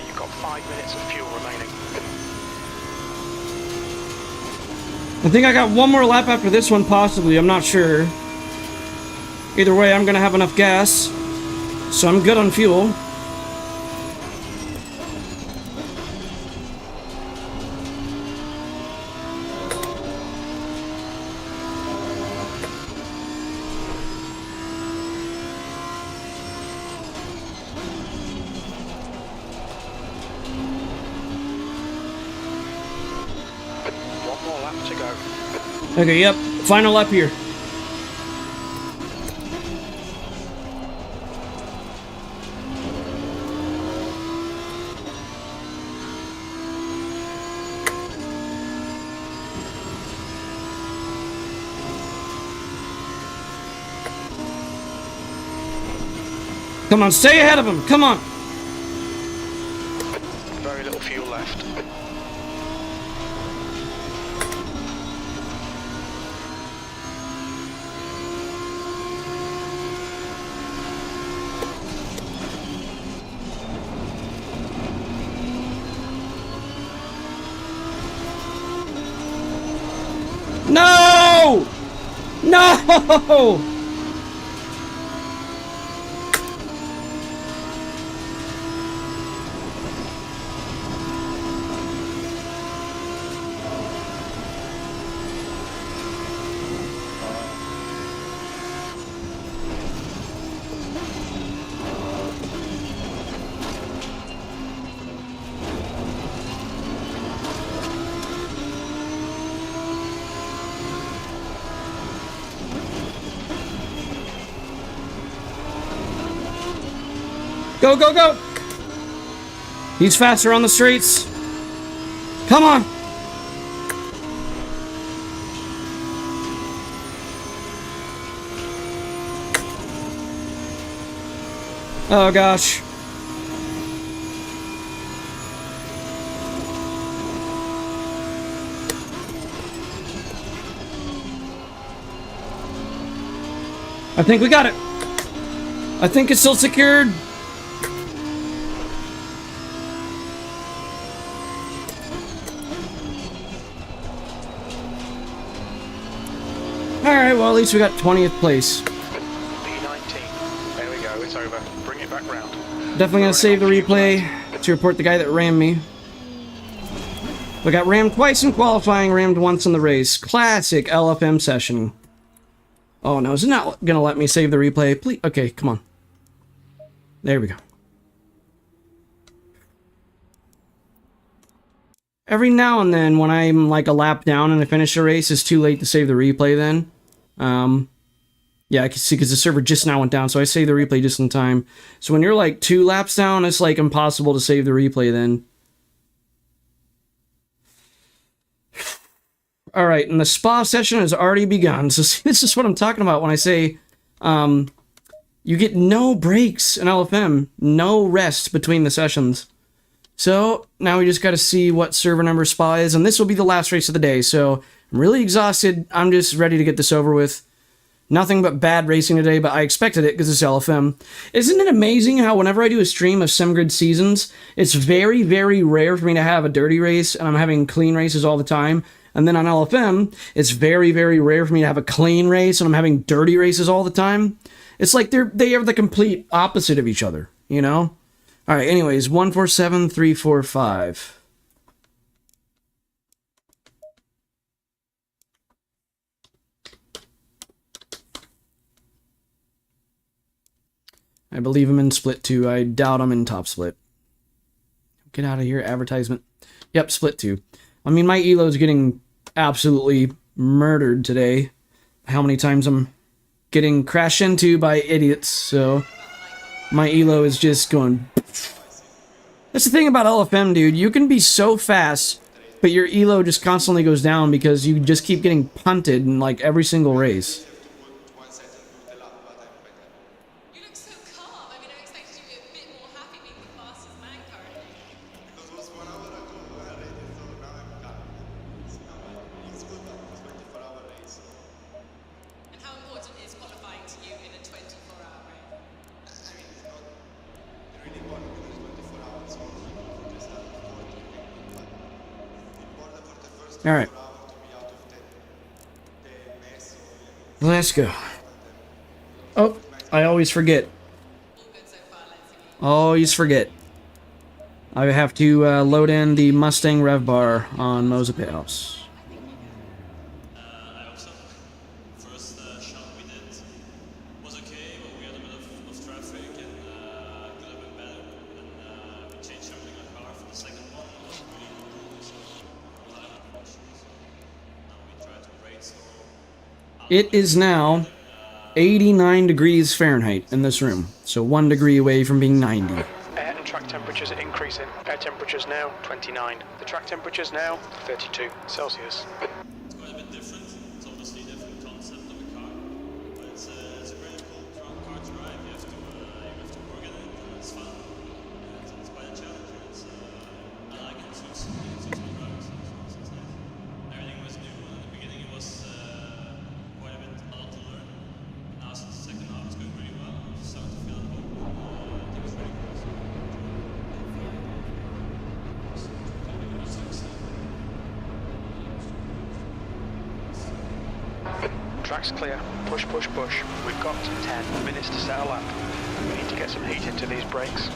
Speaker 2: Mate, you've got 5 minutes of fuel remaining.
Speaker 1: I think I got one more lap after this one, possibly. I'm not sure. Either way, I'm gonna have enough gas. So I'm good on fuel.
Speaker 2: One more lap to go.
Speaker 1: Okay, yep. Final lap here. Come on, stay ahead of him. Come on.
Speaker 2: Very little fuel left.
Speaker 1: No! No! Go, go, go! He's faster on the streets. Come on! Oh gosh. I think we got it. I think it's still secured. Alright, well at least we got 20th place.
Speaker 2: P19. There we go, it's over. Bring it back round.
Speaker 1: Definitely gonna save the replay to report the guy that rammed me. We got rammed twice in qualifying, rammed once in the race. Classic LFM session. Oh no, is it not gonna let me save the replay? Please, okay, come on. There we go. Every now and then, when I'm like a lap down and I finish a race, it's too late to save the replay then. Yeah, I can see because the server just now went down, so I save the replay just in time. So when you're like 2 laps down, it's like impossible to save the replay then. Alright, and the spa session has already begun. So see, this is what I'm talking about when I say you get no breaks in LFM, no rest between the sessions. So now we just got to see what server number spa is, and this will be the last race of the day. So I'm really exhausted. I'm just ready to get this over with. Nothing but bad racing today, but I expected it because it's LFM. Isn't it amazing how whenever I do a stream of SimGrid Seasons, it's very, very rare for me to have a dirty race, and I'm having clean races all the time. And then on LFM, it's very, very rare for me to have a clean race, and I'm having dirty races all the time. It's like they are the complete opposite of each other, you know? Alright, anyways, 147345. I believe I'm in split 2. I doubt I'm in top split. Get out of here, advertisement. Yep, split 2. I mean, my elo's getting absolutely murdered today. How many times I'm getting crashed into by idiots, so my elo is just going. That's the thing about LFM, dude. You can be so fast, but your elo just constantly goes down because you just keep getting punted in like every single race.
Speaker 4: You look so calm. I mean, I expected you to be a bit more happy being the fastest man currently.
Speaker 5: Because it was 1 hour ago already, so now I'm calm. It's good, but it's 24-hour race.
Speaker 4: And how important is qualifying to you in a 24-hour race?
Speaker 5: I mean, it's not really important because it's 24 hours only.
Speaker 1: All right. Let's go. Oh, I always forget. Always forget. I have to load in the Mustang rev bar on Moza House.
Speaker 6: I also, first shot we did was okay, but we had a bit of traffic and could have been better. And we changed something on the car for the second one. It was really cool, so a lot of questions. Now we try to brainstorm.
Speaker 1: It is now 89 degrees Fahrenheit in this room, so 1 degree away from being 90.
Speaker 2: Air and track temperatures are increasing. Air temperatures now 29. The track temperatures now 32 Celsius.
Speaker 6: It's quite a bit different. It's obviously a different concept of a car, but it's a really cool car to drive. You have to work at it, and it's fun. It's quite a challenge. I like it. It suits my driving, so it's nice. Everything was new, and in the beginning it was quite a lot to learn. Now since the second half it's going really well. I'm starting to feel at home. I think it's really cool.
Speaker 2: Track's clear. Push, push, push. We've got 10 minutes to set a lap. We need to get some heat into these brakes.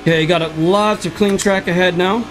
Speaker 1: Okay, got lots of clean track ahead now.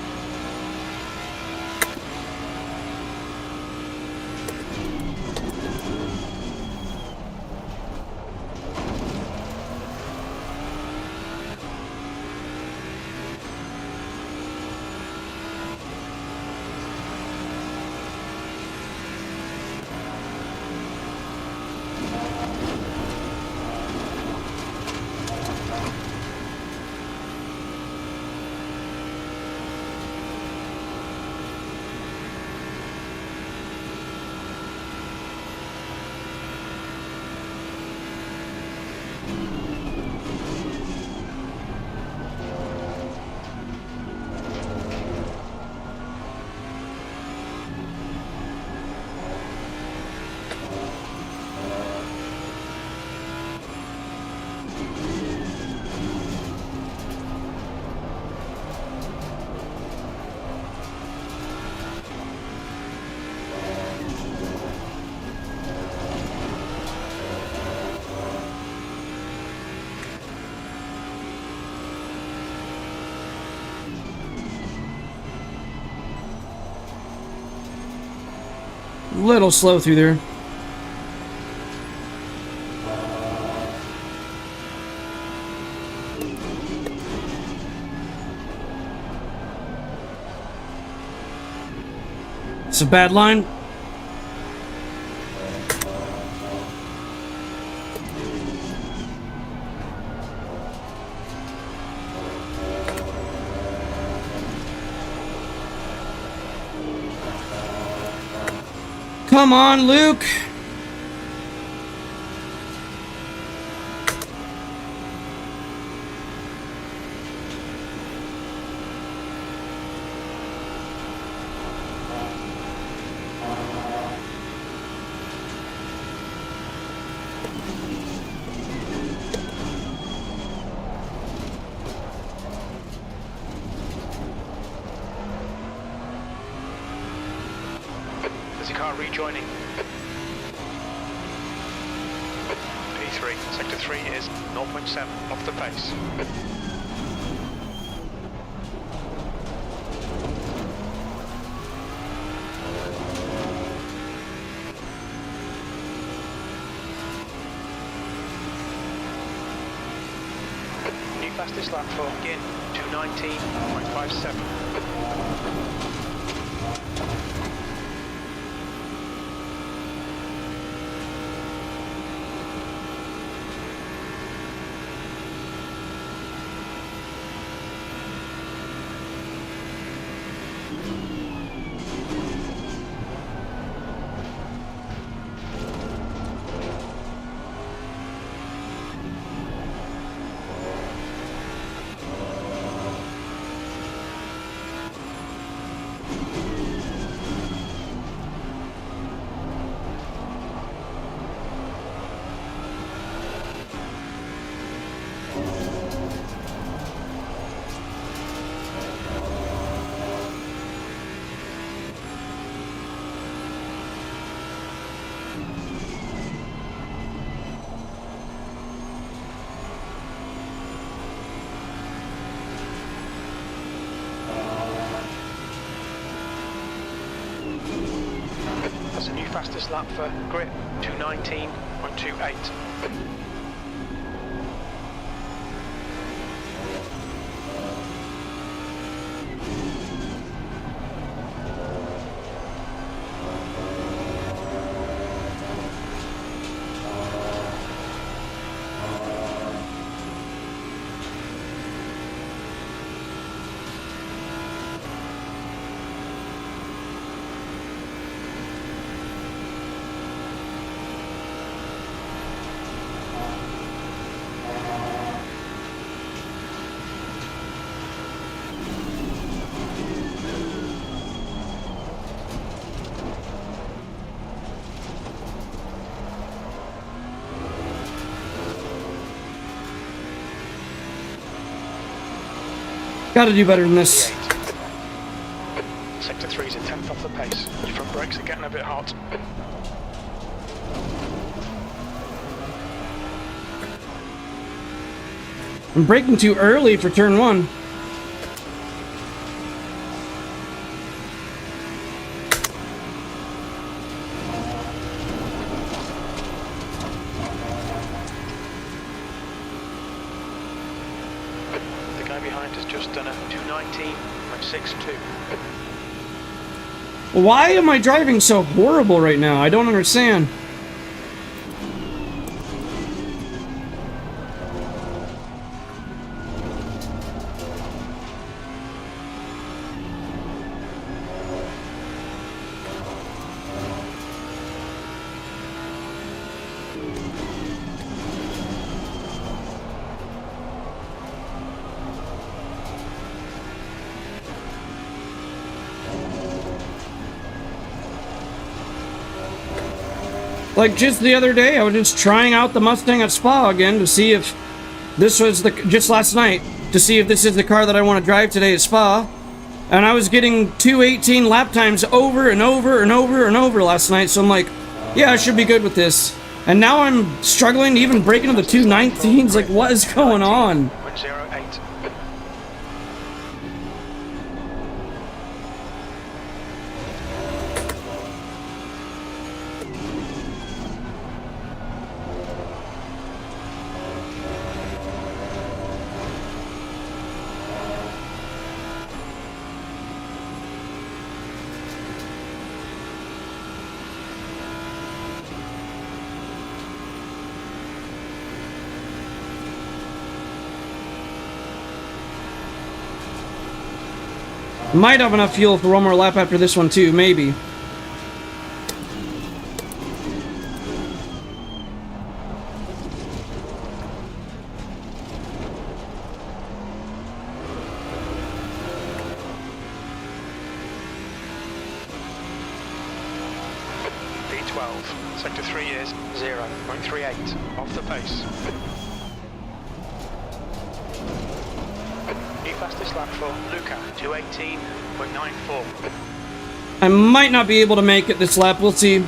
Speaker 1: Little slow through there. It's a bad line. Come on, Luke.
Speaker 2: There's a car rejoining. P3, sector 3 is 0.7 off the pace. New fastest lap for Gin, 219.57. That's a new fastest lap for Grit, 219.28.
Speaker 1: Gotta do better than this.
Speaker 2: Sector 3's a 10th off the pace. Your front brakes are getting a bit hot.
Speaker 1: I'm braking too early for turn 1.
Speaker 2: The guy behind has just done a 219.62.
Speaker 1: Why am I driving so horrible right now? I don't understand. Like just the other day, I was just trying out the Mustang at Spa again to see if this was the, just last night, to see if this is the car that I want to drive today at Spa. And I was getting 218 lap times over and over and over and over last night, so I'm like, yeah, I should be good with this. And now I'm struggling to even break into the 219s, like what is going on?
Speaker 2: 108.
Speaker 1: Might have enough fuel for one more lap after this one too, maybe.
Speaker 2: V12, sector 3 is 0.38, off the pace. New fastest lap for Luca, 218.94.
Speaker 1: I might not be able to make it this lap, we'll see.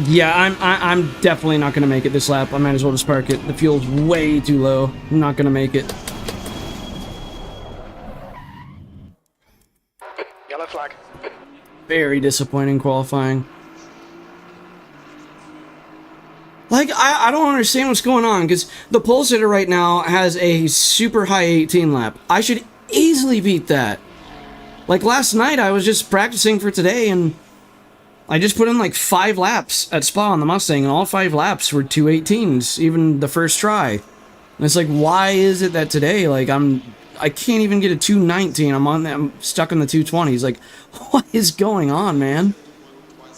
Speaker 1: Yeah, I'm definitely not gonna make it this lap. I might as well just park it. The fuel's way too low. I'm not gonna make it.
Speaker 2: Yellow flag.
Speaker 1: Very disappointing qualifying. Like, I don't understand what's going on, because the pole sitter right now has a super high 18 lap. I should easily beat that. Like, last night I was just practicing for today, and I just put in like 5 laps at Spa on the Mustang, and all 5 laps were 218s, even the first try. And it's like, why is it that today, like, I can't even get a 219, I'm stuck in the 220s, like, what is going on, man?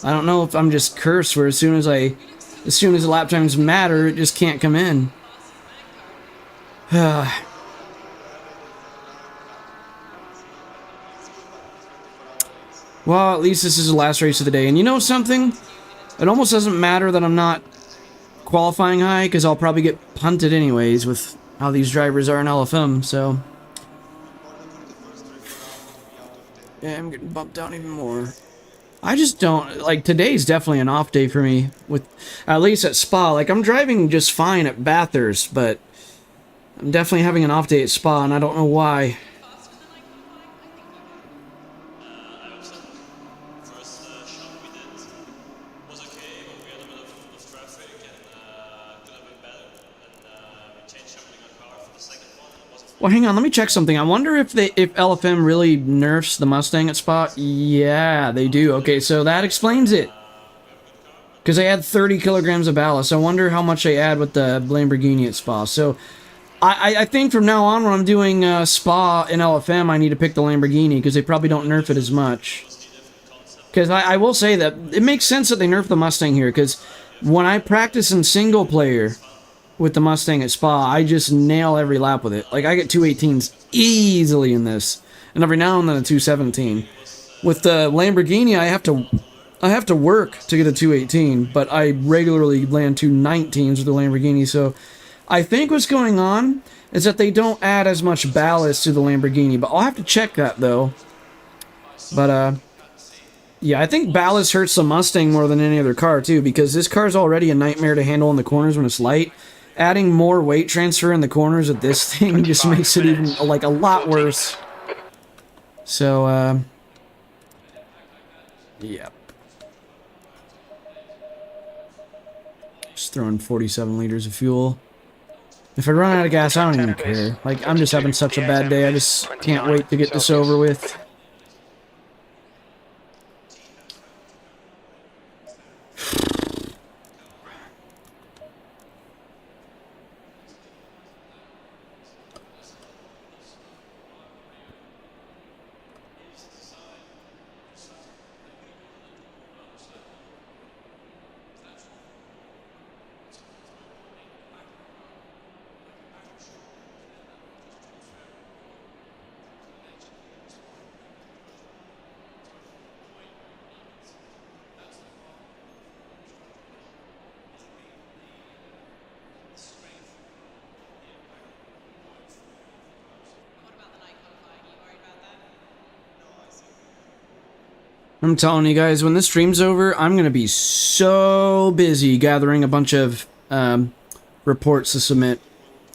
Speaker 1: I don't know if I'm just cursed, where as soon as the lap times matter, it just can't come in. Well, at least this is the last race of the day. And you know something? It almost doesn't matter that I'm not qualifying high, because I'll probably get punted anyways with how these drivers are in LFM, so... Yeah, I'm getting bumped down even more. I just don't... Like, today's definitely an off day for me, with at least at Spa. Like, I'm driving just fine at Bathurst, but I'm definitely having an off day at Spa, and I don't know why. Well, hang on, let me check something. I wonder if LFM really nerfs the Mustang at Spa. Yeah, they do. Okay, so that explains it. Because they add 30 kilograms of ballast. I wonder how much they add with the Lamborghini at Spa. So, I think from now on when I'm doing Spa in LFM, I need to pick the Lamborghini, because they probably don't nerf it as much. Because I will say that it makes sense that they nerf the Mustang here, because when I practice in single player with the Mustang at Spa, I just nail every lap with it. Like, I get 218s easily in this, and every now and then a 217. With the Lamborghini, I have to work to get a 218, but I regularly land 219s with the Lamborghini. So I think what's going on is that they don't add as much ballast to the Lamborghini, but I'll have to check that though. But yeah, I think ballast hurts the Mustang more than any other car too, because this car's already a nightmare to handle in the corners when it's light. Adding more weight transfer in the corners of this thing just makes it even, like, a lot worse. So, yeah. Just throwing 47 liters of fuel. If I run out of gas, I don't even care. Like, I'm just having such a bad day, I just can't wait to get this over with. I'm telling you guys, when this stream's over, I'm going to be so busy gathering a bunch of reports to submit,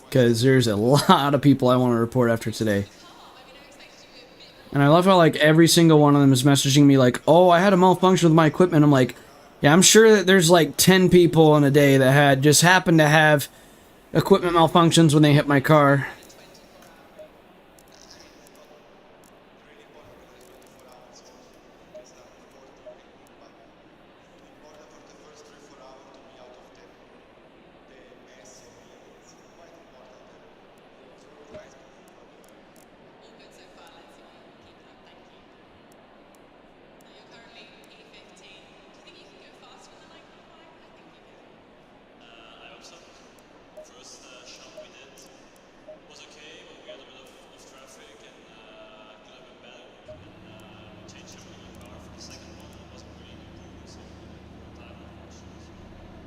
Speaker 1: because there's a lot of people I want to report after today. And I love how, like, every single one of them is messaging me like, oh, I had a malfunction with my equipment. I'm like, yeah, I'm sure that there's like 10 people in a day that just happened to have equipment malfunctions when they hit my car.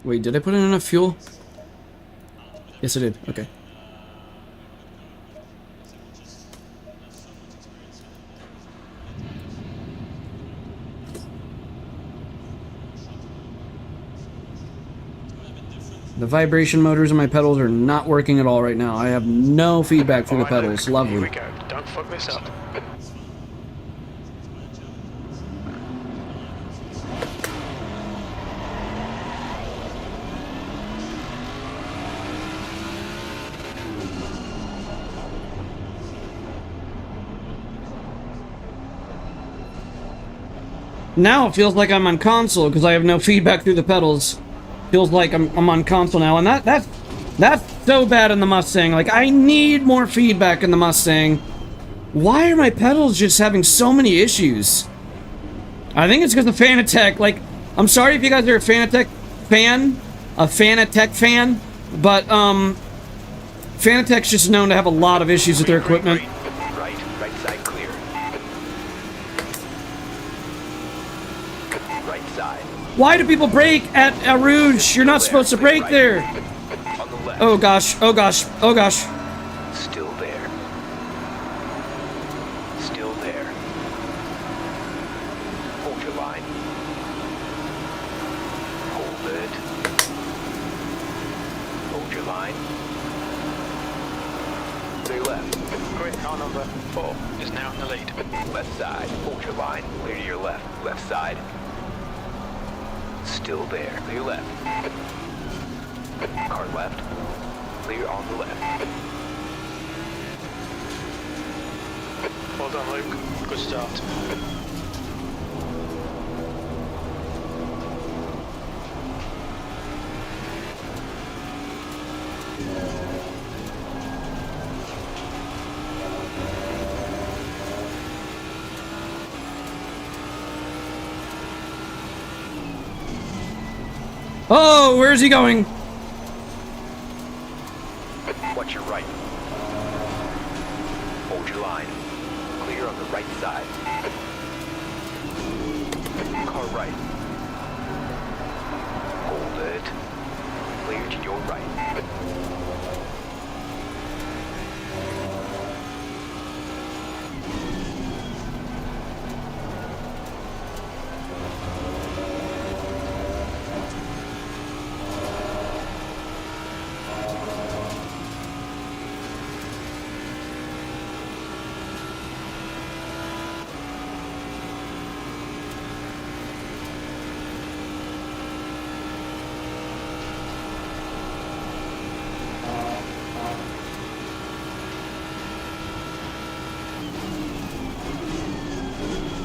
Speaker 1: Wait, did I put in enough fuel? Yes, I did. Okay. The vibration motors in my pedals are not working at all right now. I have no feedback through the
Speaker 2: Alright,
Speaker 1: pedals.
Speaker 2: Luke,
Speaker 1: Lovely.
Speaker 2: Here we go. Don't fuck this up.
Speaker 1: Now it feels like I'm on console because I have no feedback through the pedals. Feels like I'm on console now, and that's so bad in the Mustang. Like, I need more feedback in the Mustang. Why are my pedals just having so many issues? I think it's because of Fanatec. Like, I'm sorry if you guys are a Fanatec fan, but Fanatec's just known to have a lot of issues with their equipment.
Speaker 3: Right side clear. Right side.
Speaker 1: Why do people brake at a Rouge? You're not supposed to brake there.
Speaker 3: On the left.
Speaker 1: Oh gosh, oh gosh, oh gosh.
Speaker 3: Still there. Still there. Hold your line. Hold it. Hold your line. Stay left.
Speaker 2: Great, car number 4 is now in the lead.
Speaker 3: Left side. Hold your line. Clear to your left. Left side. Still there. Clear left. Car left. Clear on the left.
Speaker 2: Well done, Luke. Good start.
Speaker 1: Oh, where's he going?
Speaker 3: Watch your right. Hold your line. Clear on the right side. Car right. Hold it. Clear to your right.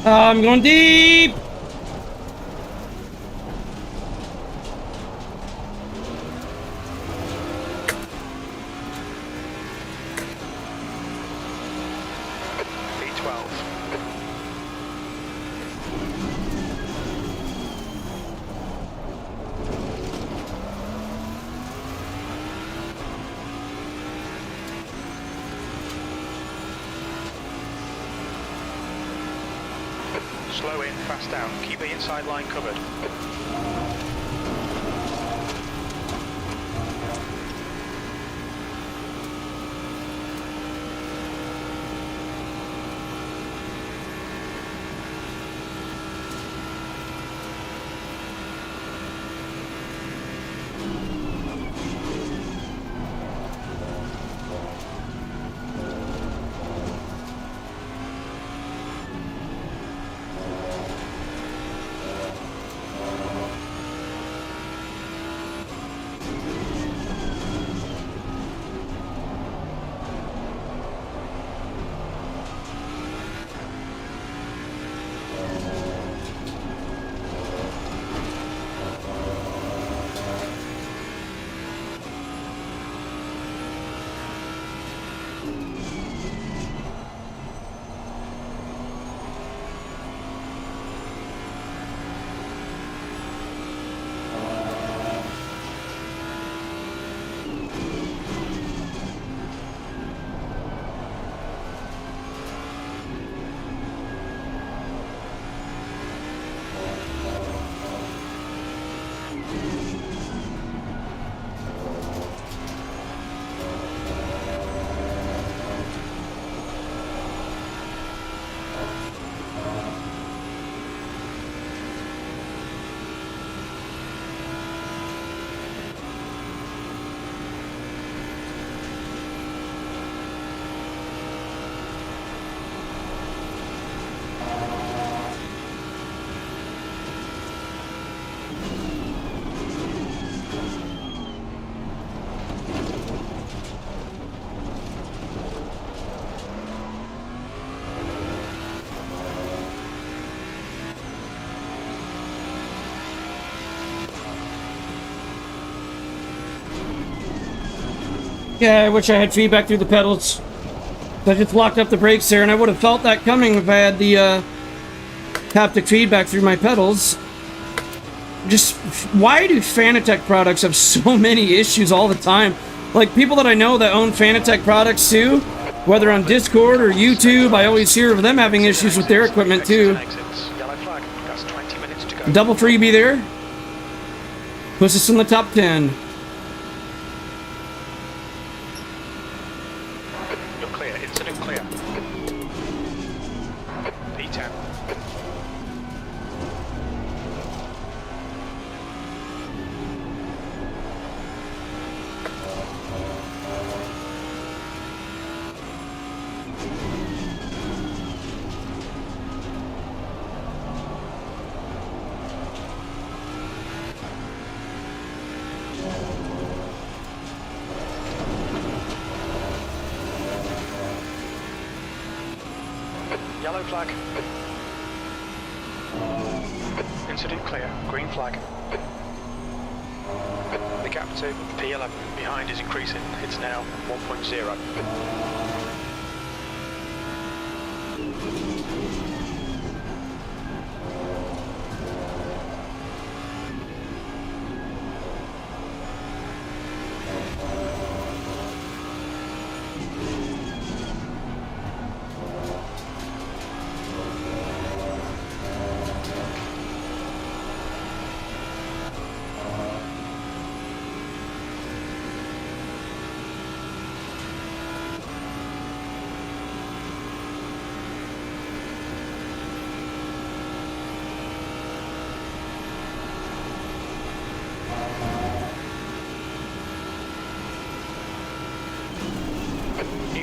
Speaker 1: I'm going deep.
Speaker 2: V12. Slow in, fast out. Keep the inside line covered.
Speaker 1: Yeah, I wish I had feedback through the pedals. I just locked up the brakes there, and I would have felt that coming if I had the haptic feedback through my pedals. Just, why do Fanatec products have so many issues all the time? Like, people that I know that own Fanatec products too, whether on Discord or YouTube, I always hear of them having issues with their equipment too.
Speaker 2: Yellow flag. That's 20 minutes to go.
Speaker 1: Double freebie there. Puts us in the top 10.
Speaker 2: You're clear. Incident clear. P10. Yellow flag. Incident clear. Green flag. The gap to P11 behind is increasing. It's now 1.0.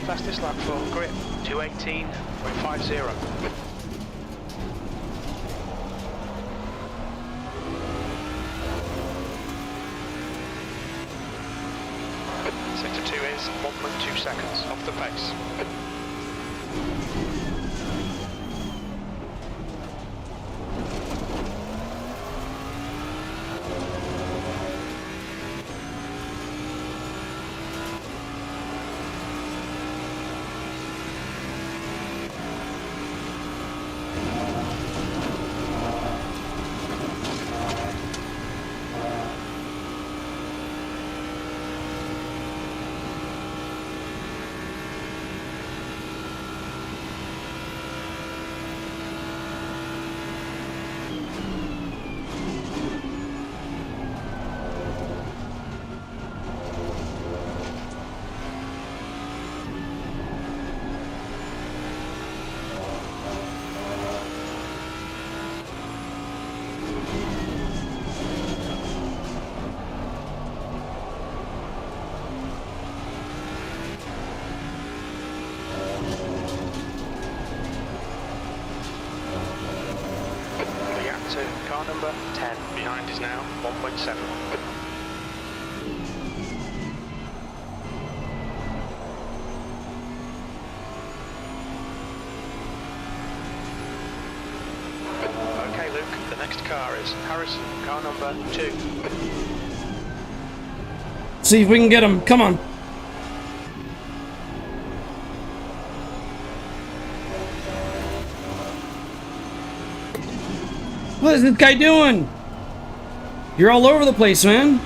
Speaker 2: Fastest lap for grip, 2:18.50. Sector 2 is 1.2 seconds off the pace. Car number 10 behind is now 1.7. Okay, Luke, the next car is Harrison, car number 2.
Speaker 1: See if we can get him. Come on. What is this guy doing? You're all over the place, man.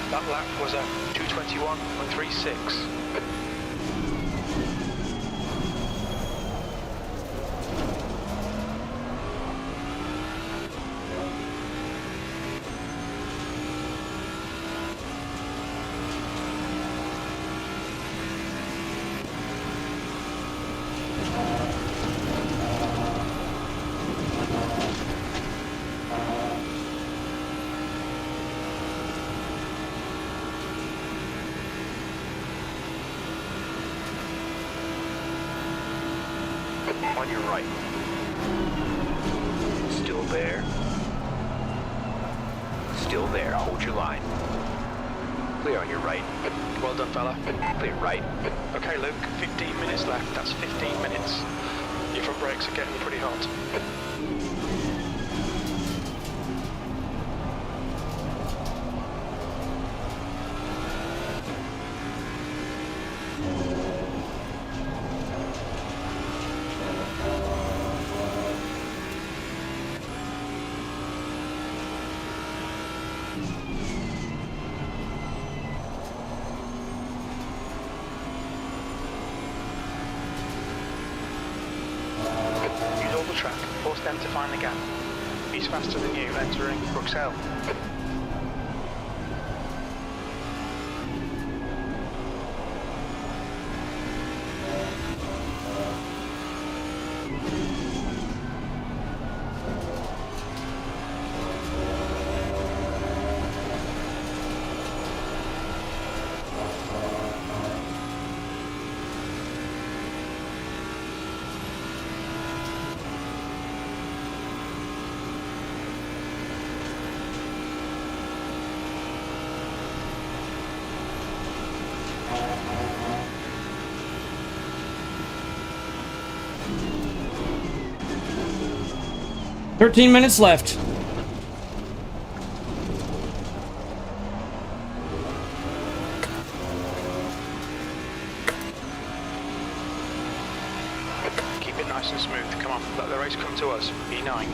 Speaker 2: That lap was a 2:21.36.
Speaker 3: on your right. Still there. Still there. Hold your line. Clear on your right.
Speaker 2: Well done, fella.
Speaker 3: Clear right.
Speaker 2: Okay, Luke, 15 minutes left. That's 15 minutes. Your front brakes are getting pretty hot. Use all the track. Force them to find the gap. He's faster than you, entering Brook's Hill.
Speaker 1: "13 minutes left."
Speaker 2: Keep it nice and smooth. Come on, let the race come to us. E9.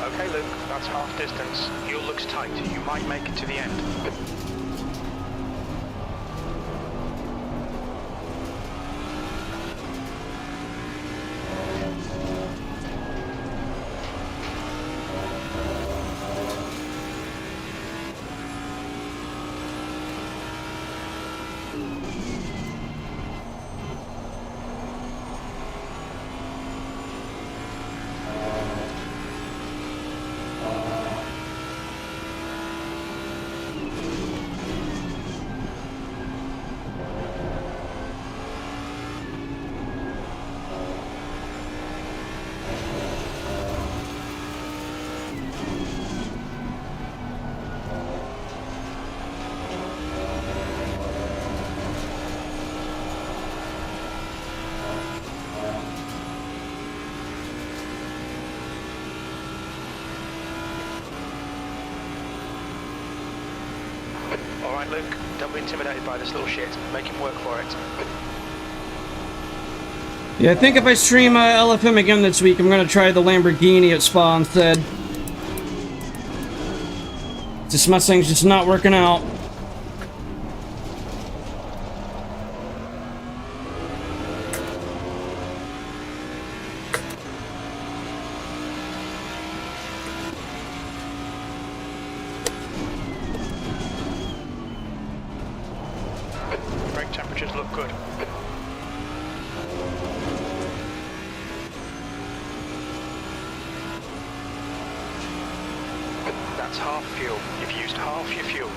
Speaker 2: Okay, Luke, that's half distance. Fuel looks tight. You might make it to the end. Alright, Luke, don't be intimidated by this little shit. Make him work for it.
Speaker 1: Yeah, I think if I stream LFM again this week, I'm gonna try the Lamborghini at Spa instead. This Mustang's just not working out.
Speaker 2: Brake temperatures look good. That's half fuel. You've used half your fuel.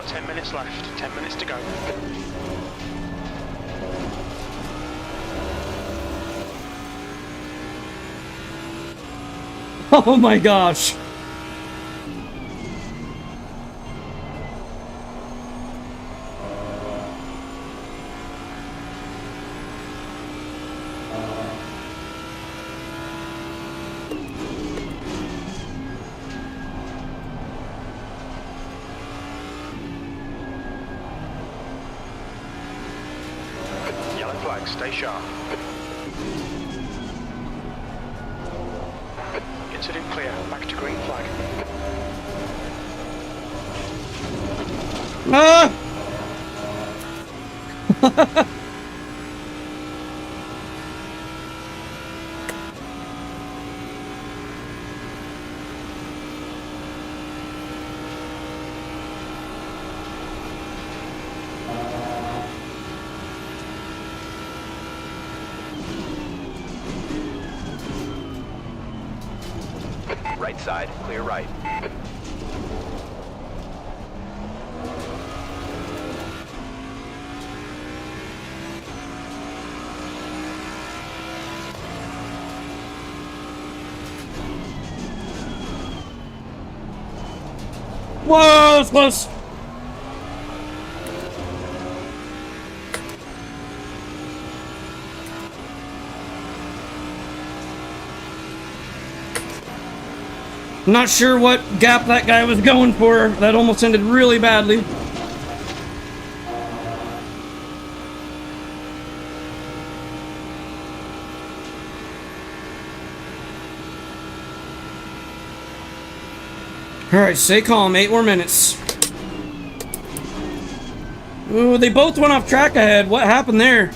Speaker 2: 10 minutes left, 10 minutes to go.
Speaker 1: Oh my gosh.
Speaker 2: Yellow flag, stay sharp. Incident clear, back to green flag.
Speaker 1: Ah!
Speaker 3: Right side, clear right.
Speaker 1: Whoa, it's close. Not sure what gap that guy was going for. That almost ended really badly. Alright, stay calm. 8 more minutes. Ooh, they both went off track ahead. What happened there?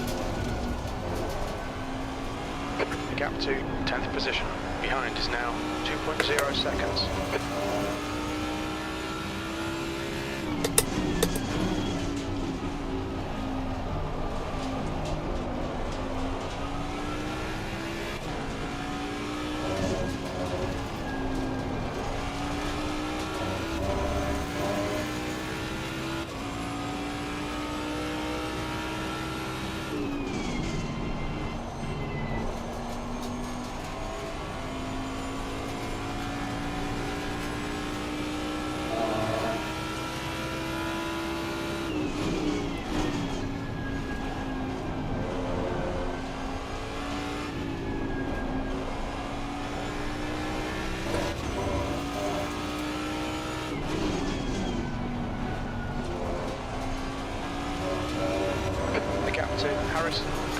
Speaker 2: The gap to 10th position. Behind is now 2.0 seconds.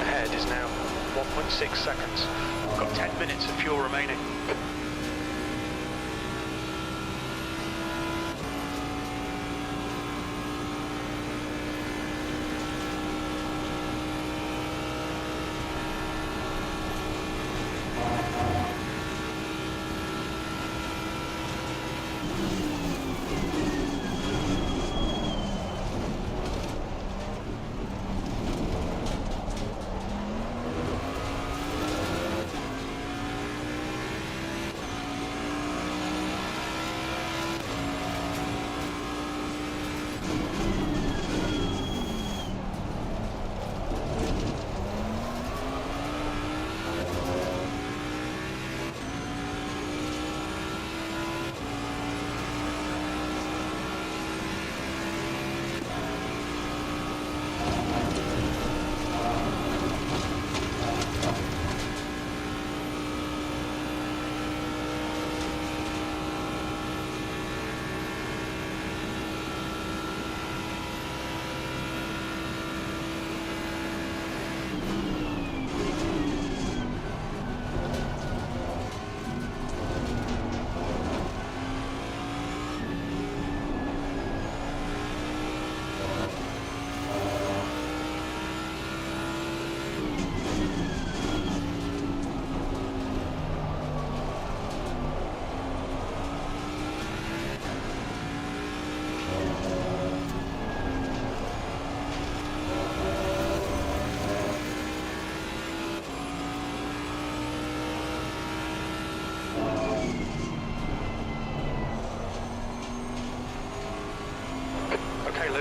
Speaker 2: Ahead is now 1.6 seconds. We've got 10 minutes of fuel remaining.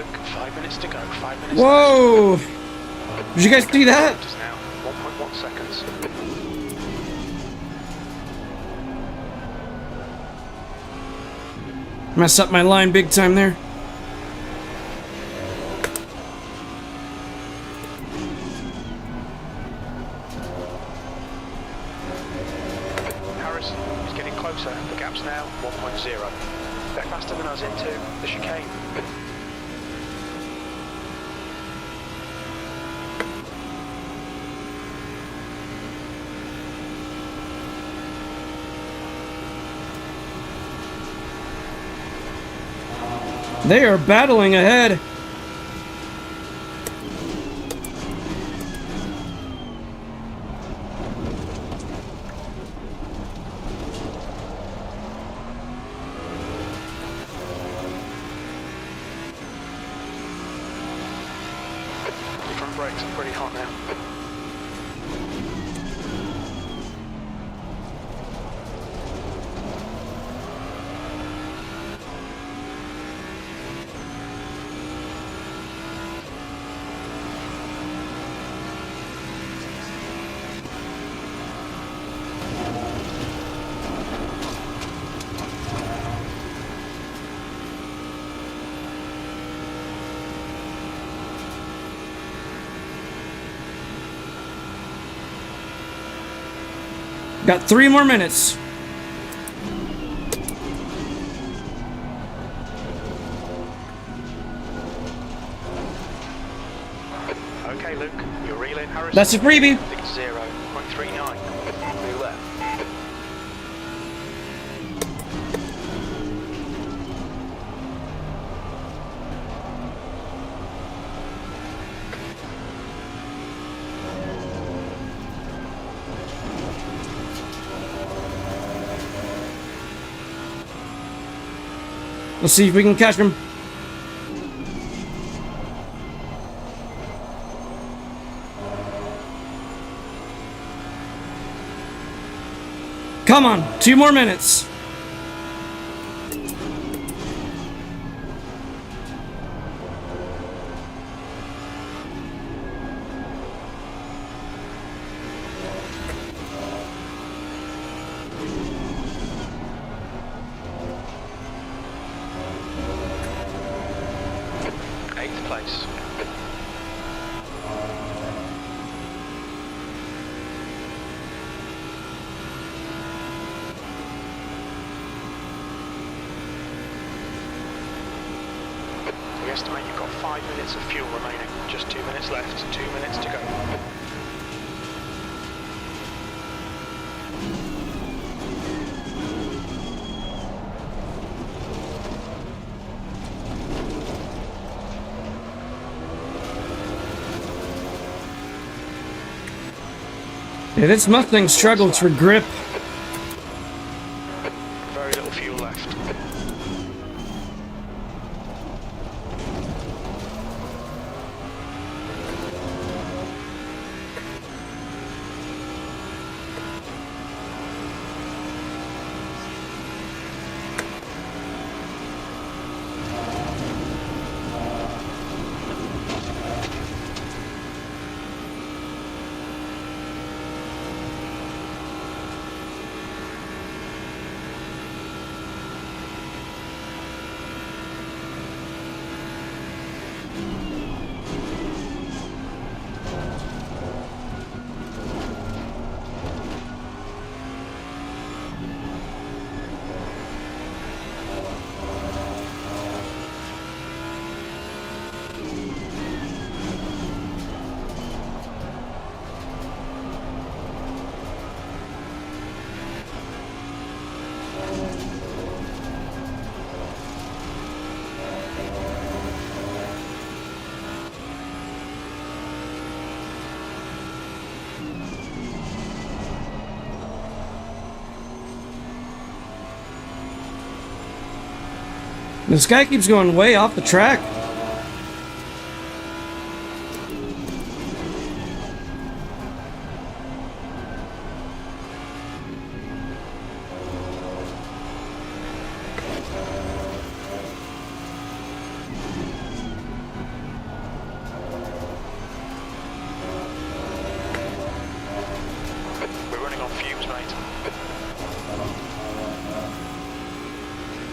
Speaker 2: Luke. 5 minutes to go. 5 minutes.
Speaker 1: Whoa! Did you guys see that?
Speaker 2: Just now. 1.1 seconds.
Speaker 1: Messed up my line big time there.
Speaker 2: Harris is getting closer. The gap's now 1.0. They're faster than us into the chicane.
Speaker 1: They are battling ahead.
Speaker 2: The front brakes are pretty hot now.
Speaker 1: Got 3 more minutes.
Speaker 2: Okay, Luke, you're reeling. Harris.
Speaker 1: That's a freebie.
Speaker 2: 0.39.
Speaker 3: Clear left.
Speaker 1: Let's see if we can catch him. Come on, 2 more minutes.
Speaker 2: Place. We estimate you've got 5 minutes of fuel remaining. Just 2 minutes left. 2 minutes to go.
Speaker 1: Yeah, this Mustang struggles for grip.
Speaker 2: Very little fuel left.
Speaker 1: This guy keeps going way off the track.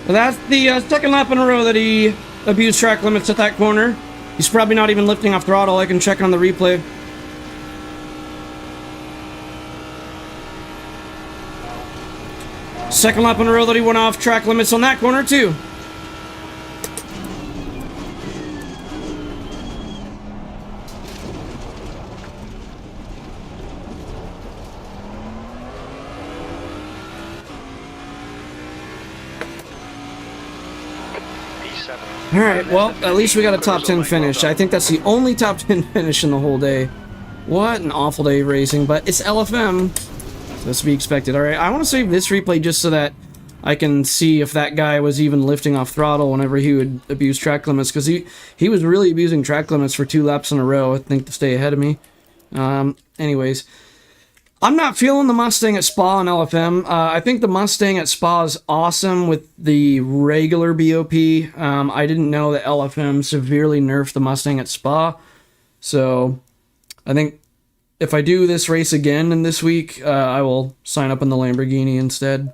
Speaker 1: But that's the second lap in a row that he abused track limits at that corner. He's probably not even lifting off throttle. I can check on the replay. Second lap in a row that he went off track limits on that corner too. Alright, well, at least we got a top 10 finish. I think that's the only top 10 finish in the whole day. What an awful day of racing, but it's LFM. So that's to be expected. Alright, I want to save this replay just so that I can see if that guy was even lifting off throttle whenever he would abuse track limits, because he was really abusing track limits for 2 laps in a row, I think, to stay ahead of me. Anyways, I'm not feeling the Mustang at Spa on LFM. I think the Mustang at Spa is awesome with the regular BOP. I didn't know that LFM severely nerfed the Mustang at Spa. So I think if I do this race again in this week, I will sign up in the Lamborghini instead.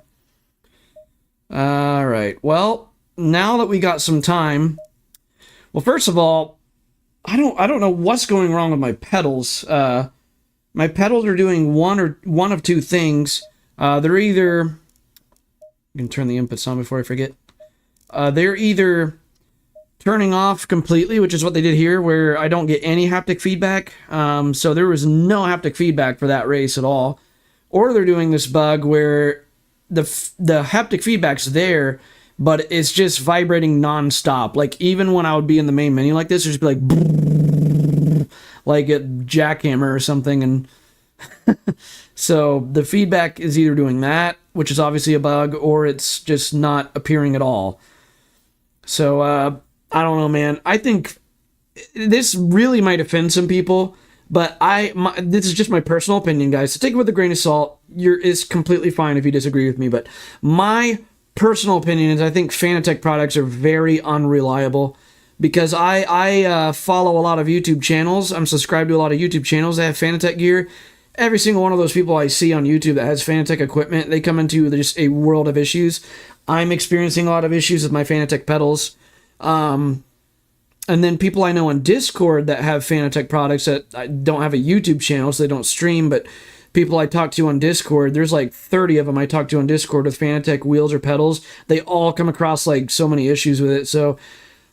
Speaker 1: Alright, well, now that we got some time... Well, first of all, I don't know what's going wrong with my pedals. My pedals are doing one of two things. They're either... I can turn the inputs on before I forget. They're either turning off completely, which is what they did here, where I don't get any haptic feedback. So there was no haptic feedback for that race at all. Or they're doing this bug where the haptic feedback's there, but it's just vibrating non-stop. Like, even when I would be in the main menu like this, it'd just be like a jackhammer or something, and so the feedback is either doing that, which is obviously a bug, or it's just not appearing at all. So I don't know, man. I think this really might offend some people, but this is just my personal opinion, guys, so take it with a grain of salt. It's completely fine if you disagree with me, but my personal opinion is I think Fanatec products are very unreliable. Because I follow a lot of YouTube channels. I'm subscribed to a lot of YouTube channels that have Fanatec gear. Every single one of those people I see on YouTube that has Fanatec equipment, they come into just a world of issues. I'm experiencing a lot of issues with my Fanatec pedals. And then people I know on Discord that have Fanatec products that don't have a YouTube channel, so they don't stream, but people I talk to on Discord, there's like 30 of them I talk to on Discord with Fanatec wheels or pedals. They all come across like so many issues with it, so...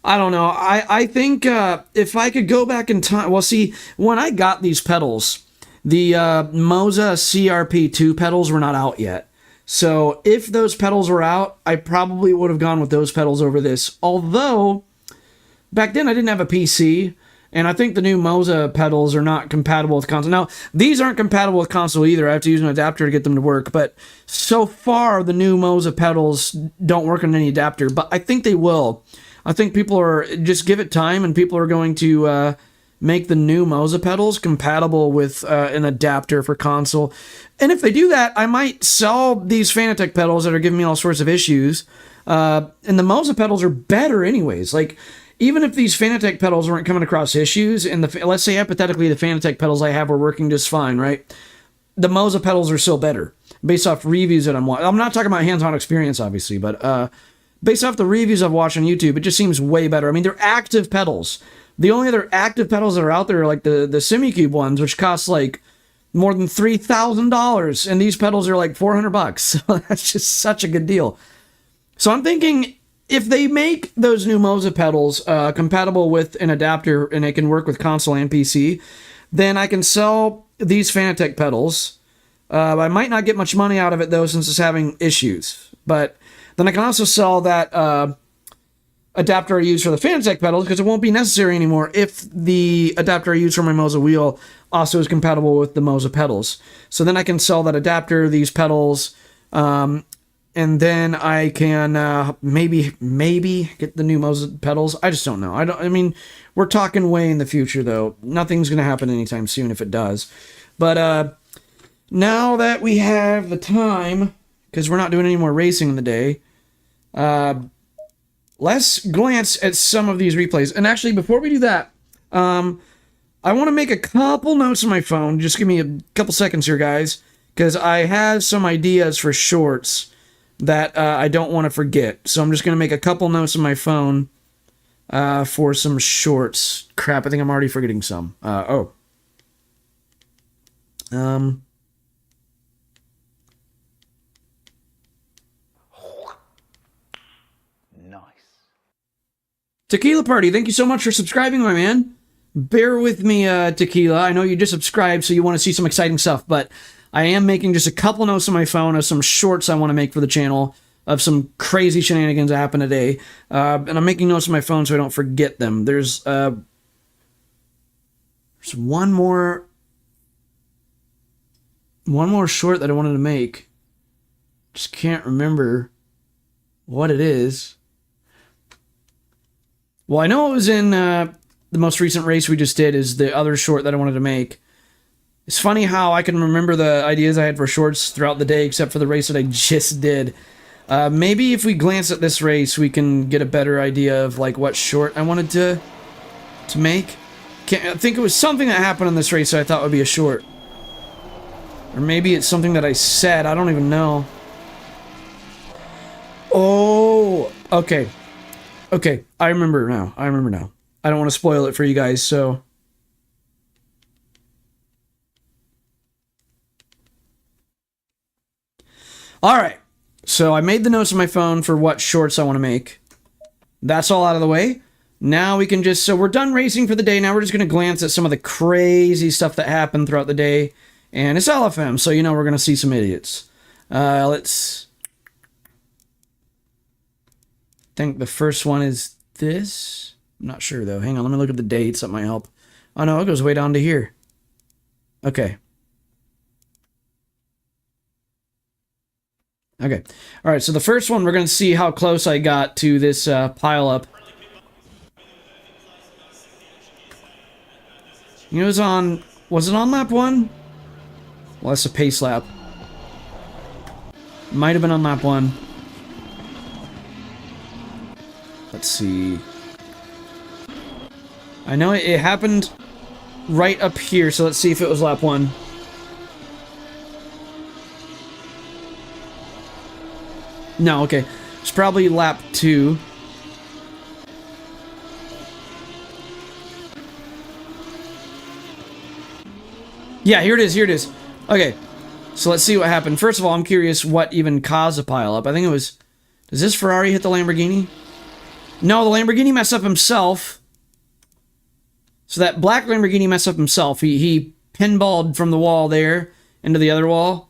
Speaker 1: I don't know. I think if I could go back in time... Well, see, when I got these pedals, the Moza CRP2 pedals were not out yet. So if those pedals were out, I probably would have gone with those pedals over this. Although, back then I didn't have a PC, and I think the new Moza pedals are not compatible with console. Now, these aren't compatible with console either. I have to use an adapter to get them to work. But so far, the new Moza pedals don't work on any adapter. But I think they will. I think people are, just give it time, and people are going to make the new Moza pedals compatible with an adapter for console. And if they do that, I might sell these Fanatec pedals that are giving me all sorts of issues. And the Moza pedals are better anyways. Like, even if these Fanatec pedals weren't coming across issues, and let's say hypothetically the Fanatec pedals I have were working just fine, right? The Moza pedals are still better, based off reviews that I'm watching. I'm not talking about hands-on experience, obviously, but... based off the reviews I've watched on YouTube, it just seems way better. I mean, they're active pedals. The only other active pedals that are out there are like the Semicube ones, which cost like more than $3,000, and these pedals are like $400. So that's just such a good deal. So I'm thinking if they make those new Moza pedals compatible with an adapter and it can work with console and PC, then I can sell these Fanatec pedals. I might not get much money out of it though, since it's having issues, but then I can also sell that adapter I use for the Fanatec pedals, because it won't be necessary anymore if the adapter I use for my Moza wheel also is compatible with the Moza pedals. So then I can sell that adapter, these pedals, and then I can maybe get the new Moza pedals. I just don't know. I mean, we're talking way in the future though. Nothing's gonna happen anytime soon if it does. But now that we have the time, because we're not doing any more racing in the day, let's glance at some of these replays. And actually, before we do that, I want to make a couple notes on my phone. Just give me a couple seconds here, guys, because I have some ideas for shorts that I don't want to forget. So I'm just going to make a couple notes on my phone for some shorts. Crap, I think I'm already forgetting some. Tequila Party, thank you so much for subscribing, my man. Bear with me, Tequila. I know you just subscribed, so you want to see some exciting stuff, but I am making just a couple notes on my phone of some shorts I want to make for the channel, of some crazy shenanigans that happened today. And I'm making notes on my phone so I don't forget them. There's one more short that I wanted to make. Just can't remember what it is. Well, I know it was in the most recent race we just did, is the other short that I wanted to make. It's funny how I can remember the ideas I had for shorts throughout the day, except for the race that I just did. Maybe if we glance at this race, we can get a better idea of like what short I wanted to make. I think it was something that happened in this race that I thought would be a short. Or maybe it's something that I said. I don't even know. Oh, okay. Okay, I remember now. I don't want to spoil it for you guys, so... Alright, so I made the notes on my phone for what shorts I want to make. That's all out of the way. Now we can just... So we're done racing for the day. Now we're just going to glance at some of the crazy stuff that happened throughout the day. And it's LFM, so you know we're going to see some idiots. Let's... I think the first one is this. I'm not sure, though. Hang on, let me look at the dates. That might help. Oh, no, it goes way down to here. Okay. Okay. All right, so the first one, we're going to see how close I got to this pile-up. It was on... Was it on lap 1? Well, that's a pace lap. Might have been on lap 1. Let's see. I know it happened right up here, so let's see if it was lap 1. No, okay. It's probably lap 2. Yeah, here it is. Okay, so let's see what happened. First of all, I'm curious what even caused the pile-up. I think it was... Does this Ferrari hit the Lamborghini? No, the Lamborghini messed up himself. So that black Lamborghini messed up himself. He pinballed from the wall there into the other wall.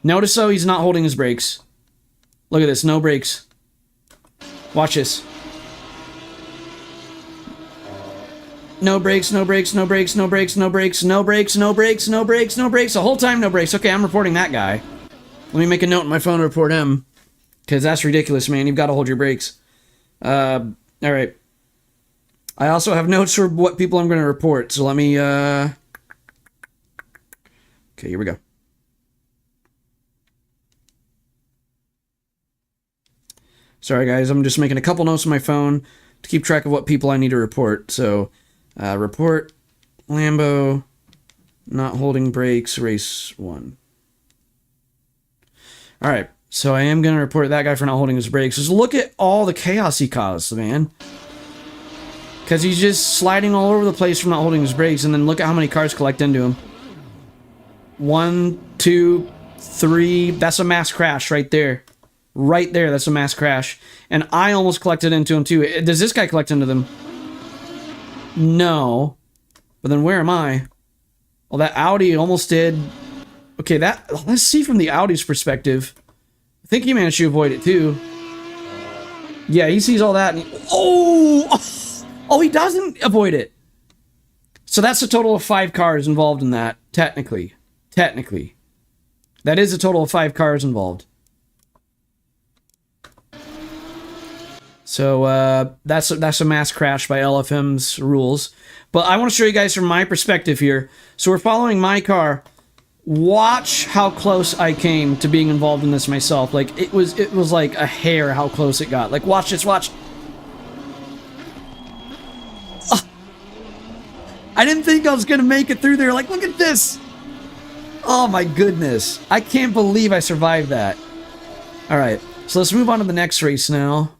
Speaker 1: Notice though, he's not holding his brakes. Look at this, no brakes. Watch this. No brakes, no brakes, no brakes, no brakes, no brakes, no brakes, no brakes, no brakes, no brakes. The whole time, no brakes. Okay, I'm reporting that guy. Let me make a note on my phone to report him. Because that's ridiculous, man. You've got to hold your brakes. Alright. I also have notes for what people I'm going to report. So let me, Okay, here we go. Sorry, guys. I'm just making a couple notes on my phone to keep track of what people I need to report. So, report Lambo not holding brakes, race 1. Alright. So I am going to report that guy for not holding his brakes. Just look at all the chaos he caused, man. Because he's just sliding all over the place from not holding his brakes. And then look at how many cars collect into him. 1, 2, 3. That's a mass crash right there. Right there, that's a mass crash. And I almost collected into him too. Does this guy collect into them? No. But then where am I? Well, that Audi almost did. Okay, let's see from the Audi's perspective. I think he managed to avoid it too. Yeah, he sees all that and he doesn't avoid it. So that's a total of 5 cars involved in that, technically. That is a total of 5 cars involved. So that's a mass crash by LFM's rules. But I want to show you guys from my perspective here. So we're following my car. Watch how close I came to being involved in this myself. Like it was like a hair how close it got. Like watch this, watch. I didn't think I was gonna make it through there. Like look at this. Oh my goodness. I can't believe I survived that. Alright, so let's move on to the next race now.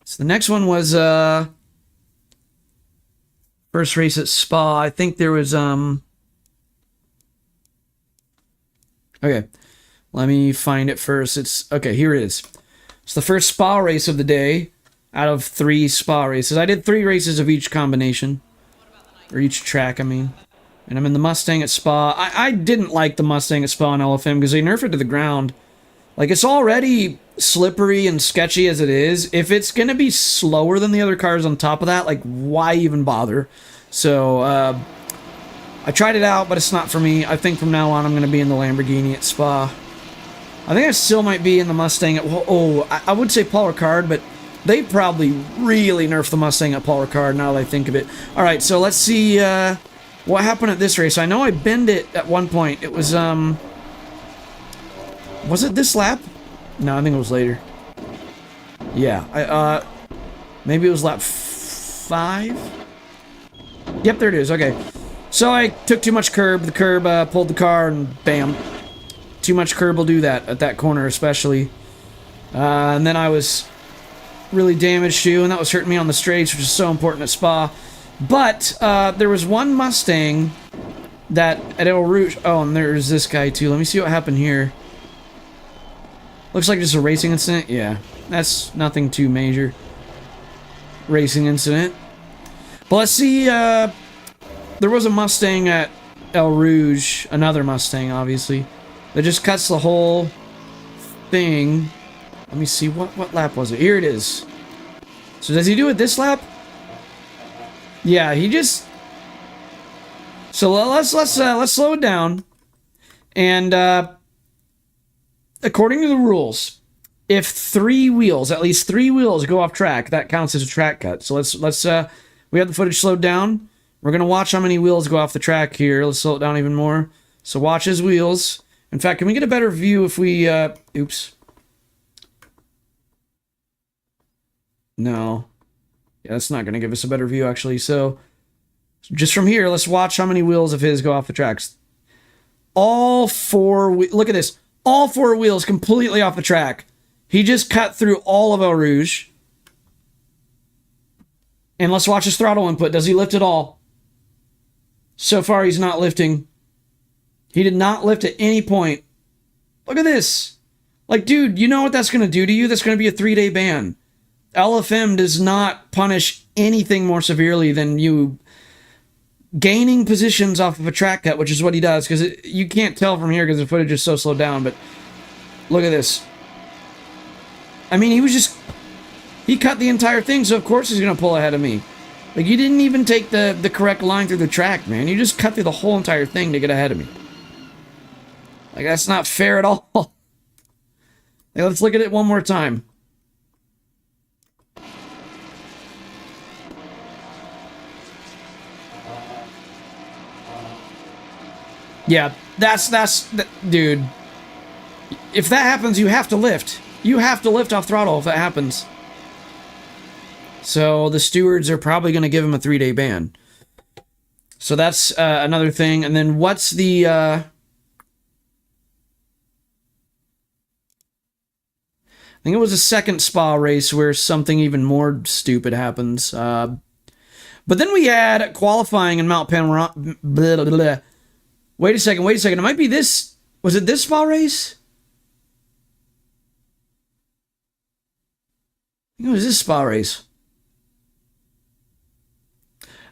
Speaker 1: So the next one was, first race at Spa. I think there was, okay, let me find it first. It's, okay, here it is. It's the first Spa race of the day out of 3 Spa races. I did 3 races of each combination. Or each track, I mean. And I'm in the Mustang at Spa. I didn't like the Mustang at Spa and LFM because they nerfed it to the ground. Like, it's already slippery and sketchy as it is. If it's going to be slower than the other cars on top of that, like, why even bother? So, I tried it out, but it's not for me. I think from now on I'm going to be in the Lamborghini at Spa. I think I still might be in the Mustang at... Oh, I would say Paul Ricard, but they probably really nerfed the Mustang at Paul Ricard now that I think of it. Alright, so let's see what happened at this race. I know I binned it at one point. It was, was it this lap? No, I think it was later. Yeah, maybe it was lap 5? Yep, there it is, okay. So I took too much curb, the curb pulled the car, and bam. Too much curb will do that, at that corner especially. And then I was really damaged too, and that was hurting me on the straights, which is so important at Spa. But, there was one Mustang that, at El Rouge... Oh, and there's this guy too. Let me see what happened here. Looks like just a racing incident. Yeah, that's nothing too major. Racing incident. But let's see, there was a Mustang at El Rouge, another Mustang, obviously, that just cuts the whole thing. Let me see, what lap was it? Here it is. So does he do it this lap? Yeah, he just... So let's slow it down. And, according to the rules, if 3 wheels, at least 3 wheels go off track, that counts as a track cut. So let's we have the footage slowed down. We're going to watch how many wheels go off the track here. Let's slow it down even more. So watch his wheels. In fact, can we get a better view if we, oops. No. Yeah, that's not going to give us a better view, actually. So, just from here, let's watch how many wheels of his go off the tracks. All 4, look at this. All 4 wheels completely off the track. He just cut through all of El Rouge. And let's watch his throttle input. Does he lift at all? So far, he's not lifting. He did not lift at any point. Look at this. Like, dude, you know what that's going to do to you? That's going to be a 3-day ban. LFM does not punish anything more severely than you gaining positions off of a track cut, which is what he does, because you can't tell from here because the footage is so slowed down, but look at this. I mean, he cut the entire thing, so of course he's going to pull ahead of me. Like, you didn't even take the correct line through the track, man. You just cut through the whole entire thing to get ahead of me. Like, that's not fair at all. Hey, let's look at it one more time. Yeah, dude. If that happens, you have to lift. You have to lift off throttle if that happens. So the stewards are probably going to give him a 3-day ban. So that's another thing. And then what's the... I think it was a second Spa race where something even more stupid happens. But then we had qualifying in Mount Panorama... Wait a second. It might be this... Was it this Spa race? I think it was this Spa race.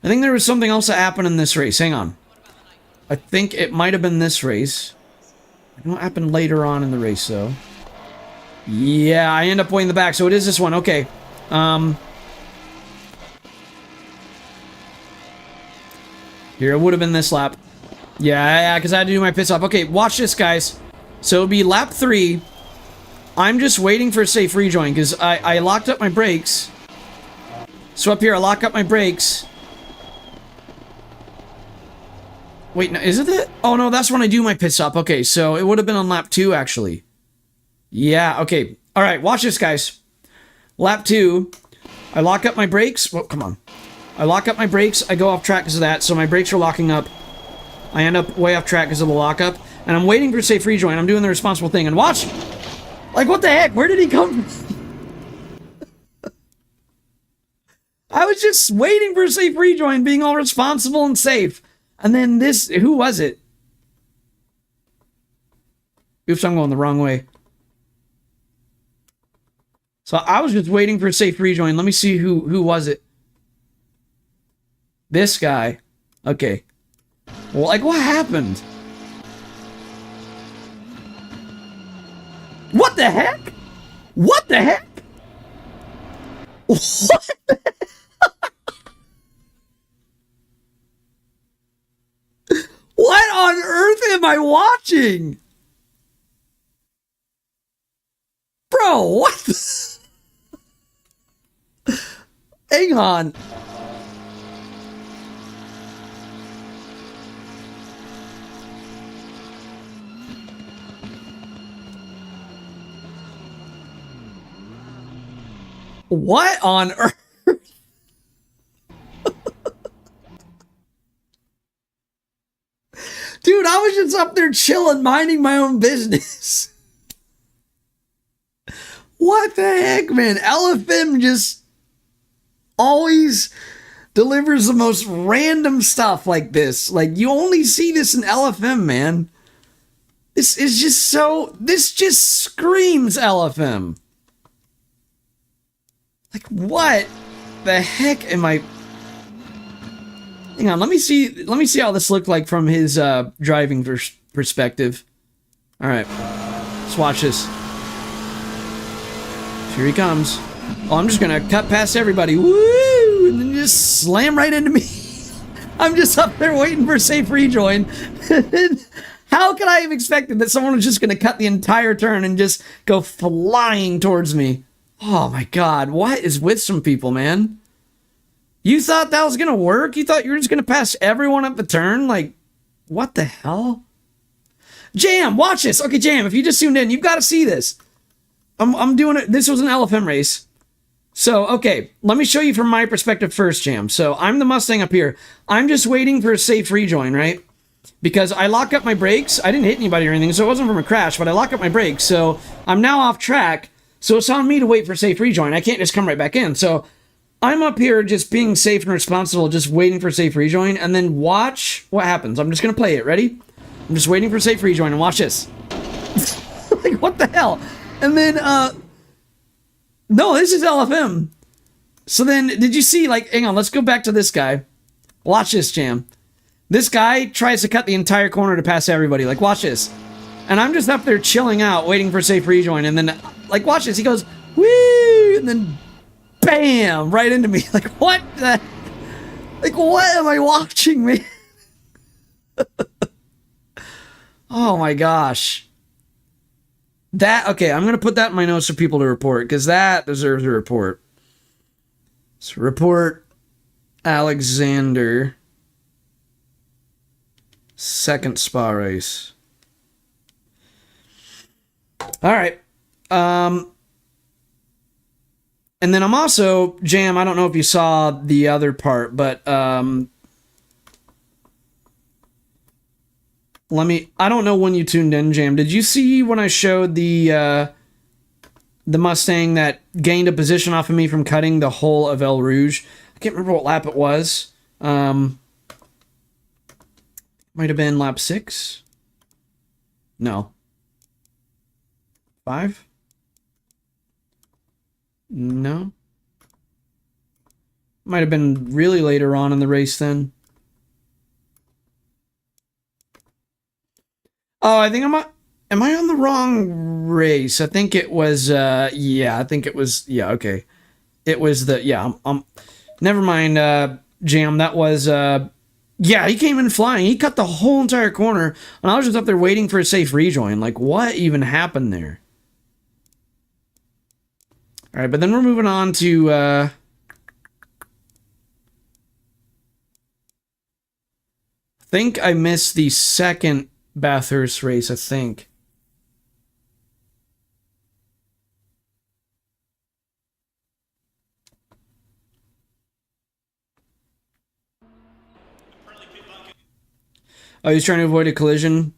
Speaker 1: I think there was something else that happened in this race. Hang on. I think it might have been this race. I don't know what happened later on in the race, though. Yeah, I end up way in the back, so it is this one. Okay. Here, it would have been this lap. Yeah, because I had to do my pit stop. Okay, watch this, guys. So it'll be lap 3. I'm just waiting for a safe rejoin, because I locked up my brakes. So up here, I lock up my brakes. Wait, no, is it that? Oh, no, that's when I do my pit stop. Okay, so it would have been on lap 2, actually. Yeah, okay. All right, watch this, guys. Lap 2, I lock up my brakes. Well, come on. I lock up my brakes. I go off track because of that, so my brakes are locking up. I end up way off track because of the lockup. and I'm waiting for safe rejoin. I'm doing the responsible thing, and watch! Like, what the heck? Where did he come from? I was just waiting for safe rejoin, being all responsible and safe. And then this, who was it? Oops, I'm going the wrong way. So I was just waiting for safe rejoin. Let me see who was it. This guy. Okay. Well, like, what happened? What the heck? What the heck? What the heck? What on earth am I watching? Bro, what the... Hang on. What on earth? Dude, I was just up there chilling, minding my own business. What the heck, man? LFM just always delivers the most random stuff like this. Like, you only see this in LFM, man. This is just so... This just screams LFM. Like, what the heck am I... Hang on, let me see how this looked like from his driving perspective. All right, let's watch this. Here he comes. Oh, I'm just gonna cut past everybody. Woo! And then just slam right into me. I'm just up there waiting for safe rejoin. How could I have expected that someone was just gonna cut the entire turn and just go flying towards me? Oh my God, what is with some people, man? You thought that was gonna work? You thought you were just gonna pass everyone up the turn? Like, what the hell? Jam, watch this. Okay, Jam, if you just tuned in, you've got to see this. I'm doing it. This was an LFM race. So, okay, let me show you from my perspective first, Jam. So, I'm the Mustang up here. I'm just waiting for a safe rejoin, right? Because I lock up my brakes. I didn't hit anybody or anything, so it wasn't from a crash, but I lock up my brakes. So, I'm now off track. So, it's on me to wait for safe rejoin. I can't just come right back in. So, I'm up here just being safe and responsible, just waiting for safe rejoin, and then watch what happens. I'm just going to play it. Ready? I'm just waiting for safe rejoin, and watch this. Like, what the hell? And then, no, this is LFM. So then, did you see, like, hang on, let's go back to this guy. Watch this, Jam. This guy tries to cut the entire corner to pass everybody. Like, watch this. And I'm just up there chilling out, waiting for safe rejoin, and then, like, watch this. He goes, whee! And then... Bam! Right into me. Like, what the... Like, what am I watching, man? Oh, my gosh. That... Okay, I'm going to put that in my notes for people to report, because that deserves a report. So, report Alexander. Second spa race. All right. And then I'm also, Jam, I don't know if you saw the other part, but I don't know when you tuned in, Jam. Did you see when I showed the Mustang that gained a position off of me from cutting the whole of El Rouge? I can't remember what lap it was. Might have been lap 6? No. 5? No. Might have been really later on in the race then. Oh, I think am I on the wrong race? I think it was yeah, I think it was okay. It was the never mind, Jam, that was yeah, he came in flying. He cut the whole entire corner and I was just up there waiting for a safe rejoin. Like, what even happened there? All right, but then we're moving on to I think I missed the second Bathurst race, I think. Oh, he's trying to avoid a collision?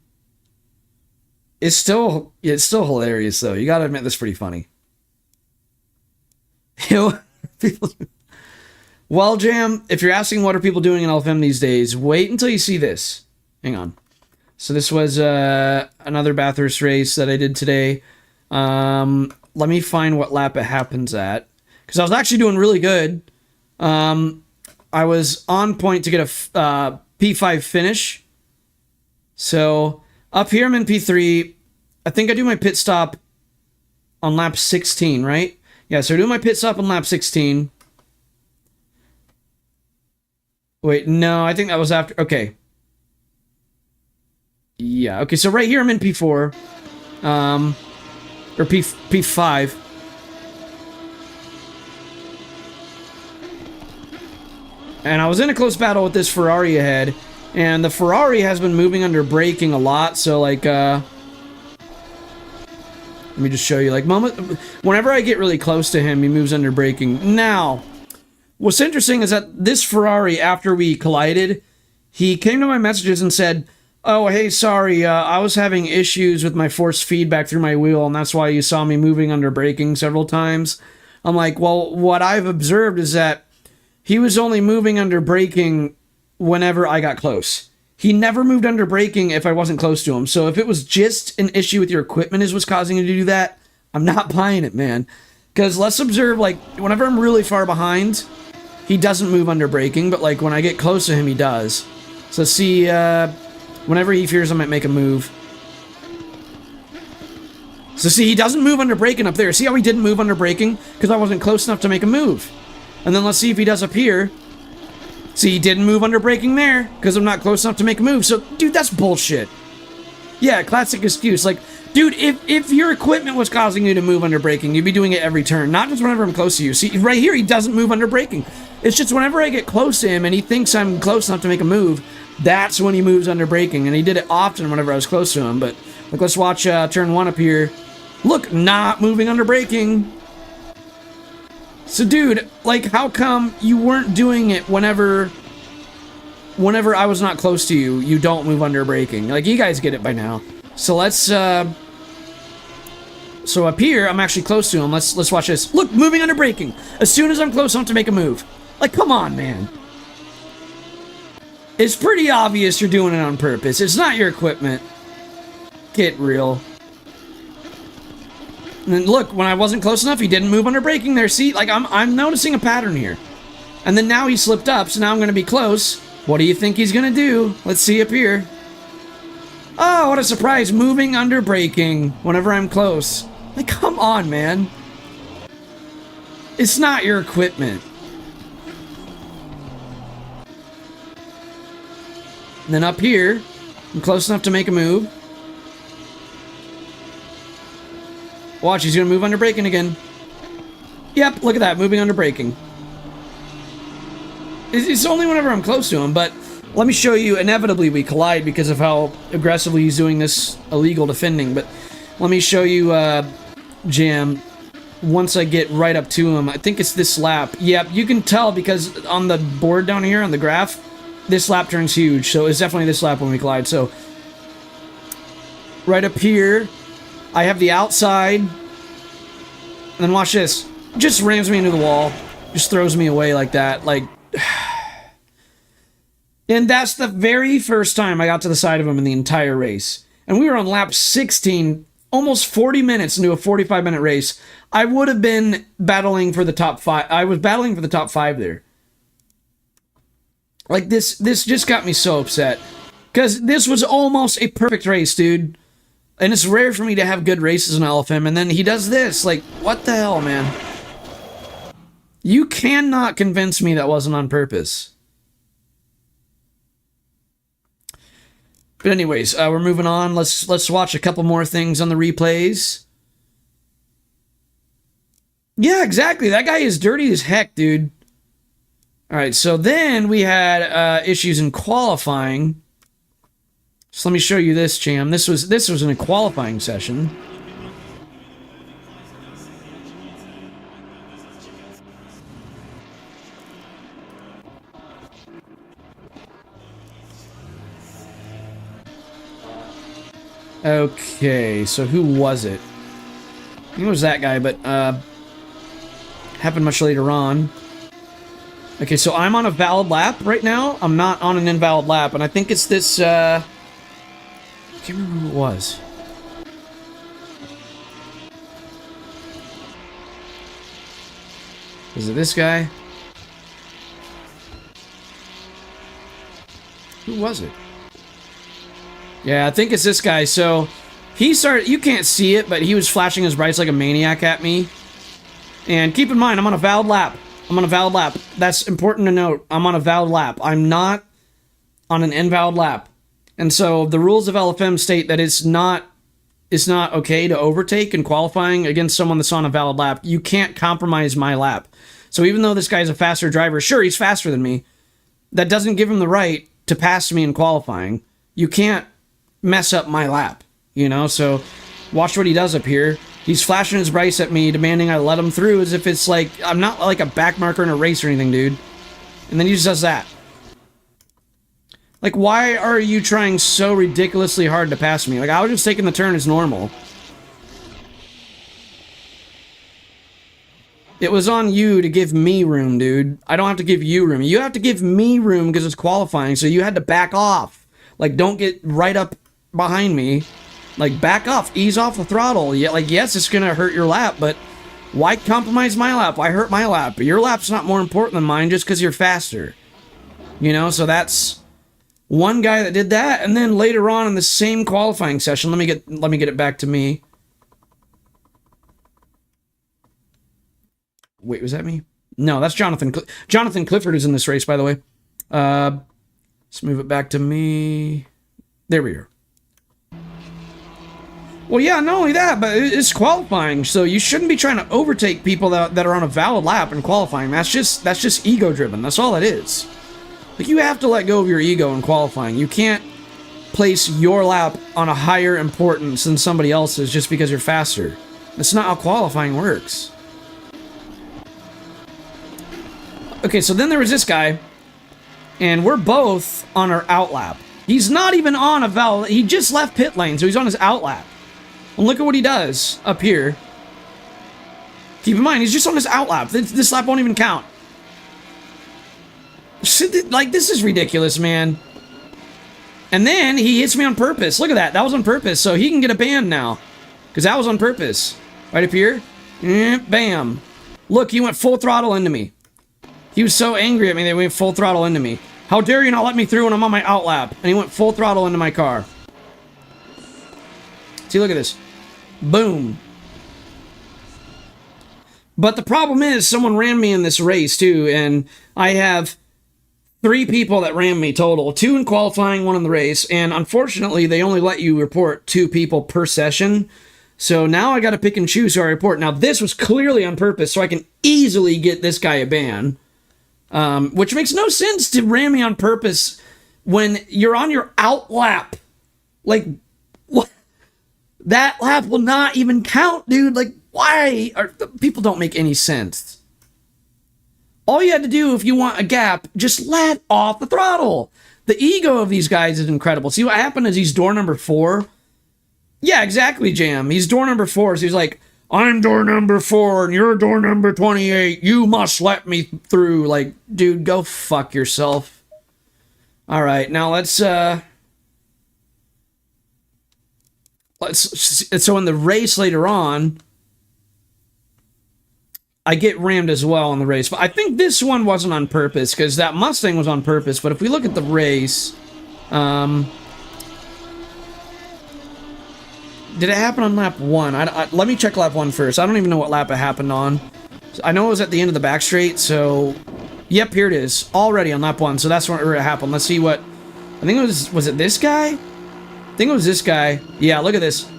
Speaker 1: It's still hilarious though. You gotta admit that's pretty funny. Well, Jam, if you're asking what are people doing in LFM these days, wait until you see this. Hang on. So this was another Bathurst race that I did today. Let me find what lap it happens at, because I was actually doing really good. I was on point to get a P5 finish. So up here I'm in P3. I think I do my pit stop on lap 16, right? Yeah, so I do my pit stop on lap 16. Wait, no, I think that was after. Okay. Yeah, okay, so right here I'm in P4. Or P5. And I was in a close battle with this Ferrari ahead. And the Ferrari has been moving under braking a lot, so like, let me just show you, like, whenever I get really close to him, he moves under braking. Now, what's interesting is that this Ferrari, after we collided, he came to my messages and said, oh, hey, sorry, I was having issues with my force feedback through my wheel, and that's why you saw me moving under braking several times. I'm like, well, what I've observed is that he was only moving under braking whenever I got close. He never moved under braking if I wasn't close to him. So if it was just an issue with your equipment is what's causing you to do that, I'm not buying it, man. Because let's observe, like, whenever I'm really far behind, he doesn't move under braking, but, like, when I get close to him, he does. So see, whenever he fears I might make a move. So see, he doesn't move under braking up there. See how he didn't move under braking? Because I wasn't close enough to make a move. And then let's see if he does up here. See, he didn't move under braking there, because I'm not close enough to make a move. So, dude, that's bullshit. Yeah, classic excuse. Like, dude, if your equipment was causing you to move under braking, you'd be doing it every turn, not just whenever I'm close to you. See, right here, he doesn't move under braking. It's just whenever I get close to him and he thinks I'm close enough to make a move, that's when he moves under braking. And he did it often whenever I was close to him. But, like, let's watch turn 1 up here. Look, not moving under braking. So, dude, like, how come you weren't doing it whenever I was not close to you, you don't move under braking? Like, you guys get it by now. So let's, so up here, I'm actually close to him. Let's watch this. Look, moving under braking. As soon as I'm close enough to make a move. Like, come on, man. It's pretty obvious you're doing it on purpose. It's not your equipment. Get real. And then look, when I wasn't close enough, he didn't move under braking there. See, like, I'm noticing a pattern here. And then now he slipped up, so now I'm going to be close. What do you think he's going to do? Let's see up here. Oh, what a surprise. Moving under braking whenever I'm close. Like, come on, man. It's not your equipment. And then up here, I'm close enough to make a move. Watch, he's going to move under braking again. Yep, look at that, moving under braking. It's only whenever I'm close to him, but let me show you. Inevitably, we collide because of how aggressively he's doing this illegal defending, but let me show you, Jam, once I get right up to him. I think it's this lap. Yep, you can tell because on the board down here, on the graph, this lap turns huge, so it's definitely this lap when we collide. So, right up here, I have the outside, and then watch this. Just rams me into the wall. Just throws me away like that. Like, and that's the very first time I got to the side of him in the entire race. And we were on lap 16, almost 40 minutes into a 45-minute race. I would have been battling for the top 5. I was battling for the top 5 there. Like, this just got me so upset. Because this was almost a perfect race, dude. And it's rare for me to have good races in LFM, and then he does this. Like, what the hell, man? You cannot convince me that wasn't on purpose. But anyways, we're moving on. Let's watch a couple more things on the replays. Yeah, exactly. That guy is dirty as heck, dude. All right, so then we had issues in qualifying. So let me show you this, Cham. This was in a qualifying session. Okay, so who was it? I think it was that guy, but happened much later on. Okay, so I'm on a valid lap right now. I'm not on an invalid lap, and I think it's this, I can't remember who it was. Was it this guy? Who was it? Yeah, I think it's this guy. So, he started, you can't see it, but he was flashing his brights like a maniac at me. And keep in mind, I'm on a valid lap. I'm on a valid lap. That's important to note. I'm on a valid lap. I'm not on an invalid lap. And so, the rules of LFM state that it's not okay to overtake in qualifying against someone that's on a valid lap. You can't compromise my lap. So even though this guy's a faster driver, sure, he's faster than me. That doesn't give him the right to pass me in qualifying. You can't mess up my lap, you know? So watch what he does up here. He's flashing his brights at me, demanding I let him through as if it's like, I'm not like a back marker in a race or anything, dude. And then he just does that. Like, why are you trying so ridiculously hard to pass me? Like, I was just taking the turn as normal. It was on you to give me room, dude. I don't have to give you room. You have to give me room because it's qualifying, so you had to back off. Like, don't get right up behind me. Like, back off. Ease off the throttle. Yeah, like, yes, it's gonna hurt your lap, but why compromise my lap? Why hurt my lap? Your lap's not more important than mine just because you're faster. You know, so that's one guy that did that, and then later on in the same qualifying session, let me get it back to me. Wait, was that me? No, that's Jonathan. Jonathan Clifford is in this race, by the way. Let's move it back to me. There we are. Well, yeah, not only that, but it's qualifying, so you shouldn't be trying to overtake people that are on a valid lap in qualifying. That's just ego-driven. That's all it is. Like, you have to let go of your ego in qualifying. You can't place your lap on a higher importance than somebody else's just because you're faster. That's not how qualifying works. Okay, so then there was this guy, and we're both on our out lap. He's not even on a valid. He just left pit lane, so he's on his out lap. And look at what he does up here. Keep in mind, he's just on his out lap. This lap won't even count. Like, this is ridiculous, man. And then he hits me on purpose. Look at that. That was on purpose, so he can get a ban now. Because that was on purpose. Right up here. Bam. Look, he went full throttle into me. He was so angry at me that he went full throttle into me. How dare you not let me through when I'm on my out lap? And he went full throttle into my car. See, look at this. Boom. But the problem is, someone ran me in this race, too, and I have 3 people that ran me total. 2 in qualifying, 1 in the race, and unfortunately, they only let you report 2 people per session. So now I gotta pick and choose who I report. Now, this was clearly on purpose, so I can easily get this guy a ban. Which makes no sense to ram me on purpose when you're on your out lap. Like, what? That lap will not even count, dude. Like, why? People don't make any sense. All you had to do if you want a gap, just let off the throttle. The ego of these guys is incredible. See, what happened is he's door number 4. Yeah, exactly, Jam. He's door number 4, so he's like, I'm door number 4 and you're door number 28. You must let me through. Like, dude, go fuck yourself. All right, now so in the race later on, I get rammed as well in the race. But I think this one wasn't on purpose because that Mustang was on purpose. But if we look at the race, did it happen on lap 1? Let me check lap 1 first. I don't even know what lap it happened on. I know it was at the end of the back straight, so... Yep, here it is. Already on lap 1, so that's where it happened. Let's see what... I think it was... Was it this guy? I think it was this guy. Yeah, look at this.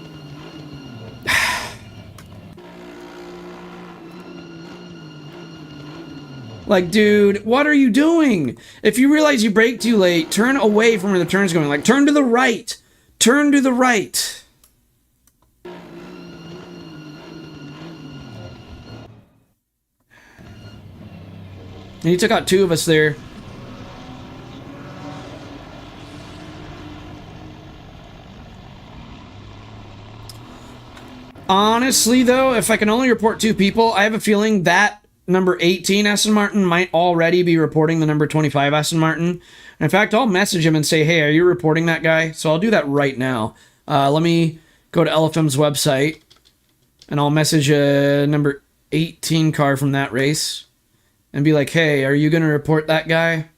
Speaker 1: Like, dude, what are you doing? If you realize you brake too late, turn away from where the turn's going. Like, turn to the right. Turn to the right. And he took out 2 of us there. Honestly, though, if I can only report 2 people, I have a feeling that number 18 Aston Martin might already be reporting the number 25 Aston Martin. In fact, I'll message him and say, hey, are you reporting that guy? So I'll do that right now. Let me go to LFM's website, and I'll message a number 18 car from that race and be like, hey, are you going to report that guy? I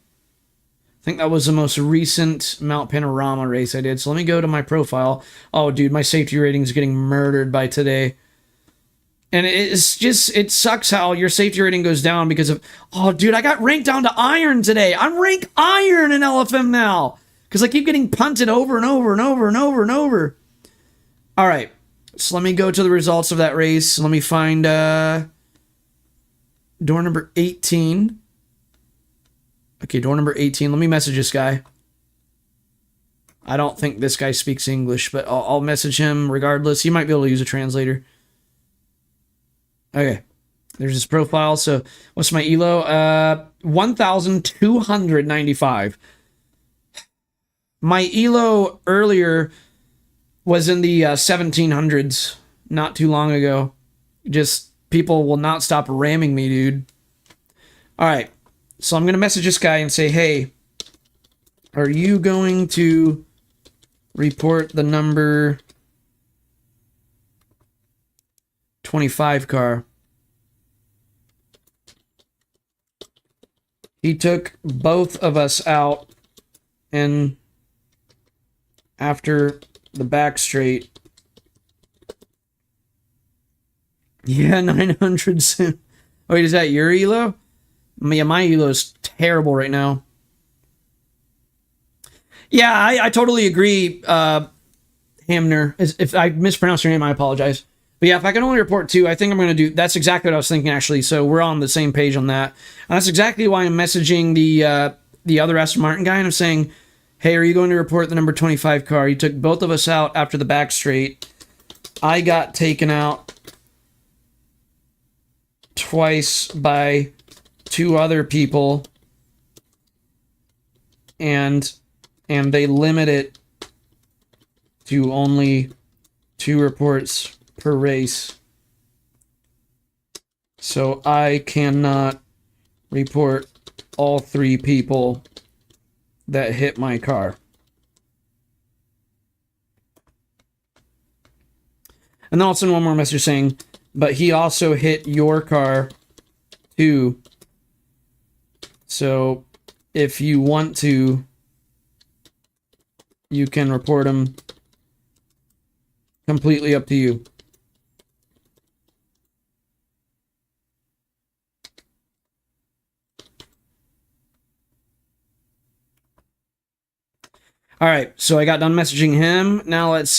Speaker 1: think that was the most recent Mount Panorama race I did. So let me go to my profile. Oh, dude, my safety rating is getting murdered by today. And it's just, it sucks how your safety rating goes down because of, oh, dude, I got ranked down to iron today. I'm rank iron in LFM now because I keep getting punted over and over and over and over and over. All right. So let me go to the results of that race. Let me find door number 18. Okay, door number 18. Let me message this guy. I don't think this guy speaks English, but I'll message him regardless. He might be able to use a translator. Okay, there's his profile. So what's my elo? 1,295. My elo earlier was in the 1700s not too long ago. Just people will not stop ramming me, dude. All right, so I'm going to message this guy and say, hey, are you going to report the number 25 car? He took both of us out and after the back straight. Yeah, 900 soon. Wait, is that your elo? Yeah, my elo is terrible right now. Yeah, I totally agree, Hamner. If I mispronounced your name, I apologize. But yeah, if I can only report 2, I think I'm going to do... That's exactly what I was thinking, actually. So we're on the same page on that. And that's exactly why I'm messaging the other Aston Martin guy, and I'm saying, hey, are you going to report the number 25 car? You took both of us out after the back straight. I got taken out twice by 2 other people. And they limit it to only 2 reports per race. So I cannot report all 3 people that hit my car. And then I'll send one more message saying, but he also hit your car too. So if you want to, you can report him. Completely up to you. All right, so I got done messaging him. Now let's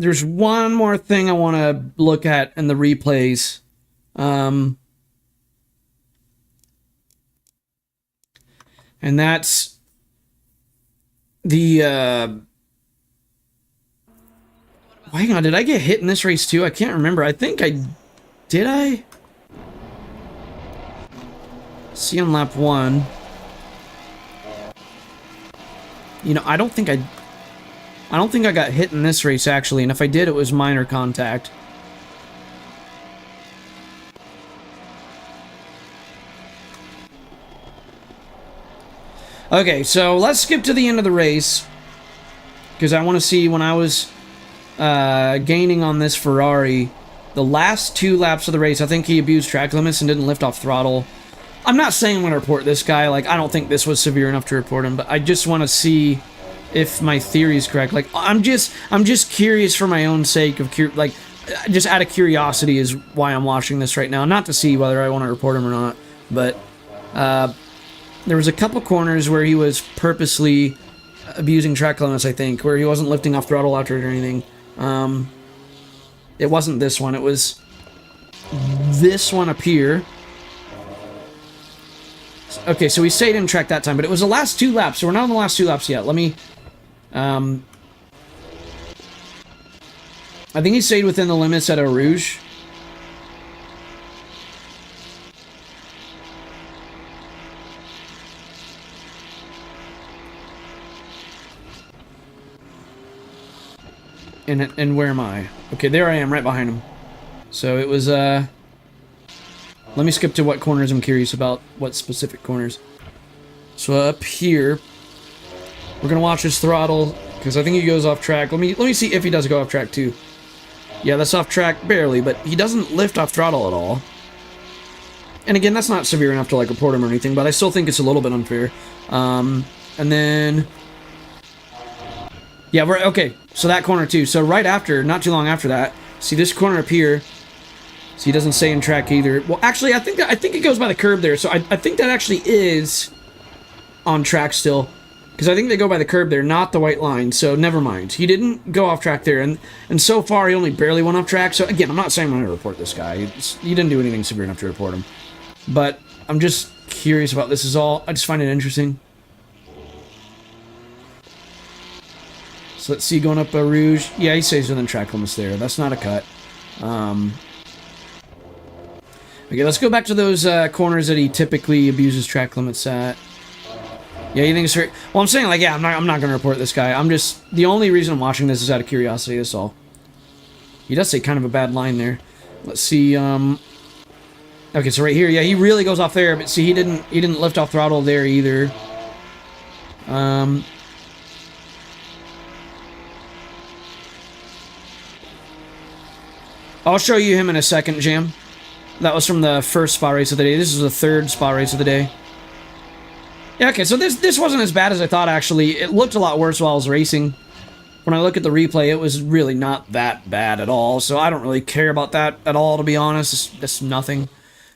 Speaker 1: there's one more thing I want to look at in the replays. And that's the hang on, did I get hit in this race too? I can't remember. I think I did. I see on lap 1. You know, I don't think I got hit in this race, actually, and if I did, it was minor contact. Okay, so let's skip to the end of the race, because I want to see when I was gaining on this Ferrari, the last 2 laps of the race, I think he abused track limits and didn't lift off throttle. I'm not saying I'm going to report this guy, like, I don't think this was severe enough to report him, but I just want to see if my theory is correct. Like, I'm just curious for my own sake of, like, just out of curiosity is why I'm watching this right now. Not to see whether I want to report him or not, but there was a couple corners where he was purposely abusing track limits, I think, where he wasn't lifting off throttle after it or anything. It wasn't this one, it was this one up here. Okay, so he stayed in track that time, but it was the last 2 laps, so we're not on the last 2 laps yet. Let me... I think he stayed within the limits at Eau Rouge. And where am I? Okay, there I am, right behind him. So it was, let me skip to what corners I'm curious about, what specific corners. So up here, we're gonna watch his throttle, because I think he goes off track. Let me see if he does go off track too. Yeah, that's off track barely, but he doesn't lift off throttle at all. And again, that's not severe enough to like report him or anything, but I still think it's a little bit unfair. And then, yeah, we're okay. So that corner too. So right after, not too long after that, see this corner up here. So he doesn't stay in track either. Well, actually, I think it goes by the curb there. So I think that actually is on track still, because I think they go by the curb there, not the white line. So never mind. He didn't go off track there, and so far he only barely went off track. So again, I'm not saying I'm going to report this guy. He didn't do anything severe enough to report him, but I'm just curious about this. Is all. I just find it interesting. So let's see, going up a Rouge. Yeah, he stays within track limits there. That's not a cut. Okay, let's go back to those corners that he typically abuses track limits at. Yeah, you think it's very... Well, I'm saying, like, yeah, I'm not going to report this guy. I'm just... The only reason I'm watching this is out of curiosity, that's all. He does say kind of a bad line there. Let's see, Okay, so right here, yeah, he really goes off there, but see, he didn't lift off throttle there either. I'll show you him in a second, Jam. That was from the first spa race of the day. This is the third spa race of the day. Yeah, okay, so this wasn't as bad as I thought, actually. It looked a lot worse while I was racing. When I look at the replay, it was really not that bad at all, so I don't really care about that at all, to be honest. It's nothing.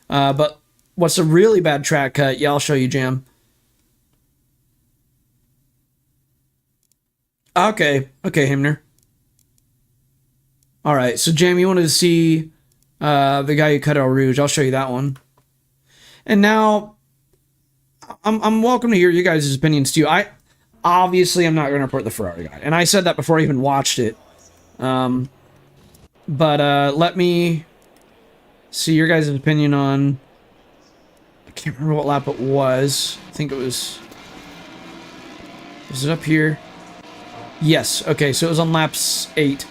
Speaker 1: But what's a really bad track cut? Yeah, I'll show you, Jam. Okay, Himner. Alright, so Jam, you wanted to see the guy who cut El Rouge. I'll show you that one. And now, I'm welcome to hear you guys' opinions too. Obviously, I'm not going to report the Ferrari guy. And I said that before I even watched it. But let me see your guys' opinion on... I can't remember what lap it was. I think it was... Is it up here? Yes. Okay, so it was on lap 8.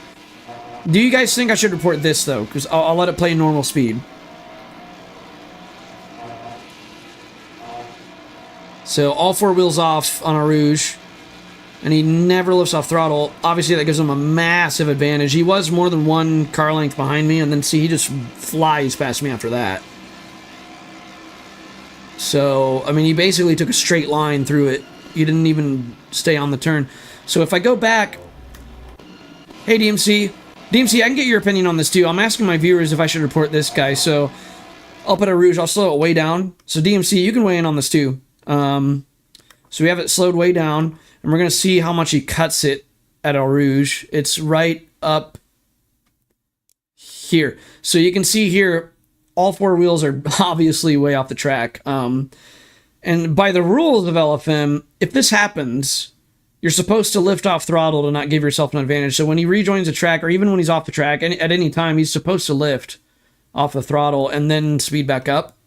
Speaker 1: Do you guys think I should report this, though? Because I'll let it play normal speed. So, all 4 wheels off on a Rouge. And he never lifts off throttle. Obviously, that gives him a massive advantage. He was more than 1 car length behind me. And then, see, he just flies past me after that. So, I mean, he basically took a straight line through it. He didn't even stay on the turn. So, if I go back... Hey, DMC... DMC, I can get your opinion on this too. I'm asking my viewers if I should report this guy, so I'll put a Rouge, I'll slow it way down. So DMC, you can weigh in on this too. So we have it slowed way down, and we're going to see how much he cuts it at El Rouge. It's right up here. So you can see here, all 4 wheels are obviously way off the track. And by the rules of LFM, if this happens... You're supposed to lift off throttle to not give yourself an advantage. So when he rejoins the track, or even when he's off the track, at any time, he's supposed to lift off the throttle and then speed back up.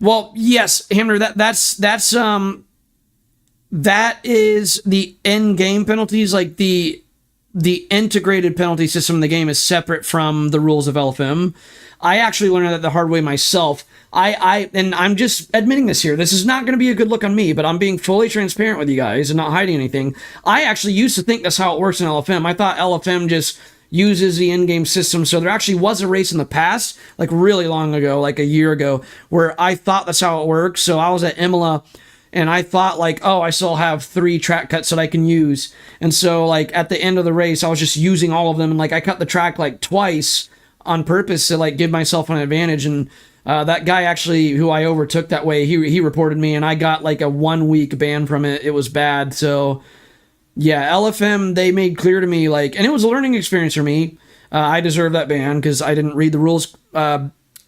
Speaker 1: Well, yes, Hamner, that is the end game penalties. Like the integrated penalty system in the game is separate from the rules of LFM. I actually learned that the hard way myself. And I'm just admitting this here. This is not going to be a good look on me, but I'm being fully transparent with you guys and not hiding anything. I actually used to think that's how it works in LFM. I thought LFM just uses the in-game system. So there actually was a race in the past, like really long ago, like a year ago, where I thought that's how it works. So I was at Imola, and I thought like, oh, I still have 3 track cuts that I can use. And so like at the end of the race, I was just using all of them. And like I cut the track like twice on purpose to like give myself an advantage. And that guy actually who I overtook that way, he reported me, and I got like a 1-week ban from it. It was bad. So yeah, LFM, they made clear to me like, and it was a learning experience for me. I deserve that ban because I didn't read the rules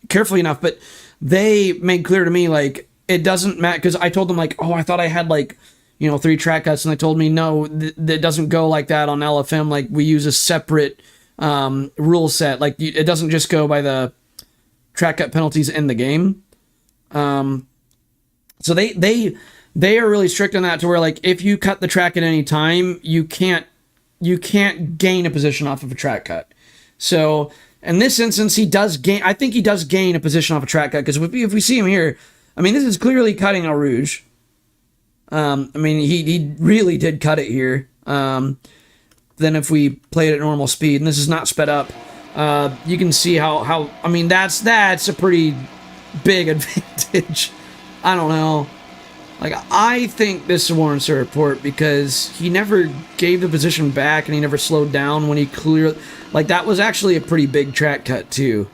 Speaker 1: carefully enough, but they made clear to me like, it doesn't matter, because I told them like, oh, I thought I had like, 3 track cuts, and they told me no, that doesn't go like that on LFM. Like we use a separate rule set. Like it doesn't just go by the track cut penalties in the game. So they are really strict on that, to where like if you cut the track at any time, you can't you can't gain a position off of a track cut. So in this instance, he does gain. I think he does gain a position off a track cut because if we see him here, I mean, this is clearly cutting Eau Rouge. I mean, he really did cut it here. Then if we play it at normal speed, and this is not sped up, you can see how I mean, that's a pretty big advantage. I don't know. Like, I think this warrants a report because he never gave the position back and he never slowed down when he clearly... Like, that was actually a pretty big track cut, too.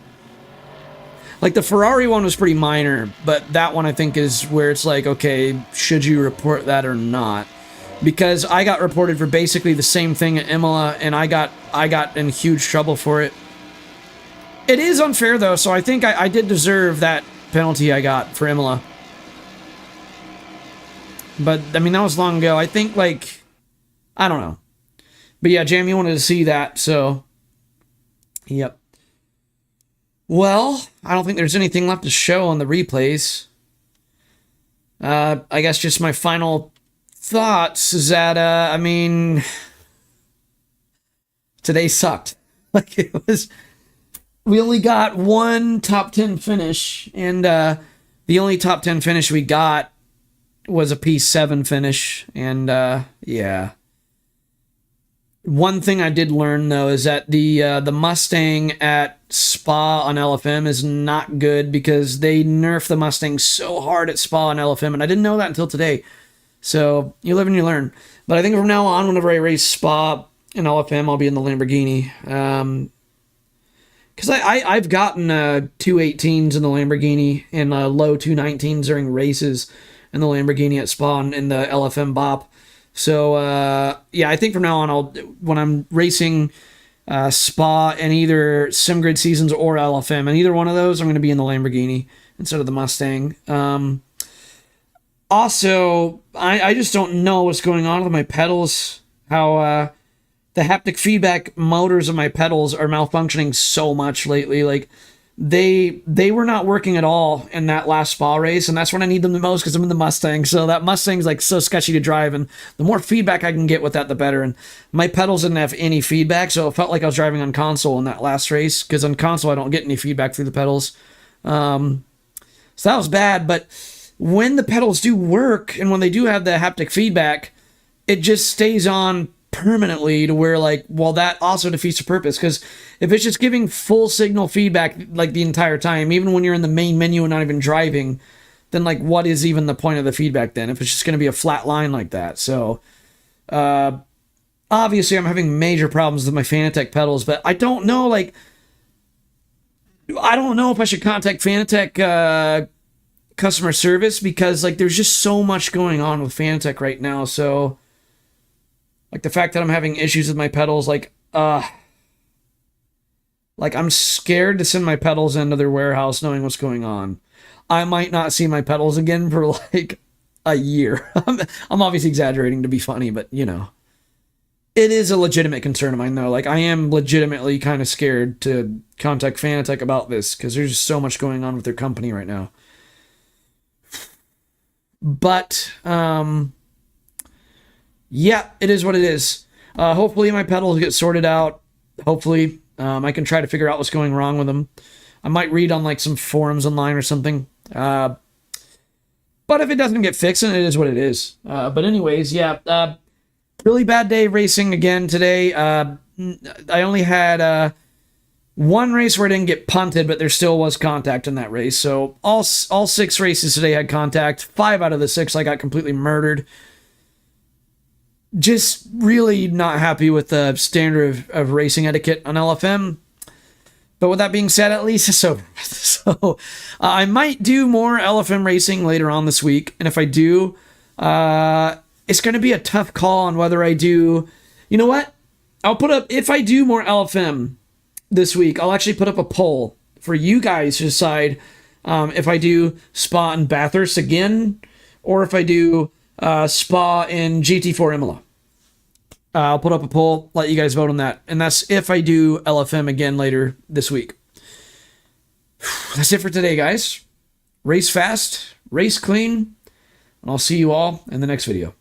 Speaker 1: Like, the Ferrari one was pretty minor, but that one I think is where it's like, okay, should you report that or not? Because I got reported for basically the same thing at Imola, and I got in huge trouble for it. It is unfair, though, so I think I did deserve that penalty I got for Imola. But, I mean, that was long ago. I think, like, I don't know. But yeah, Jam, you wanted to see that, so... Yep. Well, I don't think there's anything left to show on the replays. I guess just my final thoughts is that, I mean... Today sucked. Like, it was... We only got one top 10 finish, and the only top 10 finish we got was a P7 finish, and yeah. One thing I did learn, though, is that the Mustang at Spa on LFM is not good because they nerf the Mustang so hard at Spa on LFM, and I didn't know that until today. So, you live and you learn. But I think from now on, whenever I race Spa and LFM, I'll be in the Lamborghini. Because I've gotten 218s in the Lamborghini and low 219s during races in the Lamborghini at Spa and in the LFM Bop. So, yeah, I think from now on, when I'm racing Spa and either SimGrid Seasons or LFM, and either one of those, I'm going to be in the Lamborghini instead of the Mustang. Also, I just don't know what's going on with my pedals, how the haptic feedback motors of my pedals are malfunctioning so much lately. Like, they were not working at all in that last Spa race, and that's when I need them the most because I'm in the Mustang. So that Mustang's like so sketchy to drive, and the more feedback I can get with that, the better. And my pedals didn't have any feedback, so it felt like I was driving on console in that last race because on console I don't get any feedback through the pedals. So that was bad, but when the pedals do work and when they do have the haptic feedback, it just stays on permanently to where, like, well, that also defeats the purpose, because if it's just giving full signal feedback like the entire time, even when you're in the main menu and not even driving, then like what is even the point of the feedback then if it's just going to be a flat line like that? So obviously I'm having major problems with my Fanatec pedals, but I don't know, like, I don't know if I should contact Fanatec customer service, because like there's just so much going on with Fanatec right now. So like the fact that I'm having issues with my pedals, like I'm scared to send my pedals into their warehouse knowing what's going on. I might not see my pedals again for like a year. I'm obviously exaggerating to be funny, but you know, it is a legitimate concern of mine though. Like I am legitimately kind of scared to contact Fanatec about this because there's just so much going on with their company right now. But, yeah, it is what it is. Hopefully my pedals get sorted out. Hopefully, I can try to figure out what's going wrong with them. I might read on like some forums online or something. But if it doesn't get fixed, then it is what it is. But anyways, yeah, really bad day racing again today. I only had one race where I didn't get punted, but there still was contact in that race. So all 6 races today had contact. 5 out of the 6 I got completely murdered. Just really not happy with the standard of racing etiquette on LFM. But with that being said, at least it's over. So I might do more LFM racing later on this week. And if I do, it's going to be a tough call on whether I do... You know what? I'll put up... If I do more LFM this week, I'll actually put up a poll for you guys to decide if I do Spa and Bathurst again, or if I do Spa in GT4 Imola. I'll put up a poll, let you guys vote on that. And that's if I do LFM again later this week. That's it for today, guys. Race fast, race clean, and I'll see you all in the next video.